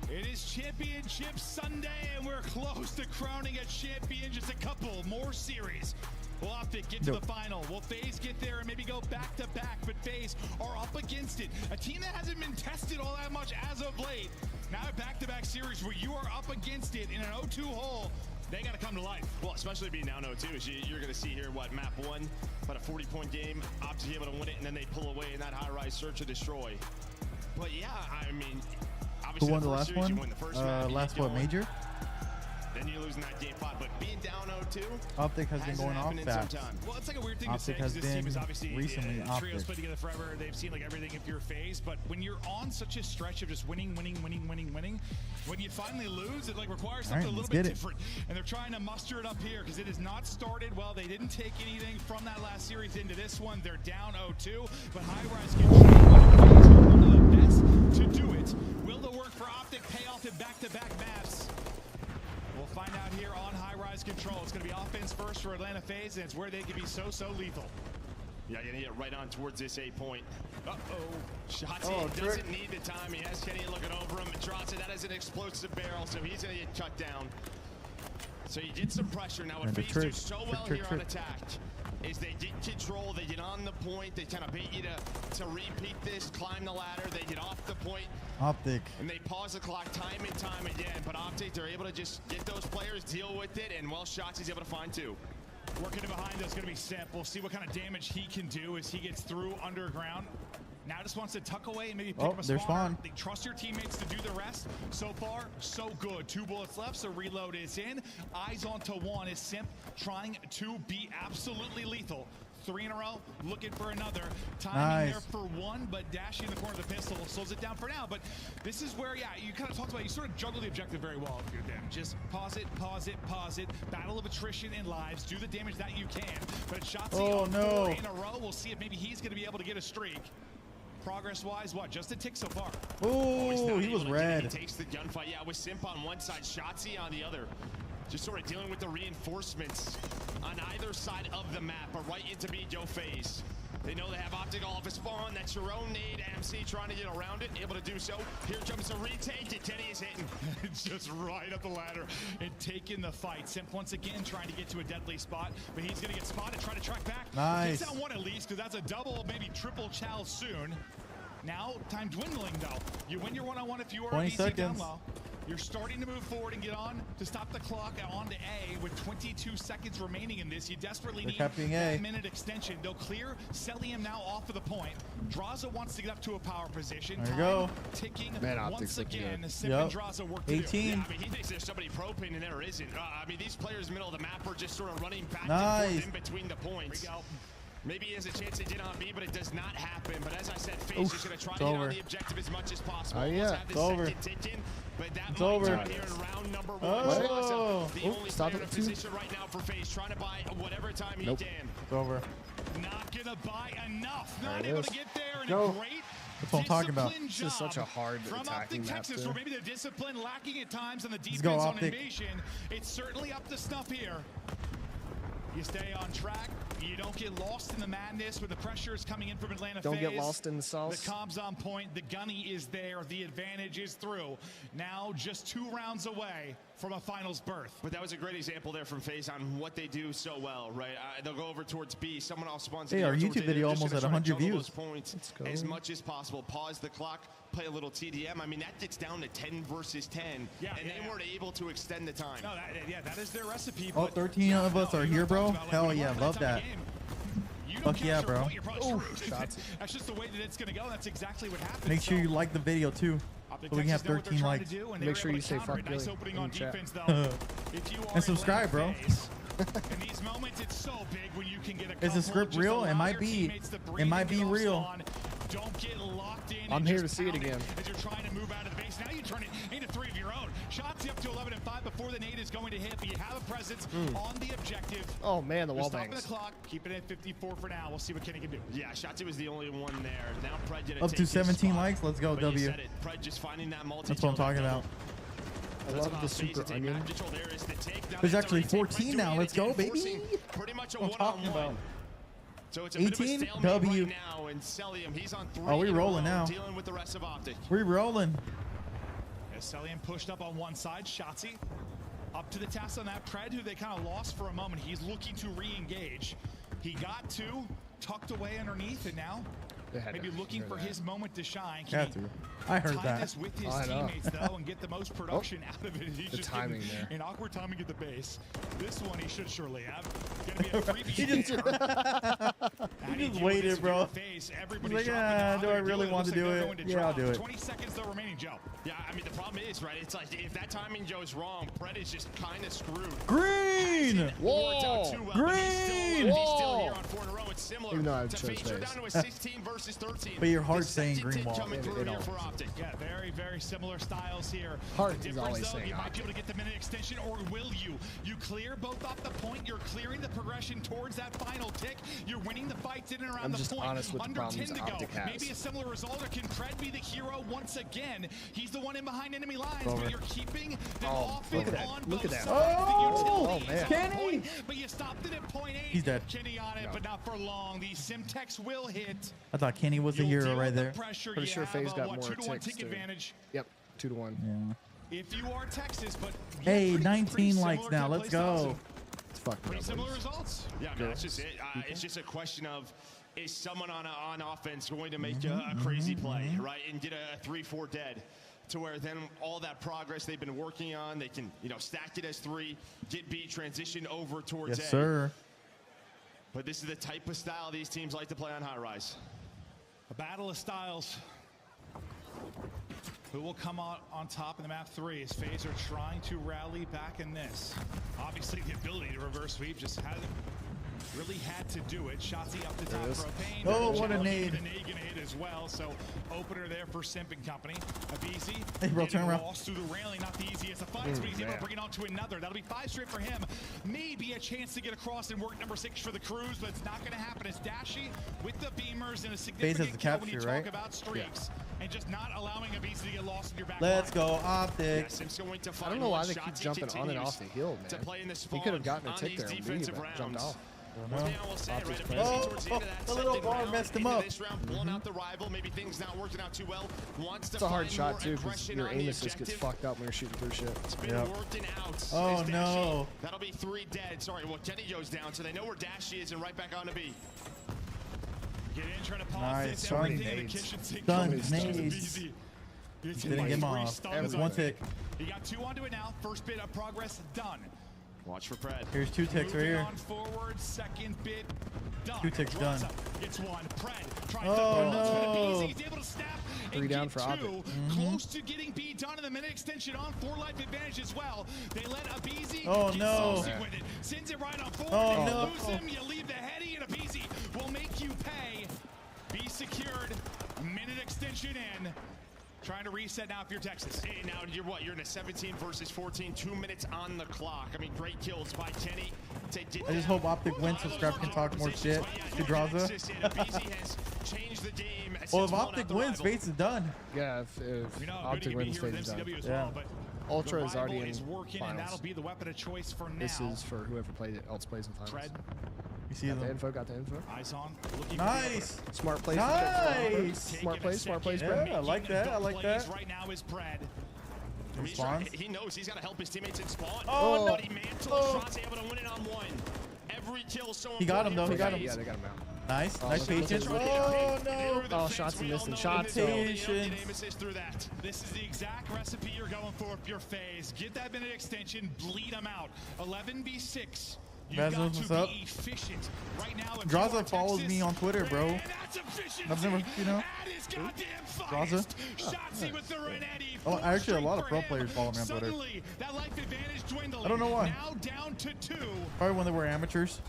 It is Championship Sunday, and we're close to crowning a champion. Just a couple more series. Will Optic get to the final? Will FaZe get there and maybe go back-to-back? But FaZe are up against it. A team that hasn't been tested all that much as of late. Now a back-to-back series where you are up against it in an 0-2 hole. They got to come to life. Well, especially being down 0-2. You're going to see here, what, map 1, about a 40-point game. Optic able to win it, and then they pull away in that high-rise search and destroy. But yeah, I mean... Who won the last one? Last what, major? Then you're losing that game 5, but being down 0-2, Optic has been going off fast. Well, it's like a weird thing Optic to say, has because this team been is obviously recently trios Optic. played together forever. They've seen like everything if you're FaZe, but when you're on such a stretch of just winning, when you finally lose, it like requires something a little bit different. And they're trying to muster it up here because it has not started well. They didn't take anything from that last series into this one. They're down 0-2, but High-Rise gets one of the best to do it. Will the work for Optic pay off in back-to-back maps? We'll find out here on High-Rise Control. It's going to be offense first for Atlanta FaZe, and it's where they can be so lethal. Yeah, gonna get right on towards this 8-point. Shots doesn't need the time. He has Kenny looking over him and drops it. That is an explosive barrel, so he's gonna get cut down. So you get some pressure. Now what FaZe do so well here on attack is they get control, they get on the point, they kind of bait you to repeat this, climb the ladder, they get off the point. Optic. And they pause the clock time and time again, but Optic, they're able to just get those players, deal with it, and well, Shots he's able to find 2. Working it behind us is going to be Simp. We'll see what kind of damage he can do as he gets through underground. Now just wants to tuck away and maybe pick up a spawn. They trust your teammates to do the rest. So far, so good. 2 bullets left, so reload is in. Eyes onto 1 is Simp trying to be absolutely lethal. 3 in a row, looking for another. Timing there for 1, but dashing in the corner of the pistol slows it down for now. But this is where, yeah, you kind of talked about, you sort of juggle the objective very well if you're them. Just pause it, pause it, pause it. Battle of attrition in lives. Do the damage that you can. But Shotzzy on 4 in a row. We'll see if maybe he's going to be able to get a streak. Progress-wise, what? Just a tick so far. Oh, he was red. He takes the gunfight. Yeah, with Simp on one side, Shotzzy on the other. Just sort of dealing with the reinforcements on either side of the map, but right into Joe FaZe. They know they have Optic off a spawn. That's your own need. MC trying to get around it, able to do so. Here comes a retake, and Kenny is hitting. It's just right up the ladder and taking the fight. Simp once again trying to get to a deadly spot, but he's going to get spotted, try to track back. Nice. Gets down 1 at least, because that's a double, maybe triple chow soon. Now, time dwindling, though. You win your one-on-one if you are 20 easy seconds. down low. You're starting to move forward and get on to stop the clock on to A with 22 seconds remaining in this. You desperately need that minute extension. They'll clear Celium now off of the point. Draza wants to get up to a power position. There you go. Ticking Man, once again. Simp and Draza work to 18. Yeah, I mean, he thinks there's somebody propane and there isn't. I mean, these players in the middle of the map are just sort of running back and forth in between the points. Maybe he has a chance to get on B, but it does not happen. But as I said, FaZe is going to try to get on the objective as much as possible. It's over. But that It's over. Right here in round number 1. The only player in a position right now for FaZe, trying to buy whatever time he can. It's over. Not going to buy enough. Not able to get there. And Go. a great That's what I'm talking about. This is such a hard attacking map. Texas, where maybe the discipline lacking at times on the defense on invasion. It's certainly up to snuff here. You stay on track. You don't get lost in the madness when the pressure is coming in from Atlanta FaZe. Don't get lost in the sauce. The comms on point. The gunny is there. The advantage is through. Now just 2 rounds away from a finals berth. But that was a great example there from FaZe on what they do so well, right? They'll go over towards B. Someone else spawns. Hey, our YouTube video almost at 100 views. Points as much as possible. Pause the clock. Play a little TDM. I mean, that gets down to 10 versus 10, and they weren't able to extend the time. No, that is their recipe. All 13 of us are here, bro. Hell yeah, love that. Fuck yeah, bro. That's just the way that it's going to go. That's exactly what happens. Make sure you like the video too, so we can have 13 likes. Make sure you say fuck Billy in chat. And subscribe, bro. In these moments, it's so big when you can get a Is the script real? It might be. It might be real. Don't get locked in. I'm here to see it again. As you're trying to move out of the base. Now you turn it into 3 of your own. Shots up to 11 and 5 before the nade is going to hit, but you have a presence on the objective. Oh, man, the wall Stopping bangs. the clock. Keep it at 54 for now. We'll see what Kenny can do. Yeah, Shotzi was the only one there. Now Pred did Up to 17 likes. Let's go, W. Pred just finding that That's what I'm talking about. I love the super onion. There's actually 14 now. Let's go, baby. Pretty much a What I'm talking about. So it's a bit of a 18 stalemate W. right now, and Celium, he's on 3 Oh, we in a rolling row, now. dealing with the rest of Optic. We rolling. As Celium pushed up on one side, Shotzi up to the task on that. Pred, who they kind of lost for a moment, he's looking to re-engage. He got 2, tucked away underneath, and now maybe looking for his moment to shine. Can he I heard time that. this with his teammates, though, and get the most production out of it? He's The just timing getting there. an awkward timing at the base. This one he should surely have. Gonna be a freebie. He just waited, bro. He's like, yeah, do I really want to do it? Yeah, I'll do it. 20 seconds though remaining, Joe. Yeah, I mean, the problem is, right, it's like if that timing goes wrong, Pred is just kind of screwed. Green! Whoa! Green! He's still here on 4 in a row. It's similar Even though I to chose Feature face. down to a 16 versus 13. But your heart's saying green wall. Coming through here for Optic. Yeah, very, very similar styles here. Heart The is difference, always though, saying you might be Optic. able to get the minute extension, or will you? You clear both off the point. You're clearing the progression towards that final tick. You're winning the fights in and around I'm the just point. honest with the Under 10 problems to go. Optic has. Maybe a similar result, or can Pred be the hero once again? He's the one in behind enemy lines, Over. but you're keeping them off look and at that. on Look both at that. sides. Oh, The utility man. is on Kenny! point, but you stopped it at point 8. He's dead. Kenny on it, but not for long. The Simtex will hit. I thought Kenny was the hero right there. Pretty sure FaZe got more 2-to-1 ticks, tick too. advantage. Yep, 2 to 1. Yeah. If you are Texas, but Hey, 19 likes similar now. kind of Let's play styles. go. It's fucking Pretty similar boys. results. Yeah, I mean, that's just it. It's just a question of, is someone on offense going to make a crazy play, right, and get a 3-4 dead, to where then all that progress they've been working on, they can, stack it as 3, get B, transition over towards A. Yes, sir. But this is the type of style these teams like to play on high rise. A battle of styles. Who will come out on top in the map 3 as FaZe are trying to rally back in this. Obviously, the ability to reverse sweep just hasn't really had to do it. Shotzi up the top, Propane. Oh, what a nade. The nade gonna hit as well. So opener there for Simp and company. Abizi. Hey, bro, turn around. Through the railing, not the easiest of fights, but he's able to bring it on to another. That'll be 5 straight for him. Maybe a chance to get across and work number 6 for the Crews, but it's not going to happen. It's Dashy with the beamers and a significant the kill when you capture, talk right? about streaks. And just not allowing Abizi to get lost in your back Let's line. go, Optic. I don't know why they keep jumping on and off the hill, man. He could have gotten a tick there and jumped off. The little bar messed him up. This round, pulling out the rival. Maybe things not working out too well. Wants to It's a hard find shot, more too, because aggression your on the aim assist gets objective. fucked up when you're shooting through shit. It's been working out. Oh, As Dashy- no. That'll be 3 dead. Sorry, well, Kenny goes down, so they know where Dashy is and right back on to B. Get in, trying to pause Nice, this. son. Everything in the kitchen sink. Done, It's nades. easy. It's Didn't like get him 3 off. stuns That's on one it. tick. He got 2 onto it now. First bit of progress done. Watch for Pred. Here's 2 ticks right Moving here. on forward, second bit done. 2 ticks Draws done. up, gets 1. Pred trying Oh, to no. He's able to snap 3 and down get for 2. Optic. Close to getting B done in the minute extension on 4 life advantage as well. They let Abizi Oh, get no. saucy with it. Sends it right on forward. Oh, You no. lose him, you leave the heady, and Abizi will make you pay. Be secured. Minute extension in. Trying to reset now if you're Texas. Hey, now you're what? You're in a 17 versus 14, 2 minutes on the clock. I mean, great kills by Kenny to get I just hope Optic wins so Scrap can talk more shit to Draza. Well, if Optic wins, FaZe is done. Yeah, if Optic wins, FaZe is done. Yeah. Ultra is already in working, and that'll finals. be the weapon of choice for now. This is for whoever else plays in finals. Pred. You see Got the them? info, got the info. Eyes on. Looking Nice. Smart plays. Nice. Smart plays, smart plays, Yeah, Brad. I like that. I like that. Right now is Pred. Spawns. He knows he's got to help his teammates in spawn. Oh, no. But he mantles shots, able to win it on 1. Every kill so He got him, though. He got him. Yeah, they got him out. Nice. Oh, Nice look at patience. this. Oh, no. Oh, shots and missing shots. Patience. This is the exact recipe you're going for if you're FaZe. Get that minute extension, bleed them out. 11v6. You've Vazos, got to what's up? be efficient right now. If you are Draza follows Texas, me on Twitter, bro. and that's efficiency I've never, you know. at his goddamn Draza? finest. Shotzi with the Renetti. Oh, actually, a lot of pro for him. players follow me on Twitter. Suddenly, that life advantage dwindling. I don't know why. Now down to 2. Probably when they were amateurs.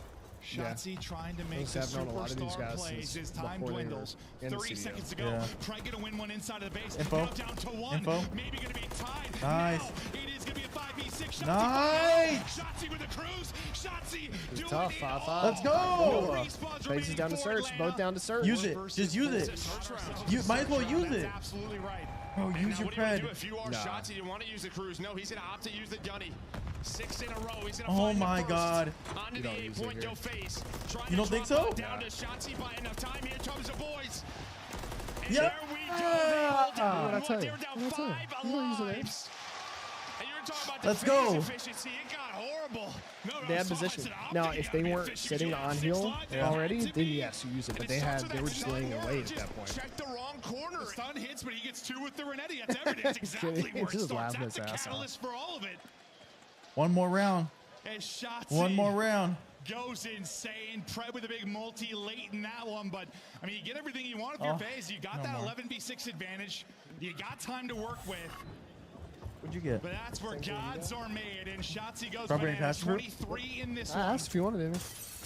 Shotzi trying to make Those the have known a lot of these superstar guys plays since as time before they were dwindles. in the 30 CDO. seconds to go. Yeah. Probably going to win one inside of the base. Info. Now down to one. Info. Maybe going to be tied. Nice. Now it is going to be a 5v6. Shotzi Nice. Shotzi with the cruise. Shotzi It's doing tough. it 5-5. all. Let's go. Faces down to search. Both down to search. Use it. Just use it. You might as well use it. Absolutely right. Bro, use your What do you do cred. if you are Shotzi? You want to use the cruise? No, he's going to opt to use the gunny. 6 in a row. He's going to Oh my God. Onto the 8-point go face. You don't think so? Down to Shotzi by enough time. Here comes the boys. And Yep. there we go. They hold down. What I tell you? They're down 5 You don't use it. lives. And you're talking about Let's the go. phase efficiency. It got horrible. No, They had position. Now, if they weren't sitting on heel already, then yes, you use it. But they were just laying in wait at that point. Check the wrong corner. The stun hits, but he gets 2 with the Renetti. That's evidence. Exactly where it Just starts. laughing That's the his ass off. catalyst for all of it. One more round. As Shotzi One more round. goes insane. Pred with a big multi late in that one, but I mean, you get everything you want with your phase. You got no that more. 11v6 advantage. You got time to work with. What'd you get? But that's where gods are made, and Shotzi goes Strawberry and bananas. passion fruit? 23 in this I one. asked if you wanted any.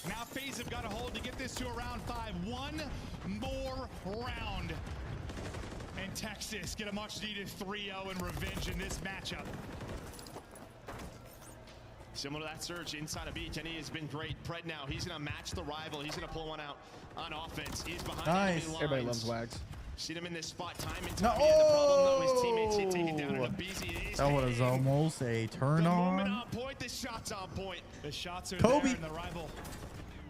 Now FaZe have got a hold to get this to around 5. One more round. And Texas get a much-needed 3-0 in revenge in this matchup. Similar to that surge inside of B, Kenny has been great. Pred now, he's going to match the rival. He's going to pull one out on offense. He's behind Nice. enemy lines. Everybody loves Wags. Seen him in this spot time and No. time again. The problem, though, his teammates get taken down in a BZ. That was almost a turn The moment on. on point, the shot's on point. The shots are Kobe. there, and the rival.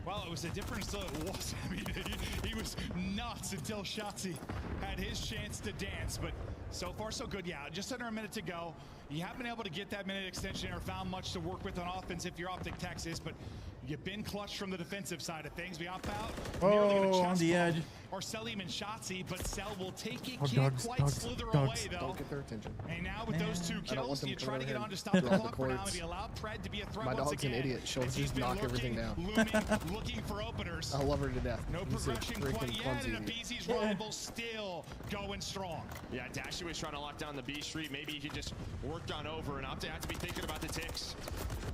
Well, it was a difference till it was. I mean, he was nuts until Shotzi had his chance to dance. But so far, so good. Yeah, just under a minute to go. You haven't been able to get that minute extension or found much to work with on offense if you're Optic Texas, but you've been clutched from the defensive side of things. We opt out. Oh, on the edge. Or Selim and Shotzi, but Cell will take it. Oh, Can't dogs, quite dogs, slither dogs. away, though. Don't get their attention. And now with those 2 I don't want kills, them you coming try to over get here on to stop and the draw the clock for now. cords. Maybe allow Pred to be a threat My once dog's an again. idiot. She'll As he's just been knock everything down. Looking for openers. I love her to death. No He's a progression quite freaking yet, clumsy and idiot. BZ's rival still going strong. Yeah, Dashy was trying to lock down the B street. Maybe he could just work on over, and Optic has to be thinking about the ticks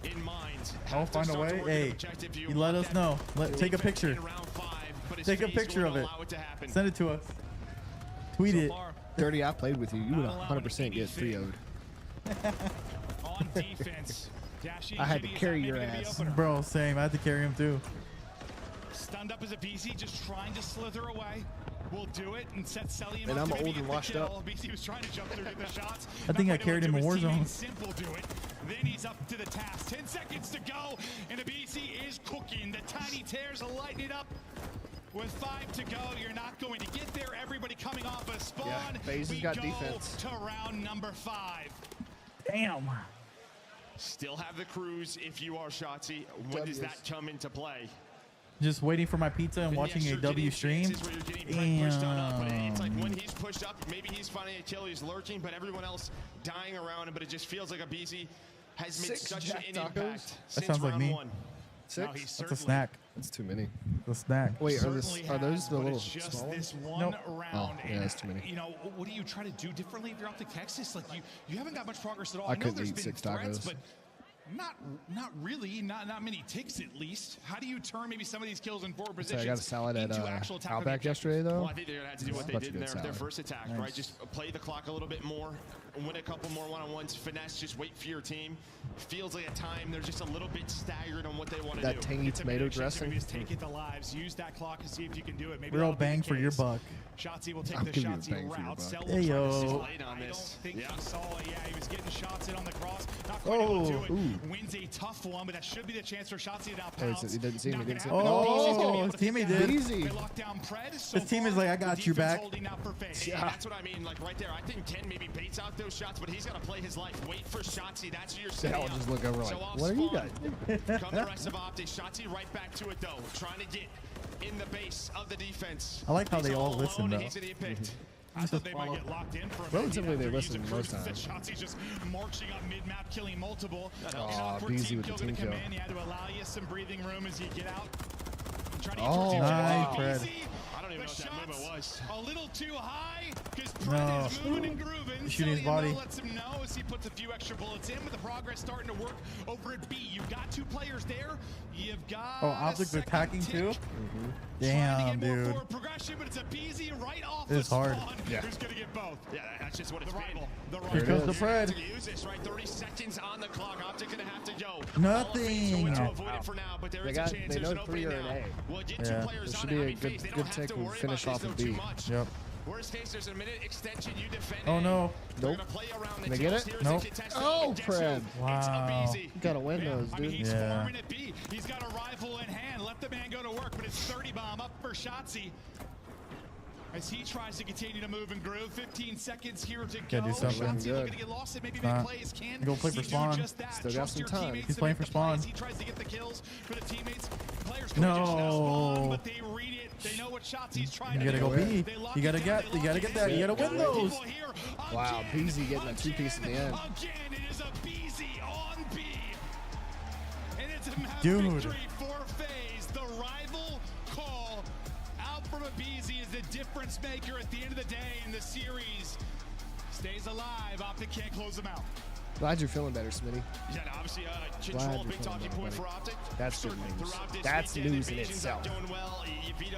in mind. I'll Have to find a start to way. work on Hey, objective. you let us know. Take a picture. in round 5, but his Take a phase picture won't of it. allow to happen. Send it to us. Tweet it. Dirty, I played with you. You would 100% get 3-0'd. On defense, Dashy I had to Kitty is carry not your maybe gonna be ass. opener. Bro, same. I had to carry him too. Stunned up as a BZ, just trying to slither away. Will do it and set Selim And up I'm to maybe old and get the washed kill. up. BZ was trying to jump through the shots. I think Not I quite carried him able in to. His Warzone. teammate Simple do it. Then he's up to the task. 10 seconds to go, and the BZ is cooking. The tiny tears are lighting it up. With 5 to go, you're not going to get there. Everybody coming off a spawn. Yeah, FaZe has We got go defense. to round number 5. Damn. Still have the cruise if you are Shotzi. When does that come into play? Just waiting for my pizza and Then, watching yes, a you're W getting stream. chances where you're getting Pred pushed on up, but it's like when Damn. he's pushed up, maybe he's finding a kill, he's lurking, but everyone else dying around him. But it just feels like a BZ has made 6 such Jack an tacos? impact That since sounds like round me. 1. 6? That's a snack. That's too many. The snack. Wait, are those Certainly the has, little but it's just small this ones? one Nope. round. Oh, yeah, that's too many. You know, what do you try to do differently if you're Optic Texas? Like you haven't got much progress at all. I know couldn't there's eat been 6 threats, tacos. but not really. Not many ticks at least. How do you turn maybe some of these kills in forward So positions? I got a salad at into actual attack on the Outback yesterday, though. Well, I think they're going to have to do what they That's did a in good their salad. first attack, Nice. right? Just play the clock a little bit more, win a couple more one-on-ones, finesse, just wait for your team. Feels like a time they're just a little bit staggered on what they want to do. That tangy It's a tomato minute chance to dressing. maybe just take it to lives. Use that clock and see if you can do it. Maybe Real that'll be the bang for your case. buck. Shotzi will take I'll the give you a Shotzi bang for your route. buck. Cell will Hey, try to yo. see- Late on I don't this. think Yeah. he saw it. Yeah, he was getting shots in on the cross. Not quite able to do it. ooh. Wins a tough one, but that should be the chance for Shotzi to now Oh, it's- pounce. he didn't see him, he Not didn't see gonna him. happen. BZ's gonna be Oh, able his to take teammate that. did. Easy. They lock down Pred. So His team is far, like, I got the you defense back. holding out for FaZe. And that's what I mean, like right there. I think Ken maybe baits out those shots, but he's got to play his life. Wait for Shotzi. That's who you're They setting all up. just look over like, So off what are you spawn, guys? Come the rest of Optic. Shotzi right back to it, though. Trying to get in the base of the defense. I like how He's they all alone, listen, and though. He's gonna get picked. I thought they might get locked in for a minute. Relatively, they after listen using most cruise. times. Shotzi's just marching up mid-map, killing multiple. Aw, An awkward BZ team with the kill gonna team come kill. in. You had to allow you some breathing room as you get out. Try to get Oh, towards each nice, other. Fred. BZ, I don't even know what that movement was. was a little too high because Pred is moving and grooving. Shooting his body. Lets him know as he puts a few extra bullets in with the progress starting to work over at B. You've got 2 players there. You've got Optics attacking too? Damn, dude. Progression, but it's a BZ right off It's hard. Yeah. Who's going to get both? Yeah, that's just what it's been. Here comes the Pred. Use this, right? 30 seconds on the clock. Optic going to have to go. Nothing. For now, but there They is got. a chance They know there's an 3 opening are an now. A. Well, get Yeah. 2 There players should on be it. a good take and finish off of B. Yep. Worst case, there's a minute extension. You defend. Oh no. Nope. Can they get it? Nope. Oh, Pred. Wow. You gotta win those, dude. He's farming at B. He's got a rifle in hand. Let the man go to work, but it's 30 bomb up for Shotzi. As he tries to continue to move and groove. 15 seconds here to go. Gotta do something. Shotzi looking to get lost and maybe make plays. Can go play for Spawn. Still got some time. He's playing for Spawn. He tries to get the kills for the teammates. Players No. but they read it. They know what Shotzi's trying You to gotta do. go B. You gotta get that. You gotta win those. Wow, BZ getting a 2-piece at the end. Again, it is a BZ on B. And it's a map Dude. victory for FaZe. The rival call out from a BZ is the difference maker at the end of the day in the series. Stays alive. Optic can't close them out. Glad you're feeling better, Smitty. Yeah, obviously, control, big talking point for Optic. That's good news. That's news in itself. Doing well.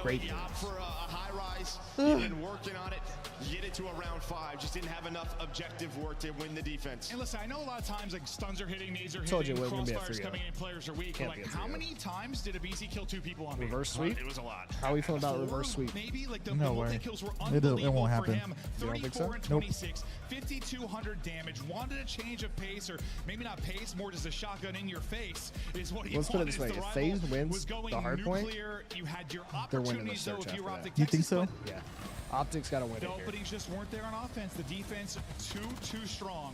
Great You opt for a high rise. Ugh. You've been working on it. You get it to a round 5. Just didn't have enough objective work to win the defense. And listen, I know a lot of times like stuns are hitting, nades are Told you hitting, it wouldn't be a crossfires 3-0. coming in, players are weak. Can't Like, be a how 3-0. many times did a BZ kill 2 people on B? Reverse sweep? It was a lot. How are you feeling about reverse sweep? Maybe like the No multi way. kills were It unbelievable won't for happen. him. You don't think so? 34 and 26, 5,200 damage. Wanted a change of pace, or maybe not pace, more just a shotgun in your face is what he Let's put it wanted. this way: The if rival FaZe wins was going the hard point, nuclear. You had your they're winning the opportunities though search if you were after Optic that. You think Texas, so? but Yeah. Optics got to win the it here. openings just weren't there on offense. The defense too strong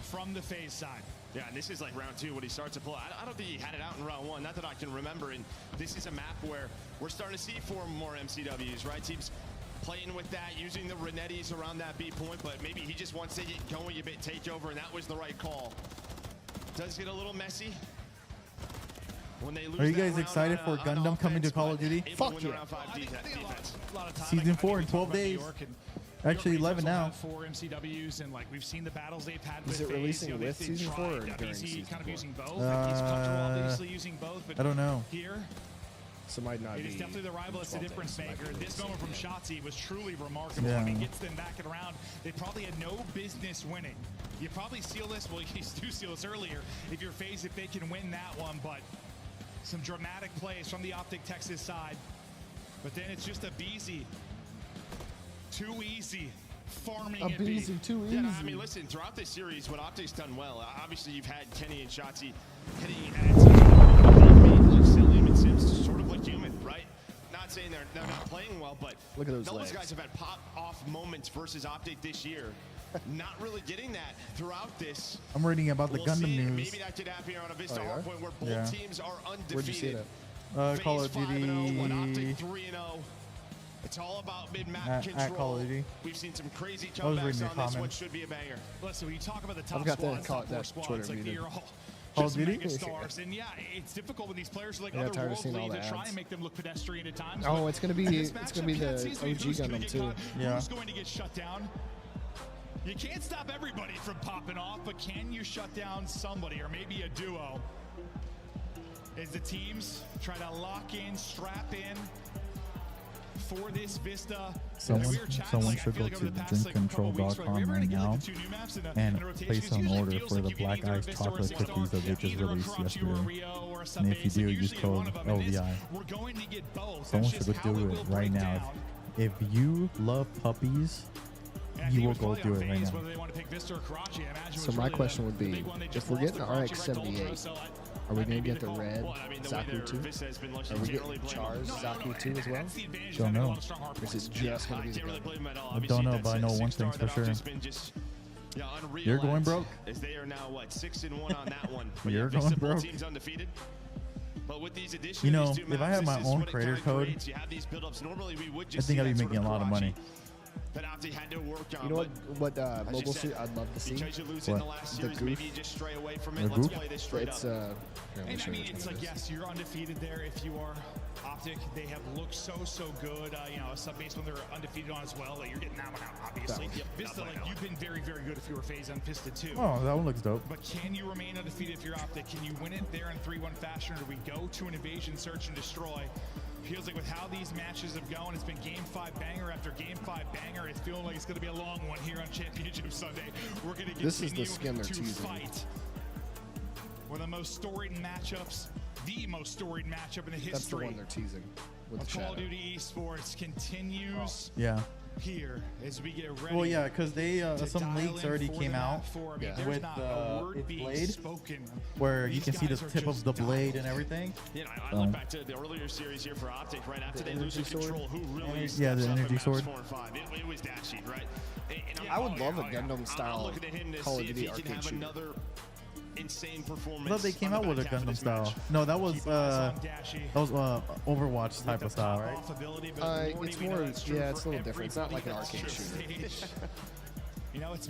from the FaZe side. Yeah, and this is like round 2 when he starts to pull. I don't think he had it out in round 1, not that I can remember. And this is a map where we're starting to see 4 more MCWs, right? Teams playing with that, using the Renettis around that B point, but maybe he just wants to get going a bit, take over, and that was the right call. Does get a little messy. When they lose Are you that guys round excited on, for on Gundam coming offense, to Call of but Duty? able to Fuck win the yeah. round 5 defense. A lot of time, Season like, 4 in we talk 12 about New days. York and Actually, New York 11 Rangers will now. have 4 MCWs, and like we've seen the battles they've had with Is it FaZe, releasing you know, with they've season 4 or tried during WZ season kind of 4? using both. Like he's comfortable obviously using both, but I don't know. here So it might not it be. is definitely the rival that's the 12 difference days. It might maker. be This the moment from same. Shotzi was truly remarkable. Yeah. I mean, gets them back and around. They probably had no business winning. You probably seal this. Well, you do seal this earlier if you're FaZe, if they can win that one, but some dramatic plays from the Optic Texas side. But then it's just a BZ. Too easy. Farming A at B. BZ too easy. Yeah, I mean, listen, throughout this series, what Optic's done well, obviously you've had Kenny and Shotzi hitting at such a level. They've made like Celium and Sims sort of look human, right? Not saying they're not playing well, but Look at those those legs. guys have had pop-off moments versus Optic this year. Not really getting that throughout this. I'm reading about the We'll Gundam see. news. Maybe that could happen here on a Vista Oh, you are? Hardpoint where both Yeah. teams are undefeated. Where'd you see that? Call of FaZe 5-0, what, Optic Duty 3-0. It's all about mid-map at control. Call of Duty. We've seen some crazy I was reading comebacks the on this one. comments. Should be a banger. Listen, when you talk about the top I've got squads, top 4 that squads, Twitter like muted. you're all Call just of Duty? mega stars. And yeah, it's difficult when these players are like Yeah, tired of otherworldly seeing all the to try ads. and make them look pedestrian at times. Oh, but it's gonna be this it's gonna be matchup the can't seem to be OG who's gonna Gundam get too. caught, Yeah. Who's going to get shut down? You can't stop everybody from popping off, but can you shut down somebody or maybe a duo? As the teams try to lock in, strap in for this Vista. Someone should go to drinkcontrol.com right now and place an order for the black ice chocolate cookies that they just released yesterday. And if you do, use code LVI. Someone should go do it right now. If you love puppies, you will go do it right now. So my question would be, if we're getting the RX-78, are we going to get the red Zaku 2? Are we getting Char's Zaku 2 as well? Don't know. Or is it just going to be the red? I don't know, but I know one thing's for sure. You're going broke. As they are now what 6-1 on that one. You're going broke. Teams undefeated. But with these additions, You know, these two if I maps, had my this is own what it creator kinda code, creates. You have these buildups. Normally we would I just think see I'd be that sort making a lot of Karachi money. that Optic had to work on. You know what mobile suit I'd love to see? Because you lose in the last series, maybe you just stray away from it. The Let's goof? play this straight It's up. And I mean, it's like, yes, you're undefeated there if you are Optic. They have looked so good. You know, sub base when they're undefeated on as well. Like, you're getting that one out, obviously. Vista, like, you've been very good if you were FaZe on Vista too. Oh, that one looks dope. But can you remain undefeated if you're Optic? Can you win it there in 3-1 fashion, or do we go to an invasion, search, and destroy? Feels like with how these matches have gone, it's been game 5 banger after game 5 banger. It's feeling like it's going to be a long one here on Championship Sunday. We're going to continue to fight. One of the most storied matchups, the most storied matchup in the history. That's the one they're teasing with the Call of Duty Esports continues. Yeah. Here as we get ready. Well, yeah, because they some leaks already came out with its blade, where you can see the tip of the blade and everything. You know, I look back to the earlier series here for Optic, right after they lose control. Who really? Yeah, the energy sword. 4 and 5. It was Dashy, right? I would love a Gundam style Call of Duty arcade shooter. Insane performance. I thought they came out with a Gundam style. No, that was Overwatch type of style, right? It's more, yeah, it's a little different. It's not like an arcade shooter. You know, it's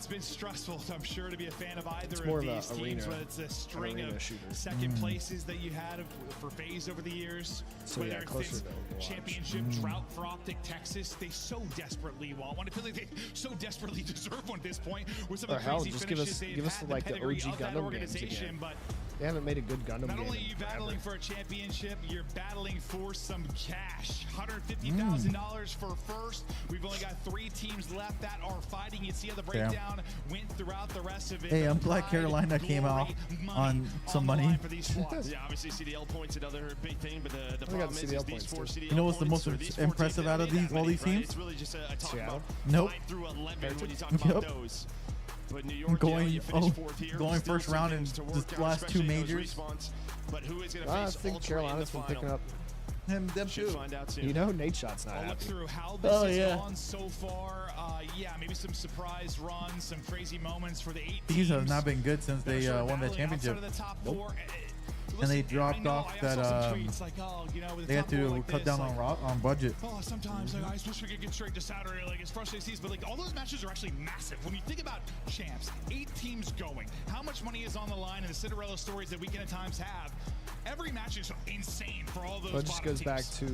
been stressful, I'm sure, to be a fan of either more of of these teams, but it's a string of second places that you had for FaZe over the years. So whether yeah, it's closer this to championship drought for Optic Texas, they so desperately want one. I feel like they so desperately deserve one at this point with some of the crazy just finishes give us like the OG Gundam games again. But they haven't made a good Gundam game. Not only are you battling for a championship, you're battling for some cash. $150,000 for first. We've only got 3 teams left that are fighting. You see how the breakdown went throughout the rest of it. Hey, I'm glad Carolina came out on some money. Yeah, obviously CDL points another big thing, but the problem is these 4 CDL You know what's the most impressive out of all these teams? It's really just a talk about Nope. 5 through 11 when you talk about those. But New York, going first round in the last 2 majors. But who is going to I face think Ultra Carolina's in been the picking up. Them Should too. find out soon. You know, Nate Shot's not I'll look happy. through how this has gone so far. Yeah, maybe some surprise runs, some crazy moments for the 8 teams. These have not been good since they won the championship. And they dropped off that they had to cut down on budget. Oh, sometimes like, I wish we could get straight to Saturday. Like, it's frustrating, but like all those matches are actually massive. When you think about champs, 8 teams going, how much money is on the line, and the Cinderella stories that we can at times have. Every match is insane for all those. But it just goes back to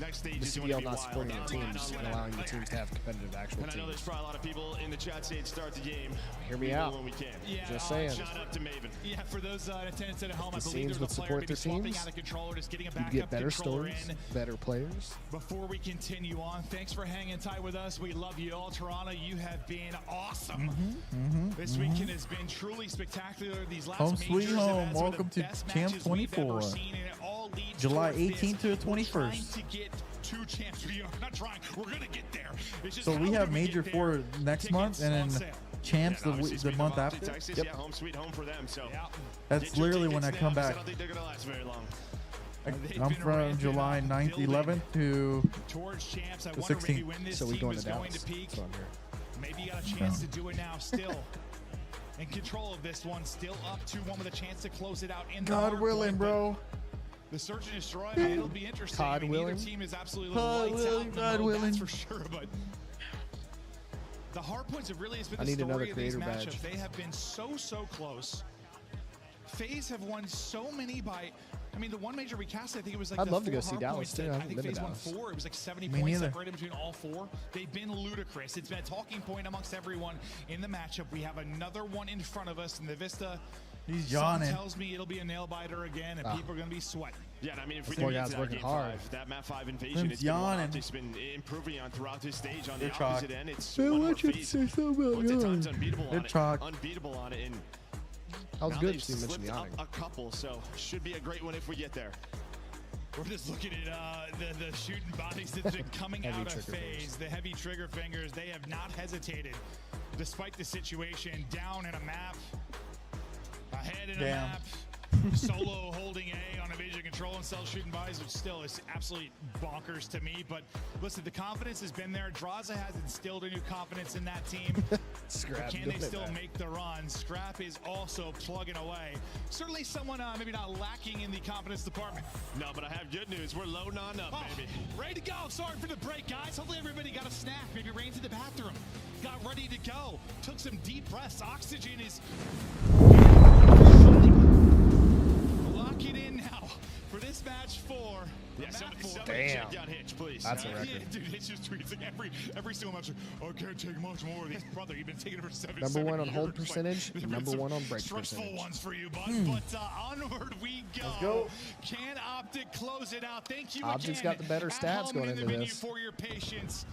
next stage the is going to CDL be not wild. supporting the teams and allowing the teams to have competitive actual And I know there's teams. probably a lot of people in the chat saying start the game. Hear me We out. will when we can. Yeah, Just saying. Shout out to Maven. Yeah, for those attendants at home, I The believe teams there's would a player support maybe their swapping teams. out a controller, just getting a You'd backup get better controller stories, in. better players. Before we continue on, thanks for hanging tight with us. We love you all. Toronto, you have been awesome. This weekend has been truly spectacular. These last Home sweet majors have home. had some of the Welcome to best Champ matches we've 24. ever seen, and it all leads July towards 18th to the this. We're 21st. trying to get 2 champs. We are not trying. We're going to get there. It's just So how we do have get Major there? 4 next month, and on then sale. Champs And obviously, the speaking month of Austin, after. Texas, Yep. yeah, home sweet home for them. So That's get your literally when I tickets come now, 'cause back. I don't think they're going to last very long. I'm from July 9th, 11th to Towards champs, I the wonder maybe 16th. when this So we team going is to going Dallas. to peak. So I'm here. Maybe you got a chance to do it now still. In control of this one, still up 2-1 with a chance to close it out in the God hard willing, point, bro. The search and destroy, man, it'll be interesting. Todd I mean, willing. neither team is absolutely Todd lights willing, out. God No, willing. that's for sure, but the hard points have really has been I the need another story of these creator matchups. badge. They have been so close. FaZe have won so many by, I mean, the one major recast, I think it was like I'd the love to 4 go see hard Dallas, points too. that I I haven't think been to FaZe won Dallas. 4. It was like 70 Me points neither. separated between all 4. They've been ludicrous. It's been a talking point amongst everyone in the matchup. We have another one in front of us in the Vista. He's Someone yawning. tells me it'll be a nail biter again, and people are going to be sweating. Yeah, and I mean, if we Poor do get guy's to that working game hard. 5, that map 5 invasion, Tim's it's been what yawning. Optic's been improving on throughout this stage. On the They're chalk. opposite end, it's Man, one why more don't you FaZe. say so about Lots of times yawning? unbeatable They're on it. chalk. Unbeatable on it, and That was now good they've to see you mention slipped yawning. up a couple, so should be a great one if we get there. We're just looking at the shooting bodies that's been coming Heavy out of trigger FaZe. fingers. The heavy trigger fingers, they have not hesitated. Despite the situation, down in a map, ahead in a Damn. map. Solo holding A on evasion control and self shooting buys, which still is absolutely bonkers to me. But listen, the confidence has been there. Draza has instilled a new confidence in that team. Scrap Can they still make the run? Scrap is also plugging away. Certainly someone maybe not lacking in the confidence department. No, but I have good news. We're loading on up, baby. Ready to go. Sorry for the break, guys. Hopefully everybody got a snack. Maybe ran to the bathroom. Got ready to go. Took some deep breaths. Oxygen is lock it in now for this match 4. Yeah, somebody Damn. check out Hitch, please. That's a record. Yeah, dude, Hitch just tweets like every single match. I can't take much more of these. Brother, you've been taking it for 7 Number 1 on years. hold percentage, Like, number 1 on break stressful percentage. ones for you, bud. But onward we go. Let's go. Can Optic close it out? Thank you Optic's again. got the better At stats home going and in into the this. venue for your patience.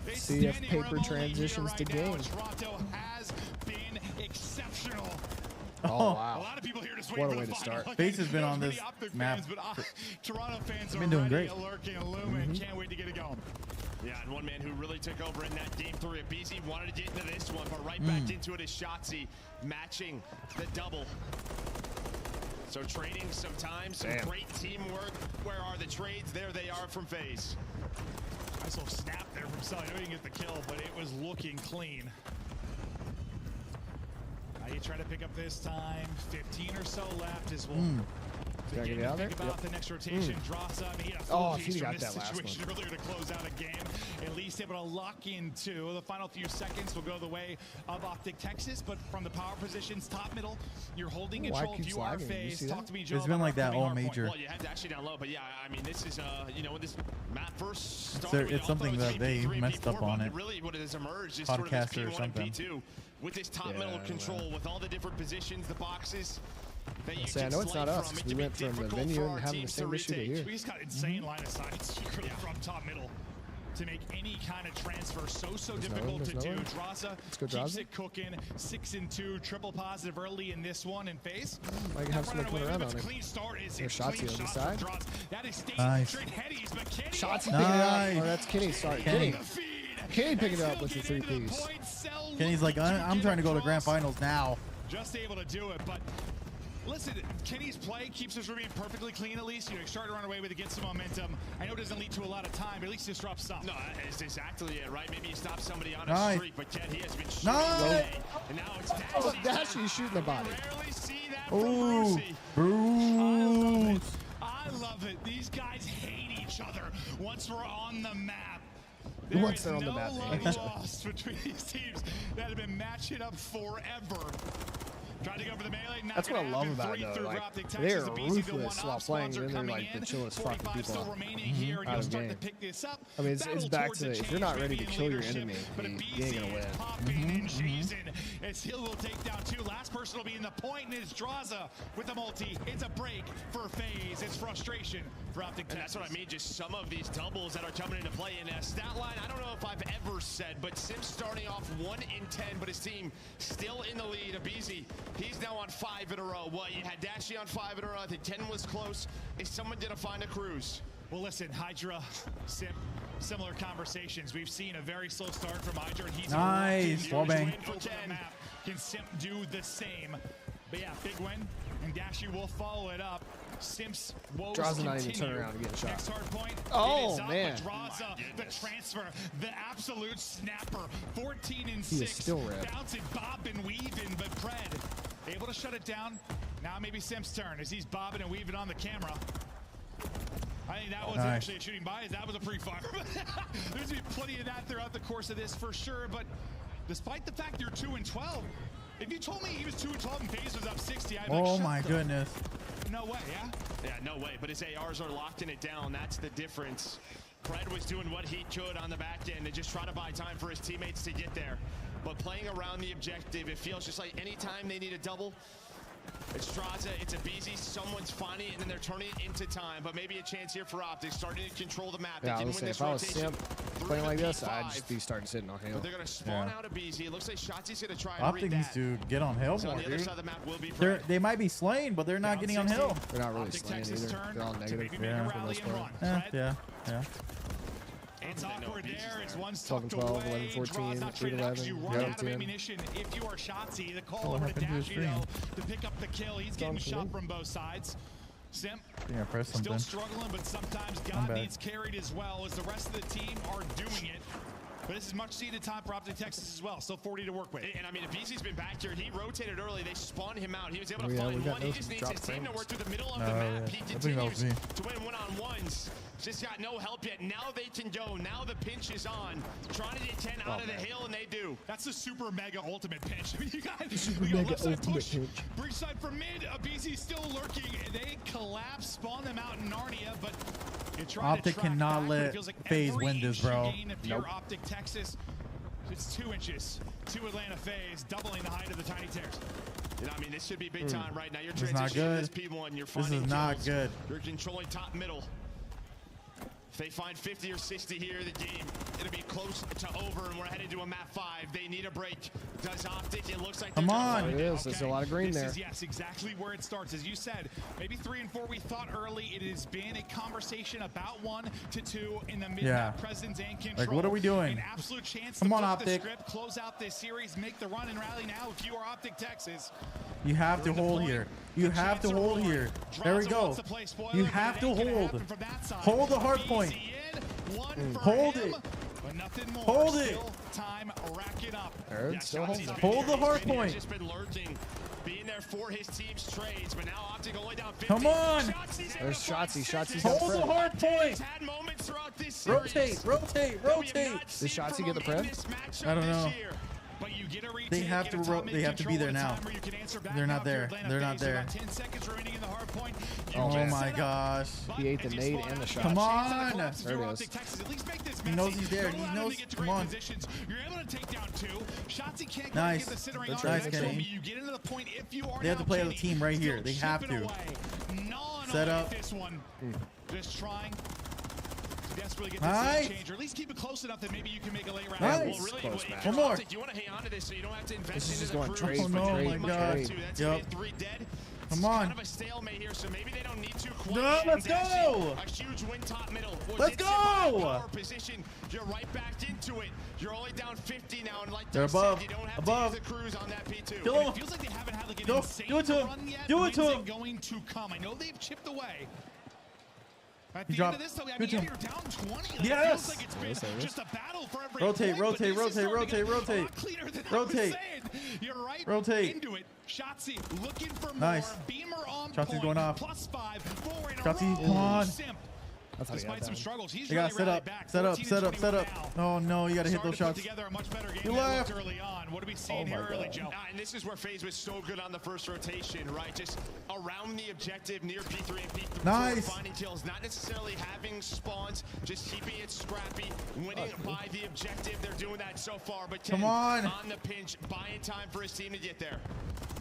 They See if stand in paper room only transitions here to right now. game. Toronto has been exceptional. Oh, wow. A lot of people here just What waiting a way for to the start. final. Face has been on Many this Optic map. fans, but Toronto fans are Been doing ready, great. lurking, illuminating. Can't wait to get it going. Yeah, and one man who really took over in that game 3 of BZ wanted to get into this one, but right back into it is Shotzi, matching the double. So trading some time, some great teamwork. Where are the trades? There they are from FaZe. Nice little snap there from Sully. I know he didn't get the kill, but it was looking clean. You try to pick up this time. 15 or so left as well. Did I get it out there? Think about the next rotation. Drops up. He had a Oh, full if he'd piece from got this that last situation one. earlier to close out a game. At least able to lock into the final few seconds will go the way of Optic Texas. But from the power positions, top middle, you're holding Why control. If keeps you are lagging? You FaZe, see talk that? to me, Joe. It's been about like that upcoming all hard point. major. Well, you had to actually down low, but yeah, I mean, this is, you know, when this map first It's started, it's something that they messed up on it. Really, what has emerged is sort of this Podcaster or P1 and something. P2 with this top middle control, with all the different positions, the boxes. That you Say, I know it's not us. We went from the venue and having the same issue to here. We just got insane line of sight secretly from top middle to make any kind of transfer so difficult to do. Draza keeps it cooking. 6-2, triple positive early in this one in FaZe. Might have somebody put around on him. Clean start is There's Shotzi on the side. That is Nice. headies, but Kenny Shotzi picking it up. Oh, that's Kenny. Sorry, Kenny. Kenny picking it up with the 3-piece. Kenny's like, I'm trying to go to grand finals now. Just able to do it, but listen, Kenny's play keeps us remaining perfectly clean at least. You know, you start to run away with it, get some momentum. I know it doesn't lead to a lot of time, but at least it disrupts some. No, it's exactly it, right? Maybe you stop somebody on a streak, but Ken, he has been shooting Nice. today. And now it's Oh, Dashy's shooting the body. Rarely see that from Ooh, Brucey. Bruce. I love it. These guys hate each other once we're on the map. Once they're on the map, they hate no each other. loss between these teams that have been matching up forever. Trying to go for the melee. That's what I love about it, though. Like, they're ruthless while playing, and then they're like the chillest fucking people out of game. I mean, it's back to if you're not ready to kill your enemy, you ain't gonna win. As Hill will take down 2. Last person will be in the point, and it's Draza with a multi. It's a break for FaZe. It's frustration for Optic And that's what I mean, just some of these doubles that are coming into play. In a stat line, I don't know if I've ever said, but Sims starting off 1 in 10, but his team still in the lead. Abizi, he's now on 5 in a row. Well, you had Dashi on 5 in a row. I think 10 was close. Is someone going to find a cruise? Well, listen, Hydra, Sim, similar conversations. We've seen a very slow start from Hydra, and he's Nice. Wall bang. for 10. Can Sim do the same? But yeah, big win, and Dashi will follow it up. Simps woes Draza not even continue. turn around and get a shot. Next hard point. Oh, it is up, man. but Draza, the transfer, the absolute snapper. 14 and 6. He is still red. Bouncing, bobbing, weaving, but Pred able to shut it down. Now maybe Simps' turn as he's bobbing and weaving on the camera. I think that wasn't actually a shooting bias. That was a pre-fire. There's been plenty of that throughout the course of this for sure. But despite the fact you're 2 and 12, if you told me he was 2 and 12 and FaZe was up 60, I'd be like, Oh shut my the goodness. No way, yeah? Yeah, no way. But his ARs are locking it down. That's the difference. Pred was doing what he could on the back end and just try to buy time for his teammates to get there. But playing around the objective, it feels just like any time they need a double, it's Draza, it's Abizi, someone's finding it, and then they're turning it into time. But maybe a chance here for Optic, starting to control the map. Yeah, I they can was win say, this if I was rotation. Simp playing like this, I'd just be starting sitting on But hill. they're going to spawn out Abizi. It looks like Shotzi's going to try and Optic read needs that. to get on hill So on more, the other dude. side of the map will be Pred. They might be slain, but they're not getting on hill. They're not really Optic slaying Texas either. turn They're all to negative maybe make a for the rally most and part. run. Pred, Yeah. It's awkward there. It's one 12 tucked and 12, away. 11, 14, Draws 8, 11. you run out of ammunition if you are Shotzi. The call over to Dashy, though, to pick up the kill. He's getting shot from both sides. Simp Yeah, press still something. struggling, but sometimes God needs carried as well, as the rest of the team are doing it. But this is much needed time for Optic Texas as well. Still 40 to work with. And I mean, if BZ's been back here, he rotated early. They spawned him out. He was able to find one. He just needs his team to work through the middle of the map. He continues to win one-on-ones. Just got no help yet. Now they can go. Now the pinch is on. Trying to get 10 out of the hill, and they do. That's a super mega ultimate pinch. You got super mega ultimate push. pinch. Breach side from mid. BZ still lurking. They collapse, spawn them out in Narnia, but you try Optic to track cannot back, let like FaZe win this, bro. If you're Optic Texas, it's 2 inches to Atlanta FaZe, doubling the height of the Tiny Tears. You know, I mean, this should be big time right now. You're This is not transitioning good. this P1. You're This finding is not kills. good. You're controlling top middle. If they find 50 or 60 here, the game, it'll be close to over, and we're headed to a map 5. They need a break. Does Optic? It looks like Come on. It is. There's a lot of green there. This is, yes, exactly where it starts. As you said, maybe 3 and 4 we thought early. It has been a conversation about 1 to 2 in the mid-map presence and control. Like, what are we doing? An absolute chance Come to on, flip Optic. the script, close out this series, make the run and rally now if you are Optic Texas. You have to hold here. You have to hold here. There we go. You have to hold. Hold the hard point. Hold it. But nothing more. Hold it. Still time racking up. Still holding. Hold the hard point. Just been lurking, being there for his team's trades, but now Optic only down 50. Come on. There's Shotzi. Shotzi's Hold the hard point. Had moments throughout this series. Rotate, rotate, rotate. Does Shotzi get the prep? I don't know. But you get a retake, They have to. They have to be there now. They're not there. They're not there. 10 seconds remaining in the hard point. Oh my gosh. He ate the nade and the shot. Come on. There it is. He knows he's there. He knows. Come on. You're able to take down 2. Shotzi can't Nice. get the centering Nice, on Kenny. You get into the point if you are They have to play as a team right here. They have to. Set up. This one. Just trying to desperately get Nice. this change, or at least keep it close enough that maybe you can make a late round. Nice. Well, really, Close wait, match. One more. Optic, you want to hang on to this so you don't have to invest This is into just the going crews. trade Oh no, for my trade. God. That's Yep. 3 dead. Come It's on. kind of a stalemate here, so maybe they don't need to quite. No, let's Dashi, go. A huge win top middle. Let's Gets hit by a go. power position. You're right back into it. You're only down 50 now, and like They're Doug said, above. you don't have Above. to use the crews on that P2. Kill And him. it feels like they haven't had like an Go. insane Do it to him. run yet. Do it to When's him. going to come? I know they've chipped away. At He the dropped. end of this, though, I Good mean, to yeah, him. you're down 20. Like, Yes. It feels like it's been just a battle for every Rotate, point, rotate, but this is rotate, starting to get rotate, a lot rotate. cleaner than I was Rotate. saying. You're right Rotate. into it. Shotzi looking for Nice. more. Beamer on Shotzi's point. going off. +5. 4 in a Shotzi, row. come on. Simp. That's how he got Despite some down. struggles, he's They really got set rallied up. back. Set up. 14 Set and up. Set 21 up. now. Oh no, you got to hit Starting those to put shots. together a much better game You than left. looked early on. What are we seeing Oh here my early, God. Joe? And this is where FaZe was so good on the first rotation, right? Just around the objective near P3 and P4. Nice. Finding kills, not necessarily having spawns, just keeping it scrappy, winning by the objective. They're doing that so far. But Come Ken on. the pinch, buying time for his team to get there.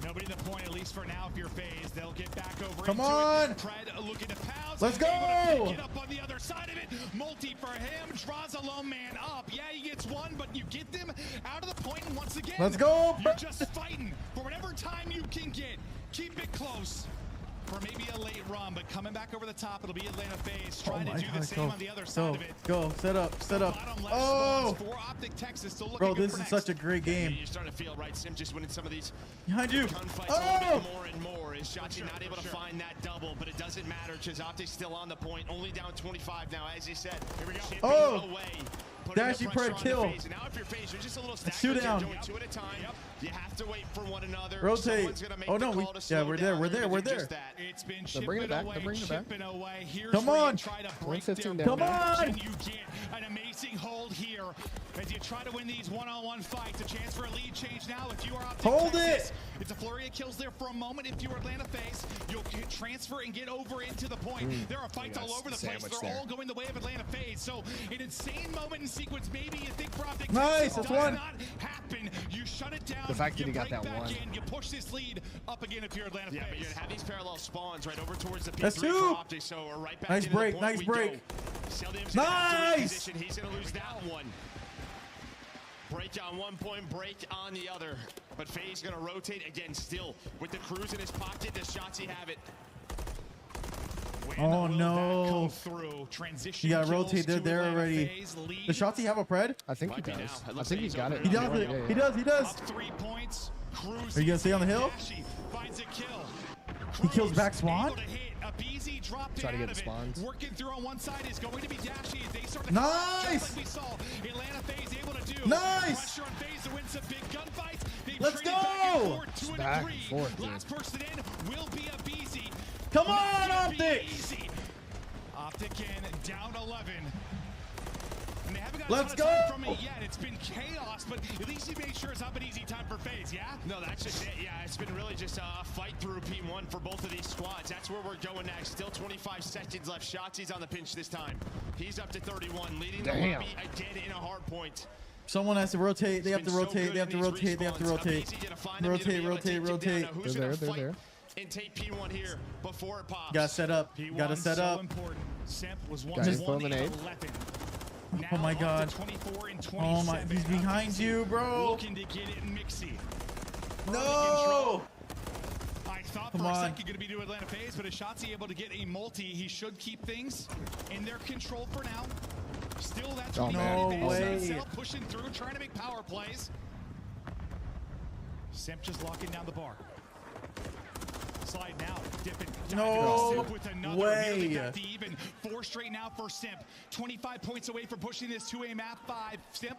Nobody in the point, at least for now, if you're FaZe. They'll get back over Come into on. it. Pred looking to pounce. Let's go. Able to pick it up on the other side of it. Multi for him. Draws a lone man up. Yeah, he gets one, but you get them out of the point, and once again, Let's go. you're just fighting for whatever time you can get. Keep it close for maybe a late run, but coming back over the top, it'll be Atlanta FaZe trying to do the same on the other side of it. Go. Set up. Set up. Bottom left Oh. spawns for Optic Texas, still looking Bro, good this for is next. such a great game. You're starting to feel right, Sim, just winning some of these Behind you. gunfights a Oh. little bit more and more. Is Shotzi not able to find that double, but it doesn't matter because Optic's still on the point, only down 25 now, as he said. Here we go. Chipping Oh. away, putting the Dashy pressure Pred on kill. the FaZe. And now if you're FaZe, you're just a little stacked. Shoot You're down. doing 2 at a time. You have to wait for one another. Rotate. Someone's gonna make Oh the no, call to yeah, slow we're there. down. We're They're there. gonna We're do there. just that. It's been They're bringing it back. away, They're bringing it back. chipping away. Here's Come where you on. try to break 115 their down. Come on. You get an amazing hold here as you try to win these one-on-one fights. A chance for a lead change now if you are Optic Hold Texas. it. It's a flurry of kills there for a moment. If you are Atlanta FaZe, you'll transfer and get over into the point. There are fights all over the place. They're all going the way of Atlanta FaZe. So an insane moment in sequence. Maybe you think for Optic Nice, Texas that's does one. not happen. You shut it down. The fact that you he got break that back one. in, you push this lead up again if you're Atlanta Yeah, but FaZe. you're gonna have these parallel spawns right over towards the P3 That's two. for Optic, so we're right back Nice into the break, point nice we break. go. Seldim's gonna have to Nice. reposition. He's gonna lose that one. Break on one point, break on the other. But FaZe gonna rotate again, still with the crews in his pocket. Does Shotzi have it? Oh no! You gotta rotate. They're already. Does Shotzi have a pred? I think he does. I think he's got it. He does it. He does. He does. Are you gonna stay on the hill? He kills back Swan. Try to get the spawns. Working through on one side is going to be Dashy. They start to nice. Like we saw Atlanta FaZe able to do. Nice. Pressure on FaZe to win some big gunfights. Let's go. Back and forth, Last person in will be a BZ. Come on, Optic. Optic in down 11. And they haven't got Let's a ton of time go. from it yet. It's been chaos, but at least he made sure it's not an easy time for FaZe, yeah? No, that's just it. Yeah, it's been really just a fight through P1 for both of these squads. That's where we're going next. Still 25 seconds left. Shotzi's on the pinch this time. He's up to 31, leading the lobby again in a hard point. Someone has to rotate. They have to rotate. They have to rotate. They have to rotate. Rotate. They're there. And take P1 here before it pops. Gotta set up. Gotta set up. Simp was Guys, throw the nade. Oh my god. Oh my, he's behind you, bro. Looking to get it mixy. No. I thought for a second going to be to Atlanta FaZe, but is Shotzi able to get a multi? He should keep things in their control for now. Still that 20 no way. Pushing through, trying to make power plays. Simp just locking down the bar. Sliding out, dipping. No with another, way. Back to even 4 straight now for Simp. 25 points away from pushing this 2A map 5. Simp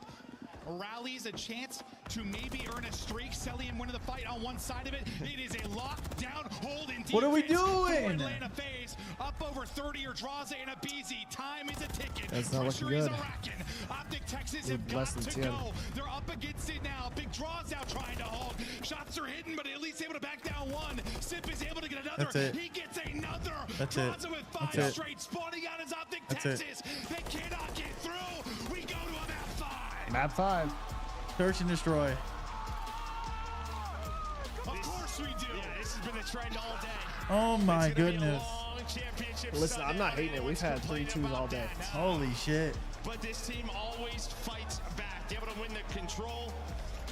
rallies a chance to maybe earn a streak. Cellian winning the fight on one side of it. It is a lockdown hold in defense. What are we doing? Atlanta FaZe up over 30 or draws and a BZ. Time is a ticking. That's not looking good. Optic Texas have got to go. They're up against it now. Big draws now trying to hold. Shots are hidden, but at least able to back down one. Simp is able to get another. That's it. He gets another. That's draws it. With 5 straight. Spawning out is Optic Texas. They cannot get through. We go to a map 5. Map 5. Search and destroy. Of course we do. Yeah, this has been the trend all day. Oh my goodness. Listen, I'm not hating it. We've had 3-2s all day. Holy shit. But this team always fights back. They're able to win the control.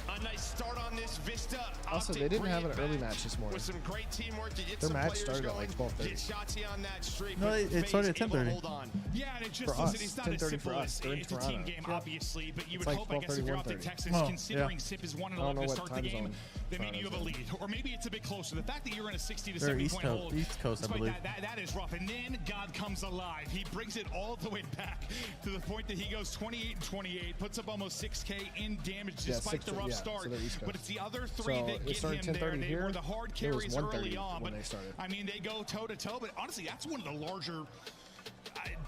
A nice start on this Vista. Also, they didn't have an early match this morning. With some great teamwork to get Their some match started going. at like 12:30. Get Shotzi on that streak. No, it started at 10:30. Yeah, and it just For us, it's not as 10:30 simple for us. as They're in it's a Toronto. team game, obviously, but you It's would like hope, I guess, if you're Optic 12:30, Texas, 1:30. considering Sip is 1-11 to start the game, then maybe you have a lead, or maybe it's a bit closer. The fact that you're in a 60 to 70 point hold, East Coast, I believe. that is rough. And then God comes alive. He brings it all the way back to the point that he goes 28 and 28, puts up almost 6K in damage despite the rough start. But it's the other 3 that get him there. And they were the hard carries early on. But I mean, they go toe to toe. But honestly, that's one of the larger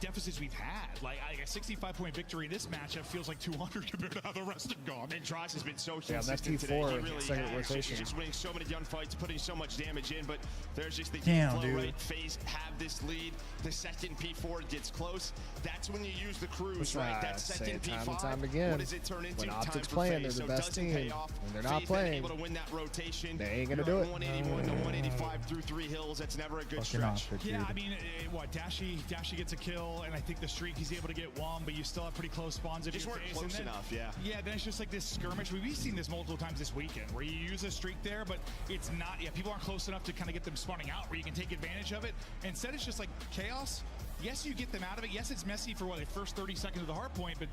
deficits we've had. Like a 65-point victory in this matchup feels like 200 compared to how the rest have gone. And Dross has been so that's consistent today. T4 He really second has. rotation. He's winning so many gunfights, putting so much damage in, but there's just the Damn, flow, dude. right? FaZe have this lead. The second P4 gets close. That's when you use the cruise, right? That second time P5. and time again. What does it turn into? When Time Optic's for playing, FaZe. they're the So best doesn't team. pay off. When they're not FaZe playing, able to win that rotation. they ain't gonna You're do it. 181 to 185 through 3 hills. That's never a good stretch. Yeah, I mean, Dashy gets a kill, and I think the streak he's able to get one, but you still have pretty close spawns at Just your weren't face. close enough, yeah. Yeah, then it's just like this skirmish. We've seen this multiple times this weekend, where you use a streak there, but it's not. Yeah, people aren't close enough to kind of get them spawning out, where you can take advantage of it. Instead, it's just like chaos. Yes, you get them out of it. Yes, it's messy for the first 30 seconds of the hard point, but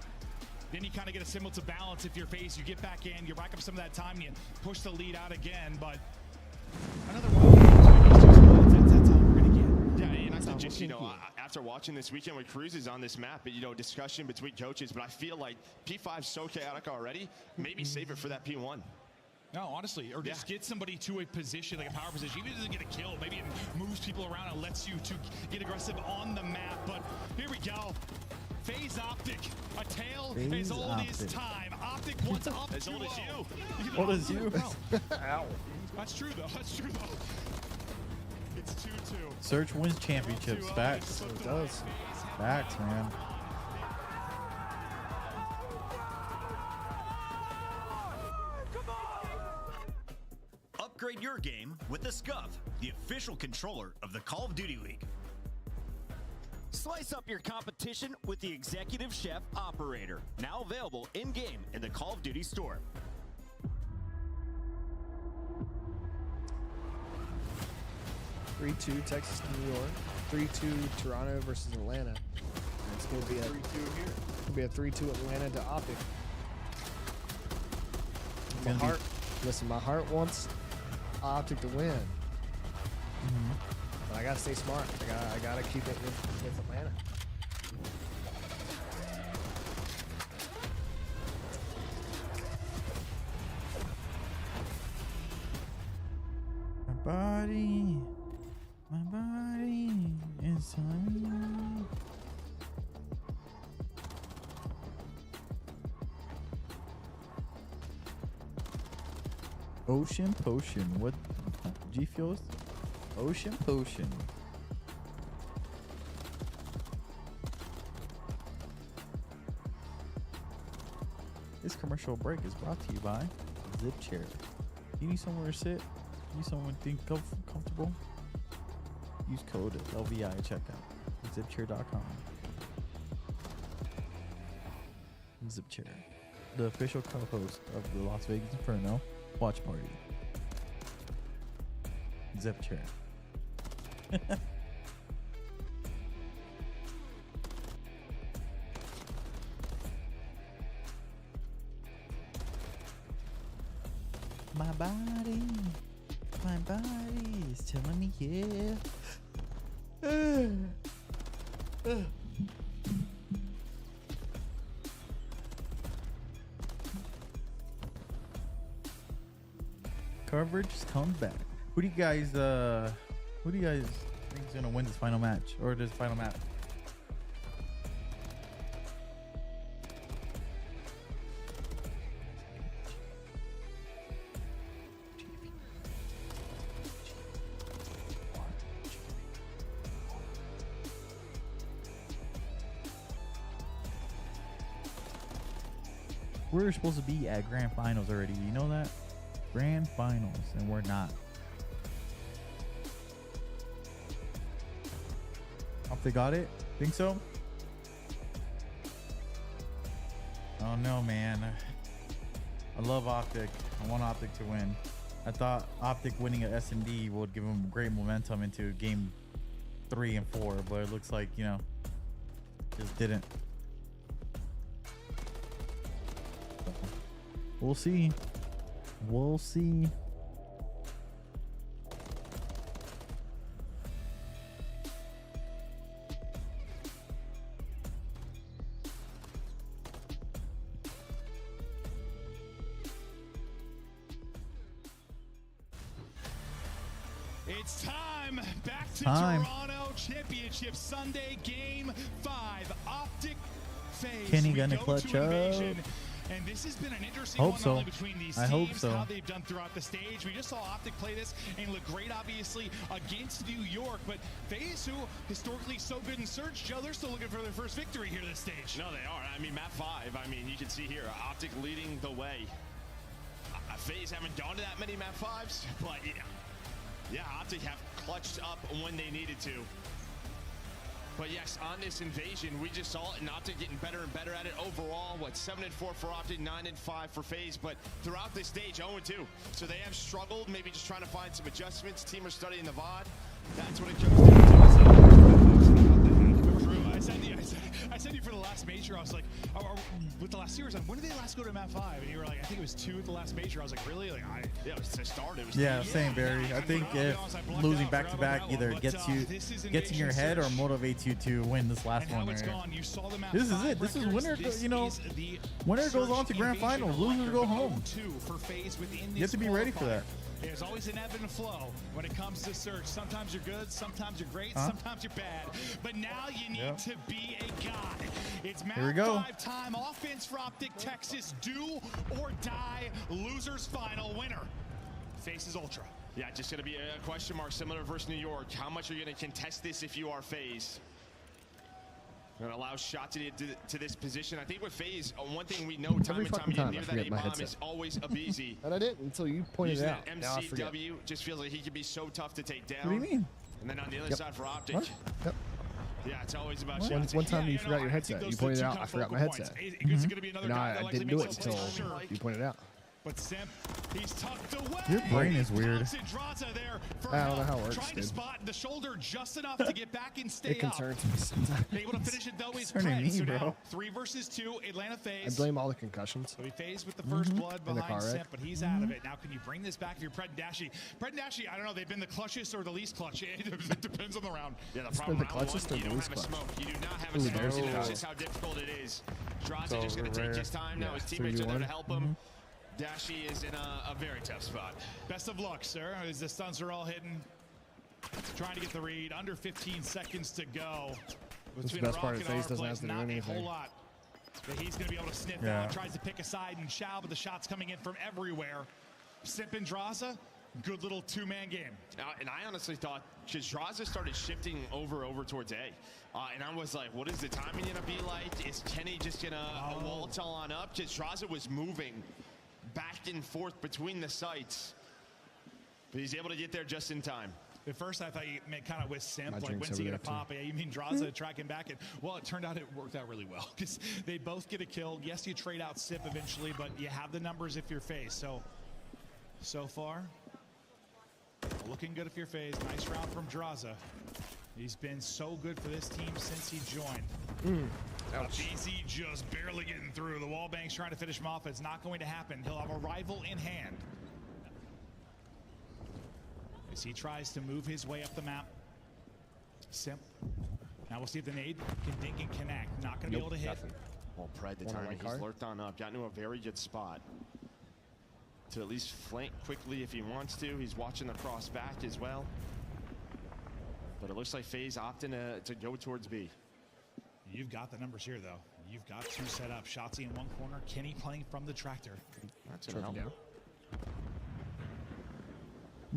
then you kind of get a symbol to balance if you're FaZe. You get back in, you rack up some of that time, you push the lead out again, but another one. That's all we're going to get. Yeah, and I think just, after watching this weekend with Cruises on this map, discussion between coaches, but I feel like P5's so chaotic already, maybe save it for that P1. No, honestly, or just get somebody to a position, like a power position. Even if it doesn't get a kill, maybe it moves people around and lets you to get aggressive on the map. But here we go. FaZe Optic, a tale as old as time. Optic wants up as old as you. Old as you. Ow. That's true, though. That's true, though. It's 2-2. Search wins championships. Facts. It does. Facts, man. Upgrade your game with the Scuf, the official controller of the Call of Duty League. Slice up your competition with the Executive Chef Operator, now available in-game in the Call of Duty store. 3-2 Texas to New York. 3-2 Toronto versus Atlanta. And it's going to be a 3-2 here. It's going to be a 3-2 Atlanta to Optic. My heart wants Optic to win. But I gotta stay smart. I gotta keep it with Atlanta. My body is telling me. Ocean Potion. What? G Fuels? Ocean Potion. This commercial break is brought to you by Zip Chair. You need somewhere to sit? You need someone to think comfortable? Use code LVI at checkout. Zipchair.com. Zipchair, the official co-host of the Las Vegas Inferno watch party. Zipchair. My body is telling me yeah. Coverage comes back. Who do you guys think is gonna win this final match or this final map? We're supposed to be at grand finals already. You know that? Grand finals, and we're not. Hope they got it. Think so? Oh no, man. I love Optic. I want Optic to win. I thought Optic winning at S&D would give them great momentum into game 3 and 4, but it looks like, you know, just didn't. We'll see. We'll see. It's time. Back to Toronto Championship Sunday, Game 5. Optic FaZe. Kenny gonna clutch up. And this has been an interesting hope one so. Between these I teams, hope so. how they've done throughout the stage. We just saw Optic play this and look great, obviously, against New York. But FaZe, who historically so good in Surge, Joe, they're still looking for their first victory here this stage. No, they are. I mean, map 5, I mean, you can see here, Optic leading the way. FaZe haven't gone to that many map 5s, but yeah, Optic have clutched up when they needed to. But yes, on this invasion, we just saw it, and Optic getting better and better at it overall. 7-4 for Optic, 9-5 for FaZe, but throughout this stage, 0-2. So they have struggled, maybe just trying to find some adjustments. Team are studying the VOD. That's what it comes down to. I said you for the last major, I was like, with the last series, when did they last go to map 5? And you were like, I think it was 2 at the last major. I was like, really? Yeah, it was to start. It was same, Barry. I think if losing back to back either gets in your head or motivates you to win this last one. Right? This is it. This is winner. You know, winner goes on to grand finals. Loser go home. You have to be ready for that. There's always an ebb and flow when it comes to Surge. Sometimes you're good, sometimes you're great, sometimes you're bad. But now you need to be a god. It's map 5 time. Offense for Optic Texas. Do or die. Losers final winner. Faces Ultra. Yeah, just going to be a question mark similar versus New York. How much are you going to contest this if you are FaZe? And allow Shotzi to this position. I think with FaZe, one thing we know time and time again, near that A-bomb is always a BZ. And I didn't until you pointed it out. MCW just feels like he can be so tough to take down. What do you mean? And then on the other side for Optic. Yep. Yeah, it's always about Shotzi. One time you forgot your headset. You pointed it out. I forgot my headset. No, I didn't do it until you pointed it out. But Simp, he's tucked away. Your brain is weird. Draza there for I don't know how it works, trying to dude. spot the shoulder just enough to get back and stay It concerns me sometimes. Able to finish it though is Concerning me, so bro. now 3 versus 2, Atlanta I FaZe. blame all the concussions. So he FaZe with the first blood In the behind car wreck. Simp, but he's out of it. Now can you bring this back if you're Pred and Dashy? Pred and Dashy, I don't know, they've been the clutchest or the least clutch. It depends on the round. Yeah, the It's problem been the round clutchest one, or you the don't least have a clutch? smoke. You do not have a Ooh, smoke. there's You know, the that's guy. just how difficult it is. Draza So just going to take rare. his time. Now Yeah, his teammates are there 3v1. to help him. Dashy is in a very tough spot. Best of luck, sir, as the stuns are all hitting. Trying to get the read. Under 15 seconds to go. That's the Between best part Rock of and FaZe doesn't Arclight, have to do not a anything. whole lot that he's going to be able to sniff Yeah. out. Tries to pick a side and Shao, but the shots coming in from everywhere. Simp and Draza, good little 2-man game. And I honestly thought, because Draza started shifting over towards A. And I was like, what is the timing going to be like? Is Kenny just going to waltz all on up? Because Draza was moving back and forth between the sites. But he's able to get there just in time. At first, I thought you meant kind of with Simp, My like drink's when's he over going to there, pop? Yeah, you mean Draza tracking back? And well, it turned out it worked out really well because they both get a kill. Yes, you trade out Simp eventually, but you have the numbers if you're FaZe. So far, looking good if you're FaZe. Nice round from Draza. He's been so good for this team since he joined. BZ just barely getting through. The wall bank's trying to finish him off. It's not going to happen. He'll have a rival in hand as he tries to move his way up the map. Simp. Now we'll see if the nade can dink and connect. Not going to be able to hit. Well, Pred, the One on time white he's card. lurked on up, got into a very good spot to at least flank quickly if he wants to. He's watching the cross back as well. But it looks like FaZe opting to go towards B. You've got the numbers here, though. You've got 2 set up. Shotzi in one corner. Kenny playing from the tractor. That's gonna help.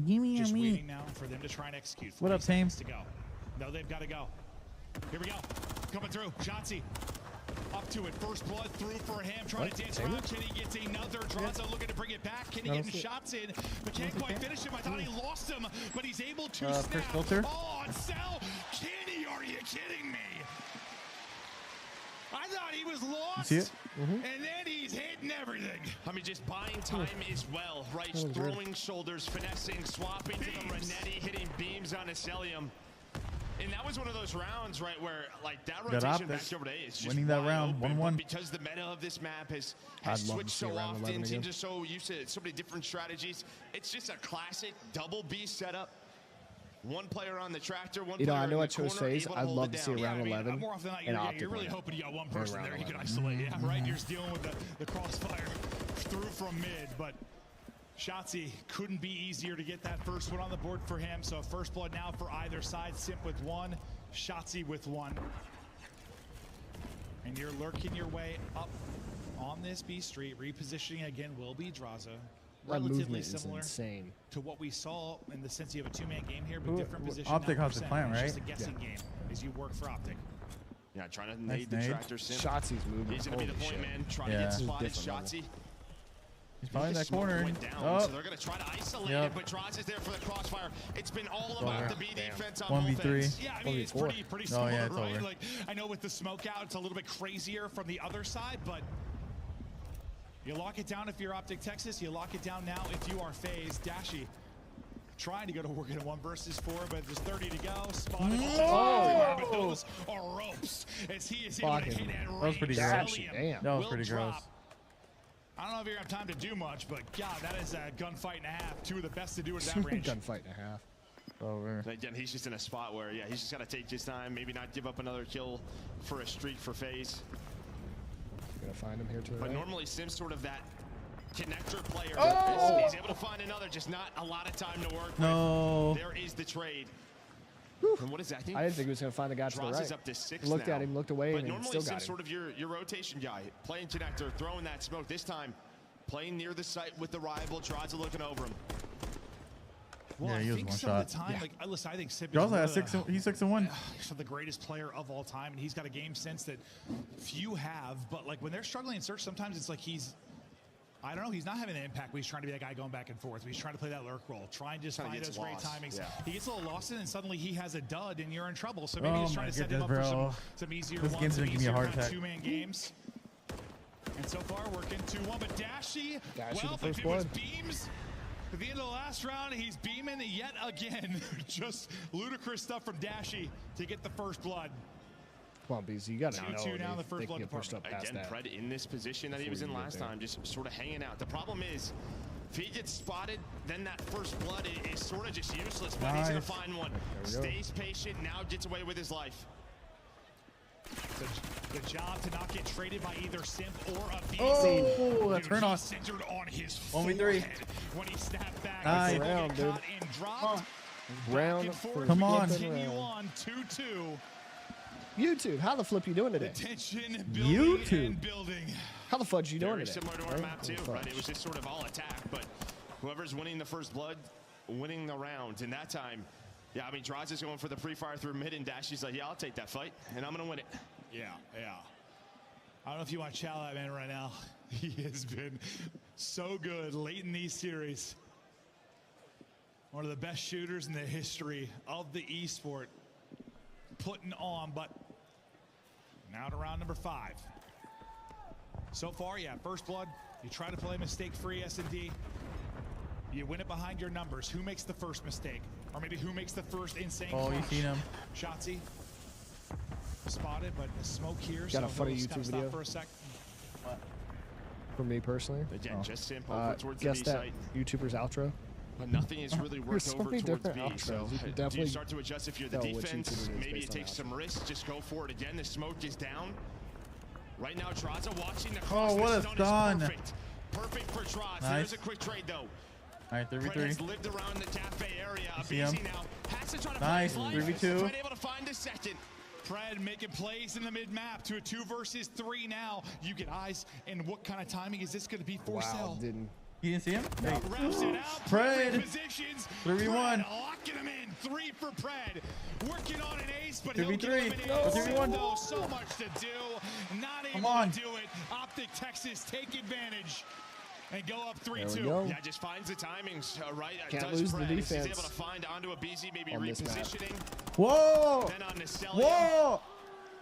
Give me Just a waiting meat. now for them to try and execute. What up, 40 team? seconds to go. No, they've got to go. Here we go. Coming through. Shotzi up to it. First blood through for him. Trying What? to dance Taylor? around. Kenny gets another. Draza looking to bring it back. Kenny No, getting that's it. shots in, but can't quite finish him. I thought he lost him, but he's able to First snap. filter. Oh, and Cell. Kenny, are you kidding me? I thought he was lost. see it? And then he's hitting everything. I mean, just buying time as well, right? That was Throwing shoulders, finessing, swapping to the Renetti, hitting beams on Acelium. And that was one of those rounds, right, where like that Got rotation Optic back over to A is just winning that wide round, open, 1-1. but because the meta of this map has I'd love to switched see so round 11 often, again. teams are so used to so many different strategies. It's just a classic double B setup. One player on the tractor, one You know, player I know in I the chose corner, FaZe. able to I'd hold love it to see down. round 11 More often than not, and you're Optic really win it. hoping you got one Or person round there you can 11. isolate. Yeah, right? You're just dealing with the crossfire through from mid, but Shotzi couldn't be easier to get that first one on the board for him. So first blood now for either side. Simp with 1, Shotzi with 1. And you're lurking your way up on this B street. Repositioning again will be Draza. That Relatively movement is similar insane. to what we saw in the sense you have a 2-man game here, but Ooh, different position. Optic not has the percent. plan, It's just a right? guessing game as you work for Optic. Yeah, trying to Nice nade the nade. tractor. Simp. Shotzi's moving. He's going to be the Holy point shit. man, trying to Yeah. get spotted. Different level. Shotzi. He's probably in The that smoke corner. went down, Oh, so they're going to try to isolate Yep. it, but Draza's there for the crossfire. It's been all It's about over. the B Damn. defense on 1v3. offense. Yeah, I mean, it's 1v4. pretty Oh, similar, yeah, it's right? over. Like, I know with the smoke out, it's a little bit crazier from the other side, but you lock it down if you're Optic Texas. You lock it down now if you are FaZe. Dashy trying to go to work in a 1 versus 4, but there's 30 to go. Spotted. Oh! But those are ropes as he is able to Fucking- hit at That was pretty range. gross. Celium Damn. That was will pretty drop. gross. I don't know if you're gonna have time to do much, but God, that is a gunfight and a half. 2 of the best to do at that range. Gunfight and a half. Over. Again, he's just in a spot where, yeah, he's just got to take his time, maybe not give up another kill for a streak for FaZe. Gonna find him here to the But right. normally Sim's sort of that connector player. Oh! He's able to find another, just not a lot of time to work No. with. There is the trade. And what is that? I didn't think he was gonna find the guy to the Draza's right. up to 6 Looked now. at him, looked away, But and he normally still got Sim's him. sort of your rotation guy, playing connector, throwing that smoke. This time, playing near the site with the rival. Draza looking over him. Well, Yeah, he I was think one some of shot. the time, Yeah. like, listen, I think Sip is Draza one has of 6. the- He's 6-1. He's the greatest player of all time, and he's got a game sense that few have. But like when they're struggling in search, sometimes it's like I don't know, he's not having an impact, but he's trying to be that guy going back and forth. He's trying to play that lurk role, try and just Kinda find gets those great lost, timings. yeah. He gets a little lost in, and suddenly he has a dud, and you're in trouble. So maybe Oh he's trying my to set him up goodness, for bro. some easier This ones, game's some gonna give me a easier heart kind of attack. 2-man games. And so far, working 2-1, but Dashy, Dashy, well, the first if it was blood. beams, at the end of the last round, he's beaming yet again. Just ludicrous stuff from Dashy to get the first blood. Come on, BZ, you got to know 2-2 now in the they first can blood get pushed up department. past Again, that. Pred in this position that he was in last time, just sort of hanging out. The problem is, if he gets spotted, then that first blood is sort of just useless, but he's going to find one. Stays patient, now gets away with his life. Good job to not get traded by either Simp or a BZ. Oh, a turn on. Centered on his 1v3. forehead when he snapped back. Nice. Round, dude. And dropped. Round Come on. Continue on 2-2. YouTube, how the flip you doing today? Tension YouTube. and building. How the fudge you doing Very today? similar to our map too, right? It was just sort of all attack, but whoever's winning the first blood, winning the round. And that time, yeah, I mean, Draws is going for the pre-fire through mid, and Dashy's like, yeah, I'll take that fight, and I'm going to win it. Yeah. I don't know if you want to chow that man right now. He has been so good late in these series. One of the best shooters in the history of the esport. Putting on, but now to round number 5. So far, yeah, first blood. You try to play mistake-free S&D. You win it behind your numbers. Who makes the first mistake? Or maybe who makes the first insane Oh, you clutch? seen him. Shotzzy. Spotted, but the smoke here. Got a so funny we'll YouTube stop video. for a sec. For me personally. Again, just Simp over towards the guess B that site. YouTuber's outro. But nothing has really worked so over many towards B. different So outros. You can do you definitely start to adjust if you're the tell which defense? YouTuber it is Maybe based it on takes the some risks. Just go for it again. The smoke is down. Right now, Traza watching the Oh, cross. what The a stun is stun. Perfect. Perfect for Traz. Nice. There's a quick trade, though. All right, Fred 3v3. has lived around the cafe area. You see him? Busy now. Has to try to Nice, play his life. 3v2. Fred able to find a second. Fred making plays in the mid-map to a 2 versus 3 now. You get eyes, and what kind of timing is this going to be for Wow, Cell? didn't. You didn't see him? No. Hey. Wraps it out. Pred. Positions. 3v1. Pred locking him in. 3 for Pred. Working on an ace, but 3v3. he'll get eliminated. No. 3v1. No, so much to do. Not Come able on. to do it. Optic Texas take advantage and go up There we 3-2. go. Yeah, just finds the timings right. Can't Does lose the Pred. He's defense able to find onto a BZ, maybe on this map. repositioning. Whoa! Then on the Celia. Whoa!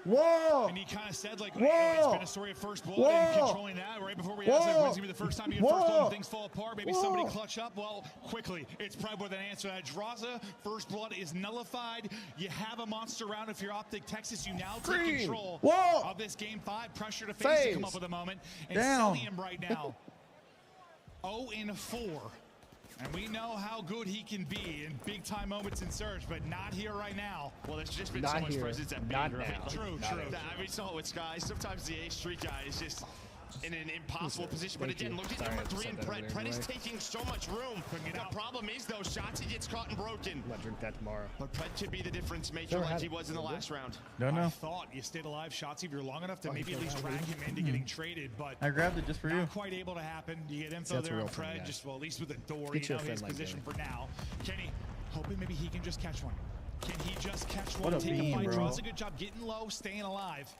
Whoa! And he kind of said, like, Whoa! you know, it's been a story of first blood and controlling that. Right before we asked, like, when's going to be the first time you get first blood and things fall apart? Maybe somebody clutch up. Well, quickly. It's Pred with an answer. That Draza, first blood is nullified. You have a monster round if you're Optic Texas. You now take control of this game 5. Pressure to face to come up with a moment. And Down. Celium right now, 0-4. And we know how good he can be in big-time moments in Surge, but not here right now. Well, there's just been Not so much here. presence at B, Not right? now. True. We saw it with Sky. Sometimes the A Street guy is just in an impossible position. But Thank again, you. look at Sorry, I number 3 said and that Pred. earlier Pred is anyway. taking so much room. The problem is, though, Shotzi gets caught and broken. I'm gonna drink that tomorrow. But Pred could be the difference maker Never like had he it. was in the last round. Don't I know. thought you stayed alive, Shotzi, if you're long enough to Oh, maybe you at least feel drag that? him into getting traded, but I grabbed it just for you. not quite able to happen. You get info that's a there on real friend, Pred, guys. just, well, at least with the door, Get you you know a his friend like position that. for now. Kenny, hoping maybe he can just catch one. Can he just catch What one, a take beam, a fight? bro. Draws a good job getting low, staying alive.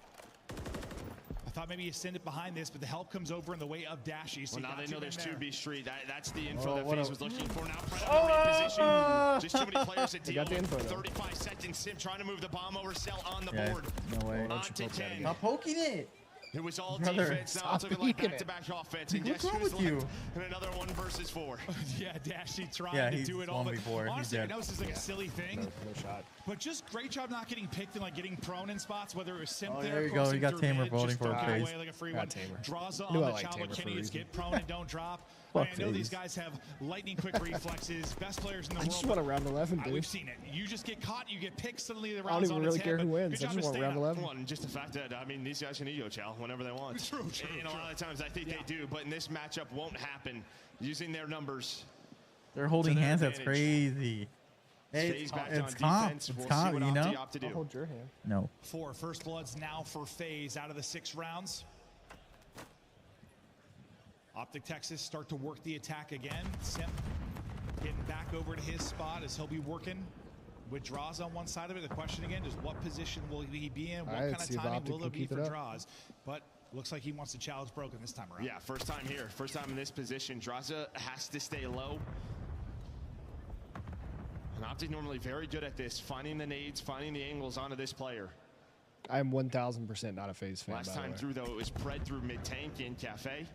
I thought maybe you send it behind this, but the help comes over in the way of Dashy. So Well, you now got they know two there's men 2B Street. That's the info Oh, that what FaZe a- was looking for. Now Pred on the reposition. Just too many players to They deal got the with. info, though. 35 seconds. Sim trying to move the bomb over. Cell on the Yeah, board. no way. On to 10. Stop poking it. It was all Brother, defense. Now stop it's looking like peeking it. back-to-back offense. And What's guess wrong who's with you? left in another 1 versus 4. Yeah, Dashy trying Yeah, to he's do it all. 1v4. He's Honestly, I dead. know this is like a silly thing, No shot. but just great job not getting picked and like getting prone in spots, whether it was Simp Oh, there, there you go. crossing You got through Tamer mid, voting just for don't a give FaZe. away like a free Got one. Tamer. Draws Knew on I the liked child, Tamer but for a Kenny is reason. get prone and don't drop. Fuck I know these FaZe. guys have lightning quick reflexes, best players in the I world. just want a round 11, dude. We've seen it. You just get caught, you get picked, suddenly the I don't round's even on really its care head, who but wins. good I job just to want stay round up. 11. Well, and just the fact that, I mean, these guys can ego chow whenever they want. True. And a lot of times I think they do, but in this matchup won't happen using their numbers. They're holding To their hands. That's advantage. crazy. Hey, Stays back it's on calm. defense. It's We'll calm, see what you Opti know? opt to do. I'll hold your hand. No. 4 first bloods now for FaZe out of the 6 rounds. Optic Texas start to work the attack again. Simp getting back over to his spot as he'll be working with Draws on one side of it. The question again is what position will he be in? What All right, kind see of if timing Optic will can it be keep it for up. Draws? But looks like he wants the challenge broken this time around. Yeah, first time here. First time in this position. Draza has to stay low. And Optic normally very good at this, finding the nades, finding the angles onto this player. I'm 1000% not a FaZe fan. Last time through, though, it was Pred through mid-tank in Cafe.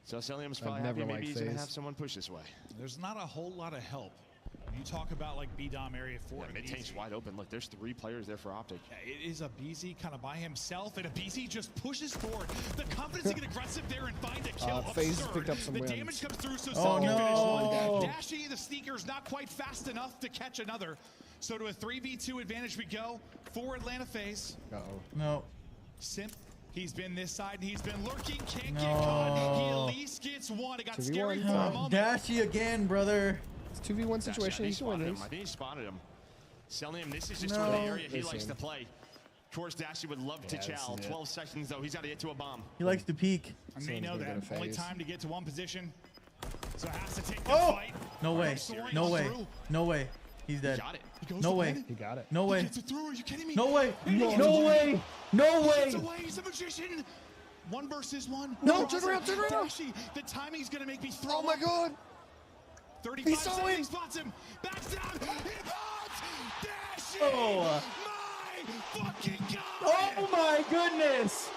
So Celium's probably never happy. liked Maybe he's going to FaZe. have someone push this way. There's not a whole lot of help. You talk about like B-Dom area 4. Yeah, mid-tank's wide open. Look, there's 3 players there for Optic. Yeah, it is Abizi kind of by himself, and Abizi just pushes forward. The confidence to get aggressive there and find a kill. FaZe picked up some the wins. damage comes through, so Oh, Sun can finish no. one. Dashy, the sneaker's not quite fast enough to catch another. So to a 3v2 advantage we go for Atlanta FaZe. Uh-oh. No. Simp, he's been this side, and he's been lurking, can't get caught. He at least gets one. It got 2v1. scary for a moment. Dashy again, brother. It's 2v1 situation. Yeah, He's doing I this. think he spotted him. Celium, this is just No. sort of the area he likes Listen. to play. Of course, Dashy would love to Yeah, this chow. is it. 12 seconds, though. He's got to get to a bomb. He likes to peek. And they know Someone's gonna that. get a Only FaZe. time to get to one position. So has to take the Oh! fight. No way. Soaring No way. through. No way. He's dead. Got it. He goes No to way. win. He got it. No way. Gets it through. Are you kidding me? No way. No, No way. No He way. gets away. He's a magician. 1 versus 1. No, turn around, turn around. Dashy, the timing's going to make me throw Oh my up. god. 35 He saw seconds. him. He spots him. Backs down. He pops. Dashy. Oh. My fucking god. Oh my goodness.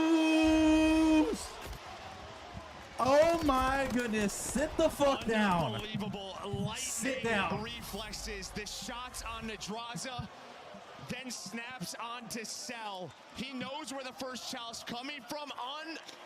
Bruce. Oh my goodness. Sit the fuck down. Unbelievable Sit lightning down. reflexes. The shots on Nadraza, then snaps onto Cell. He knows where the first shot's coming from.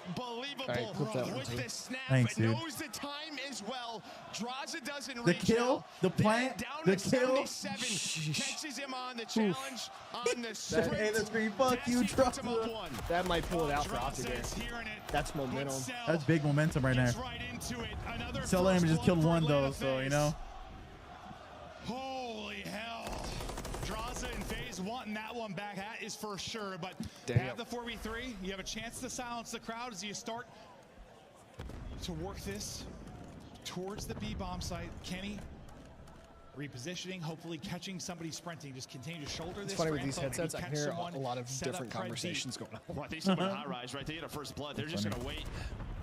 Unbelievable. All right, clip that one, With too. the snap, Thanks, dude. knows the time as well. Draza doesn't The reach kill, out. the Then plant, down the to kill. 77. Sheesh. Catches him on the challenge, on the Hey, sprint. the screen. Fuck you, Dashy puts him up Draza. one. That might pull it out for Draza Optic there. is hearing it. That's momentum. Cell That's big momentum right gets there. right into it. Another Celium first just killed blood one for though, Atlanta so you FaZe. know. Holy hell. Draza and FaZe wanting that one back. That is for sure. But Damn. have the 4v3. You have a chance to silence the crowd as you start to work this towards the B-bomb site. Kenny repositioning, hopefully catching somebody sprinting. Just continue to shoulder this. It's funny with for these info. Maybe headsets, I catch hear someone, a lot of set up different Pred deep. conversations going on. Well, I think someone high rise, right? They get a first blood. They're just going to wait.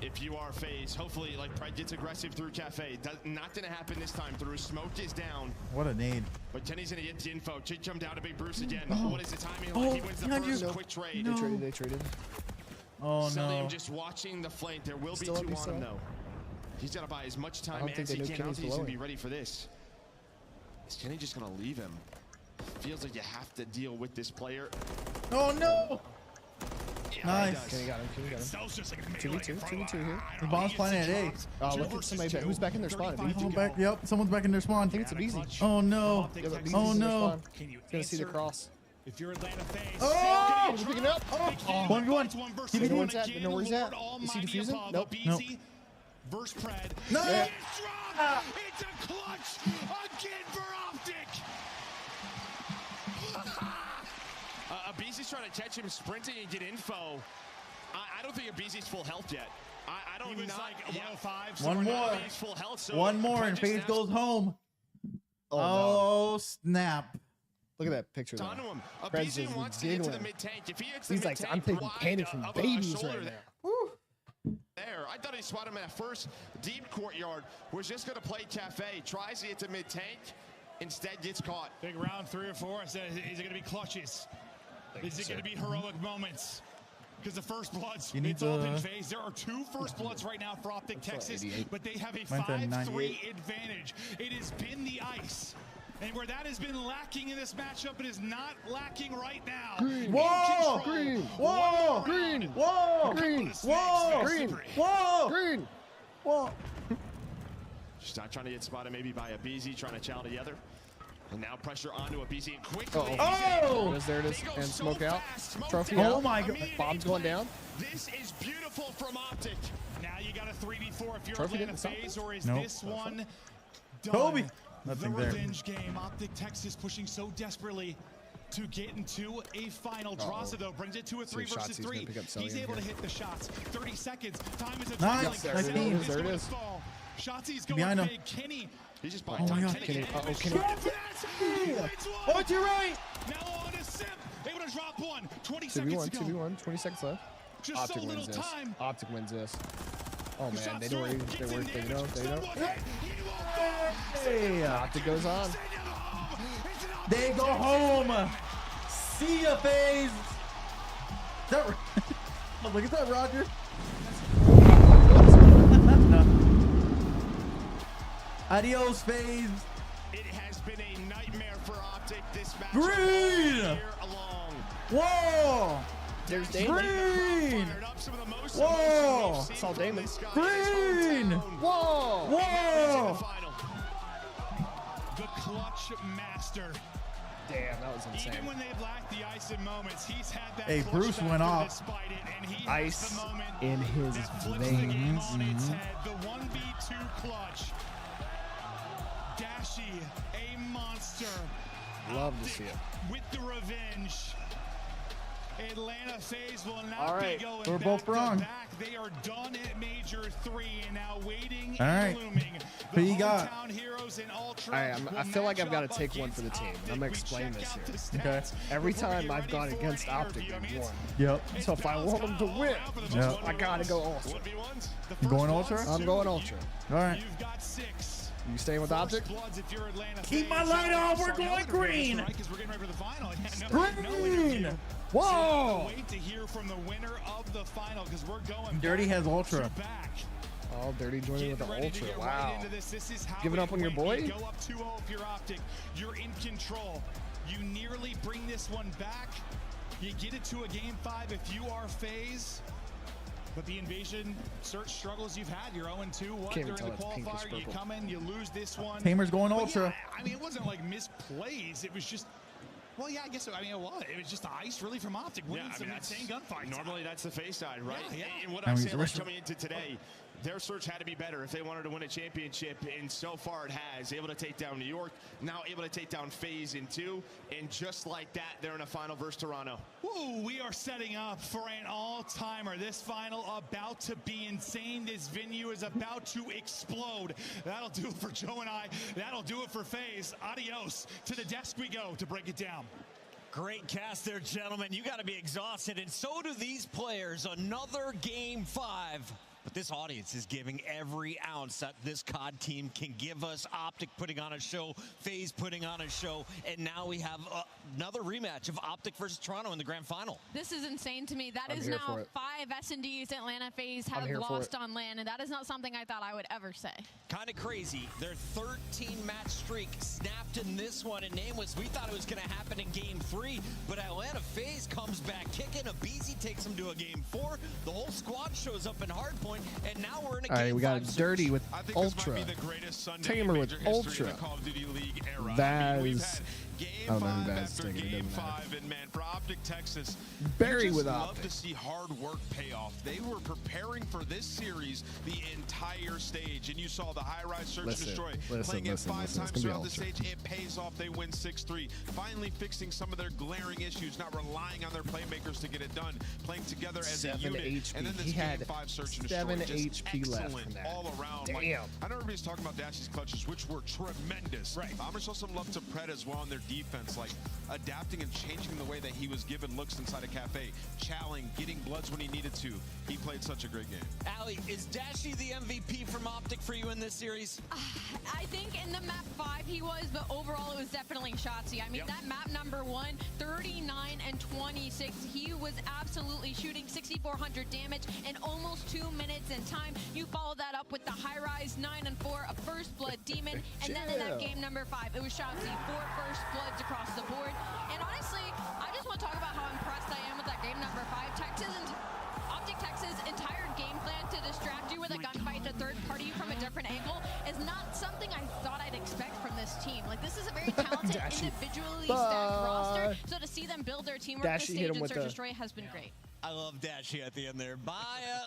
If you are FaZe, hopefully, like Pred gets aggressive through Cafe. Not going to happen this time through. Smoke is down. What a nade. But Kenny's going to get the info. Should come down to Big Bruce again. Oh. What is the timing like? He wins the behind first you. quick trade. No. They traded. Oh Celium no. just watching the flank. There will Still be up, 2 he's on still him, up. though. He's got to buy as much I time don't think as they he know can. I don't Kenny's think he's going to below be ready for this. Is Kenny just going to leave him? Feels like you have to deal with this player. Oh no. Yeah, Nice. he does. Kenny got him. Kenny got him. Cell's just like 2v2 here. The bomb's planted at A. Oh, look at somebody back. Who's back in their spawn? Oh, back. Yep. Someone's back in their spawn. I think it's Abizi. Oh no. Yeah, but Abizi's Oh in their no. spawn. He's gonna see the cross. If you're Atlanta FaZe, Oh! He's picking up. Oh! 1v1. 1v1. They know where he's at. They know where he's at. Is he defusing? Nope. Nope. Verse Pred. No. Yeah. It's dropped. It's a clutch again for Optic. Abizi's trying to catch him sprinting and get info. I don't think Abizi's full health yet. I don't He was not, like 105. One more. He's full health, so One more and Pred just FaZe snaps goes home. Oh, Oh snap. Look at that picture. onto There. him. Fred's Abizi just wants to get to the giggling. mid-tank. If he hits the He's like, mid-tank I'm taking wide, panic from of a babies shoulder right there. now. There. I thought he spotted him at first. Deep courtyard. Was just going to play Cafe. Tries to get to mid-tank. Instead gets caught. Big round 3 or 4. I said, is it going to be clutches? Is it going to be heroic moments? Because the first bloods, You need it's all been the- phased. There are 2 first bloods right now for Optic Texas, 88. but they have a Mine's at 5-3 98. advantage. It has been the ice. And where that has been lacking in this matchup, it is not lacking right now. Green. Whoa! In control. Green. Whoa! Green. Whoa! Green. Whoa! Green. Whoa! Green. Whoa! Just not trying to get spotted maybe by Abizi, trying to chow together. And now pressure onto Abizi and quickly. Oh! There it is. They go And so smoke out. fast. Smoke Trophy down. out. Oh my God. Immediate Bomb's going down. This is beautiful from Optic. Now you got a 3v4 if you're Trophy Atlanta didn't stop FaZe, this? or is Nope. this one done? Kobe. The Nothing there. revenge game. Optic Texas pushing so desperately to get into a final. Draza, though, brings it to a 3 versus He's 3. gonna pick up He's Celium able to here. hit the shots. 30 seconds. Time is a Nice. There Nice it team. is. There it is. Shotzi's going Behind him. big. Kenny. He's just Oh buying my time. God. Kenny. Uh-oh, Kenny. Oh, you're right. Now on to Simp. Able to drop one. 20 2v1. seconds to go. 2v1. 20 seconds left. Just Optic so little wins this. time. Optic wins this. Oh The man, shot's they know where through. they Gets were. in They know. damage. They know. He won't fall. Hey. Optic goes on. Send him home. It's an They go home. See ya, FaZe. Is that oh, look at that, Roger. No. Adios, FaZe. It has been a nightmare for Optic this match. Green. Whoa. There's Damon. Green. Whoa. Saw Damon. Green. Whoa. Whoa. The clutch master. Damn, that was insane. Even when they've lacked the ice in moments, he's had that. Hey, Bruce went off. Ice in his veins. The 1v2 clutch. Dashy, a monster. Love to see it. With the revenge. Atlanta FaZe will not be going we're back both wrong. to back. They are done at Major 3 and now waiting and looming. Who you got? Heroes in Ultra I feel like I've got to take one for the team. I'm going to explain this here. Okay. Every time I've gone against Optic, they've won. Yep. So if I want them to win, I got to go Ultra. You going Ultra? I'm going Ultra. All right. You've got 6. You staying with Optic? Keep my light on. We're going green. Green. Whoa. Wait to hear from the winner of the final because we're going Dirty has Ultra. Oh, Dirty joining with the Ultra. Wow. Giving up on your boy? Go up 2-0 if you're Optic. You're in control. You nearly bring this one back. You get it to a game 5 if you are FaZe. But the invasion search struggles you've had, you're 0-2. What during the qualifier? You come in, you lose this one. Tamer's going Ultra. Yeah, I mean, it wasn't like misplays. It was just, well, yeah, I guess. I mean, it was. It was just the ice, really, from Optic. Winning some insane gunfights. Normally, that's the FaZe side, right? Yeah. And what I'm saying, like, coming into today, their search had to be better if they wanted to win a championship, and so far it has. Able to take down New York, now able to take down FaZe in 2, and just like that, they're in a final versus Toronto. Woo, we are setting up for an all-timer. This final about to be insane. This venue is about to explode. That'll do it for Joe and I. That'll do it for FaZe. Adios. To the desk we go to break it down. Great cast there, gentlemen. You got to be exhausted, and so do these players. Another game 5. But this audience is giving every ounce that this COD team can give us. Optic putting on a show, FaZe putting on a show, and now we have another rematch of Optic versus Toronto in the grand final. This is insane to me. That is now 5 S&Ds Atlanta FaZe have lost on LAN, and that is not something I thought I would ever say. Kind of crazy. Their 13-match streak snapped in this one, and nameless. We thought it was going to happen in game 3, but Atlanta FaZe comes back kicking. Abizi takes them to a game 4. The whole squad shows up in hardpoint. And now we're in a game 5. All right, we got Dirty with Ultra. Tamer with Ultra. Vaz. I don't know who Vaz is taking. It doesn't matter. And man, for Optic Texas, Barry with love Optic. to see hard work pay off. They were preparing for this series the entire stage, and you saw the high-rise search and destroy. Playing it 5 times throughout the stage, it pays off. They win 6-3. Finally fixing some of their glaring issues, not relying on their playmakers to get it done. Playing together as a unit. HP. And then this he game had 5 search and destroy. 7 just HP left excellent from that. all around. Damn. Like, I know everybody's talking about Dashy's clutches, which were tremendous. Right. I'm gonna show some love to Pred as well in their defense, like adapting and changing the way that he was given looks inside a cafe, challenging, getting bloods when he needed to. He played such a great game. Allie, is Dashy the MVP from Optic for you in this series? I think in the map 5 he was, but overall it was definitely Shotzi. I mean, that map number 1, 39 and 26. He was absolutely shooting 6,400 damage in almost 2 minutes in time. You follow that up with the high-rise 9 and 4, a first blood demon, and then in that game number 5, it was Shotzi, 4 first bloods across the board. And honestly, I just want to talk about how impressed I am with that game number 5. Optic Texas' entire game plan to distract you with a gunfight to third party from a different angle is not something I thought I'd expect from this team. Like, this is a very talented, individually stacked roster. So to see them build their teamwork this stage and Search Destroy has been great. I love Dashy at the end there. Bye,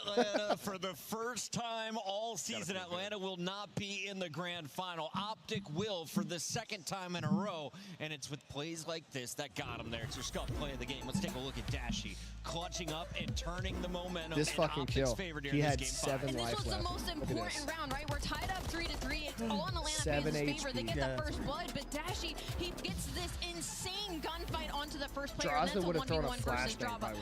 Atlanta. For the first time all season, Atlanta will not be in the grand final. Optic will for the second time in a row, and it's with plays like this that got him there. It's your scuff play of the game. Let's take a look at Dashy clutching up and turning the momentum. This fucking kill. He had 7 life left. This was the most important round, right? We're tied up 3-3. It's all in Atlanta FaZe's favor. They get the first blood, but Dashy, he gets this insane gunfight onto the first player. Draza would have thrown a flashbang.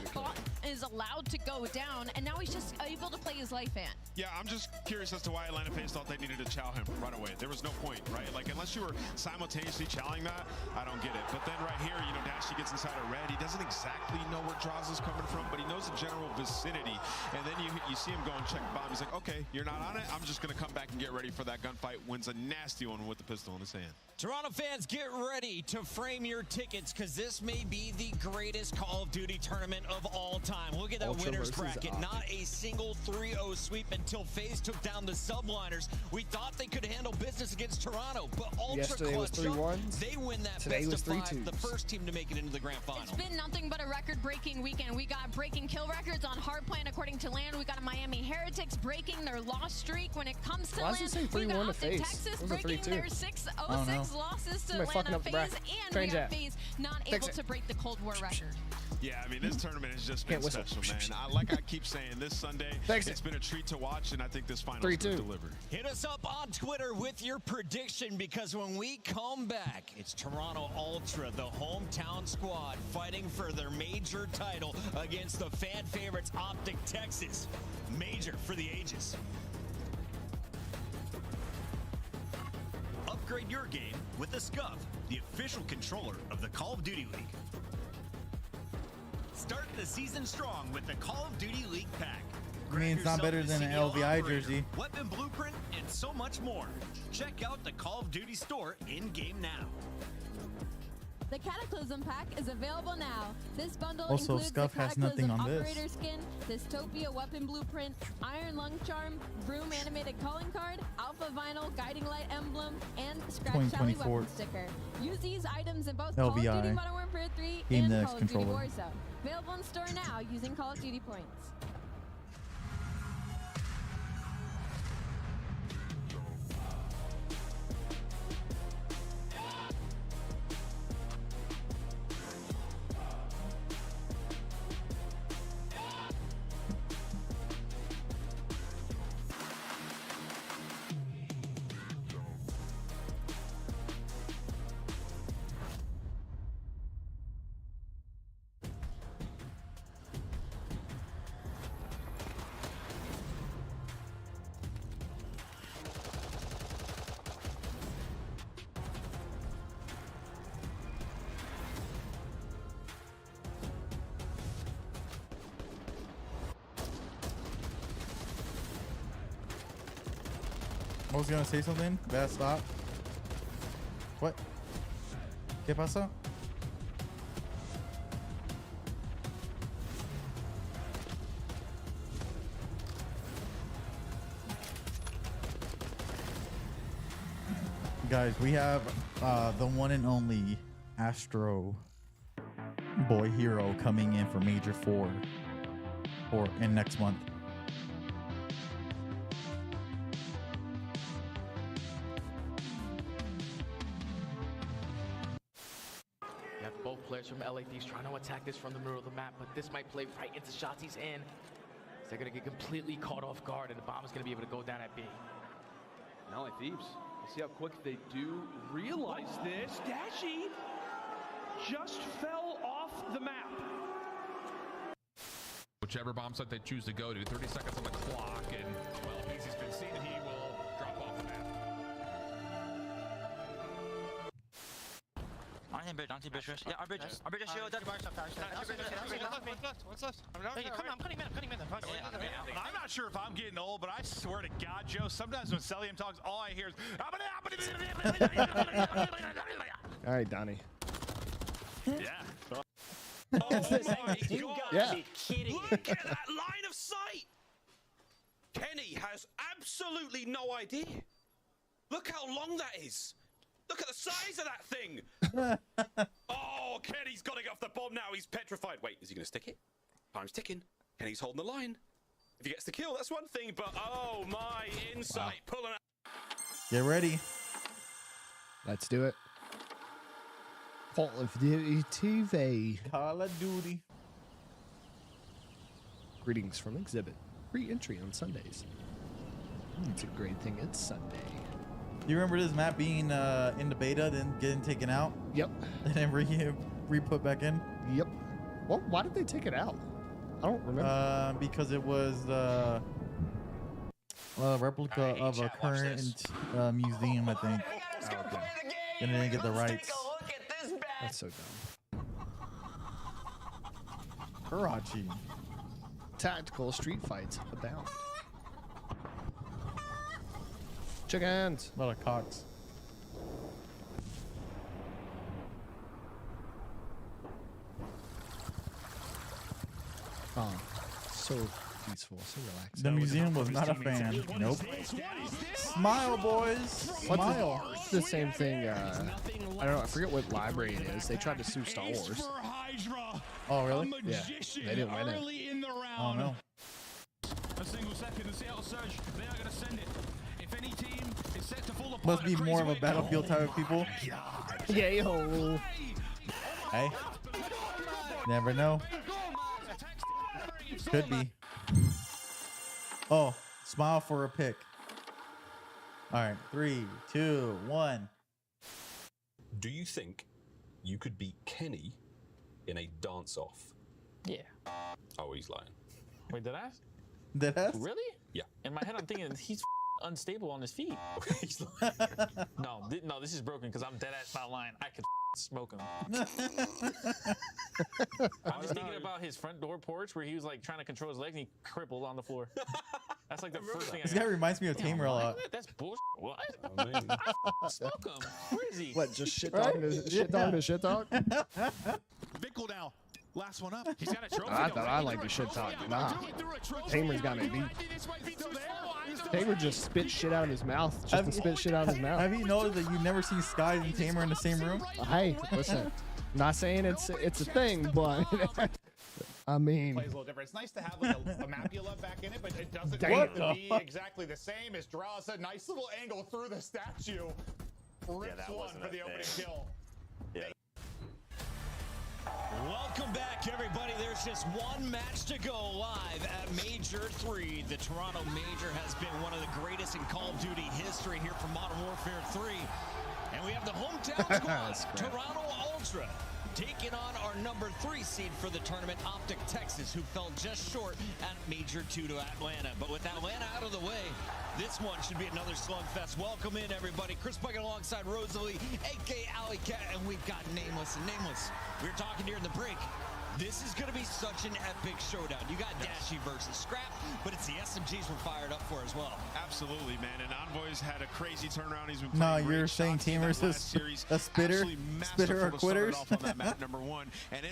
Is is allowed to go down, and now he's just able to play his life in. Yeah, I'm just curious as to why Atlanta FaZe thought they needed to chow him right away. There was no point, right? Like, unless you were simultaneously chowing that, I don't get it. But then right here, you know, Dashy gets inside a red. He doesn't exactly know where Draws is coming from, but he knows the general vicinity. And then you see him go and check bomb. He's like, okay, you're not on it. I'm just going to come back and get ready for that gunfight. Wins a nasty one with the pistol in his hand. Toronto fans, get ready to frame your tickets, because this may be the greatest Call of Duty tournament of all time. Look at that winners bracket. Not a single 3-0 sweep until FaZe took down the subliners. We thought they could handle business against Toronto, but Ultra Yesterday was 3-1s. They win that Today best was of 5, 3-2s. the first team to make it into the grand final. It's been nothing but a record-breaking weekend. We got breaking kill records on Hardpoint according to LAN. We got a Miami Heretics breaking their loss streak. When it comes to Why LAN, does it say we 3-1 got to Optic FaZe? Texas What was it, breaking 3-2? their 6-0-6 losses to Somebody fucking Atlanta up the FaZe, bracket. and Change we got that. FaZe not Fix able it. to break the Cold War record. Yeah, I mean, this tournament has just been Can't whistle. special, man. Like I keep saying, this Sunday, it's been a treat to watch, and I think this final is going to deliver. Hit us up on Twitter with your prediction, because when we come back, it's Toronto Ultra, the hometown squad, fighting for their major title against the fan favorites Optic Texas. Major for the ages. Upgrade your game with the SCUF, the official controller of the Call of Duty League. Start the season strong with the Call of Duty League pack. I mean, it's not better than an LVI jersey. Weapon blueprint, and so much more. Check out the Call of Duty store in-game now. The Cataclysm pack is available now. This bundle Also, includes Scuff the has nothing Cataclysm on this. Operator skin, Dystopia weapon blueprint, Iron Lung Charm, Broom animated calling card, Alpha Vinyl guiding light emblem, and Scratch Alley 2024 weapon sticker. Use these items in both Call of LVI. Duty Modern Warfare 3 Game and Next Call of Duty controller. Warzone. Available in store now using Call of Duty points. I was gonna say something. Bad stop. What? ¿Qué pasa? Guys, we have the one and only Astro Boy Hero coming in for Major 4 in next month. You have both players from LA Thieves trying to attack this from the middle of the map, but this might play right into Shotzi's hand. They're going to get completely caught off guard, and the bomb is going to be able to go down at B. LA Thieves, see how quick they do realize this. Dashy just fell off the map. Whichever bomb site they choose to go to, 30 seconds on the clock, and well, if Easy's been seen, he will drop off the map. On team bridge. Yeah, our bridge is shield. What's left? I'm cutting mid. I'm not sure if I'm getting old, but I swear to God, Joe, sometimes when Celium talks, all I hear is. All right, Donnie. Yeah. Oh my, you gotta be kidding. Look at that line of sight. Kenny has absolutely no idea. Look how long that is. Look at the size of that thing. Oh, Kenny's got to get off the bomb now. He's petrified. Wait, is he going to stick it? Time's ticking. Kenny's holding the line. If he gets the kill, that's one thing, but oh my, insight pulling out. Get ready. Let's do it. Call of Duty TV. Call of Duty. Greetings from Exhibit. Free entry on Sundays. It's a great thing. It's Sunday. You remember this map being in the beta, then getting taken out? Yep. And then re-put back in? Yep. Well, why did they take it out? I don't remember. Because it was a replica of a current museum, I think. And they didn't get the rights. That's so dumb. Karachi. Tactical street fights abound. Chickens. A lot of cocks. Oh, so peaceful, so relaxing. The museum was not a fan. Nope. Smile, boys. Smile. It's the same thing. I don't know. I forget what library it is. They tried to sue Star Wars. Oh, really? Yeah. They didn't win it. Oh, no. A single second, the Seattle Surge, they are going to send it. If any team is set to fall apart, Must be more of a Battlefield type of people. Yeah, yo. Hey. Never know. Could be. Oh, smile for a pick. All right, 3, 2, 1. Do you think you could beat Kenny in a dance-off? Yeah. Oh, he's lying. Wait, did I ask? Did I ask? Really? Yeah. In my head, I'm thinking he's unstable on his feet. No, this is broken because I'm dead ass not lying. I could smoke him. I'm just thinking about his front door porch where he was like trying to control his legs and he crippled on the floor. That's like the first thing I This guy reminds me of Tamer a lot. That's bullshit. What? I smoke him. Where is he? What, just shit talking to shit talking to shit talk? Bickle now. Last one up. He's got a trophy. I thought I liked the shit talk. Nah. Tamer's got me beat. Tamer just spit shit out of his mouth. Just to spit shit out of his mouth. Have you noticed that you've never seen Skies and Tamer in the same room? Hey, listen. Not saying it's a thing, but I mean, plays a little different. It's nice to have like a Mapula back in it, but it doesn't have to be exactly the same as Draws. A nice little angle through the statue. Rips one for the opening kill. Yeah. Welcome back, everybody. There's just one match to go live at Major 3. The Toronto Major has been one of the greatest in Call of Duty history here from Modern Warfare 3. And we have the hometown squad, Toronto Ultra, taking on our number 3 seed for the tournament, Optic Texas, who fell just short at Major 2 to Atlanta. But with Atlanta out of the way, this one should be another slugfest. Welcome in, everybody. Chris Bucket alongside Rosalie, a.k.a. Alley Cat, and we've got Nameless. And Nameless, we were talking during the break. This is going to be such an epic showdown. You got Dashy versus Scrap, but it's the SMGs we're fired up for as well. Absolutely, man. And Envoy's had a crazy turnaround. He's been No, you're saying Tamer's a spitter or quitters?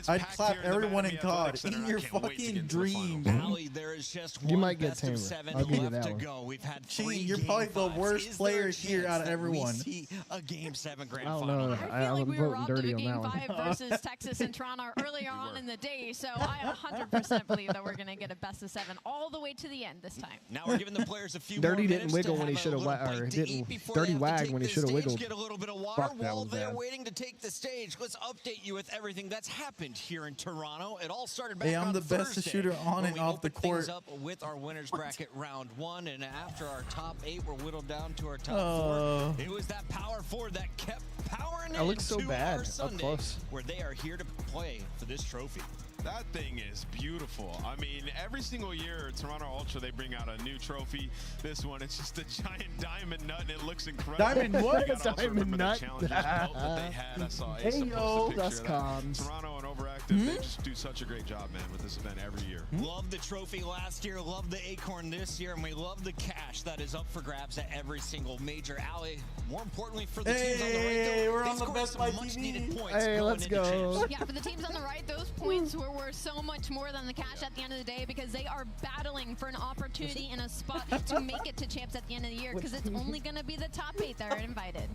I'd clap everyone in COD in your fucking dreams. Allie, there is just one you might get best Tamer. of 7 I'll give you left that to one. go. We've had Gee, 3 you're game probably the 5s. worst Is player there a here chance out of that everyone. We see a Game 7 grand I don't final. know. I feel like I'm we were voting robbed of dirty a on Game that 5 one. versus Texas and Toronto earlier on in the day, so I 100% believe that we're going to get a best of 7 all the way to the end this time. Now we're giving the players a few Dirty more didn't minutes wiggle to when he have should have, a little or bite to didn't eat before Dirty they have to wag take when he the should have stage, wiggled. Get a little bit of water. Fuck, that While was they're bad. waiting to take the stage, let's update you with everything that's happened here in Toronto. It all started back Hey, I'm on the best Thursday, shooter on when and we off the opened things court. up with our winners bracket round 1, and after our top 8 were whittled down to our top Oh. 4, it was that power forward that kept powering That looks so into bad our up Sunday, close. where they are here to play for this trophy. That thing is beautiful. I mean, every single year, Toronto Ultra, they bring out a new trophy. This one, it's just a giant diamond nut, and it looks incredible. Diamond what? You gotta also Diamond remember nut. the challenges belt that they had. I saw Ace Hey, post yo, a picture that's of that. comms. Toronto and Overactive, they just do such a great job, man, with this event every year. Love the trophy last year, love the acorn this year, and we love the cash that is up for grabs at every single major alley. More importantly for the teams on the right, Hey, though, we're they on the scored Best some Buy much TV. needed points Hey, going let's into go. champs. Yeah, for the teams on the right, those points were worth so much more than the cash at the end of the day because they are battling for an opportunity and a spot to make it to champs at the end of the year because it's only going to be the top 8 that are invited.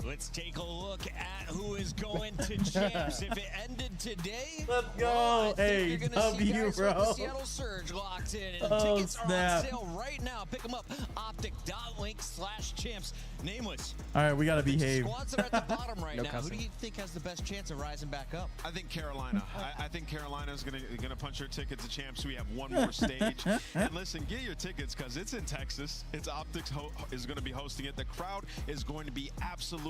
Let's take a look at who is going to champs. If it ended today, Let's go. well, I think Hey, you're gonna see W, guys bro. like the Seattle Surge locked in, and Oh, tickets are snap. on sale right now. Pick them up, optic.link/champs. Nameless. All right, we got to behave. Squads that are at the bottom right No now. cussing. Who do you think has the best chance of rising back up? I think Carolina. I think Carolina's gonna punch her ticket to champs. We have one more stage. And listen, get your tickets because it's in Texas. It's Optics is going to be hosting it. The crowd is going to be absolutely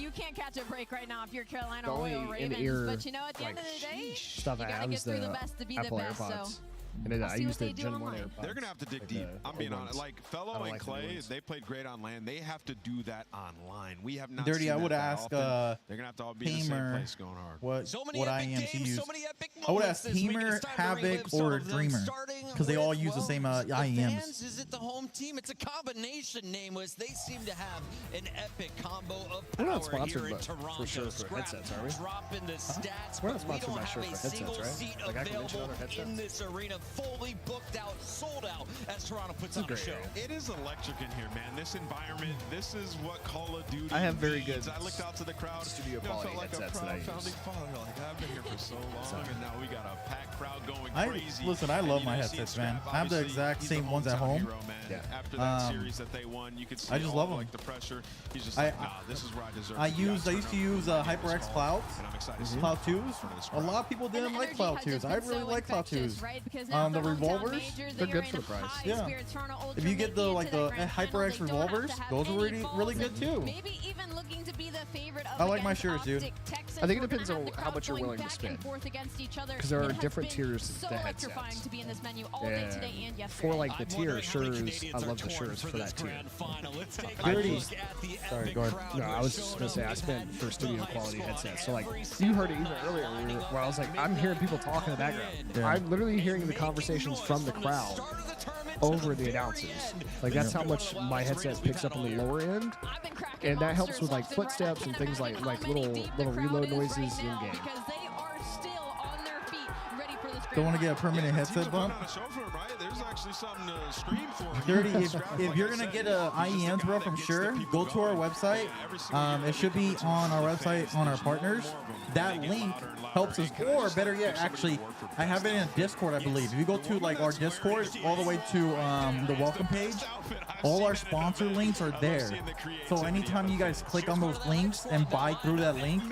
you can't catch a break right now if you're Carolina The only Royal Ravens. in-ear, But you know, at the like, end of the day, stuff you I gotta have get is through the the best to be Apple the best. AirPods. So And I used the Gen 1 AirPods. They're going to have to dig deep. I'm being honest. Like, Fellow and Clay, they played great on LAN. They have to do that online. We have not Dirty, seen I would that ask they're going to have to all be in the same place going hard. what IEMs he used. I would ask Tamer, Havoc, or Dreamer, because they all use the same IEMs. Is it the home team? It's a combination name. Was they seem to have an epic combo of We're not power sponsored, here in but Toronto. for sure for headsets, are we? Dropping the stats, We're but not we sponsored don't by have sure a for single headsets, seat right? Like I can mention available other headsets. in this arena, fully booked out, sold out as Toronto puts on a show. It is electric in here, man. This environment, this is what Call of Duty I have very needs. good I looked out to the crowd. studio I quality felt like headsets a that I proud use. founding father. Like, I've been here for so long, and now we got a packed crowd going crazy. Listen, I love my headsets, man. I have the exact same ones at home. After that series that they won, you could see I just love them. like the pressure. He's just like, nah, this is where I deserve. I used to use HyperX Clouds, Cloud 2s. A lot of people didn't like Cloud 2s. I really like Cloud 2s. The revolvers, they're good for the price. Yeah. If you get the HyperX revolvers, those are really good too. Maybe even looking to be the favorite I like my shirts, dude. I think it depends on how much you're willing to spend. Because there are different tiers to headsets. To be in this menu all day today and yesterday. For like the tier shirts, I love the shirts for that tier. Dirty. Sorry, go ahead. No, I was just gonna say I spent for studio quality headsets. So like you heard it even earlier where I was like, I'm hearing people talk in the background. Yeah. I'm literally hearing the conversations from the crowd over the announcers. Like that's how much my headset picks up in the lower end, and that helps with like footsteps and things like little reload noises in game. Don't want to get a permanent headset bump? There's actually something to scream for. Dirty, if you're gonna get a IEMs, bro, from Sure, go to our website. It should be on our website on our partners. That link helps us, or better yet, actually, I have it in Discord, I believe. If you go to like our Discord, all the way to the welcome page, all our sponsor links are there. So anytime you guys click on those links and buy through that link,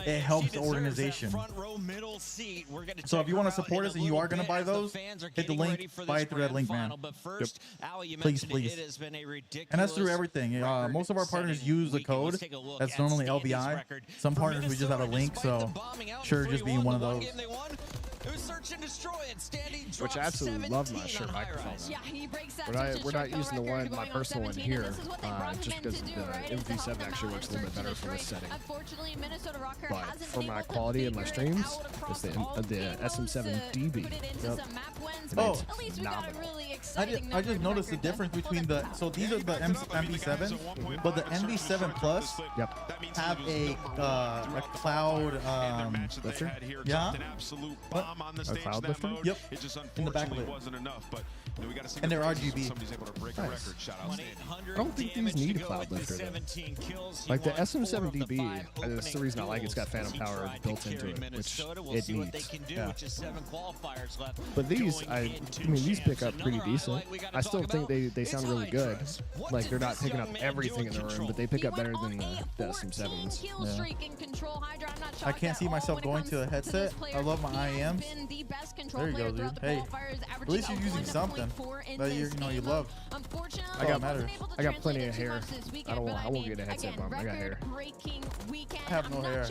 it helps the organization. So if you want to support us and you are going to buy those, hit the link, buy it through that link, man. Yep. Please. And that's through everything. Most of our partners use the code. That's normally LBI. Some partners, we just have a link, so Sure, just being one of those. Which I absolutely love my Shure microphone. Yeah, he breaks that We're not using the one, my personal one here, just because the MV7 actually works a little bit better for this setting. But for my quality and my streams, it's the SM7DB. Yep. Oh, I just noticed the difference between the. So these are the MV7, but the MV7 Plus have a cloud lifter. Yeah. A cloud lifter? Yep. In the back of it. And they're RGB. Nice. I don't think these need a cloud lifter though. Like the SM7DB, that's the reason I like it. It's got phantom power built into it, which it needs. Yeah. But these, I mean, these pick up pretty decent. I still think they sound really good. Like they're not picking up everything in the room, but they pick up better than the SM7s. Yeah. I can't see myself going to a headset. I love my IEMs. There you go, dude. Hey, at least you're using something that you love. I got plenty of hair. I won't get a headset bump. I got hair. I have no hair.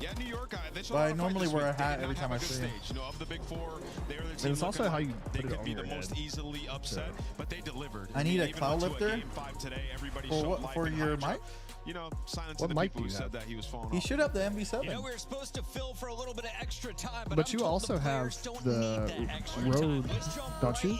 Yeah, New York. But I normally wear a hat every time I stream. Of the big four, they were the And team it's also how you they put it could on be your the head. most easily upset, but they delivered. I need a Even cloud up to lifter. Game 5 today, everybody For showed what? life For and your Hydra. mic? You know, silence What to the mic people do who you said have? that he was falling He off. should have the MV7. You know, we were supposed to fill for a little bit of extra time, But you also have the Rode, don't you?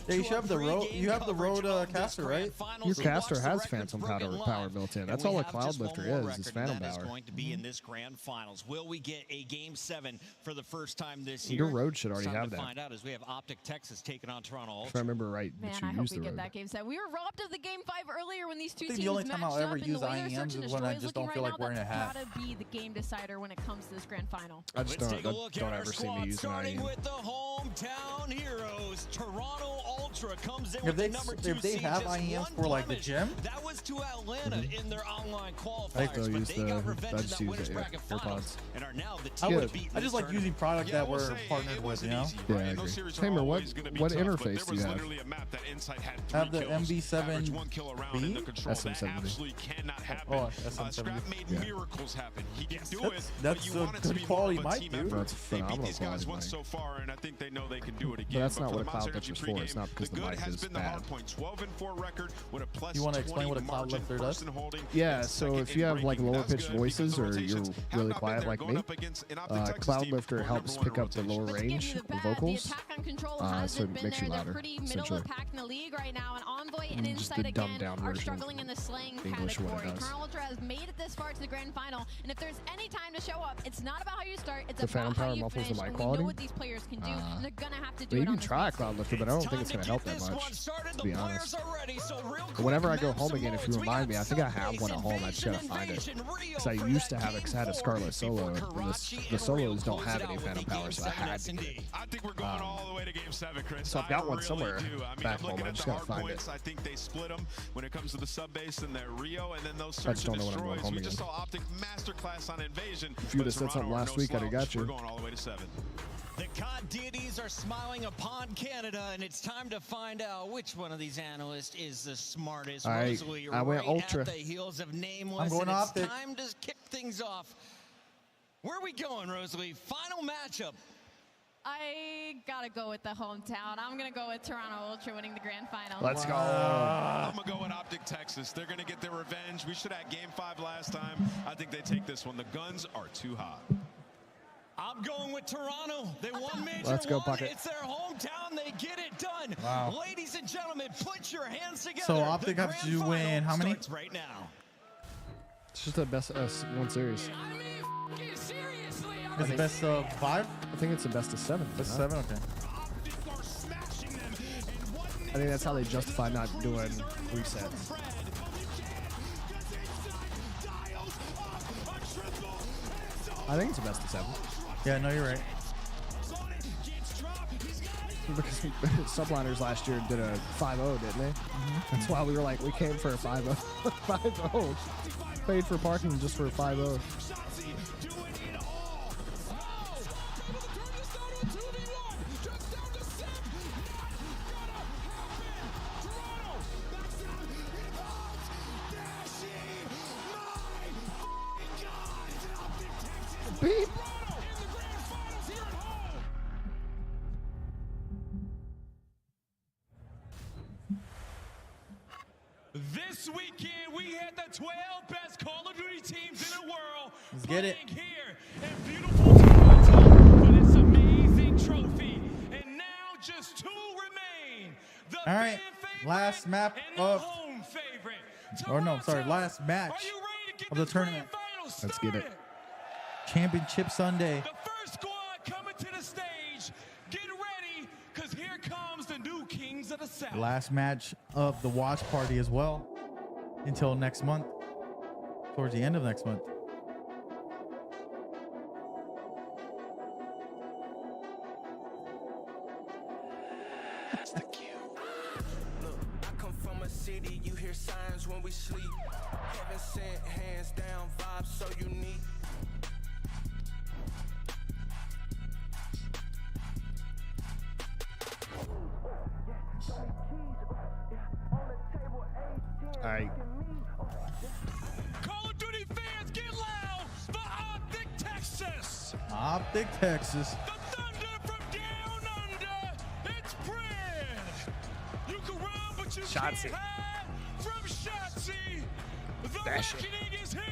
Yeah, you should have the Rode. You have the Rode caster, right? Your caster has phantom power built in. That's all a cloud lifter is phantom power. Going to be in this grand finals. Will we get a Game 7 for the first time this year? Your Rode should already Time have to that. find out as we have Optic Texas taking on Toronto If I Ultra. remember right, Man, that I you hope used we the get Rode. that game set. We were robbed of the game 5 earlier when these two I teams think the only time matched I'll ever up, and use the way their IEMs search and is when I destroy just looking don't feel right like now, wearing a hat. that's gotta be the game decider when it comes to this grand final. I just Let's take a look don't at our ever see me squad, using starting IEM. with the hometown heroes. Toronto Ultra comes in If with they the number 2 if they seed, have just IEMs one for like the blemish. gym, That was to Atlanta in their online qualifiers, I think they'll but use they the. got revenge I in just that use winners the bracket finals AirPods. and are now the I team would. to beat I just like this using product Yeah, that we'll we're say partnered it with, wasn't you know? easy, Yeah, right? I And those agree. series are Tamer, always gonna be what tough, but interface there do you was have? literally a map that Insight had I have 3 the kills, MV7 average 1 kill around in the B? control. That SM7B. absolutely cannot happen. Scrap made miracles happen. He can do it, that's but you want it to be more of a team effort. That's They beat phenomenal these guys quality once mic. so far, and I think they know they can do it again. But that's not for what a the cloud Monster lifter is Energy for. It's not because the the good mic has is been the bad. hard point. 12-4 record with a plus You want to explain 20 what a cloud margin, lifter first does? in holding, Yeah, and so second if you in have like ranking. lower That's pitched good because voices the or you're rotations have really not been quiet there like going me, up against an Optic Texas cloud team lifter who are helps number pick one up the in lower rotation. range The vocals, attack on control so hasn't it been makes there. you They're louder. pretty middle Essentially, of the pack in the league right now. And Envoy and Just Insight the again dumbed-down are version struggling in the slaying English what it category. does. Eternal Ultra has made it this far to the grand final, and if there's any time to show up, it's not about how you start, it's The about Phantom how Power you muffles finish. the mic And we quality. know what these players can do, and they're gonna have to do you it on can this try a stage. cloud lifter, but I don't think it's going to help that much, to be honest. But whenever I go home again, if you remind me, I think I have one at home. I just got to find it. Because I used to have it because I had a Scarlet Solo, and the Solos don't have any Phantom Power, so I had to get it. I think we're going all the way to Game 7, Chris. So I've got one really somewhere do. I mean, back I'm home. looking I at just the got to hard find points. it. I think they split them when it comes to the sub base and their Rio, and then those I search just and don't know when I'm going destroys. home We again. just saw Optic masterclass on Invasion. If you would have said something last week, I'd have got you. We're going all the way to 7. The COD deities are smiling upon Canada, and it's time to find out which one of these analysts is the smartest. All right, Rosalie, I went right Ultra. at the heels of Nameless, I'm going and it's Optic. time to kick things off. Where are we going, Rosalie? Final matchup. I gotta go with the hometown. I'm gonna go with Toronto Ultra winning the grand final. Let's go. I'm going to go with Optic Texas. They're going to get their revenge. We should have Game 5 last time. I think they take this one. The guns are too hot. I'm going with Toronto. They won Major Let's go, 1. Pocket. It's their hometown. They get it done. Wow. Ladies and gentlemen, put your hands together. So Optic The have grand to final win how many? starts right now. It's just the best one series. Is it best of 5? I think it's the best of 7. Best of 7? Okay. I think that's how they justify not doing resets. I think it's the best of 7. Yeah, no, you're right. Because Subliners last year did a 5-0, didn't they? That's why we were like, we came for a 5-0. 5-0. Paid for parking just for a 5-0. Beep. This weekend, we had the 12 best Call of Duty teams in the world. Let's get it. Playing here in beautiful Toronto for this amazing trophy. And now just 2 remain. The All right, fan favorite last map and the of, home favorite. or no, sorry, last Are match you ready to get of the this tournament. grand final Let's get it. started? Championship Sunday. The first squad coming to the stage. Get ready, because here comes the new Kings of the South. Last match of the watch party as well. Until next month. Towards the end of next month. That's the cue. Look, I come from a city, you hear signs when we sleep. Heaven sent, hands down, vibes so unique. All right. Call of Duty fans, get loud for Optic Texas. Optic Texas. The thunder from down under. It's Brad. You can run, but you Shotzi. can't hide from Shotzi. The Dash it. reckoning is here.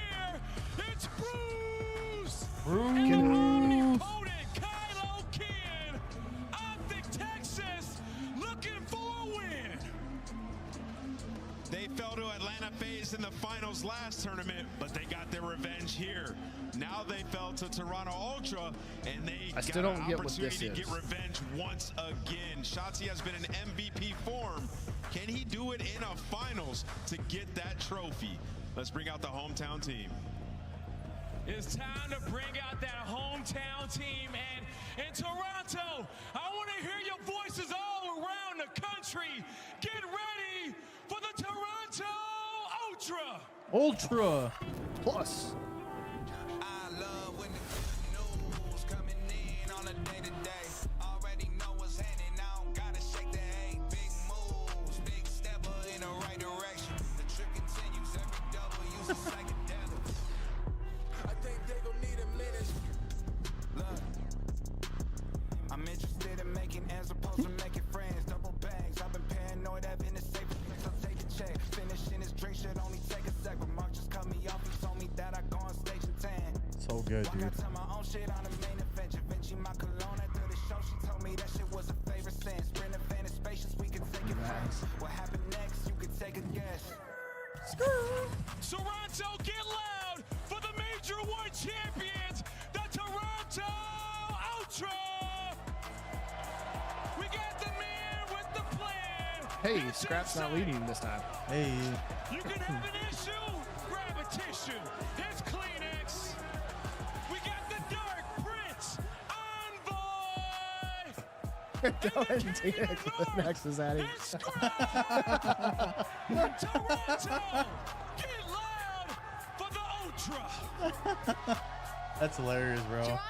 It's Bruce. Bruce. And omnipotent Kylo Ken. Optic Texas looking for a win. They fell to Atlanta FaZe in the finals last tournament, but they got their revenge here. Now they fell to Toronto Ultra, and they I still got don't an get what opportunity this to is. get revenge once again. Shotzi has been in MVP form. Can he do it in a finals to get that trophy? Let's bring out the hometown team. It's time to bring out that hometown team. And in Toronto, I want to hear your voices all around the country. Get ready for the Toronto Ultra. Ultra. Plus. I love when the good news coming in on a day-to-day. Already know what's happening, I don't gotta shake the hay. Big moves, big stepper in the right direction. The trick continues, every double you say. good, dude. What happened next? You could take a guess. Toronto, get loud for the Major World Champions, the Toronto Ultra. We got the man with the plan. Hey, Scrap's not leading this time. Hey. You can have an issue. Grab a tissue. Here's Kleenex. We got the Dark Prince Envoy. Next is at him. Toronto, get loud for the Ultra. That's hilarious, bro. Toronto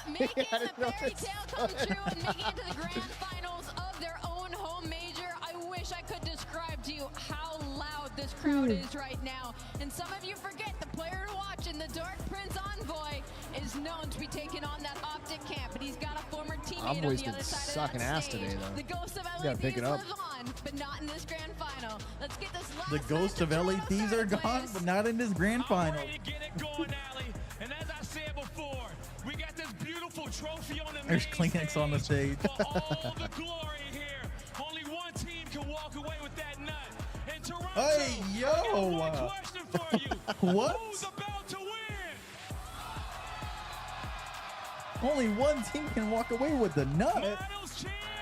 making the fairy tale come true and making it to the grand finals of their own home major. I wish I could describe to you how loud this crowd is right now. And some of you forget the player to watch in the Dark Prince Envoy is known to be taking on that optic camp, but he's got a former teammate on the other side of that stage. Today, though. The ghost of gotta LA pick it Thieves up. lives on, but not in this grand final. Let's get this last The ghost of LA Thieves are gone, but not in this grand final. Get it going, Allie. And as I said before, we got this beautiful trophy on the There's main Kleenex on the stage. for all the glory here. Only one team can walk away with that nut. And Toronto, Hey, yo! I got one question for you. What? Who's about to win? Only one team can walk away with the nut.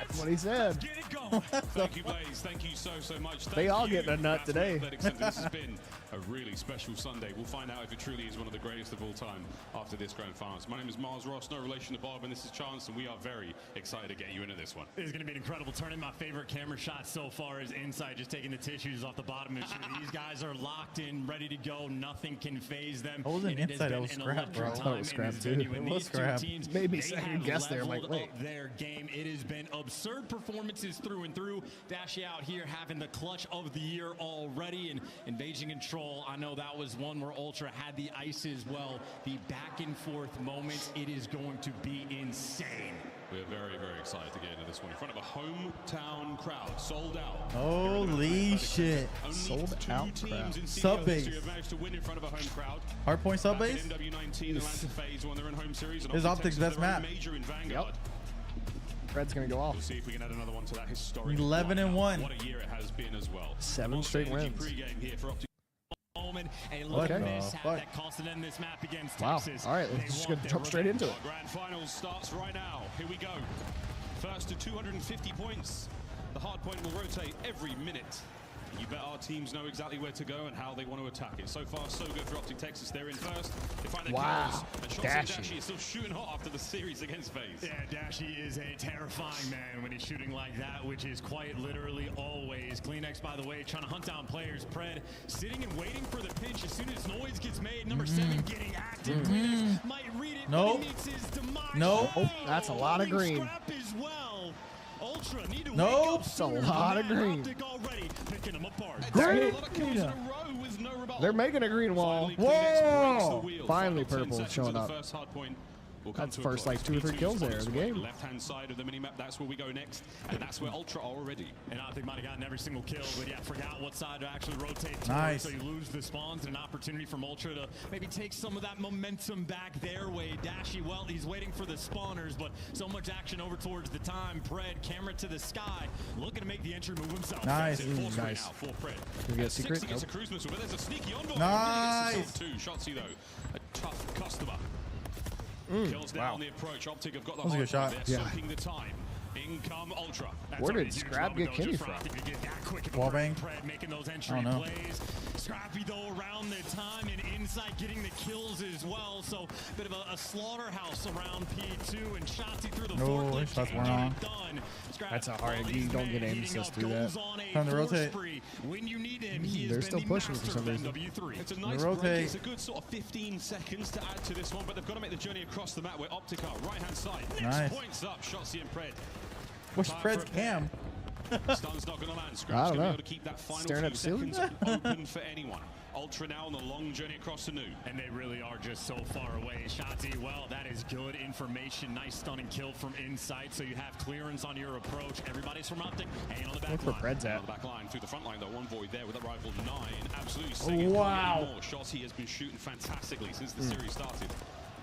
That's what he said. Get it going. Thank you, Blaze. Thank you so much. They all getting a nut today. This has been a really special Sunday. We'll find out if it truly is one of the greatest of all time after this grand finals. My name is Mars Ross, no relation to Bob, and this is Chance, and we are very excited to get you into this one. This is going to be an incredible tournament. My favorite camera shot so far is inside, just taking the tissues off the bottom and shooting. These guys are locked in, ready to go. Nothing can phase them. I wasn't inside, I was scrap, bro. I thought it was scrap, too. It was scrap. Made me second guess there. I'm like, wait. Their game. It has been absurd performances through and through. Dashy out here having the clutch of the year already, and Invasion Control, I know that was one where Ultra had the ice as well. The back and forth moments, it is going to be insane. We're very, very excited to get into this one in front of a hometown crowd, sold out. Holy shit. Sold out crowd. Sub base. Hardpoint sub base. His optics best map. Yep. Fred's gonna go off. We'll see if we can add another one to that historic 11-1. What a year it has been as well. 7 straight wins. Pre-game here for Optic. And look at this that costed them this map against Wow. Texas. All right, let's just go jump straight into it. Our grand finals starts right now. Here we go. First to 250 points. The hard point will rotate every minute. You bet our teams know exactly where to go and how they want to attack it. So far, so good for Optic Texas. They're in first. They find their kills. And Dashy is still shooting hot after the series against FaZe. Yeah, Dashy is a terrifying man when he's shooting like that, which is quite literally always. Kleenex, by the way, trying to hunt down players. Pred sitting and waiting for the pinch. As soon as noise gets made, number 7 getting active. Kleenex might read it, but he meets his demise. No, that's a lot of green. Scrap as well. Ultra need to wake No, up it's a lot of green. Optic already picking them apart. Green. They're making a green wall. Whoa! Finally, purple showing up. That's first like 2 or 3 kills there in the game. Left-hand side of the minimap, that's where we go next, and that's where Ultra are already. And I think might have gotten every single kill, but yeah, forgot what side to actually rotate towards. Nice. So you lose the spawns and an opportunity from Ultra to maybe take some of that momentum back their way. Dashy, well, he's waiting for the spawners, but so much action over towards the time. Pred, camera to the sky, looking to make the entry move himself. Nice. Nice. Now for Pred. Did we get a secret? Nope. A cruise missile, but there's a sneaky envoy. Nice. 2 Shotsy though, a tough customer. Kills down the approach. Optic have got the That was a good shot. They're soaking the time. In come Ultra. Where did Scrap get Kenny from? Wallbang. Making those I entry don't know. plays. Scrappy though around the time and inside getting the kills as well. So bit of a slaughterhouse around P2 and Shotzi through the No, his shots weren't on. That's a hard. You don't get aim assist through that. Time to rotate. When you need him, They're still pushing for some reason. It's a nice rotate. break. It's a good sort of 15 seconds to add to this one, but they've got to make the journey across the map where Optic are. Right-hand side. Nice. Points up. Shotzi and Pred. What's Pred's cam? Stun's not going to land. I Scrap's don't going to be know. able to keep that final Staring few at the ceiling? seconds open for anyone. Ultra now on the long journey across the new. And they really are just so far away. Shotzi, well, that is good information. Nice stunning kill from inside, so you have clearance on your approach. Everybody's from Optic, hanging on the back Look where line. Pred's at. On the back line, through the front line, though, one void there with that rifle 9. Absolutely Oh, singing. wow. More shots. He has been shooting fantastically since the series started.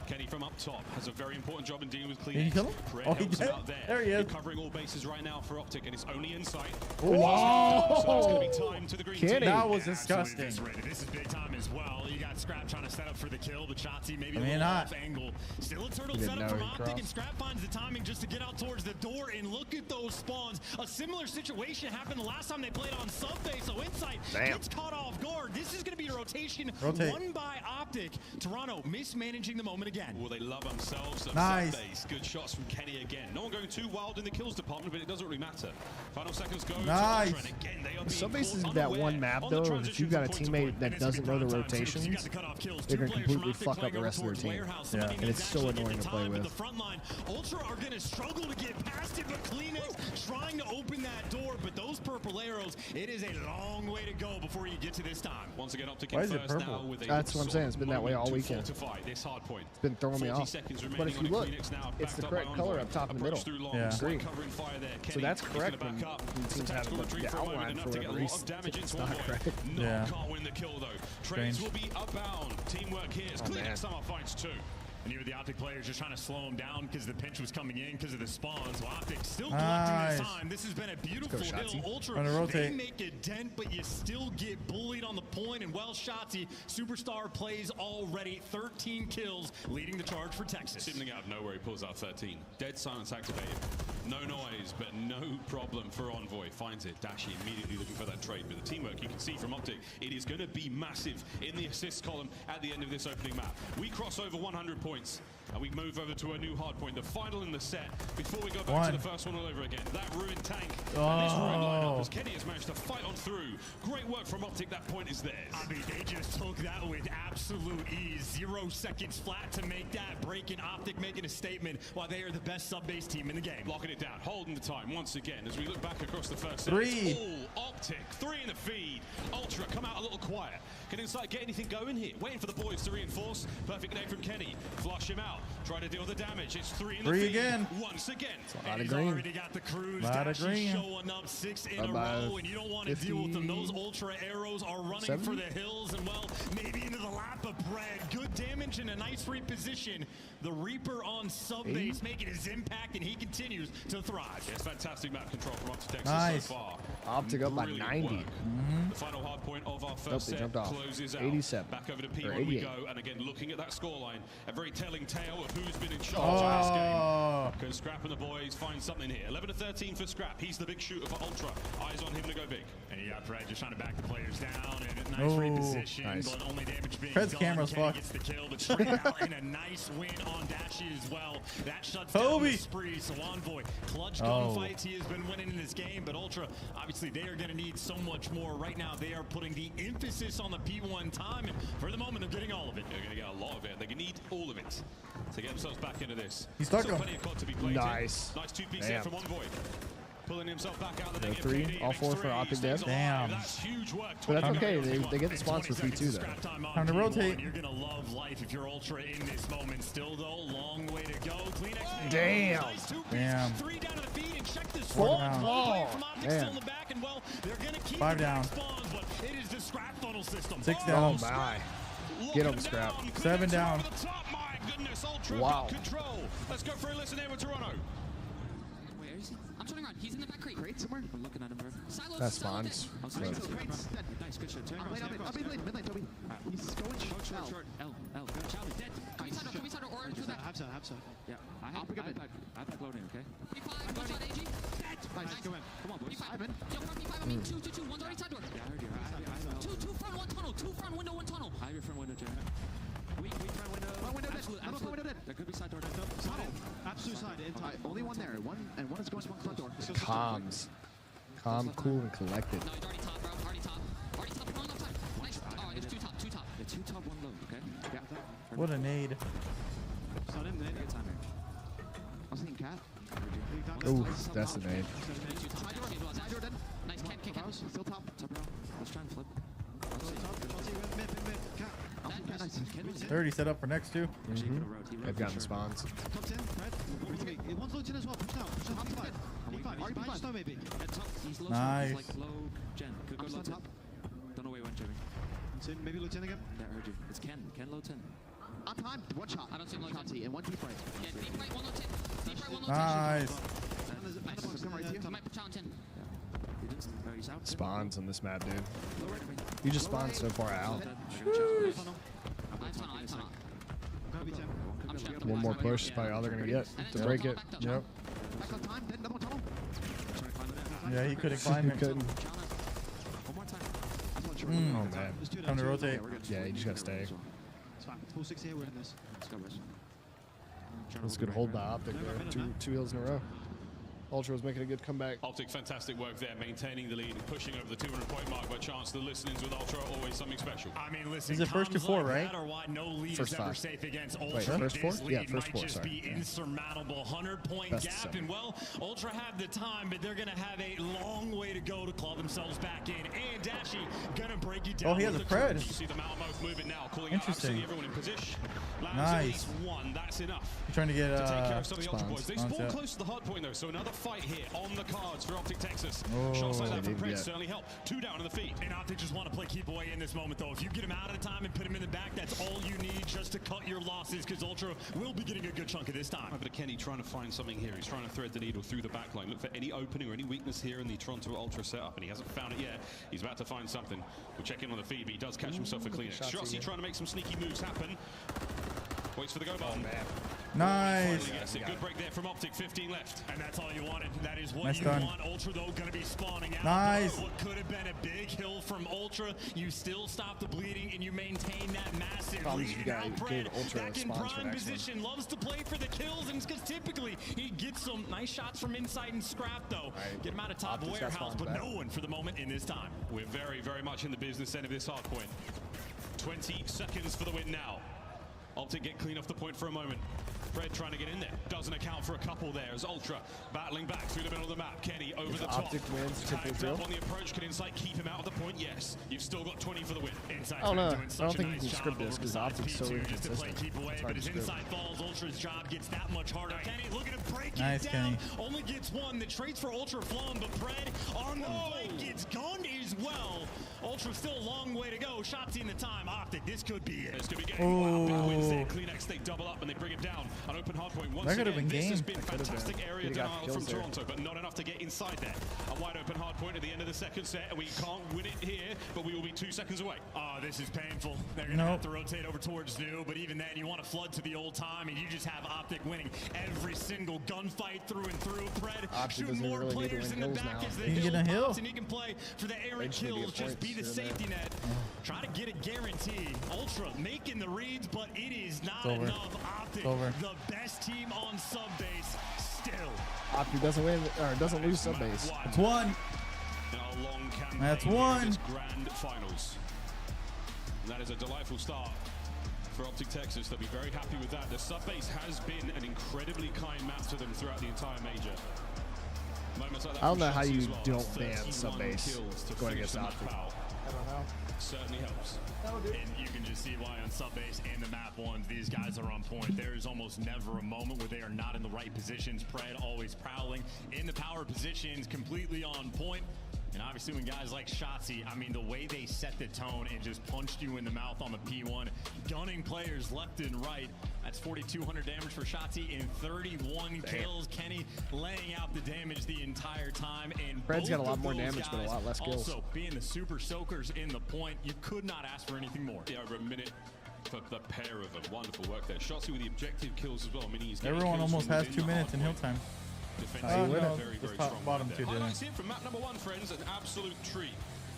Kenny from up top has a very important job in dealing with clean. Did he kill him? Oh, he did. There he is. Covering all bases right now for Optic, and it's only inside. Wow. So it's going to be time to the green team. That was disgusting. This is big time as well. You got Scrap trying to set up for the kill, but Shotzi maybe a I mean, little off angle. Still a turtle He setup didn't from know he Optic, crossed. and Scrap finds the timing just to get out towards the door, and look at those spawns. A similar situation happened the last time they played on sub-base, so Insight gets caught off guard. This is going to be a rotation won by Optic. Toronto mismanaging the moment again. Well, they love themselves at Nice. sub-base. Good shots from Kenny again. No one going too wild in the kills department, but it doesn't really matter. Final seconds go. Nice. To Ultra, and again, they are being Sub-base is caught that unaware one map, on the though, if transition you've got a from point to teammate point. that doesn't know the rotations, they're going to completely fuck up the rest of their team. Yeah. And it's so annoying to play with. The front line, Ultra are going to struggle to get past it, but Kleenex trying to open that door, but those purple arrows, it is a long way to go before you get to this time. Once again, Optic Why in is it first purple? now with a That's what I'm saying. It's been that way all weekend. Fortify this hard point. It's been throwing me 40 off. seconds But remaining if you on look, Kleenex now, it's the backed correct up by color Envoy. up top in the Approach middle. through long. Yeah. Slight Green. covering fire there. So Kenny, that's he's correct gonna when back up. teams have Tactical retreat the for a moment, outline enough for to get a whatever lot of damage It's into not Envoy. correct. No, Yeah. can't win the kill though. Trades Strange. will be upbound. Teamwork here. Oh, Kleenex man. somehow finds two. And here the Optic players just trying to slow him down because the pinch was coming in because of the spawns. Well, Optic still collecting Nice. this time. This has been a beautiful Let's go, hill. Shotzi. Ultra, Trying to they rotate. make a dent, but you still get bullied on the point. And well, Shotzi, superstar plays already. 13 kills, leading the charge for Texas. Simming out of nowhere, he pulls out 13. Dead silence activated. No noise, but no problem for Envoy. Finds it. Dashi immediately looking for that trade. But the teamwork you can see from Optic, it is going to be massive in the assist column at the end of this opening map. We cross over 100 points. And we move over to a new hard point, the final in the set, before we go back to the first one all over again. That ruined tank, and this ruined lineup, as Kenny has managed to fight on through. Great work from Optic, that point is theirs. I mean, they just took that with absolute ease. 0 seconds flat to make that break, and Optic making a statement while they are the best sub-base team in the game. Locking it down, holding the time once again as we look back across the first set. Three. It's all Optic, 3 in the feed. Ultra come out a little quiet. Can Insight get anything going here? Waiting for the boys to reinforce. Perfect name from Kenny. Flush him out. Try to deal the damage. It's 3 in the feed. again. Once again. And he's already got the cruise. Dashi showing up 6 in a row, and you don't want to deal with them. Those Ultra arrows are running for the hills, and well, maybe into the lap of bread. Good damage and a nice reposition. The Reaper on sub-base making his impact, and he continues to thrive. Yes, fantastic map control from Optic Texas Nice. so far. Optic up by Brilliant 90. work. The final hard point of our first they set jumped off. closes out. 87. Back over to Or P1 we 88. go, and again, looking at that scoreline, a very telling tale of who's been in charge Oh. of this game. Can Scrap and the boys find something here? 11 to 13 for Scrap. He's the big shooter for Ultra. Eyes on him to go big. And you got Fred just trying to back the players down, and a nice reposition, but only damage being Fred's done. camera's Kenny fucked. gets the kill, but straight out, and a nice win on Dashi as well. That shuts down the spree, so Envoy, clutch gunfights he has been winning in this game, but Ultra, obviously they are going to need so much more. Right now, they are putting the emphasis on the P1 time, and for the moment, they're getting all of it. They're going to get a lot of it. They're going to need all of it to get themselves back into this. He's stuck Still him. plenty of COD to be played. Nice. Nice 2-piece here from Envoy. Pulling himself back out of the negative 3, KD, all makes 4 for 3, Optic stays dead. alive. That's huge work. But that's 20 okay. minutes. They get the spawns for free too, though. Time to rotate. You're going to love life if you're Ultra in this moment. Still, though, long way to go. Kleenex. Damn. Nice 2-piece. Damn. 3 down to the feed, and check this. 4 down. From Optic still Man. in the back, and well, they're going to keep 5 the back down. spawns, but it is the Scrap funnel system. 6 down. Oh, my. Get him, Scrap. 7 down. Over the top, my goodness, Ultra Wow. got control. Let's go for a listen here with Toronto. Wait, are you see? I'm turning around. He's in the back crate. Crate somewhere? I'm looking at him, bro. Silos. That's spawns. Nice, good shot. Turn around. Mid lane, Toby. He's going Short. L. Charlie, dead. Come inside or to that. Have so. Yeah, I have pack loading, okay? P5, one shot, AG. Dead. Nice, go in. Come on, boys. P5. Yo, front P5, I mean, 2. One's already side door. Yeah, I heard you. Two front, one tunnel. 2 front window, 1 tunnel. I have your front window, Jerry. Weak front window. Front window dead. Absolute. Front window dead. There could be side door dead. Tunnel. Absolute side. Only one there. One is going to front door. Comms. Calm, cool, and collected. No, he's already top, bro. Already top. Going up top. Nice. Oh, it's 2 top. Yeah, 2 top, 1 low, okay? Yeah. What a nade. Saw him, Good timing. I was thinking cat. Ooh, that's a nade. Side door dead. Nice, Ken. Still top. Top, bro. Let's try and flip. Mid. Cat. Nice. 30 set up for next 2. They've gotten spawns. Comes in, Fred. One's looked in as well. Push down. P5. Already behind snow, maybe. He's low. Nice. He's like low gen. Could go low 10. Don't know where he went, Jimmy. Maybe looked in again. Yeah, I heard you. It's Ken. Ken low 10. On time, one shot. I don't see one shot T and one deep right. Yeah, deep right, one low 10. Deep right, one low 10. Nice. Come right to you. He might put challenge in. He's out. Spawns on this map, dude. You just spawned so far out. One more push is probably all they're gonna get to break it. Yep. Yeah, he couldn't climb it. Couldn't. Oh man. Time to rotate. Yeah, you just gotta stay. It's fine. Full 6 here, we're in this. Let's go, Rich. That's a good hold by Optic there. Two heals in a row. Ultra was making a good comeback. Optic, fantastic work there, maintaining the lead and pushing over the 200-point mark. By chance, the listenings with Ultra are always something special. I mean, listen, is it first to 4, right? No lead First is ever 5. safe against Ultra. Wait, first 4? Yeah, first 4, might just be insurmountable. 100-point gap, and well, Ultra have the time, but they're going to have a long way to go to claw themselves back in. And Dashy going to break you down. Oh, he has a pred. You see the Malmouth moving now, calling Interesting. out everyone in position. Lands Nice. at least one, that's enough. He's trying to get to take care of some of the Ultra boys. They spawns. spawn close to the hard point though, so another fight here on the cards for Optic Texas. Oh, Shots like that from Prince certainly help. 2 down in the feed. And Optic just want to play keep away in this moment though. If you get him out of the time and put him in the back, that's all you need just to cut your losses, because Ultra will be getting a good chunk of this time. But Kenny trying to find something here. He's trying to thread the needle through the back line. Look for any opening or any weakness here in the Toronto Ultra setup, and he hasn't found it yet. He's about to find something. We'll check in on the feed, but he does catch himself a clean. Shotzi trying to make some sneaky moves happen. Waits for the go button. Nice. Yes, a good break there from Optic. 15 left. And that's all you wanted. That is what Nice you done. want. Ultra, though, going to be spawning out. Nice. What could have been a big hill from Ultra. You still stop the bleeding, and you maintain that massive Problem is lead. you gotta Now, give Fred, Ultra back in spawns for prime next one. position, loves to play for the kills, and because typically he gets some nice shots from inside and scrap, though. Get him out of top Optic's got warehouse, spawns but back. no one for the moment in this time. We're very, very much in the business end of this hard point. 20 seconds for the win now. Optic get clean off the point for a moment. Fred trying to get in there. Doesn't account for a couple there as Ultra battling back through the middle of the map. Kenny over the top. Optic wins, Tagged up on the approach. Can Insight keep him out of the point? Yes. You've still got 20 for the win. Insight's Oh no, doing I such don't a think nice you can script job this because over Optic's so P2 just to play inconsistent. keep away, It's but hard as to script. Insight falls, Ultra's job gets that much harder. Kenny looking to break Nice, it down. Kenny. Only gets one. The trades for Ultra flown, but Fred on the flank gets gunned as well. Ultra still a long way to go. Shots in the time. Optic, this could be it. This could be game. Wow, big wins there. Kleenex, they double up and they bring it down. An open hard point once That could have again. been This game. has been fantastic been. area Could've got denial kills from there. Toronto, but not enough to get inside there. A wide open hard point at the end of the second set, and we can't win it here, but we will be 2 seconds away. Oh, this is painful. They're going to have to rotate over towards New, but even then, you want to flood to the old time, and you just have Optic winning every single gunfight through and through. Fred, Optic shoot doesn't more really need to players win in the hills back now. as they He can build get a hill. pots, and he can play for the errant just need to kills. get Just be points the here and safety net. Try to get a guarantee. Ultra making the reads, but it is not over. enough. Optic, over. the best team on sub base, still. Optic doesn't win or doesn't lose sub base. It's one. In our long campaign That's here one. in this grand finals. And that is a delightful start for Optic Texas. They'll be very happy with that. The sub base has been an incredibly kind map to them throughout the entire major. Moments like that I don't from know how Shotzi you as well. don't ban 31 sub base kills to going finish against the map Optic. out. I don't know. Certainly helps. And you can just see why on sub base and the map ones, these guys are on point. There is almost never a moment where they are not in the right positions. Pred always prowling in the power positions, completely on point. And obviously when guys like Shotzi, I mean, the way they set the tone and just punched you in the mouth on the P1, gunning players left and right. That's 4,200 damage for Shotzi and 31 kills. Kenny laying out the damage the entire time. And Fred's got a both lot of more those damage, but a guys lot less kills. Also being the super soakers in the point, you could not ask for anything more. Yeah, over a minute for the pair of them. Wonderful work there. Shotzi with the objective kills as well. Meaning he's getting Everyone kills almost from has within 2 the minutes in hard hill point. time. Defensively, no, very, this very strong bottom right two there. didn't. Highlights here from map number 1, friends. An absolute treat.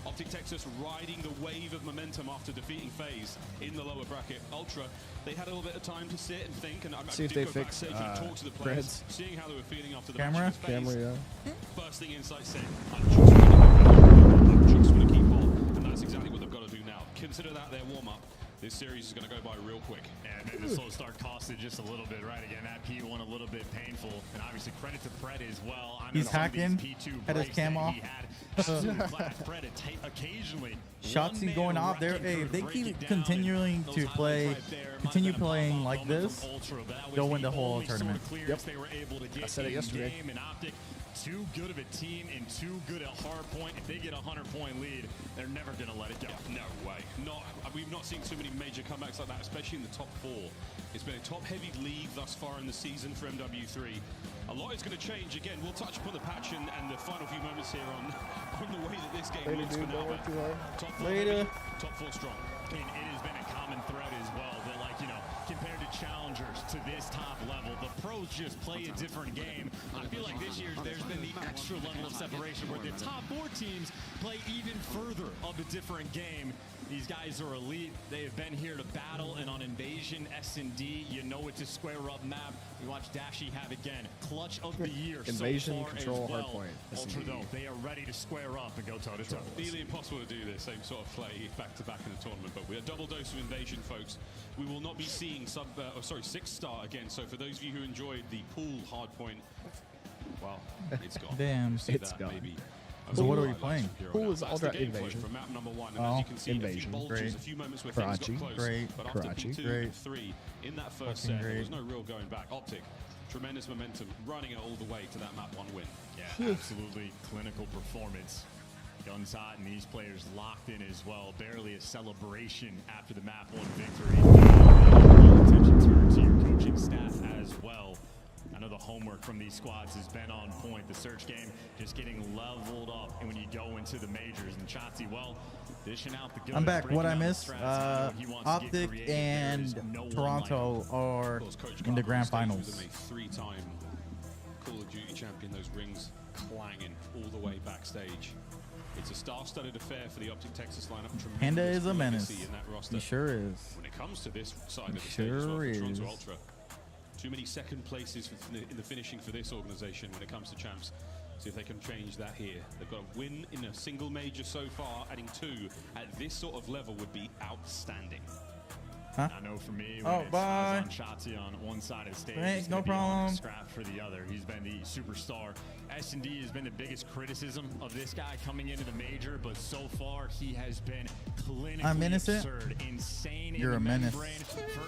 Optic Texas riding the wave of momentum after defeating FaZe in the lower bracket. Ultra, they had a little bit of time to sit and think, and I See if did they go fix, backstage and talk to the players, Preds. seeing how they were feeling after the Camera? match against FaZe. Camera, yeah. First thing Insight said, I just want to keep on, and that's exactly what they've got to do now. Consider that their warm-up. This series is going to go by real quick. And maybe the slow start costed just a little bit, right? Again, that P1 a little bit painful. And obviously credit to Pred as well. I know He's some of hacking, these P2 had his breaks cam that off. he had. Absolute class. Pred occasionally. Shotzi going off there. Hey, if they keep continuing to play, continue playing like this, they'll win the whole tournament. Yep. They were able to get I said it yesterday. game and Optic. Too good of a team and too good a hard point. If they get a 100-point lead, they're never going to let it go. No way. We've not seen too many seeing major comebacks like that, especially in the top 4. It's been a top-heavy league thus far in the season for MW3. A lot is going to change. Again, we'll touch upon the patch and the final few moments here on the way that this game looks for now. Top 4 heavy, top 4 strong. And it has been a common thread as well that, like, you know, compared to challengers to this top level, the pros just play a different game. I feel like this year there's been the extra level of separation where the top 4 teams play even further of a different game. These guys are elite. They have been here to battle, and on Invasion S&D, you know it's a square-up map. We watch Dashy have again clutch of the year Invasion, so far control, as well. hardpoint. Ultra though, they are ready to square up and go toe-to-toe. Nearly impossible to do this same sort of play back-to-back in the tournament, but with a double dose of Invasion, folks, we will not be seeing 6-star again. So for those of you who enjoyed the pool hardpoint, well, it's gone. Damn, it's gone. Maybe. So what are we playing? Pool is Ultra Invasion. From map number 1, and oh, as you can see, Invasion. A few moments where things got close. Great. But after Karachi. P2 and 3 in that first set, there great. was no real going back. Optic, tremendous momentum, running it all the way to that map 1 win. Yeah, absolutely clinical performance. Guns hot, and these players locked in as well. Barely a celebration after the map 1 victory. Attention to your coaching staff as well. I know the homework from these squads has been on point. The search game just getting leveled up, and when you go into the majors, and Shotzi, well, dishing out the good. I'm back. What I missed? Optic and Toronto are in the grand finals. A 3-time Call of Duty champion. Those rings clanging all the way backstage. It's a star-studded affair for the Optic Texas lineup. Panda is a menace. In that roster. He sure is. When it comes to this side of the Sure stage, as well, is. Toronto Ultra. Too many second places in the finishing for this organization when it comes to champs. See if they can change that here. They've got a win in a single major so far. Adding 2 at this sort of level would be outstanding. Huh? I know for me, when it's bye. on Shotzi on one side of the stage, Thanks, it's no gonna be on problem. Scrap for the other. He's been the superstar. S&D has been the biggest criticism of this guy coming into the major, but so far he has been clinically I'm innocent. absurd, insane. You're in a the menace. membrane,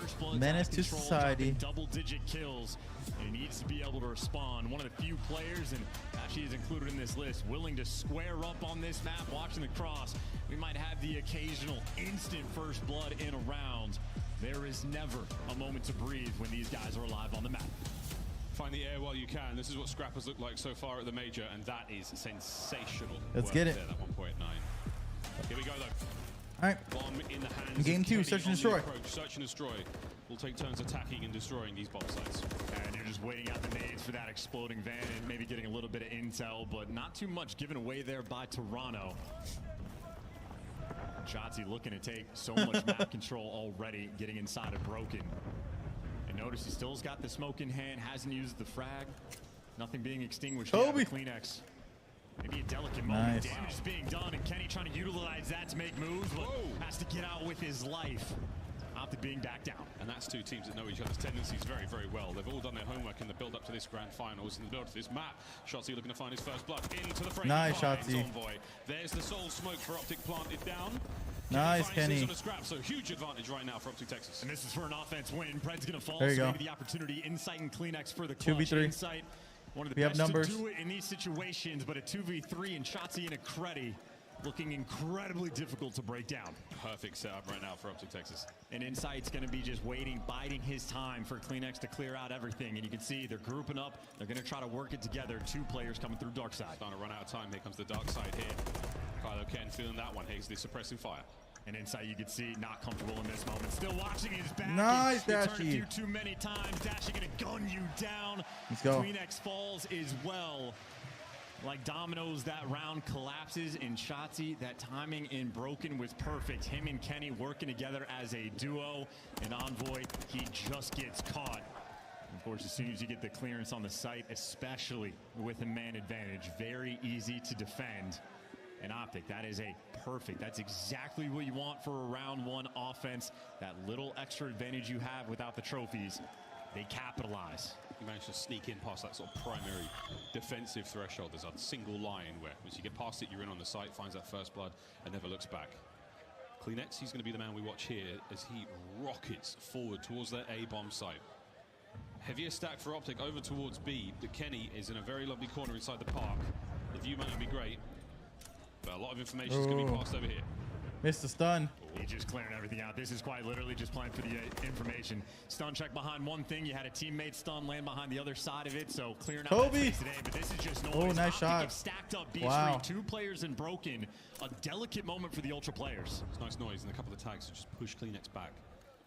first blood Menace attack to control, society. dropping double-digit kills, and he needs to be able to respond. One of the few players, and actually is included in this list, willing to square up on this map. Watching the cross, we might have the occasional instant first blood in a round. There is never a moment to breathe when these guys are alive on the map. Find the air while you can. This is what Scrap has looked like so far at the major, and that is sensational. Let's work get it. There, that 1.9. Here we go, though. All right. Bomb in the hands. Game of 2, Kenny search and on the destroy. approach. Search and destroy. We'll take turns attacking and destroying these bomb sites. And you're just waiting out the nades for that exploding van and maybe getting a little bit of intel, but not too much given away there by Toronto. Shotzi looking to take so much map control already, getting inside of Broken. And notice he still's got the smoke in hand, hasn't used the frag. Nothing being extinguished. Kobe. Kleenex. Maybe a delicate moment. Nice. Damage is being done, and Kenny trying to utilize that to make moves, but has to get out with his life. Optic being back down. And that's 2 teams that know each other's tendencies very, very well. They've all done their homework in the build-up to this grand finals, in the build to this map. Shotzi looking to find his first blood into the frame. Nice, Shotzi. Envoy. There's the soul smoke for Optic planted down. Nice, Kenny. On the scrap, so huge advantage right now for Optic Texas. And this is for an offense win. Pred's going to fall. There you so go. maybe the opportunity. Insight and Kleenex for the clutch. 2v3. Insight, one of the We have best numbers. to do it in these situations, but a 2v3 and Shotzi and a Creddy looking incredibly difficult to break down. Perfect setup right now for Optic Texas. And Insight's going to be just waiting, biding his time for Kleenex to clear out everything. And you can see they're grouping up. They're going to try to work it together. 2 players coming through dark side. Starting to run out of time. Here comes the dark side here. Kylo Ken feeling that one. Here's the suppressing fire. And Insight, you can see, not comfortable in this moment. Still watching his back. Nice, He turned Dashy. a few too many times. Dashy going to gun you down. Let's go. Kleenex falls as well. Like dominoes, that round collapses. And Shotzi, that timing in Broken was perfect. Him and Kenny working together as a duo. And Envoy, he just gets caught. Of course, as soon as you get the clearance on the site, especially with a man advantage, very easy to defend. And Optic, that is a perfect. That's exactly what you want for a round 1 offense. That little extra advantage you have without the trophies, they capitalize. You managed to sneak in past that sort of primary defensive threshold. There's a single line where once you get past it, you're in on the site, finds that first blood, and never looks back. Kleenex, he's going to be the man we watch here as he rockets forward towards that A-bomb site. Heavier stack for Optic over towards B, but Kenny is in a very lovely corner inside the park. The view might not be great, but a lot of information is going to be passed over here. Missed the stun. just clearing everything out. This is quite literally just playing for the information. Stun check behind one thing. You had a teammate stun land behind the other side of it. So clearing out Kobe. today. But this is just noise. Oh, nice shot. Stacked up B Wow. screen. 2 players and broken. A delicate moment for the Ultra players. It's nice noise, and a couple of tags to just push Kleenex back,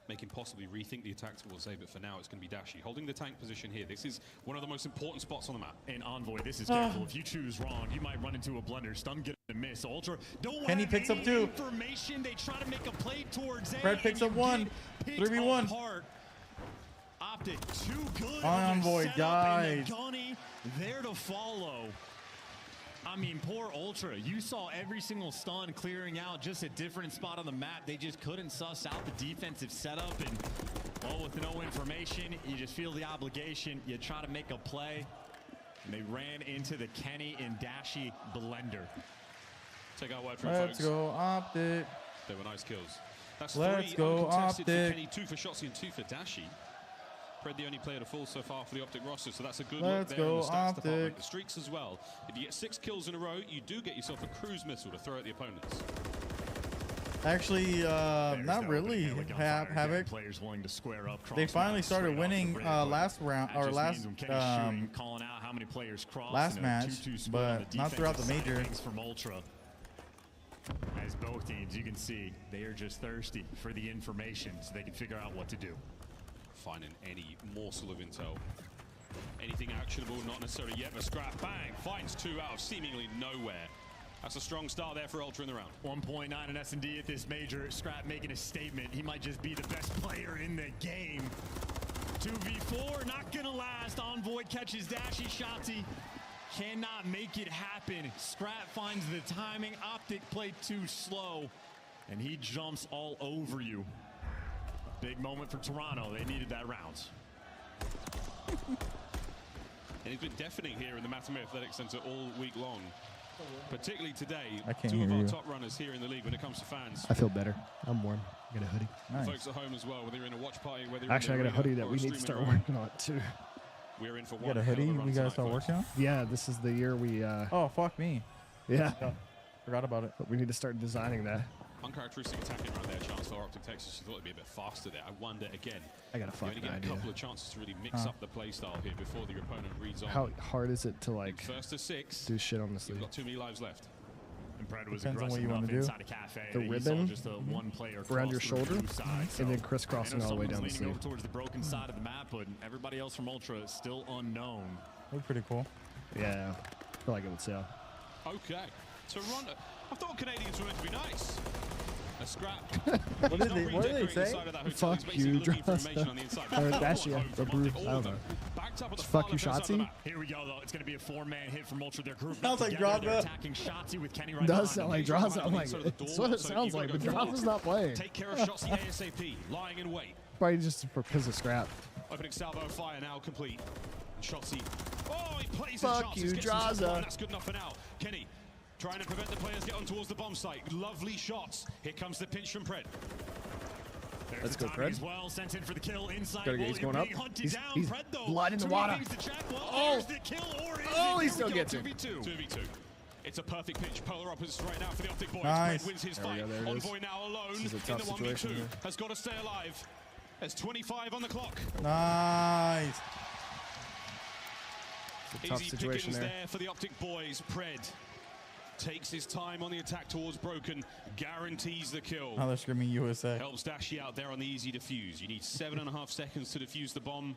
make him possibly rethink the attack towards A, but for now it's going to be Dashi holding the tank position here. This is one of the most important spots on the map. And Envoy, this is careful. If you choose wrong, you might run into a blender. Stun, get a miss. Ultra don't Kenny have picks any up 2. information. They try to make a play towards A. Fred picks up 1. 3v1. Optic, too good. Envoy dies. Gunny there to follow. I mean, poor Ultra. You saw every single stun clearing out, just a different spot on the map. They just couldn't suss out the defensive setup, and well, with no information, you just feel the obligation. You try to make a play, and they ran into the Kenny and Dashi blender. Take our word for it, Let's folks. go Optic. They were nice kills. That's Let's 3 go uncontested for Optic. Kenny, 2 for Shotzi and 2 for Dashi. Pred the only player to fall so far for the Optic roster, so that's a good Let's look there in go the stats Optic. department. The streaks as well. If you get 6 kills in a row, you do get yourself a cruise missile to throw at the opponents. Actually, not really. Havoc. Players willing to square up. They finally started winning last round or last calling out how many players crossed. last match, but not throughout the major. From Ultra. As both teams, you can see, they are just thirsty for the information so they can figure out what to do. Finding any morsel of intel. Anything actionable, not necessarily yet, but Scrap, bang, finds 2 out of seemingly nowhere. That's a strong start there for Ultra in the round. 1.9 in S&D at this major. Scrap making a statement. He might just be the best player in the game. 2v4, not gonna last. Envoy catches Dashi. Shotzi cannot make it happen. Scrap finds the timing. Optic played too slow, and he jumps all over you. Big moment for Toronto. They needed that round. And he's been deafening here in the Matamir Athletic Center all week long. Particularly today, I can't 2 of hear our you. top runners here in the league when it comes to fans. I feel better. I'm warm. I got a hoodie. Folks at home as well, whether you're in a watch party, whether you're Actually, I in got a hoodie that we need to start working on too. We're in for You one got a hell of hoodie? run We gotta tonight, start folks. working on? Yeah, this is the year we. Oh, fuck me. Yeah. Forgot about it. But we need to start designing that. Uncharacteristic attacking right there, chance for Optic Texas. You thought it'd be a bit faster there. I wonder again. I got a You fucking only get idea. a couple of chances to really mix up the play style here before the opponent reads on. How hard is it to like First to 6. do shit on the sleeve? You've got 2 many lives left. And Pred was Depends on what aggressive you enough want to do. inside a cafe. The that he ribbon saw just a one player around your cross through shoulder, blue side, so and then crisscrossing I know all the way down someone's the leaning sleeve. over towards the broken side of the map, but everybody else from Ultra is still unknown. Look pretty cool. Yeah, I feel like it would sell. Okay. Toronto. I thought Canadians were meant to be nice. A Scrap. What did they say? Fuck you, Dross. Or Dashi, the Bruce. I don't know. Fuck you, Shotzi. Here we go, though. It's going to be a 4-man hit from Ultra. They're grouped Sounds like together. They're Dross. attacking Shotzi with Kenny right Does behind sound like them. Dross. I'm like, it's what it sounds like, but Dross is not playing. Take care of Shotzi ASAP. Lying in wait. Probably just for piss of Scrap. Opening salvo fire now complete. And Shotzi. Oh, he plays Fuck his you, chances. Gets himself Draza. one. That's good enough for now. Kenny trying to prevent the players get on towards the bomb site. Lovely shots. Here comes the pinch from Pred. There's Let's the go, timing Pred. as well. Sent in for the kill inside. Gotta get- he's William going up. being hunted He's- down. he's Pred, though, blood in the too water. many things to check. Well, Oh. there's the kill, or is Oh, it? he Here still we go, gets it. 2v2. 2v2. It's a perfect pitch. Polar opposites right now for the Optic boys. Nice. Pred wins his There we fight. go, there it is. Envoy now alone This is a in tough the 1v2. situation here. Has got to stay alive. There's 25 on the clock. Nice. It's a tough Easy situation pickings there. there for the Optic boys. Pred takes his time on the attack towards Broken, guarantees the kill. Now they're screaming USA. Helps Dashi out there on the easy defuse. You need 7.5 seconds to defuse the bomb.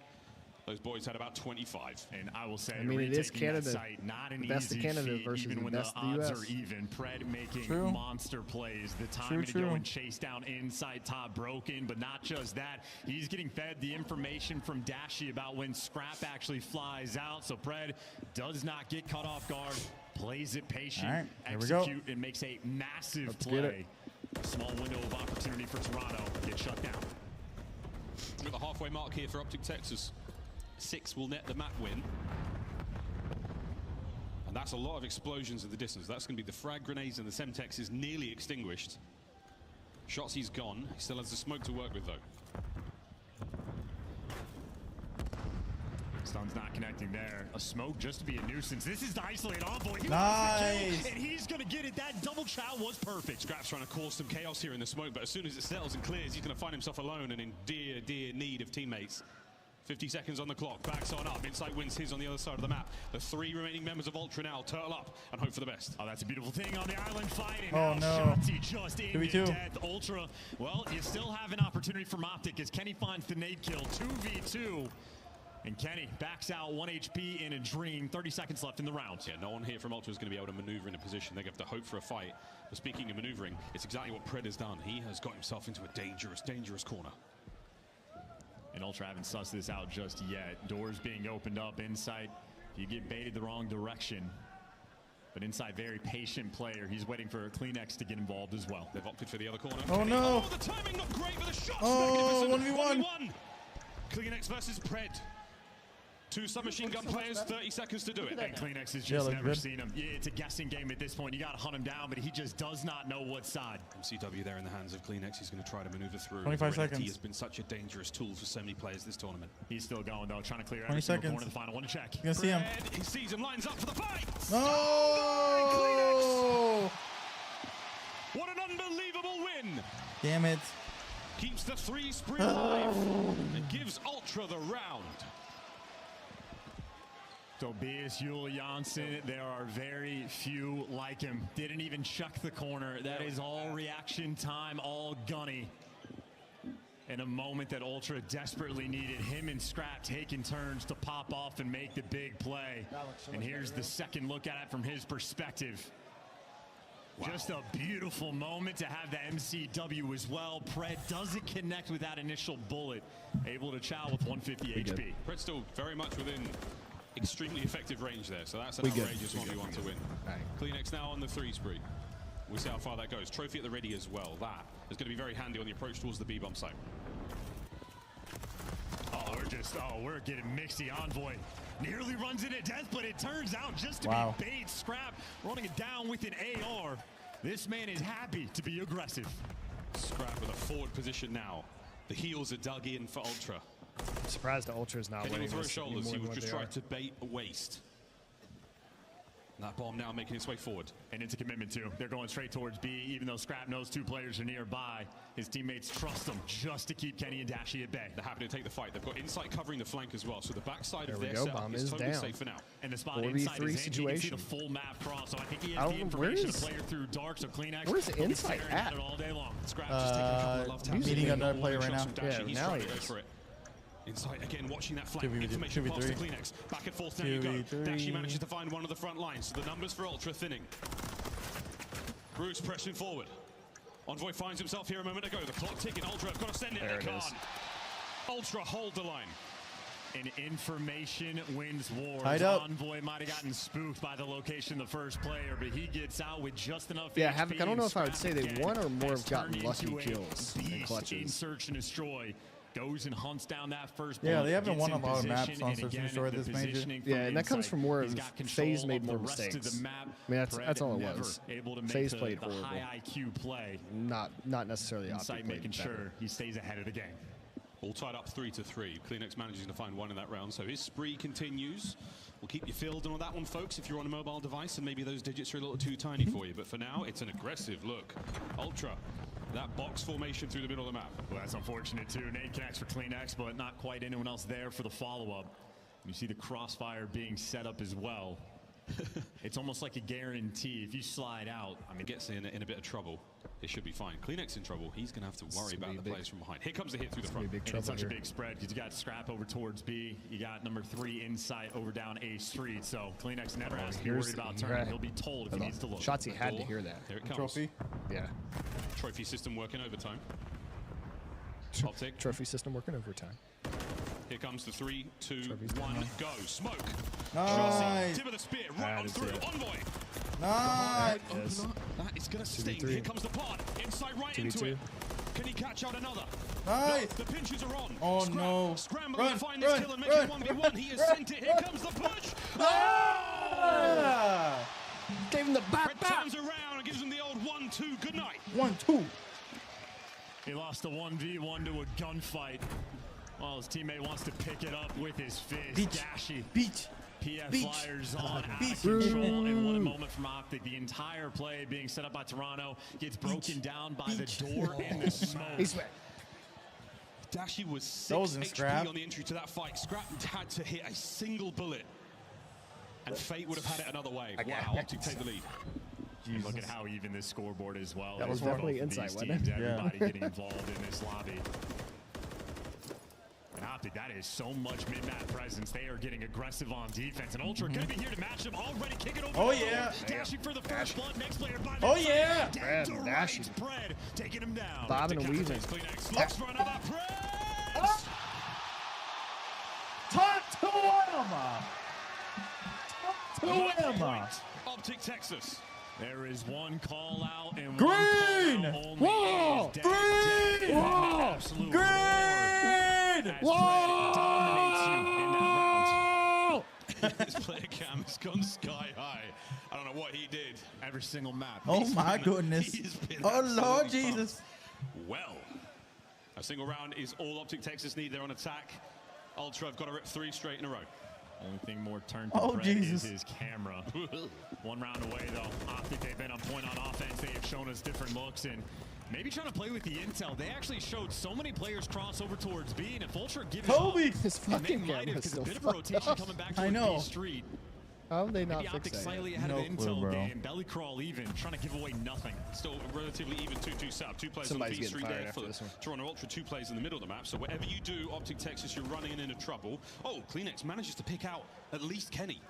Those boys had about 25. And I will say, I mean, it is retaking that Canada. site, not an The best of easy Canada feat, versus even the when best the of the odds US. are even. Pred making True. monster plays. The time to True. go and chase down inside top Broken, but not just that. He's getting fed the information from Dashi about when Scrap actually flies out. So Pred does not get caught off guard. Plays it patient, All right, here we go. execute, and makes a massive Let's get play. A small window of opportunity for Toronto. Get shut down. We're at the halfway mark here for Optic Texas. 6 will net the map win. And that's a lot of explosions in the distance. That's going to be the frag grenades, and the Semtex is nearly extinguished. Shotzi's gone. He still has the smoke to work with, though. Stun's not connecting there. A smoke just to be a nuisance. This is the isolated Envoy. He Nice. and he's going to get it. That double chow was perfect. Scrap's trying to cause some chaos here in the smoke, but as soon as it settles and clears, he's going to find himself alone and in dear, dear need of teammates. 50 seconds on the clock, backs on up, Insight wins his on the other side of the map. The 3 remaining members of Ultra now turtle up and hope for the best. Oh, that's a beautiful thing on the island fighting. Oh, no. Shotzi just in death. Ultra, well, you still have an opportunity from Optic as Kenny finds the nade kill, 2v2. And Kenny backs out 1 HP in a dream. 30 seconds left in the round. Yeah, no one here from Ultra is going to be able to maneuver in a position. They have to hope for a fight. But speaking of maneuvering, it's exactly what Pred has done. He has got himself into a dangerous, dangerous corner. And Ultra haven't sussed this out just yet. Doors being opened up. Insight, you get baited the wrong direction. But Insight, very patient player. He's waiting for Kleenex to get involved as well. They've opted for the other corner. Oh, no. Oh, the timing not great, but the shot's oh, magnificent. 1v1. Kleenex versus Pred. 2 submachine gun players, 30 seconds to do it. And Kleenex has just never seen him. Yeah, it's a guessing game at this point. You got to hunt him down, but he just does not know what side. MCW there in the hands of Kleenex. He's going to try to maneuver through. 25 seconds. He has been such a dangerous tool for so many players this tournament. He's still going, though, trying to clear 20 every single seconds. corner of the final. One to check. You gonna see him. He sees him, lines up for the fight. Oh! What an unbelievable win. Damn it. Keeps the 3 spree alive and gives Ultra the round. Tobias Yule Janssen, there are very few like him. Didn't even check the corner. That is all reaction time, all gunny. In a moment that Ultra desperately needed, him and Scrap taking turns to pop off and make the big play. And here's the second look at it from his perspective. Wow. Just a beautiful moment to have the MCW as well. Pred doesn't connect with that initial bullet. Able to chow with 150 HP. Pred's still very much within extremely effective range there, so that's an outrageous 1v1 to win. Right. Kleenex now on the 3 spree. We'll see how far that goes. Trophy at the ready as well. That is going to be very handy on the approach towards the B-bomb site. Oh, we're getting mixy. Envoy nearly runs into death, but it turns out just to be bait. Scrap running it down with an AR. This man is happy to be aggressive. Scrap with a forward position now. The heels are dug in for Ultra. I'm surprised the Ultra is not winning through this shoulders. He more was than just what trying to bait a waste. That bomb now making its way forward. And it's a commitment too. They're going straight towards B, even though Scrap knows 2 players are nearby. His teammates trust him just to keep Kenny and Dashi at bay. They're happy to take the fight. They've got Insight covering the flank as well, so the backside of their go. setup Bomb is totally down. safe for now. And the spot inside is in. You can see the full map cross, so I think he has the information to play through dark, so Kleenex. Where's Insight at? It all day long. Scrap just taking a couple of love taps. Meeting another player right now. Yeah, now he trying to go is. for it. Insight again, watching that flank. 2v3. Information pass to Kleenex. Back and forth, there you go. 2v3. Dashi manages to find one of the front lines, so the numbers for Ultra thinning. Bruce pressing forward. Envoy finds himself here a moment ago. The clock ticking. Ultra have got to send it. There They it can't. is. Ultra hold the line. And information wins wars. Tied up. Envoy might have gotten spooked by the location of the first player, but he gets out with just enough Yeah, HP. Havoc, I don't know if I would say they Scrap won or more has have gotten turned lucky into a kills and beast clutches. in search and destroy. Goes and hunts down that first Yeah, bullet, they haven't gets won a in lot of maps position, on and Search and again, Destroy the this major. positioning Yeah, from and that comes Insight. from where He's got control FaZe made of the more rest of mistakes. the map. I mean, that's all it Never was. able to make FaZe the played the horrible. high IQ play. Not necessarily Insight Optic making played better. sure he stays ahead of the game. All tied up 3-3. Kleenex managing to find one in that round, so his spree continues. We'll keep you filled on that one, folks, if you're on a mobile device and maybe those digits are a little too tiny for you. But for now, it's an aggressive look. Ultra, that box formation through the middle of the map. Well, that's unfortunate too. Nade connects for Kleenex, but not quite anyone else there for the follow-up. You see the crossfire being set up as well. It's almost like a guarantee. If you slide out, I mean, gets in a bit of trouble. It should be fine. Kleenex in trouble. He's going to have to worry about the players from behind. Here comes the hit through the front. and it's such a big spread because you got Scrap over towards B. You got number 3 Insight over down A Street. So Kleenex never has to be worried about turning. He'll be told if he needs to look. Shotzi had to hear that. Here it comes. Trophy. Yeah. Trophy system working overtime. Optic. Trophy system working overtime. Here comes the 3, 2, 1, go. Smoke. Nice. Tip of the spear, right on through. Envoy. Nice. That is going to sting. Here comes the pod. Inside right into it. Can he catch out another? Nice. No, the pinches are on. Oh, no. Scrambling to find this kill and make it 1v1. He has sent it. Here comes the push. Ah! Gave him the back. Turns around and gives him the old 1-2. Good night. 1-2. He lost a 1v1 to a gunfight. Well, his teammate wants to pick it up with his fist. Beach. Dashy. Beach. PF Beach. Flyers on out of control, and what a moment from Optic. The entire play being set up by Toronto gets broken down by the door and the smoke. Dashy was 6 HP Scrap. on the entry to that fight. Scrap had to hit a single bullet, and Fate would have had it another way. Wow, Optic take the lead. And look at how even this scoreboard as well. That was definitely insight, wasn't it? Everybody getting involved in this lobby. And Optic, that is so much mid-map presence. They are getting aggressive on defense. And Ultra going to be here to match them. Already kicking over. Oh, yeah. Dashing for the first blood. Next player by Oh, yeah. Down to right. Pred taking him down. Bobbing and weaving. Looks for another press. Talk to him. Talk to him. Optic Texas. There is one call out and Green! one call out only. Whoa! Green! Whoa! Green! Whoa! Dominates you in that round. His player cam has gone sky high. I don't know what he did. Every single map. Oh my goodness. Oh Lord Jesus. Well, a single round is all Optic Texas need. They're on attack. Ultra have got to rip 3 straight in a row. Only thing more turned to Brett is his camera. One round away, though. Optic, they've been on point on offense. They have shown us different looks and maybe trying to play with the intel. They actually showed so many players cross over towards B, and if Ultra gives Kobe! His fucking camera is because still a bit of a rotation coming back towards B Street. How have they not Maybe fixed Optic that? slightly ahead No of the clue, intel bro. game. Belly crawl even, trying to give away nothing. Still relatively even 2-2 setup. 2 players Somebody's on B getting Street fired there after for this one. Toronto Ultra. 2 players in the middle of the map. So whatever you do, Optic Texas, you're running into trouble. Oh, Kleenex manages to pick out at least Kenny.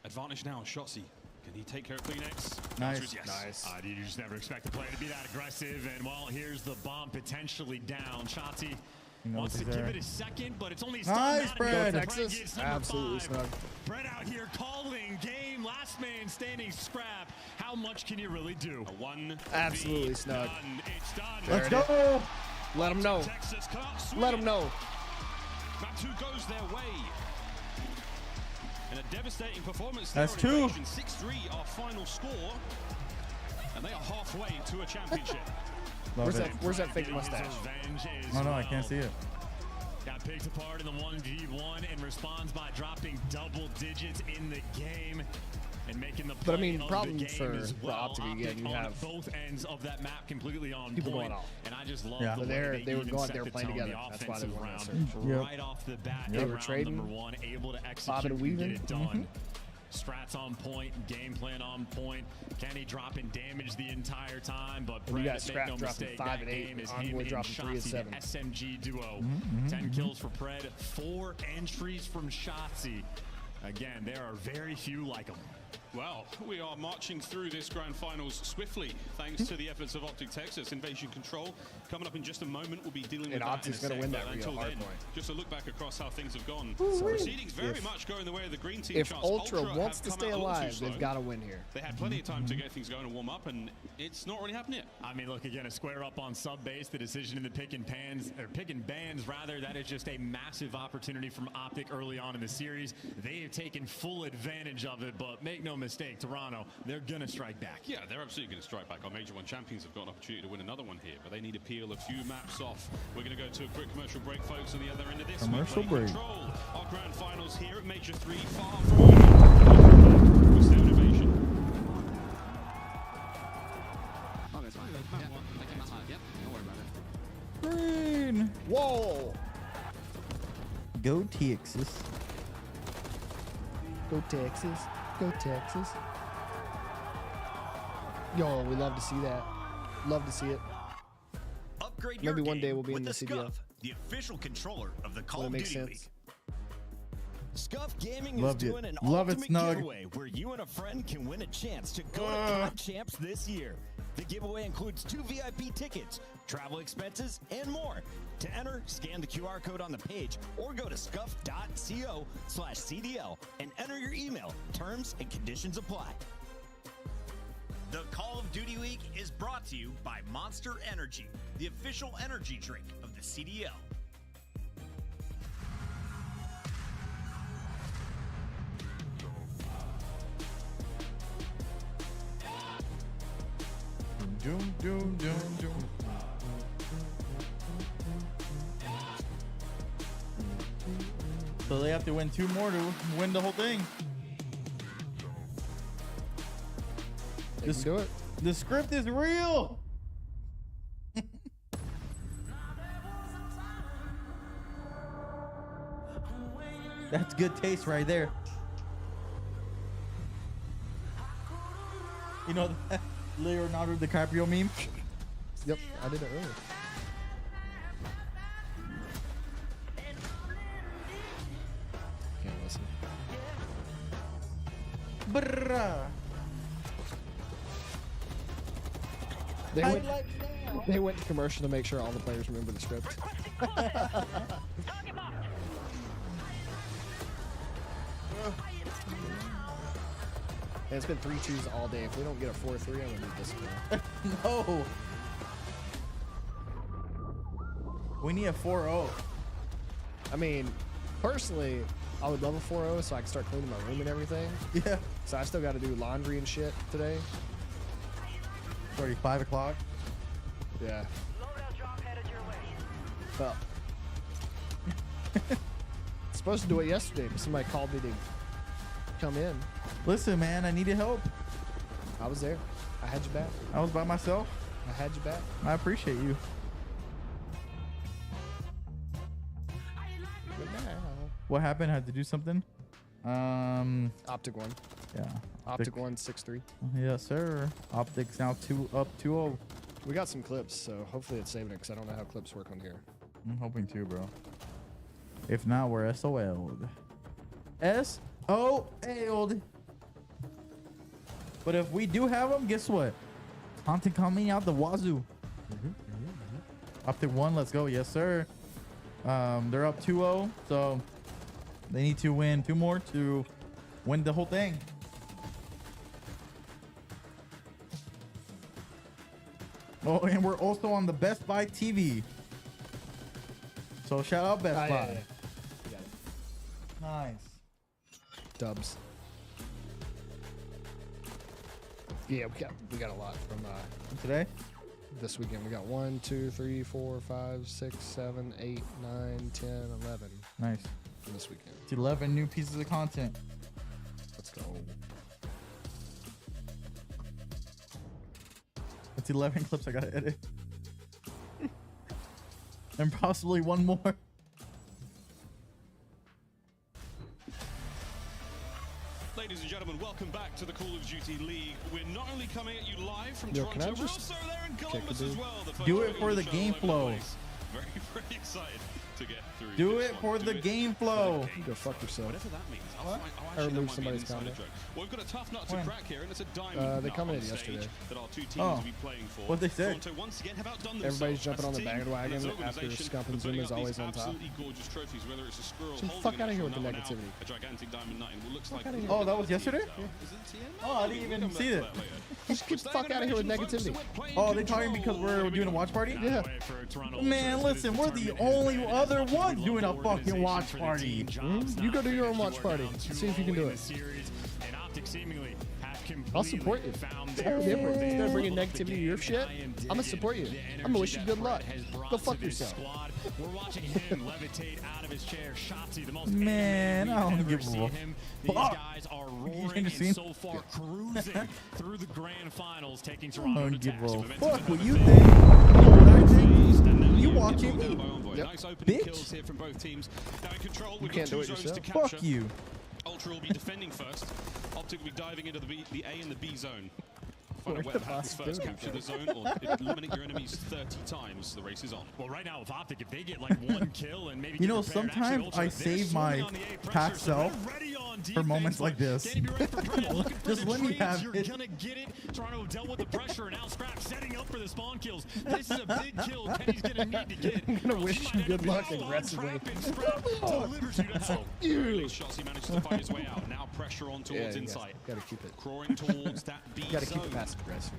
Advantage now on Shotzi. Can he take care of Kleenex? Nice. Answer is yes. Nice. You just never expect a player to be that aggressive, and well, here's the bomb potentially down. Shotzi wants to give it a second, but it's only Nice, Brad. Go Texas. Absolutely snug. Brett out here calling game, last man standing scrap. How much can you really do? A 1. Absolutely snug. Done. It's done. Let's go. Let them know. Texas can't swing Let them it. know. Map 2 goes their way. And a devastating performance. That's there on 2. Invasion. 6-3 our final score. And they are halfway to a championship. Where's that fake mustache? Oh no, I can't see it. Got picked apart in the 1v1 and responds by dropping double digits in the game and making the play But I mean, of problem the game for as well. Optic again, you on have both ends of that map completely on people point. going off. And I just love Yeah. the But way they were even going, set they were the playing tone, together. the That's why they offensive won round. that Yep. Right off the bat, They in were round trading. number 1, able to execute Bobbing and and get weaving. it done. Strats on point, game plan on point. Kenny dropping damage the entire time, but And you Brett, got make Scrap no dropping mistake, 5 that and 8, game is Envoy him and dropping 3 and Shotzi, 7. the SMG duo. 10 kills for Pred, 4 entries from Shotzi. Again, there are very few like him. Well, we are marching through this grand finals swiftly, thanks to the efforts of Optic Texas. Invasion Control coming up in just a moment. We'll be dealing with And that Optic's in a gonna sec, win that but real until hard then, point. just a look back across how things have gone. Woo-wee. Proceedings very If- much going the way of the green team. If Chance. Ultra have wants to come stay out a little too alive, slow. they've got to win here. They had plenty of time to get things going and warm up, and it's not really happening yet. I mean, look, again, a square up on sub base. The decision in the pick and bans, rather, that is just a massive opportunity from Optic early on in the series. They have taken full advantage of it, but make no mistake, Toronto, they're going to strike back. Yeah, they're absolutely going to strike back. Our Major 1 champions have got an opportunity to win another one here, but they need to peel a few maps off. We're going to go to a quick commercial break, folks, on the other end of this. Commercial We're playing break. Control, our grand finals here at Major 3, far from with Sound Invasion. Oh, that's fine. Yeah, that came out hot. Yep, don't worry about it. Green. Whoa! Go Texas. Go Texas. Go Texas. Yo, we love to see that. Love to see it. Upgrade Maybe your one day game we'll be with in the the CDL. Scuff, the official controller of the Call When of it makes Duty sense. League. Scuff Gaming Loved is it. doing an Love it, ultimate Snug. giveaway where you and a friend can win a chance to go to COD Champs this year. The giveaway includes 2 VIP tickets, travel expenses, and more. To enter, scan the QR code on the page or go to scuff.co/CDL and enter your email. Terms and conditions apply. The Call of Duty League is brought to you by Monster Energy, the official energy drink of the CDL. Doom, doom, doom, doom. So they have to win 2 more to win the whole thing. Do it. The script is real. That's good taste right there. You know that Leonardo DiCaprio meme? Yep, I did it earlier. Can't listen. Brrrah. They went to commercial to make sure all the players remember the script. And it's been 3-2s all day. If we don't get a 4-3, I'm gonna be disappointed. No. We need a 4-0. I mean, personally, I would love a 4-0 so I can start cleaning my room and everything. Yeah. So I still got to do laundry and shit today. It's already 5 o'clock. Yeah. Well, supposed to do it yesterday, but somebody called me to come in. Listen, man, I needed help. I was there. I had your back. I was by myself. I had your back. I appreciate you. What happened? I had to do something. Optic 1. Yeah. Optic 1, 6-3. Yes, sir. Optic's now up 2-0. We got some clips, so hopefully it's saving it because I don't know how clips work on here. I'm hoping to, bro. If not, we're SOL'd. SOL'd. But if we do have them, guess what? Content coming out the wazoo. Optic 1, let's go. Yes, sir. They're up 2-0, so they need to win 2 more to win the whole thing. Oh, and we're also on the Best Buy TV. So shout out Best Buy. Yeah. Got it. Nice. Dubs. Yeah, we got a lot from today. This weekend we got 1, 2, 3, 4, 5, 6, 7, 8, 9, 10, 11. Nice. From this weekend. It's 11 new pieces of content. Let's go. It's 11 clips I gotta edit. And possibly 1 more. Ladies and gentlemen, welcome back to the Call of Duty League. We're not only coming at you live from Yo, can I Toronto, we're just also there in Columbus as well. The Do folks it for the show game all over the flow. place. Very, very excited to get through. Do this it one. for Do the it game flow. Go fuck yourself. Whatever that means. What? I I actually removed that might be an somebody's insider comment. joke. Well, we've got a tough nut to When? crack here, and it's a diamond They nut commented on stage yesterday. that our 2 teams Oh. will be playing for. What'd they say? Toronto once again have outdone Everybody's themselves jumping on as the a team, bandwagon and as an after organisation, Scump and they're Zoom is putting up always these on top. absolutely gorgeous trophies, whether it's a squirrel Get the holding fuck outta an here with the actual nut, negativity. now a gigantic diamond nut, and what looks like outta here. Oh, that was yesterday? Is it TM? Oh, I didn't even see it. Just get the fuck out of here with negativity. Oh, they're talking because we're doing a watch party? Yeah. Man, listen, we're the only other ones doing a fucking watch party. You go do your own watch party. See if you can do it. I'll support you. Instead of bringing negativity to your shit, I'm gonna support you. I'm gonna wish you good luck. Go fuck yourself. We're watching him levitate out of his chair. Shotzi, the most Man, I don't give a see fuck. him. These guys are roaring ain't and seen- so far cruising through the grand finals, taking I Toronto don't to give task. a Momentum fuck what in you the think. You know what I think? You watching me? Yep. Nice opening Bitch. kills here from both teams. Now in control, we've You can't got 2 do it zones yourself. to capture. Fuck you. Ultra will be defending first. Optic will be diving into the A and the B zone. Find out Where's where the happens first. possibility? Capture the zone or eliminate your enemies 30 times. The race is on. Well, right now with Optic, if they get like 1 kill and maybe You get know, prepared, actually, sometimes Ultra, I they're save swimming my on the A pressure, past so they're self ready on for defense, moments but like this. can you be ready for prey? Looking for Just the let me trades, have you're it. gonna get it. Toronto have dealt with the pressure, and now Scrap setting up for the spawn kills. This is a big kill Kenny's gonna need to get. I'm gonna wish you good luck aggressively. Delivers you that. Really shots, he managed to fight his way out. Now pressure on towards inside. Gotta keep it. Crawling towards that B Gotta keep zone. it passive aggressive.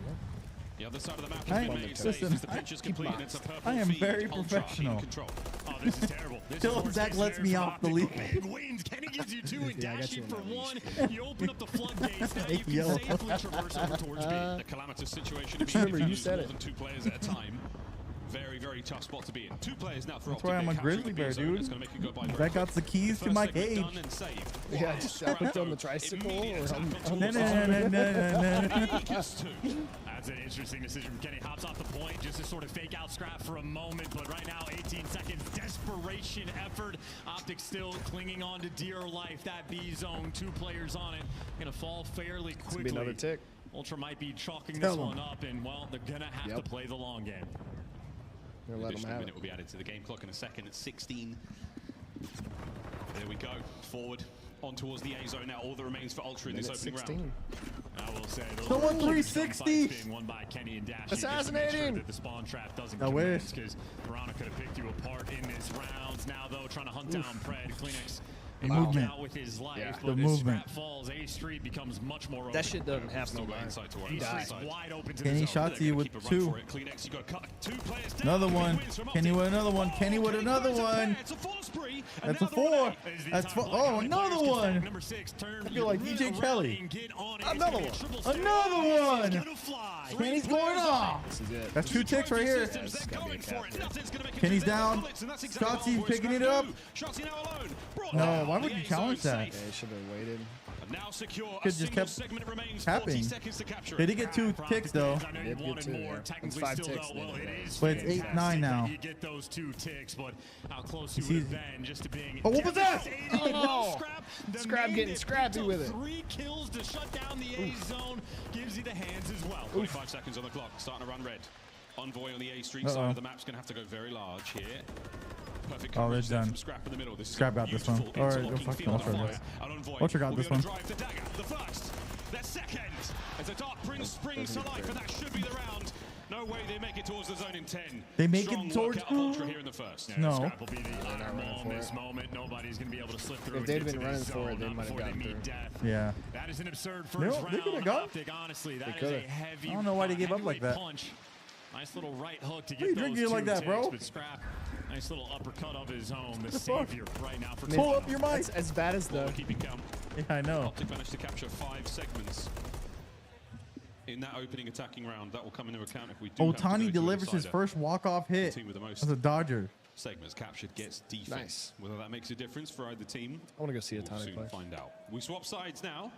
The other side of the map I- has been made safe listen, as the pitch is complete and it's a purple I am feed. very Ultra professional. in control. Oh, this is terrible. This Till is worst Zach case lets me scenario off the for league. Optic. Big wins. Kenny gives you 2 and Yeah, I got Dashi you on for that 1. You open up the floodgates. Now you can Yo. safely traverse over towards B. The calamitous situation to be Remember, if you you lose said more it. than 2 players at a time. Very, very tough spot to be in. 2 players now. That's why I'm a grizzly bear, dude. That got the keys to my cage. Yeah, just hooked on the tricycle. Or That's an interesting decision from Kenny. Hops off the point just to sort of fake out Scrap for a moment, but right now 18 seconds, desperation effort. Optic still clinging on to dear life. That B zone, 2 players on it, gonna fall fairly quickly. It's gonna be another tick. Ultra might be chalking this one up, and well, they're gonna have to play the long game. An additional minute will be added to the game clock in a second at 16. There we go, forward on towards the A zone now. All that remains for Ultra in this opening round. I will say, someone 360 being won by Kenny and Dashi. Assassinating! Sure that the spawn trap doesn't commence, because Toronto could have picked you apart in this round. Now though, trying to hunt down Pred. Kleenex the movement. out with his life, Yeah. but The movement. Scrap falls, A Street becomes much more open. That shit doesn't happen on mine. A Street's wide open to Kenny the zone. Shotzi with 2. Kleenex, you got 2 players down. Another one. Kenny with another one. Kenny with another one. It's a 4 spree. That's a 4. That's 4. Oh, another one. Number 6, turn. I feel like DJ Kelly. Another one. Another one. Kenny's going off. This is it. That's 2 ticks right here. That's gotta be a cap. Kenny's down. Shotzi's picking it up. No, why would you challenge that? Yeah, he should have waited. Now secure. Could just kept happening. They did get 2 ticks though. They did get 2. Yeah. It's 5 ticks. But it's 8-9 now. You get those 2 ticks, but how close you would have been just to being. Oh, what was that? Oh, Scrap getting scrappy with it. 3 kills to shut down the A zone gives you the hands as well. 25 seconds on the clock. Starting to run red. Envoy on the A Street side of the map's going to have to go very large here. Perfect Oh, they're done. Scrap in the middle. This Scrap got this one. All right, go fuck Ultra. Ultra got this one. Drive the dagger. The first. The second. As a Dark Prince springs to life, and that should be the round. No way they make it towards the zone in 10. They make Strong it towards work out of Ultra here in the first. Yeah, No. Scrap will be the on this moment. Nobody's going to be able to slip through. If they'd been running for it, they might have gotten through. Yeah. That is an absurd No, first they could've round. gone. Optic, honestly, that is could've. a heavy. I don't know why they gave up like that. Punch. Nice little right hook to Why you get those drinking it 2 like that, ticks, bro? but Scrap, nice little uppercut of his own. The fuck? savior right now for Pull up your mic. It's as bad as the. Keeping count. Yeah, I know. Optic managed to capture 5 segments in that opening attacking round. That will come into account if we do. Otani delivers his first walk-off hit Team with the most as a Dodger. segments captured gets defense. Nice. Whether that makes a difference for either team, I want to go see we'll Otani soon play. find out. We swap sides now.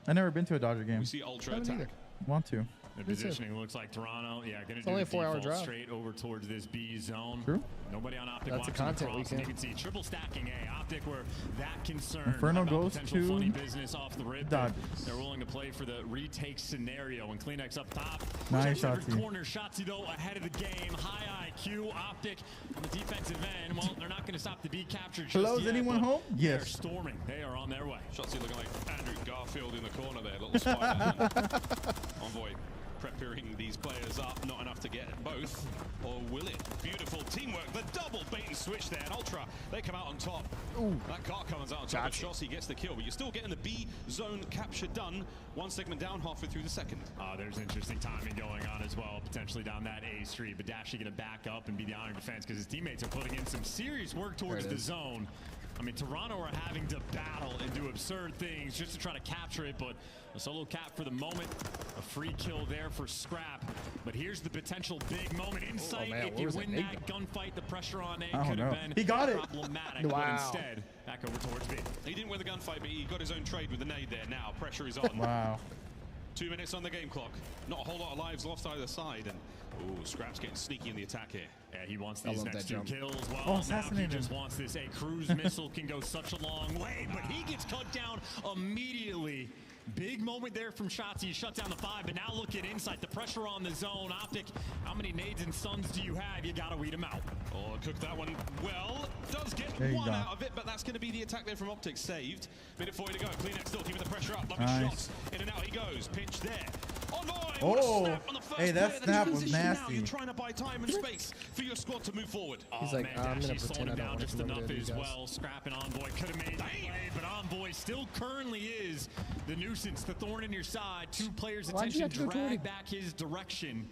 I never been to a Dodger game. We see Ultra Haven't attack. either. Want to? The positioning looks like Toronto, going to do only a the 4-hour default drive. straight over towards this B zone. True. Nobody on Optic That's a watching content across, and you weekend. can see triple stacking A. Optic were that concerned Inferno about goes potential to funny business off the rip. Dodgers. They're willing to play for the retake scenario, and Kleenex up top. Nice, Delivered Shotzi. corner. Shotzi, though, ahead of the game. High IQ. Optic on the defensive end. Well, they're not going to stop the B capture just Hello, is yet, anyone but home? They're Yes. storming. They are on their way. Shotzi looking like Andrew Garfield in the corner there. Little spider. Envoy preparing these players up. Not enough to get both. Or will it? Beautiful teamwork. The double bait and switch there. And Ultra, they come out on top. Ooh. That car comes out on top. Shotzi gets the kill. But you're still getting the B zone capture done. 1 segment down, halfway through the second. There's interesting timing going on as well, potentially down that A Street. But Dashi going to back up and be the honor defense because his teammates are putting in some serious work towards the zone. I mean, Toronto are having to battle and do absurd things just to try to capture it, but a solo cap for the moment. A free kill there for Scrap. But here's the potential big moment in sight. man, If what you was win that that gunfight, the pressure on A I don't could have know. been He got it. problematic. Wow. But instead, back over towards B. He didn't win the gunfight, but he got his own trade with the nade there. Now pressure is on. Wow. 2 minutes on the game clock. Not a whole lot of lives lost either side. And Scrap's getting sneaky in the attack here. Yeah, he wants these next 2 kills. Well, Oh, now he assassinated just him. wants this. A cruise missile can go such a long way, but he gets cut down immediately. Big moment there from Shotzi. He shut down the 5, but now look at Insight. The pressure on the zone. Optic, how many nades and stuns do you have? You got to weed them out. Oh, cook that one well. Does get There you one go. out of it, but that's going to be the attack there from Optic. Saved. Minute 40 to go. Kleenex still keeping the pressure up. Loving Nice. shots. In and out he goes. Pinch there. Envoy! Oh, What a snap on the first hey, that player that's snap in was position now. nasty. You're trying to buy time and space for your squad to move forward. He's Oh, like, man, I'm gonna Dashi's pretend slowing I him don't down want to just come over enough to you as guys. well. Scrap and Envoy could have made the play, but Envoy still currently is the nuisance, the thorn in your side. 2 players' Why'd you attention have to go toward drag him? back his direction.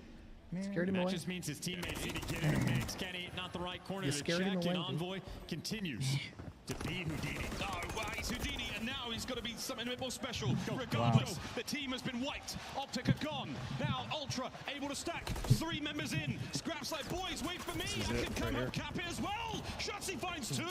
Scared him That away. just means his teammates need to get in the mix. Kenny, not the right corner You to scared check, him and away, dude. Envoy continues to be Houdini. Oh, well, he's Houdini, and now he's got to be something a bit more special. Regardless, the team has been wiped. Optic are gone. Now Ultra able to stack 3 members in. Scrap's like, boys, wait for me. I can come and cap it as well. Shotzi finds 2.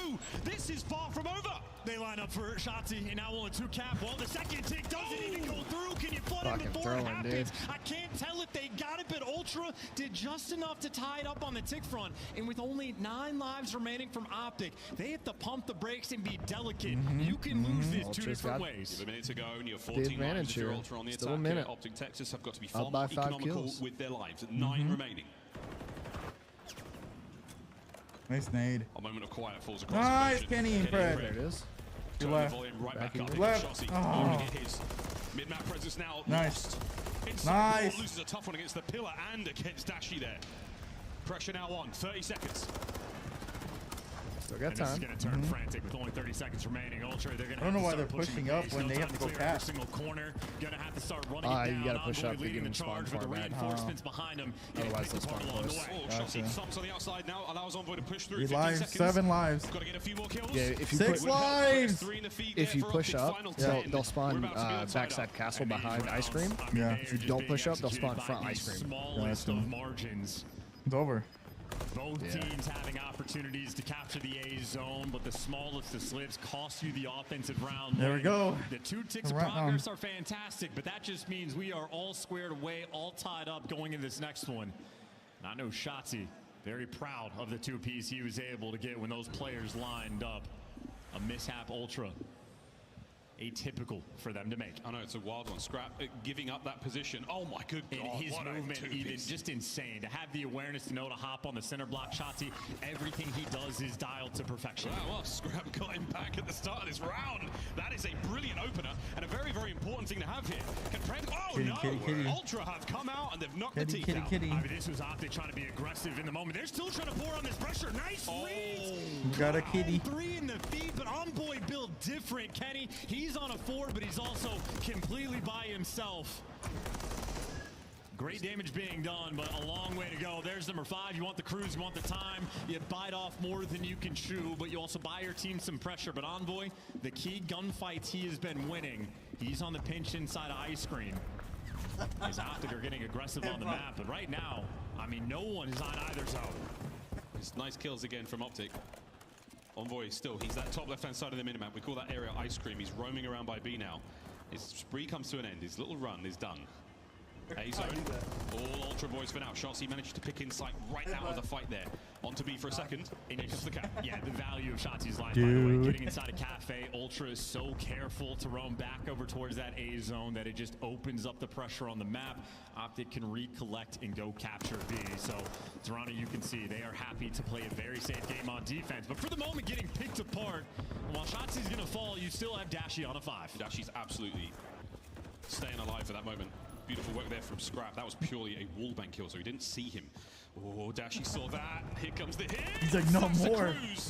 This is far from over. They line up for Shotzi, and now only 2 cap. Well, the second tick doesn't even go through. Can you flood him before it happens? I can't tell if they got it, but Ultra did just enough to tie it up on the tick front. And with only 9 lives remaining from Optic, they have to pump the brakes and be delicate. You can lose this 2 different ways. Give a minute to go, and you're 14 lives if you're Ultra on the Still attack. a minute. Optic Texas have got to be far Up by more 5 economical kills. with their lives. 9 remaining. Nice nade. A moment of quiet falls across. Nice, Kenny and Fred. There it is. Turn the volume right back up. Left. Oh. Get his mid-map presence now. Nice. Inside loses a tough one against the pillar and against Dashi there. Pressure now on. 30 seconds. Still got This is time. going to turn frantic with only 30 seconds remaining. Ultra, they're going to I don't know why start they're pushing pushing up when they have to go clear fast. every single corner. Going to have to start running it down. You got to push Envoy up to leading give the them spawn charge with the far back. reinforcements behind him. Otherwise they'll spawn close. Oh, Shotzi thumps on the outside now. Allows Envoy to push through. 3 15 lives, seconds. 7 lives. Got to get a few more kills. Yeah, if you 6 lives. 3 in the feed If there you for push Optic. up, Final they'll 10. spawn We're about to be on tied backside up. castle behind ice cream. Yeah. If you don't push up, they'll spawn front ice cream. Smallest of margins. It's over. Both teams having opportunities to capture the A zone, but the smallest of slips cost you the offensive round. There we go. The 2 ticks of progress are fantastic, but that just means we are all squared away, all tied up going in this next one. And I know Shotzi, very proud of the 2-piece he was able to get when those players lined up. A mishap Ultra. Atypical for them to make. I know, it's a wild one. Scrap giving up that position. Oh my good God. And his what a movement two-piece. even just insane. To have the awareness to know to hop on the center block, Shotzi, everything he does is dialed to perfection. Wow, well, Scrap got him back at the start of this round. That is a brilliant opener and a very, very important thing to have here. Can Fred, Kitty. Ultra have come out and they've knocked the teeth out. I mean, this was Optic trying to be aggressive in the moment. They're still trying to pour on this pressure. Nice reads. Got a kitty. 3 in the feed, but Envoy built different, Kenny. He's on a 4, but he's also completely by himself. Great damage being done, but a long way to go. There's number 5. You want the cruise, you want the time. You bite off more than you can chew, but you also buy your team some pressure. But Envoy, the key gunfights he has been winning, he's on the pinch inside of ice cream. His Optic are getting aggressive on the map, but right now, I mean, no one is on either zone. It's nice kills again from Optic. Envoy still, he's that top left-hand side of the minimap. We call that area ice cream. He's roaming around by B now. His spree comes to an end. His little run is done. A zone, all Ultra boys for now. Shotzi managed to pick insight right out of the fight there. On to B for a second. In comes the cap. Yeah, the value of Shotzi's line, by the way, getting inside a cafe. Ultra is so careful to roam back over towards that A zone that it just opens up the pressure on the map. Optic can recollect and go capture B. So, Toronto, you can see they are happy to play a very safe game on defense. But for the moment, getting picked apart. And while Shotzi's going to fall, you still have Dashi on a 5. Dashi's absolutely staying alive for that moment. Beautiful work there from Scrap. That was purely a wallbang kill, so he didn't see him. Oh, Dashi saw that. Here comes the hit. He's like, no,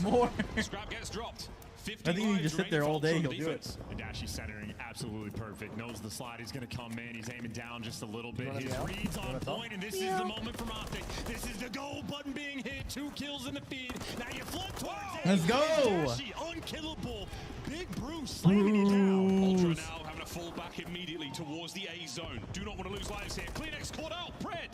more. Scrap gets dropped. I think he can just sit there all day. He'll do it. And Dashi centering absolutely perfect. Knows the slide he's going to come in. He's aiming down just a little bit. His reads on point, and this is the moment from Optic. This is the go button being hit. 2 kills in the feed. Now you flood towards it. Let's go. Dashi, unkillable. Big Bruce slamming it down. Ultra now having to fall back immediately towards the A zone. Do not want to lose lives here. Kleenex caught out. Pred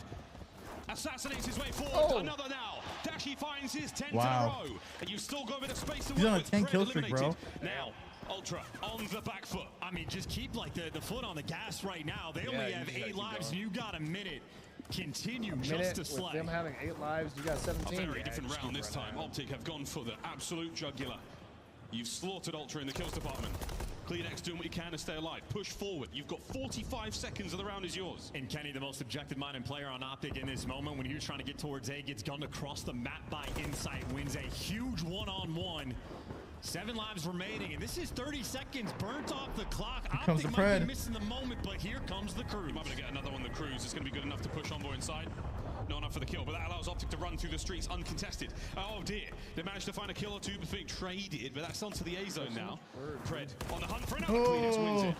assassinates his way forward. Another now. Dashi finds his 10th in a row. And you still got a bit of space to work He's on a with. 10 Pred kill streak, bro. Now, Ultra on the back foot. I mean, just keep like the foot on the gas right now. They only have 8 lives. You got a minute. Continue just to slay. With them having 8 lives, you got 17. A very different round this time. Optic have gone for the absolute jugular. You've slaughtered Ultra in the kills department. Kleenex doing what you can to stay alive. Push forward. You've got 45 seconds of the round is yours. And Kenny, the most objective-minded player on Optic in this moment, when he was trying to get towards A, gets gunned across the map by Insight, wins a huge one-on-one. 7 lives remaining, and this is 30 seconds burnt off the clock. Optic might be missing the moment, but here comes the cruise. Might be able to get another one. The cruise is going to be good enough to push Envoy inside. Not enough for the kill, but that allows Optic to run through the streets uncontested. Oh dear, they managed to find a kill or two before being traded, but that's onto the A zone now. Pred on the hunt for another. Kleenex wins it.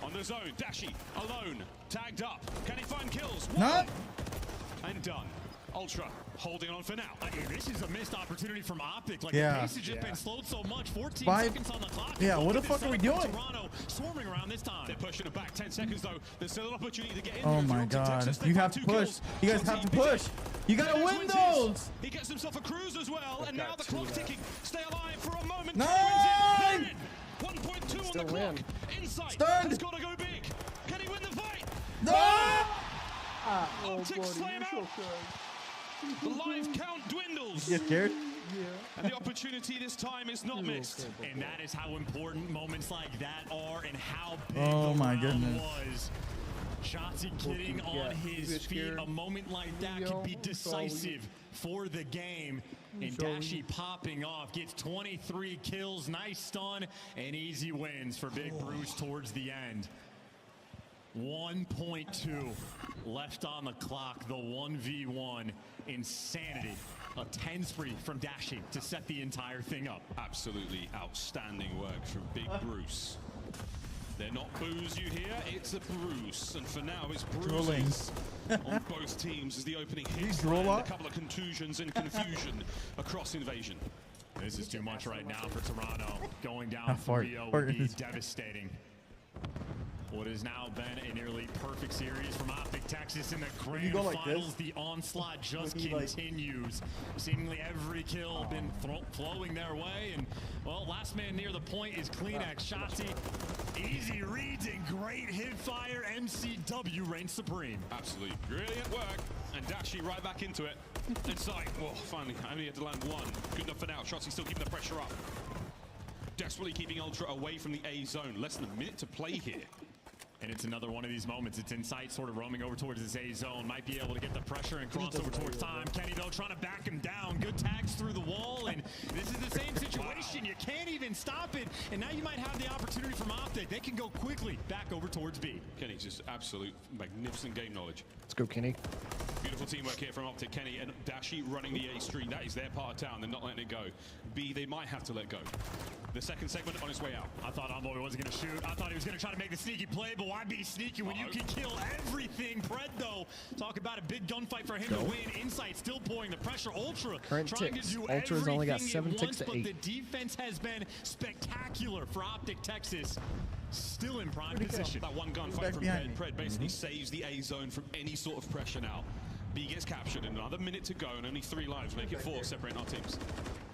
On the zone, Dashi alone, tagged up. Can he find kills? One. And done. Ultra holding on for now. This is a missed opportunity from Optic. Like, yeah. the pace has just been slowed so much. 14 seconds on the clock. Yeah, what the fuck are we doing? Toronto swarming around this time. They're pushing it back. 10 seconds, though. There's still an opportunity to get in. Oh, my God. You have to push. You guys have to push. You got to win those. He gets himself a cruise as well, and now the clock's ticking. Stay alive for a moment. 9! 1.2 on the clock. Insight has got to go big. Can he win the fight? No! Optic slam out. The live count dwindles. You scared? Yeah. And the opportunity this time is not missed. And that is how important moments like that are and how big Oh, the my round goodness. was. Shotzi getting on his feet. A moment like that could be decisive for the game. And Dashi popping off, gets 23 kills, nice stun, and easy wins for Big Bruce towards the end. 1.2 left on the clock, the 1v1. Insanity. A 10 spree from Dashi to set the entire thing up. Absolutely outstanding work from Big Bruce. They're not boos you here, it's a Bruce. And for now, it's bruises on both teams as the opening hits land. A couple of contusions and confusion across Invasion. This is too much right now for Toronto. Going down 3-0 would be devastating. What has now been a nearly perfect series from Optic Texas in the grand finals. The onslaught just continues. Seemingly every kill been flowing their way. And, well, last man near the point is Kleenex. Shotzi, easy reads and great hit fire. MCW reigns supreme. Absolutely brilliant work. And Dashi right back into it. Inside. Oh, finally, I only had to land one. Good enough for now. Shotzi still keeping the pressure up. Desperately keeping Ultra away from the A zone. Less than a minute to play here. And it's another one of these moments. It's Insight sort of roaming over towards his A zone. Might be able to get the pressure and cross over towards time. Kenny, though, trying to back him down. Good tags through the wall. And this is the same situation. You can't even stop it. And now you might have the opportunity from Optic. They can go quickly back over towards B. Kenny's just absolute magnificent game knowledge. Let's go, Kenny. Beautiful teamwork here from Optic. Kenny and Dashi running the A stream. That is their part of town. They're not letting it go. B, they might have to let go. The second segment on its way out. I thought Envoy wasn't going to shoot. I thought he was going to try to make the sneaky play, but why be sneaky when you can kill everything? Pred, though, talk about a big gunfight for him to win. Insight still pouring the pressure. Ultra current trying ticks. to do Ultra's only got 7 ticks to 8. But the defense has been spectacular for Optic Texas. Still in prime position. That one gunfight from Pred. Pred basically saves the A zone from any sort of pressure now. B gets captured, another minute to go, and only 3 lives, make it 4, separating our teams.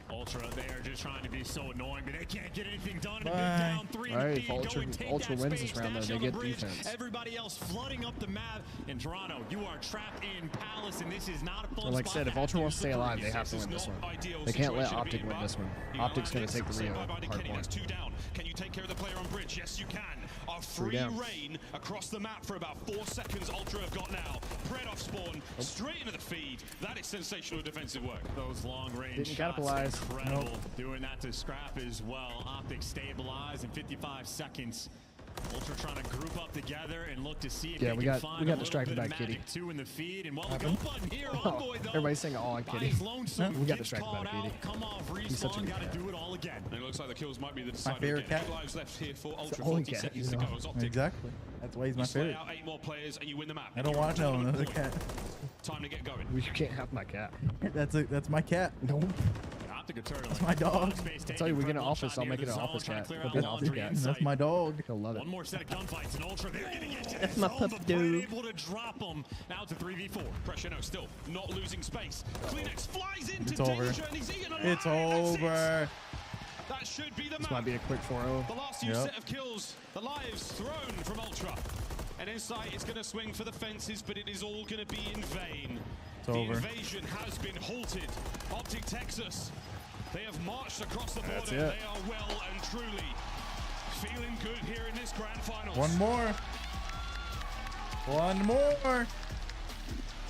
Ultra, they are just trying to be so annoying, but they can't get anything done. In a big down 3 All right, if Ultra wins this round, though. They get defense. Everybody else flooding up the map. In Toronto, you are trapped in Palace, and this is not a fun Well, like I spot said, if Ultra wants to stay alive, they have to win this one. They can't let Optic win this one. Optic's going to take the Rio hard one. 2 down. Can you take care of the player on bridge? Yes, you can. A free reign across the map for about 4 seconds. Ultra have got now. Pred off spawn, straight into the feed. That is sensational defensive work. Those long range Didn't shots, capitalize. incredible. Nope. Doing that to Scrap as well. Optic stabilized in 55 seconds. Ultra trying to group up together and look to see if they can find a little bit of magic too in the feed. And well, the go button here, Envoy, though. Everybody's saying, oh, I'm kidding. We got distracted by the kitty. Come off respawn, got to do it all again. And it looks like the kills might be the decider. My favorite cat. 8 lives left here for Ultra. only 40 cat, seconds to go as Optic. Exactly. That's why he's my Slay favorite. out 8 more players and you win the map. I don't want to know another cat. Time to get going. You can't have my cat. That's my cat. Nope. That's my dog. I tell you, we get an office, I'll make it an office cat. It'll be an office cat. That's my dog. He'll love it. One more set of gunfights and Ultra, they're going to get to That's my pup dude. able to drop them. Now it's a 3v4. Pressure, no, still not losing space. Kleenex flies into It's over. danger and he's eaten alive. It's over. That should be the This map. might be a quick 4-0. The last few set of kills, the lives thrown from Ultra. And Insight is going to swing for the fences, but it is all going to be in vain. It's over. Invasion has been halted. Optic Texas, they have marched across the border. That's it. They are well and truly feeling good here in this grand finals. One more. One more.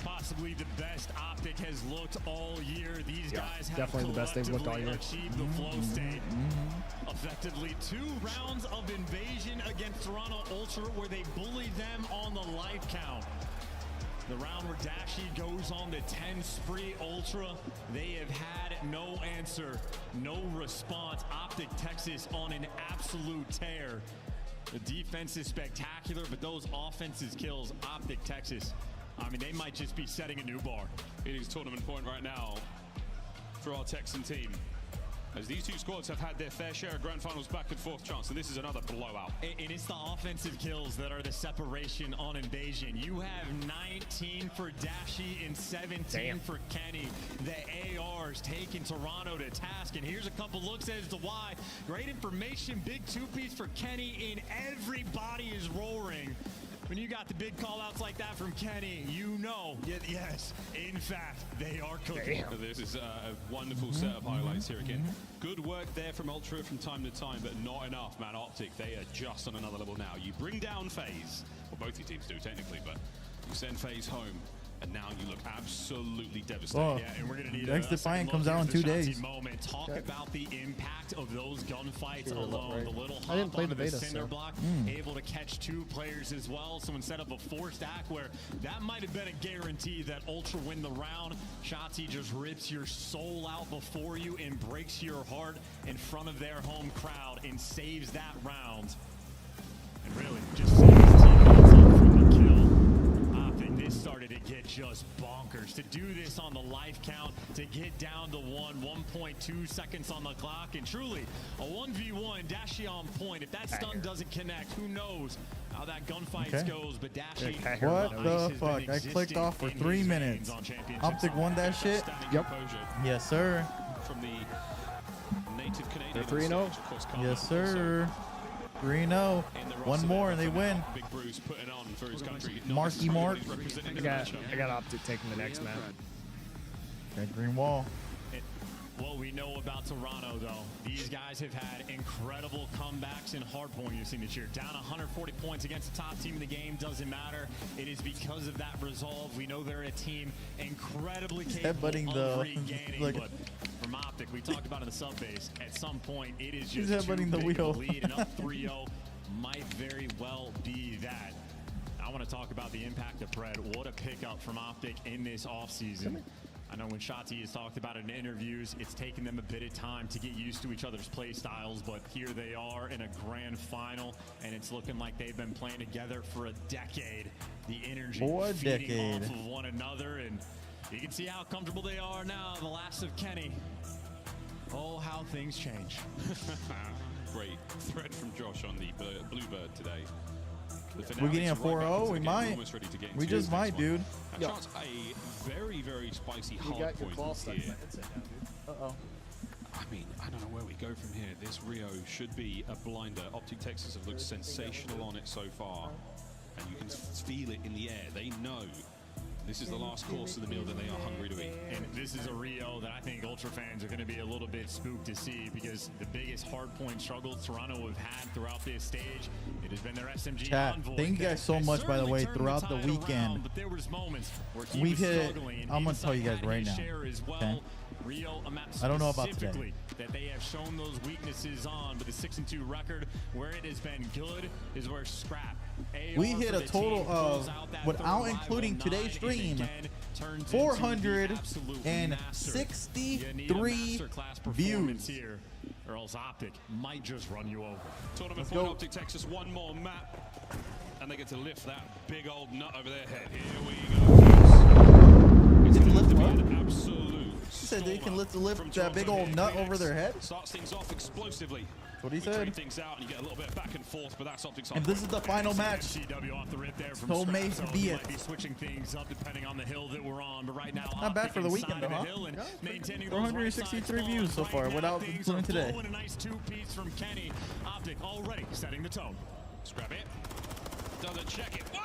Possibly the best Optic has looked all year. These guys have definitely the best they've looked all year. Achieved the flow state. Effectively 2 rounds of Invasion against Toronto Ultra where they bullied them on the life count. The round where Dashi goes on the 10 spree Ultra, they have had no answer, no response. Optic Texas on an absolute tear. The defense is spectacular, but those offensive kills, Optic Texas I mean, they might just be setting a new bar. It is tournament point right now for our Texan team, as these two squads have had their fair share of grand finals back and forth chance, and this is another blowout. And it's the offensive kills that are the separation on Invasion. You have 19 for Dashy and 17 for Kenny. The ARs taking Toronto to task, and here's a couple looks as to why. Great information, big two-piece for Kenny, and everybody is roaring. When you got the big call-outs like that from Kenny, you know, yes, in fact, they are cooking. This is a wonderful set of highlights here again. Good work there from Ultra from time to time, but not enough, man. Optic, they are just on another level now. You bring down FaZe, well, both your teams do technically, but you send FaZe home, and now you look absolutely devastated. Oh, yeah, and we're gonna need next Defiant comes out in 2 days. Moment. Talk about the impact of those gunfights alone. Right. The little I didn't play hop the onto beta, cinder so. block, able to catch 2 players as well. So instead of a 4-stack where that might have been a guarantee that Ultra win the round, Shotzi just rips your soul out before you and breaks your heart in front of their home crowd and saves that round. And really just saves his teammates up from the kill. I think this started to get just bonkers. To do this on the life count, to get down to 1.2 seconds on the clock, and truly a 1v1, Dashi on point. If that stun doesn't connect, who knows how that gunfight goes, but Dashi... What the fuck? I clicked off for 3 minutes. Optic won that shit? Yep. Yes, sir. From the native Canadian. They're 3-0. Yes, sir. 3-0. One more and they win. Big Bruce putting on for his country. Marky Mark. I got Optic taking the next map. That green wall. What we know about Toronto, though, these guys have had incredible comebacks in hardpoint you've seen this year. Down 140 points against the top team in the game, doesn't matter. It is because of that resolve. We know they're a team incredibly capable of regaining, but from Optic, we talked about in the sub base, at some point, it is just headbutting the wheel. Lead, and up 3-0 might very well be that. I want to talk about the impact of Fred. What a pickup from Optic in this offseason. I know when Shotzi has talked about it in interviews, it's taken them a bit of time to get used to each other's play styles, but here they are in a grand final, and it's looking like they've been playing together for a decade. The energy feeding off of one another, and you can see how comfortable they are now. The last of Kenny. Oh, how things change. Great thread from Josh on the Bluebird today. We're getting a 4-0. We might. We just might, dude. Chance a very, very spicy hard point here. Uh-oh. I mean, I don't know where we go from here. This Rio should be a blinder. Optic Texas have looked sensational on it so far, and you can feel it in the air. They know this is the last course of the meal that they are hungry to eat. And this is a Rio that I think Ultra fans are going to be a little bit spooked to see, because the biggest hardpoint struggle Toronto have had throughout this stage, it has been their SMG Chat, envoy. thank you guys so much, by the way, throughout the weekend. But there was moments where he We've was hit, struggling, and I'm going to tell you guys Inside right had now. his share as well. Okay? Rio, a map I don't know about today. specifically that they have shown those weaknesses on, but the 6-2 record, where it has been good, is where Scrap. We hit a total of, without including today's stream, 463 views. Here, or else Optic might just run you over. Tournament point, Optic Texas, one more map, and they get to lift that big old nut over their head. Here we go. It's going to be an absolute. He said they can lift that big old nut over their head. Starts things off explosively. That's what he said. Things out and you get a little bit of back and forth, but that's Optic's. And this is the final match. CW off the rip there from So may Scrap, be he it. might be switching things up depending on the hill that we're on, but right now Not bad for the weekend, though, huh? 463 views so far, without including today. A nice two-piece from Kenny. Optic already setting the tone. Scrap it. Doesn't check it. Wow!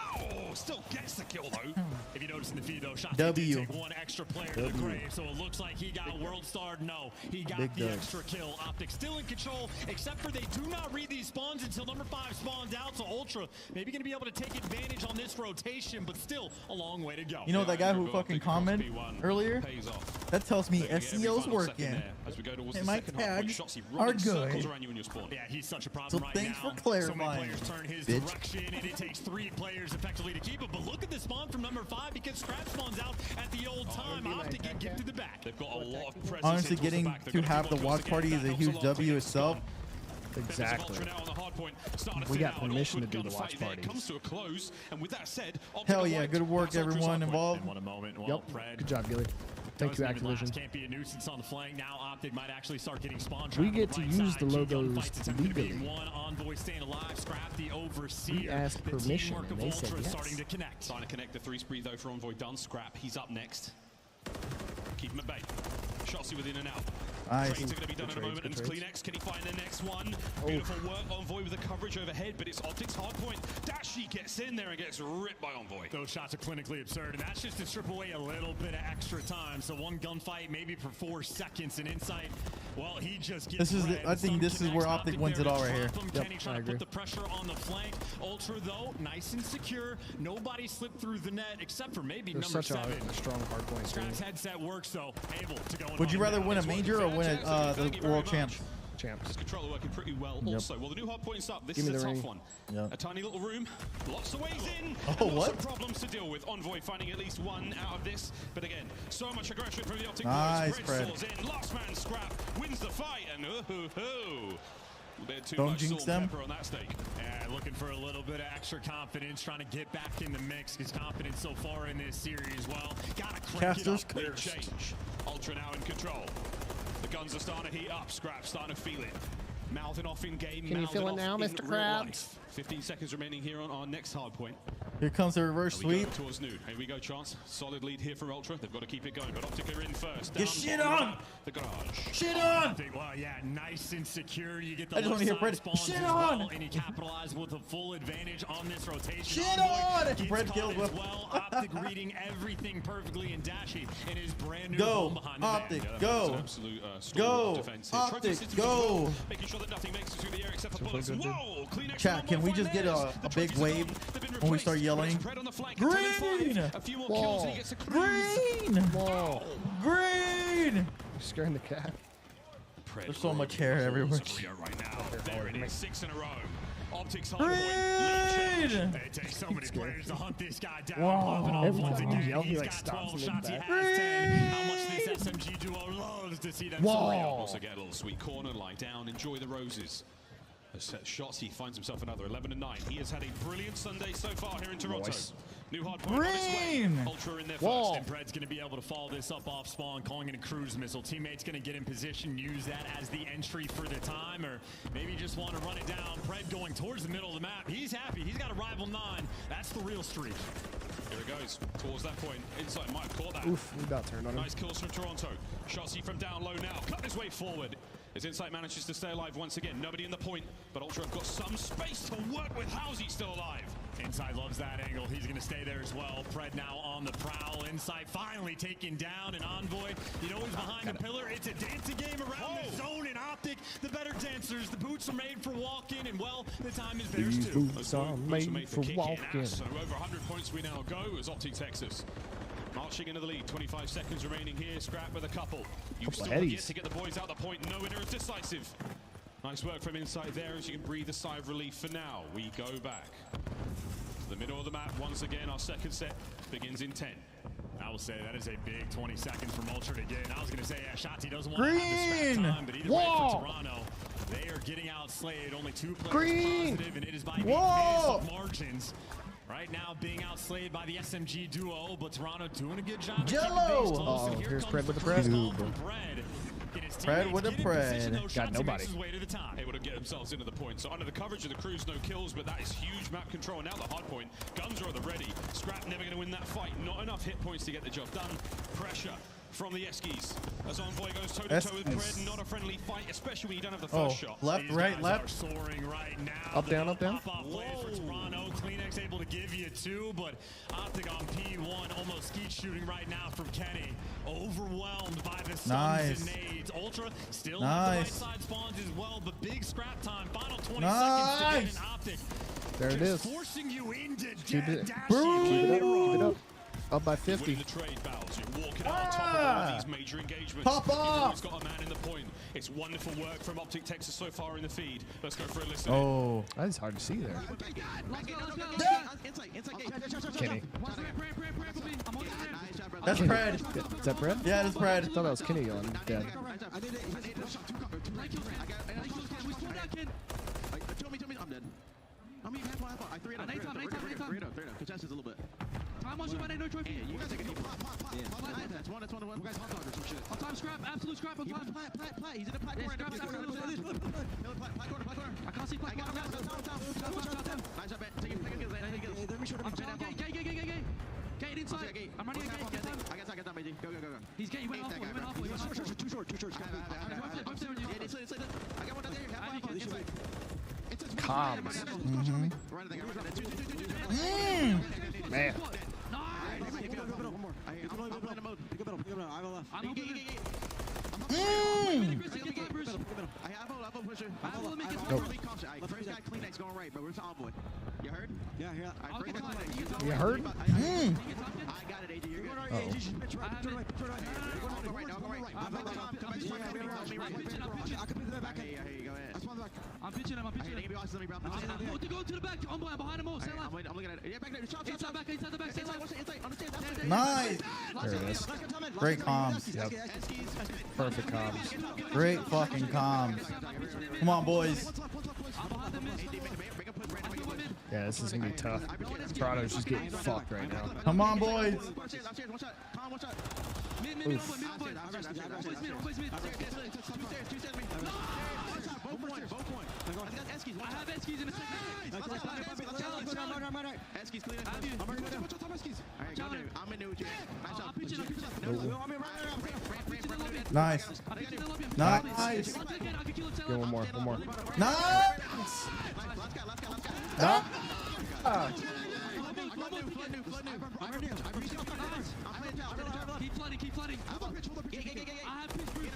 Still gets the kill though. If you notice in the feed though, Shotzi W. did take one extra player to the grave, so it looks like he got world starred. No, he got the extra kill. Optic still in control, except for they do not read these spawns until number 5 spawns out. So Ultra maybe going to be able to take advantage on this rotation, but still a long way to go. You know that guy who fucking commented earlier? That tells me SEO's working. And my tags are good. Yeah, he's such a problem So right thanks now. for clarifying, So many players turn his bitch. direction, and it takes 3 players effectively to keep it. But look at the spawn from number 5, because Scrap spawns out at the old time. Optic get gifted the back. They've got a lot of presence. Honestly, getting to have the watch party is a huge W itself. Exactly. We got permission to do the watch parties. Hell yeah, good work everyone involved. What a moment. Yep. Good job, Gilly. Thank you, Activision. Can't be a nuisance on the flank. Now Optic might actually start getting spawn. We get to use the logos legally. One Envoy staying alive. Scrap the overseer. We asked permission, and they said yes. Starting to connect. Starting to connect the 3 spree though for Envoy done. Scrap, he's up next. Keep him at bay. Shotzi with in and out. Nice. Trades are going to be done in a moment. And Kleenex, can he find the next one? Beautiful work, Envoy with the coverage overhead, but it's Optic's hard point. Dashi gets in there and gets ripped by Envoy. Those shots are clinically absurd, and that's just to strip away a little bit of extra time. So one gunfight, maybe for 4 seconds, and Insight, well, he just gets I think this is where Optic wins it all right here. Yep, Kenny trying to put the pressure on the flank. Ultra, though, nice and secure. Nobody slipped through the net except for maybe number 7. A strong hard point. Scrap's headset works, though. Able to go. Would you rather win a major or win the world champs? This controller working pretty well also. Well, the new hard point is up. This Give is a tough ring. one. Yep. A tiny little room, lots of ways in, Oh, and lots what? of problems to deal with. Envoy finding at least one out of this. But again, so much aggression from the Optic Nice, boys. Fred. Soars in. Last man Scrap wins the fight, and too Don't much jinx salt them. and pepper on that steak. Yeah, looking for a little bit of extra confidence, trying to get back in the mix. His confidence so far in this series, well, gotta crank it up. Big change. Ultra now in control. The guns are starting to heat up. Scrap starting to feel it. Mouthing off in game. Can you feel it now, Mr. Krabs? 15 seconds remaining here on our next hard point. Here comes the reverse sweep. Towards Nude. Here we go, Chance. Solid lead here from Ultra. They've got to keep it going, but Optic are in first. Get shit on! The garage. Shit on! Well, yeah, nice and secure. You get the I just want to hear Fred. Shit on! And he capitalized with a full advantage on this rotation. Shit on! Fred kills as well. Optic reading everything perfectly, and Dashi in his brand new home Go! behind Optic, the go! Go! Optic, go! Making sure that nothing makes it through the air except for bullets. Whoa! Chat, can we just get a big wave when we start yelling? Green! Wall. Green! Wall. Green! You're scaring the cat. There's so much hair everywhere. Right now. There it is. 6 in a row. Optics hard Green! point. It takes so many players to hunt this guy down. Wow. Every Once time you again, yell, he he's like got stops 12 and shots. He then has 10. How much this SMG duo loves to see them. Also get a little sweet corner, lie down, enjoy the roses. Shots, he finds himself another 11-9. He has had a brilliant Sunday so far here in Toronto. Nice. New hard point on his way. Ultra in there first. And Pred's going to be able to follow this up off spawn, calling it a cruise missile. Teammates going to get in position, use that as the entry for the time, or maybe just want to run it down. Pred going towards the middle of the map. He's happy. He's got a rival 9. That's the real streak. Here it goes. Towards that point. Insight might have caught that. Oof, we about turned on him. Nice kills from Toronto. Shotsy from down low now. Cut his way forward. As Insight manages to stay alive once again. Nobody in the point, but Ultra have got some space to work with. How's he still alive? Insight loves that angle. He's going to stay there as well. Pred now on the prowl. Insight finally taken down. And Envoy, you know he's behind the pillar. It's a dancing game around the zone. And Optic, the better dancers. The boots are made for walking. And, well, the time is theirs, These too. boots are made for walking. So over 100 points we now go as Optic Texas. Marching into the lead, 25 seconds remaining here. Scrap with a couple. You've still yet to get the boys out the point. No winner is decisive. Nice work from Insight there as you can breathe a sigh of relief for now. We go back to the middle of the map once again. Our second set begins in 10. I will say that is a big 20 seconds from Ultra to get. And I was going to say, yeah, Shotzi doesn't want to have the scrap time, but either way for Toronto, they are getting outslayed. Only 2 players positive, and it is by massive margins. Right now being outslayed by the SMG duo, but Toronto doing a good job. Jello! Oh, here's Pred with the Pred. Pred with the Pred. Got nobody. Able to get themselves into the point. So under the coverage of the Cruise, no kills, but that is huge map control. Now the hard point. Guns are at the ready. Scrap never going to win that fight. Not enough hit points to get the job done. Pressure from the Eskies. As Envoy goes toe-to-toe with Pred. Not a friendly fight, especially when you don't have the first shot. Left, right, left. Soaring right now. Up, down, up, down. For Toronto. Kleenex able to give you 2, but Optic on P1 almost skeet shooting right now from Kenny. Overwhelmed by the stuns and nades. Ultra still on the right side spawns as well, but big scrap time. Final 20 seconds to get an Optic. There it is. Forcing you into Keep it. Dashi. Keep it up. Up by 50. The trade battles. You're walking out on top of all these major engagements. Pop off! He's got a man in the point. It's wonderful work from Optic Texas so far in the feed. Let's go for a listen. Oh. That is hard to see there. Kenny. That's Pred. Is that Pred? Yeah, that's Pred. I thought that was Kenny on dead. I'm dead. I mean, half. I 3-0. Contest is a little bit. How much about no trophy? You guys take a deep That's one. You guys hot dog or some shit. On time, scrap. Absolute scrap on time. Plat. He's in the plat corner. Plat corner. I can't see plat corner. Nice job, man. Take it. Gate inside. I'm running a gate. I got that, baby. Go. He's gate. He went off. Too short. I got one down there. Inside. Comms. Man. First guy clean that's going right, but where's the envoy? You heard? Yeah. You heard? I got it, AJ. You're good. I'm pitching him. Go to the back. I'm behind him all. I'm looking at it. Yeah, back there. Inside the back. Inside. Nice. There it is. Great comms. Yep. Perfect comms. Great fucking comms. Come on, boys. Yeah, this is going to be tough. Toronto's just getting fucked right now. Come on, boys. I have Eskies in a second. Eskies clean. Alright, go there. I'm in there with you. Nice. Nice. Go one more. Nice. Keep flooding. I have pitch.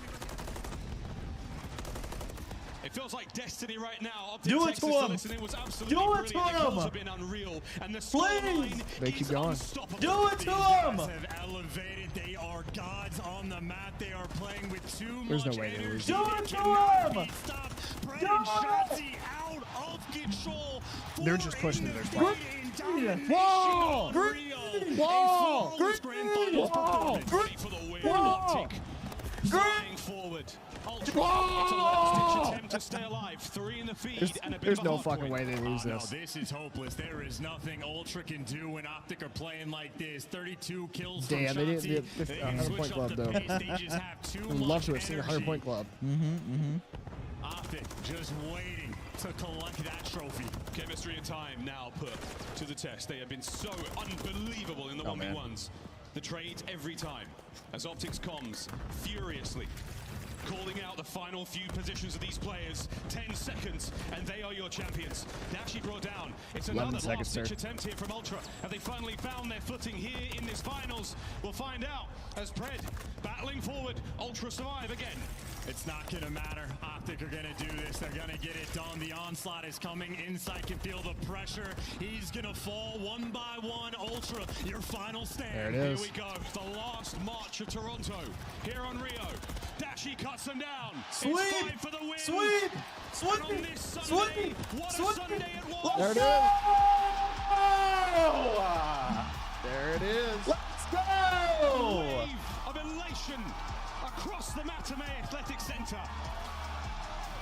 It feels like destiny right now. Do it to him. Was absolutely Do it to brilliant. The goals have him. been unreal. And the Please. They keep going. Do it to him. Have elevated. They are gods on the map. They are playing with too There's much no way they energy. lose. Do it to him. Stop. Brandon Shotzi out of control. They're just pushing to their spot. Wall. Wall. Wall. Ready for the win. Optic flying forward. Ultra last-ditch attempt to stay alive. 3 in the feed and a bit There's of a no hard fucking point. way they lose No, this. this is hopeless. There is nothing Ultra can do when Optic are playing like this. 32 kills Damn, from they Shotzi. didn't get They 100 switch point up club the though. pace. They just have too I'd love to much have seen a 100 energy. point club. Optic just waiting to collect that trophy. Chemistry and time now put to the test. They have been so unbelievable in the 1v1s. The trades every time as Optics comms furiously calling out the final few positions of these players. 10 seconds, and they are your champions. Dashi brought down. It's another last-ditch attempt here from Ultra. Have they finally found their footing here in this finals? We'll find out as Pred battling forward. Ultra survive again. It's not going to matter. Optic are going to do this. They're going to get it done. The onslaught is coming. Inside can feel the pressure. He's going to fall one by one. Ultra, your final stand. There it is. Here we go. The last march of Toronto here on Rio. Dashi cuts them down. Sweep. It's time for the win. Sweep. And on this Sunday, what a Sunday it was. There it is. There it is. Let's go. Wave of elation across the Matame Athletic Center.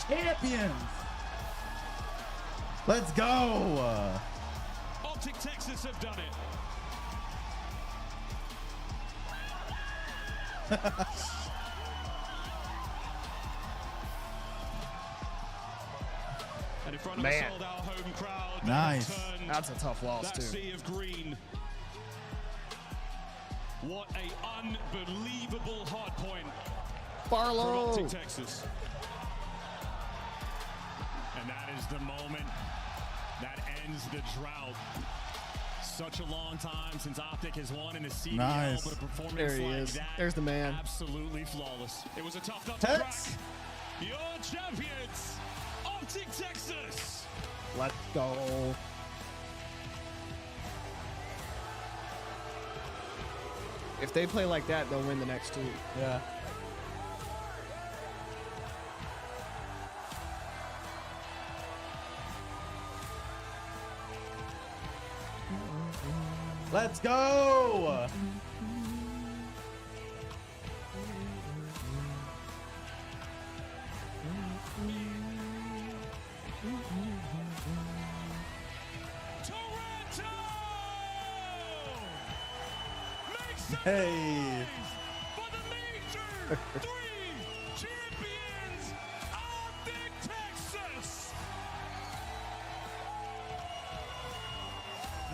Champions. Let's go. Optic Texas have done it. And in front of a sold-out home crowd, Nice. That's a tough loss that too. sea of green. What a unbelievable hard point Barlow. from Optic Texas. And that is the moment that ends the drought. Such a long time since Optic has won in the CDL, Nice. but a performance There he like is. that, There's the man. absolutely flawless. It was a tough nut to Tex. crack. Your champions, Optic Texas. Let's go. If they play like that, they'll win the next 2. Yeah. Let's go! Hey! For the major 3 champions of Texas!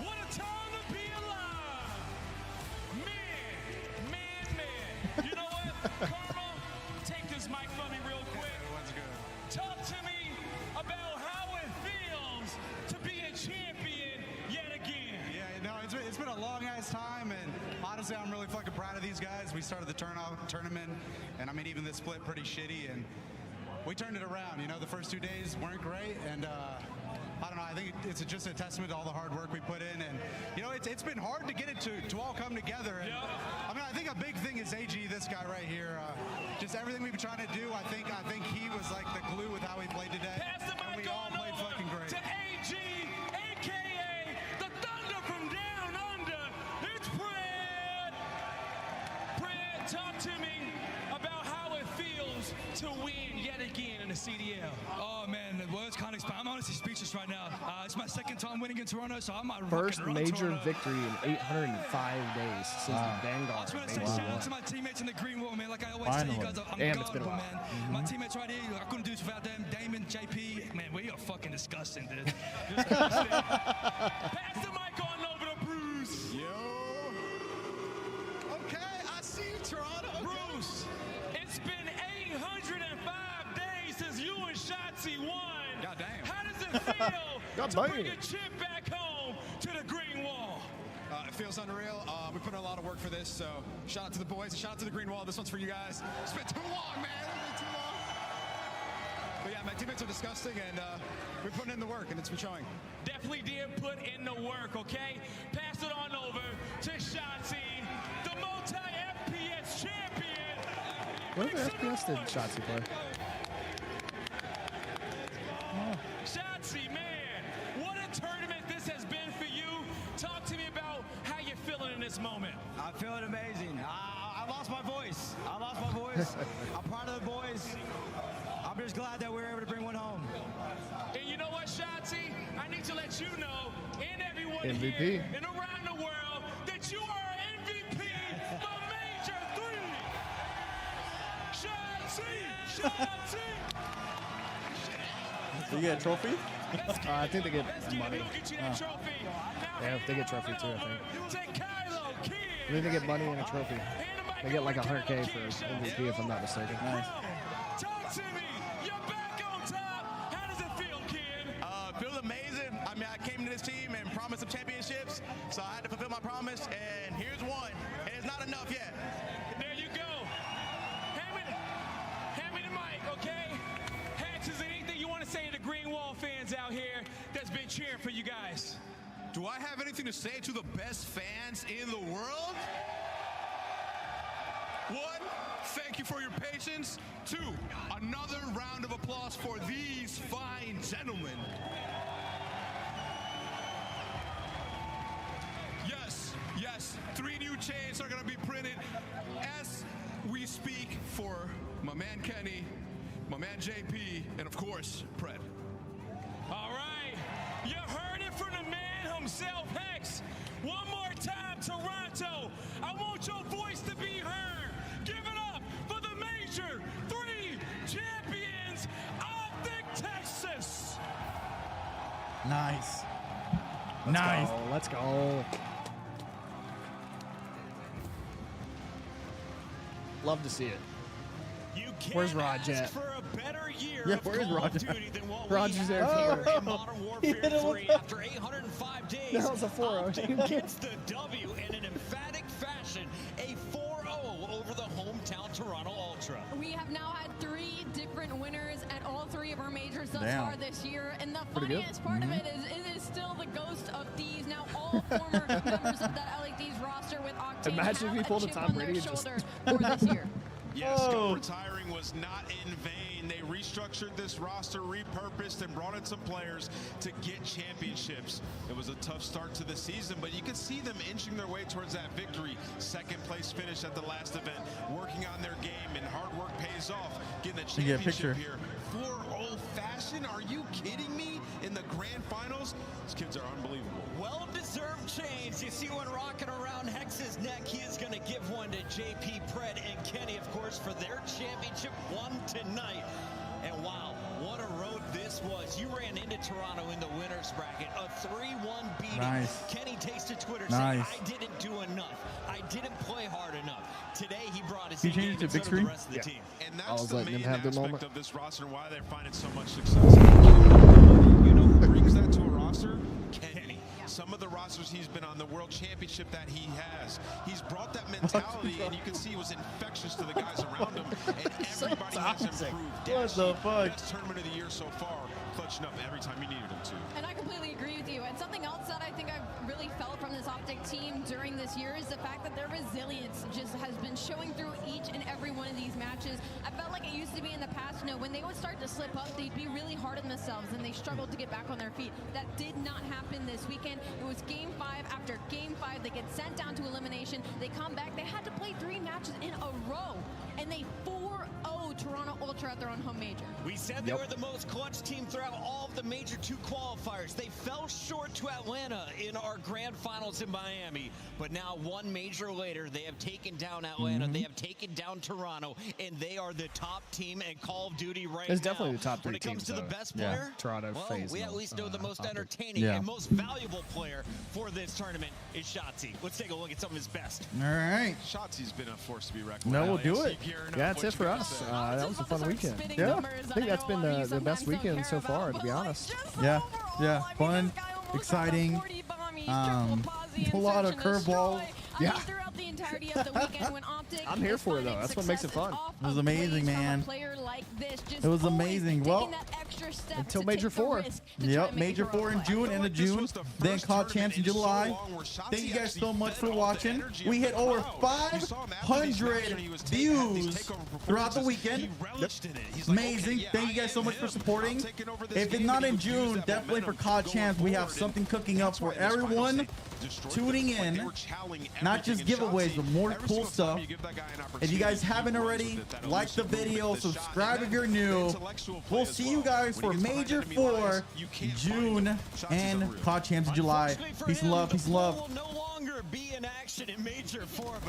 What a time to be alive! Man. You know what? Karma, take this mic from me real quick. What's good? Talk to me about how it feels to be a champion yet again. Yeah, no, it's been a long ass time, and honestly, I'm really fucking proud of these guys. We started the tournament, and I mean, even this split pretty shitty, and we turned it around. You know, the first 2 days weren't great, and I don't know. I think it's just a testament to all the hard work we put in, and you know, it's been hard to get it to all come together. And, I mean, I think a big thing is AG, this guy right here. Just everything we've been trying to do. I think he was like the glue with how he played today. And we all played fucking great. To AG, aka the Thunder from down under. It's Fred. Fred, talk to me about how it feels to win yet again in the CDL. Oh man, the words can't explain. I'm honestly speechless right now. It's my second time winning in Toronto, so I'm not First major victory in 805 days since the Vanguard. I just want to say shout out to my teammates in the green wall, man. Like I always tell you guys, I'm godable, man. My teammates right here, I couldn't do this without them. Damon, JP, man, we are fucking disgusting, dude. Disgusting. Pass the mic on over to Bruce. Yo. Okay, I see you, Toronto. Bruce, it's been 805 days since you and Shotzi won. God damn. How does it feel to bring a chip back home to the green wall? It feels unreal. We put in a lot of work for this, so shout out to the boys, shout out to the green wall. This one's for you guys. It's been too long, man. It's been too long. But yeah, my teammates are disgusting, and we're putting in the work, and it's been showing. Definitely did put in the work, okay? Pass it on over to Shotzi, the multi-FPS champion. What FPS did Shotzi play? Shotzi, man, what a tournament this has been for you. Talk to me about how you're feeling in this moment. I'm feeling amazing. I lost my voice. I'm proud of the boys. I'm just glad that we were able to bring one home. And you know what, Shotzi? I need to let you know, and everyone MVP. here and around the world, that you are MVP for Major 3. Shotzi! Do you get a trophy? I think they get money. Trophy. Yeah, they get trophy too, I think. I think they get money and a trophy. They get like 100K for MVP if I'm not mistaken. Nice. Talk to me. You're back on top. How does it feel, kid? Feels amazing. I mean, I came to this team and promised some championships, so I had to fulfill my promise, and here's one. And it's not enough yet. There you go. Hand me the mic, okay? Hex, is there anything you want to say to the Green Wall fans out here that's been cheering for you guys? Do I have anything to say to the best fans in the world? 1, thank you for your patience. 2, another round of applause for these fine gentlemen. Yes, 3 new chains are gonna be printed as we speak for my man Kenny, my man JP, and of course, Pred. All right, you heard it from the man himself, Hex. One more time, Toronto. I want your voice to be heard. Give it up for the Major 3 champions of the Texas. Nice. Let's go. Love to see it. Where's Raj at? For a better year Yeah, of where's Call Raj of at? Duty than what Raj we is have there. here in Modern Warfare 3 after 805 days. That was a 4-0. Optic gets the W in an emphatic fashion, a 4-0 over the hometown Toronto Ultra. We have now had 3 different winners at all 3 of our majors thus Damn. far this year, and the Pretty good. funniest part of it is still the ghost of Thieves, now all former members of that LA Thieves roster with Octa Octane Imagine if he pulled a Tom Brady and just... for this year. Yes, Scott retiring was not in vain. They restructured this roster, repurposed, and brought in some players to get championships. It was a tough start to the season, but you could see them inching their way towards that victory. Second place finish at the last event, working on their game, and hard work pays off. Getting the championship here. 4 old-fashioned? Are you kidding me? In the grand finals? These kids are unbelievable. Well-deserved change. You see one rocking around Hex's neck. He is going to give one to JP Pred and Kenny, of course, for their championship one tonight. And wow, what a road this was. You ran into Toronto in the winner's bracket. A 3-1 beating. Nice. Kenny takes to Twitter saying, I didn't do enough. I didn't play hard enough. Today he brought his game and so did the rest of the team. And that's the main aspect of this roster and why they're finding so much success. You know who brings that to a roster? Kenny. Some of the rosters he's been on, the world championship that he has, he's brought that mentality, and you can see it was infectious to the guys around him, and everybody has improved. What the fuck? Best tournament of the year so far, clutching up every time you needed him to. And I completely agree with you. And something else that I think I've really felt from this Optic team during this year is the fact that their resilience just has been showing through each and every one of these matches. I felt like it used to be in the past, you know, when they would start to slip up, they'd be really hard on themselves and they struggled to get back on their feet. That did not happen this weekend. It was game 5 after game 5. They get sent down to elimination. They come back. They had to play 3 matches in a row, and they 4-0 Toronto Ultra at their own home major. We said they were the most clutch team throughout all of the major 2 qualifiers. They fell short to Atlanta in our grand finals in Miami, but now 1 major later, they have taken down Atlanta. They have taken down Toronto, and they are the top team in Call of Duty right now. It's definitely the top 3 teams. When it comes to the best player, Toronto we at least know the most entertaining and most valuable player for this tournament is Shotzi. Let's take a look at some of his best. All right. Shotzi's been a force to be reckoned with. No, we'll do it. Yeah, that's it for us. That was a fun weekend. Yeah, I think that's been the best weekend so far, to be honest. Yeah, fun, exciting, a lot of curveballs. Yeah. Throughout the entirety of the weekend when Optic I'm here for it, though. That's what makes it fun. It was amazing, man. It was amazing. Well, until Major 4. Yep, Major 4 in June, end of June. Then COD Champs in July. Thank you guys so much for watching. We hit over 500 views throughout the weekend. Amazing. Thank you guys so much for supporting. If it's not in June, definitely for COD Champs, we have something cooking up for everyone tuning in. Not just giveaways, but more cool stuff. If you guys haven't already, like the video, subscribe if you're new. We'll see you guys for Major 4 June and COD Champs in July. Peace and love. Peace and love. Will no longer be in action in Major 4.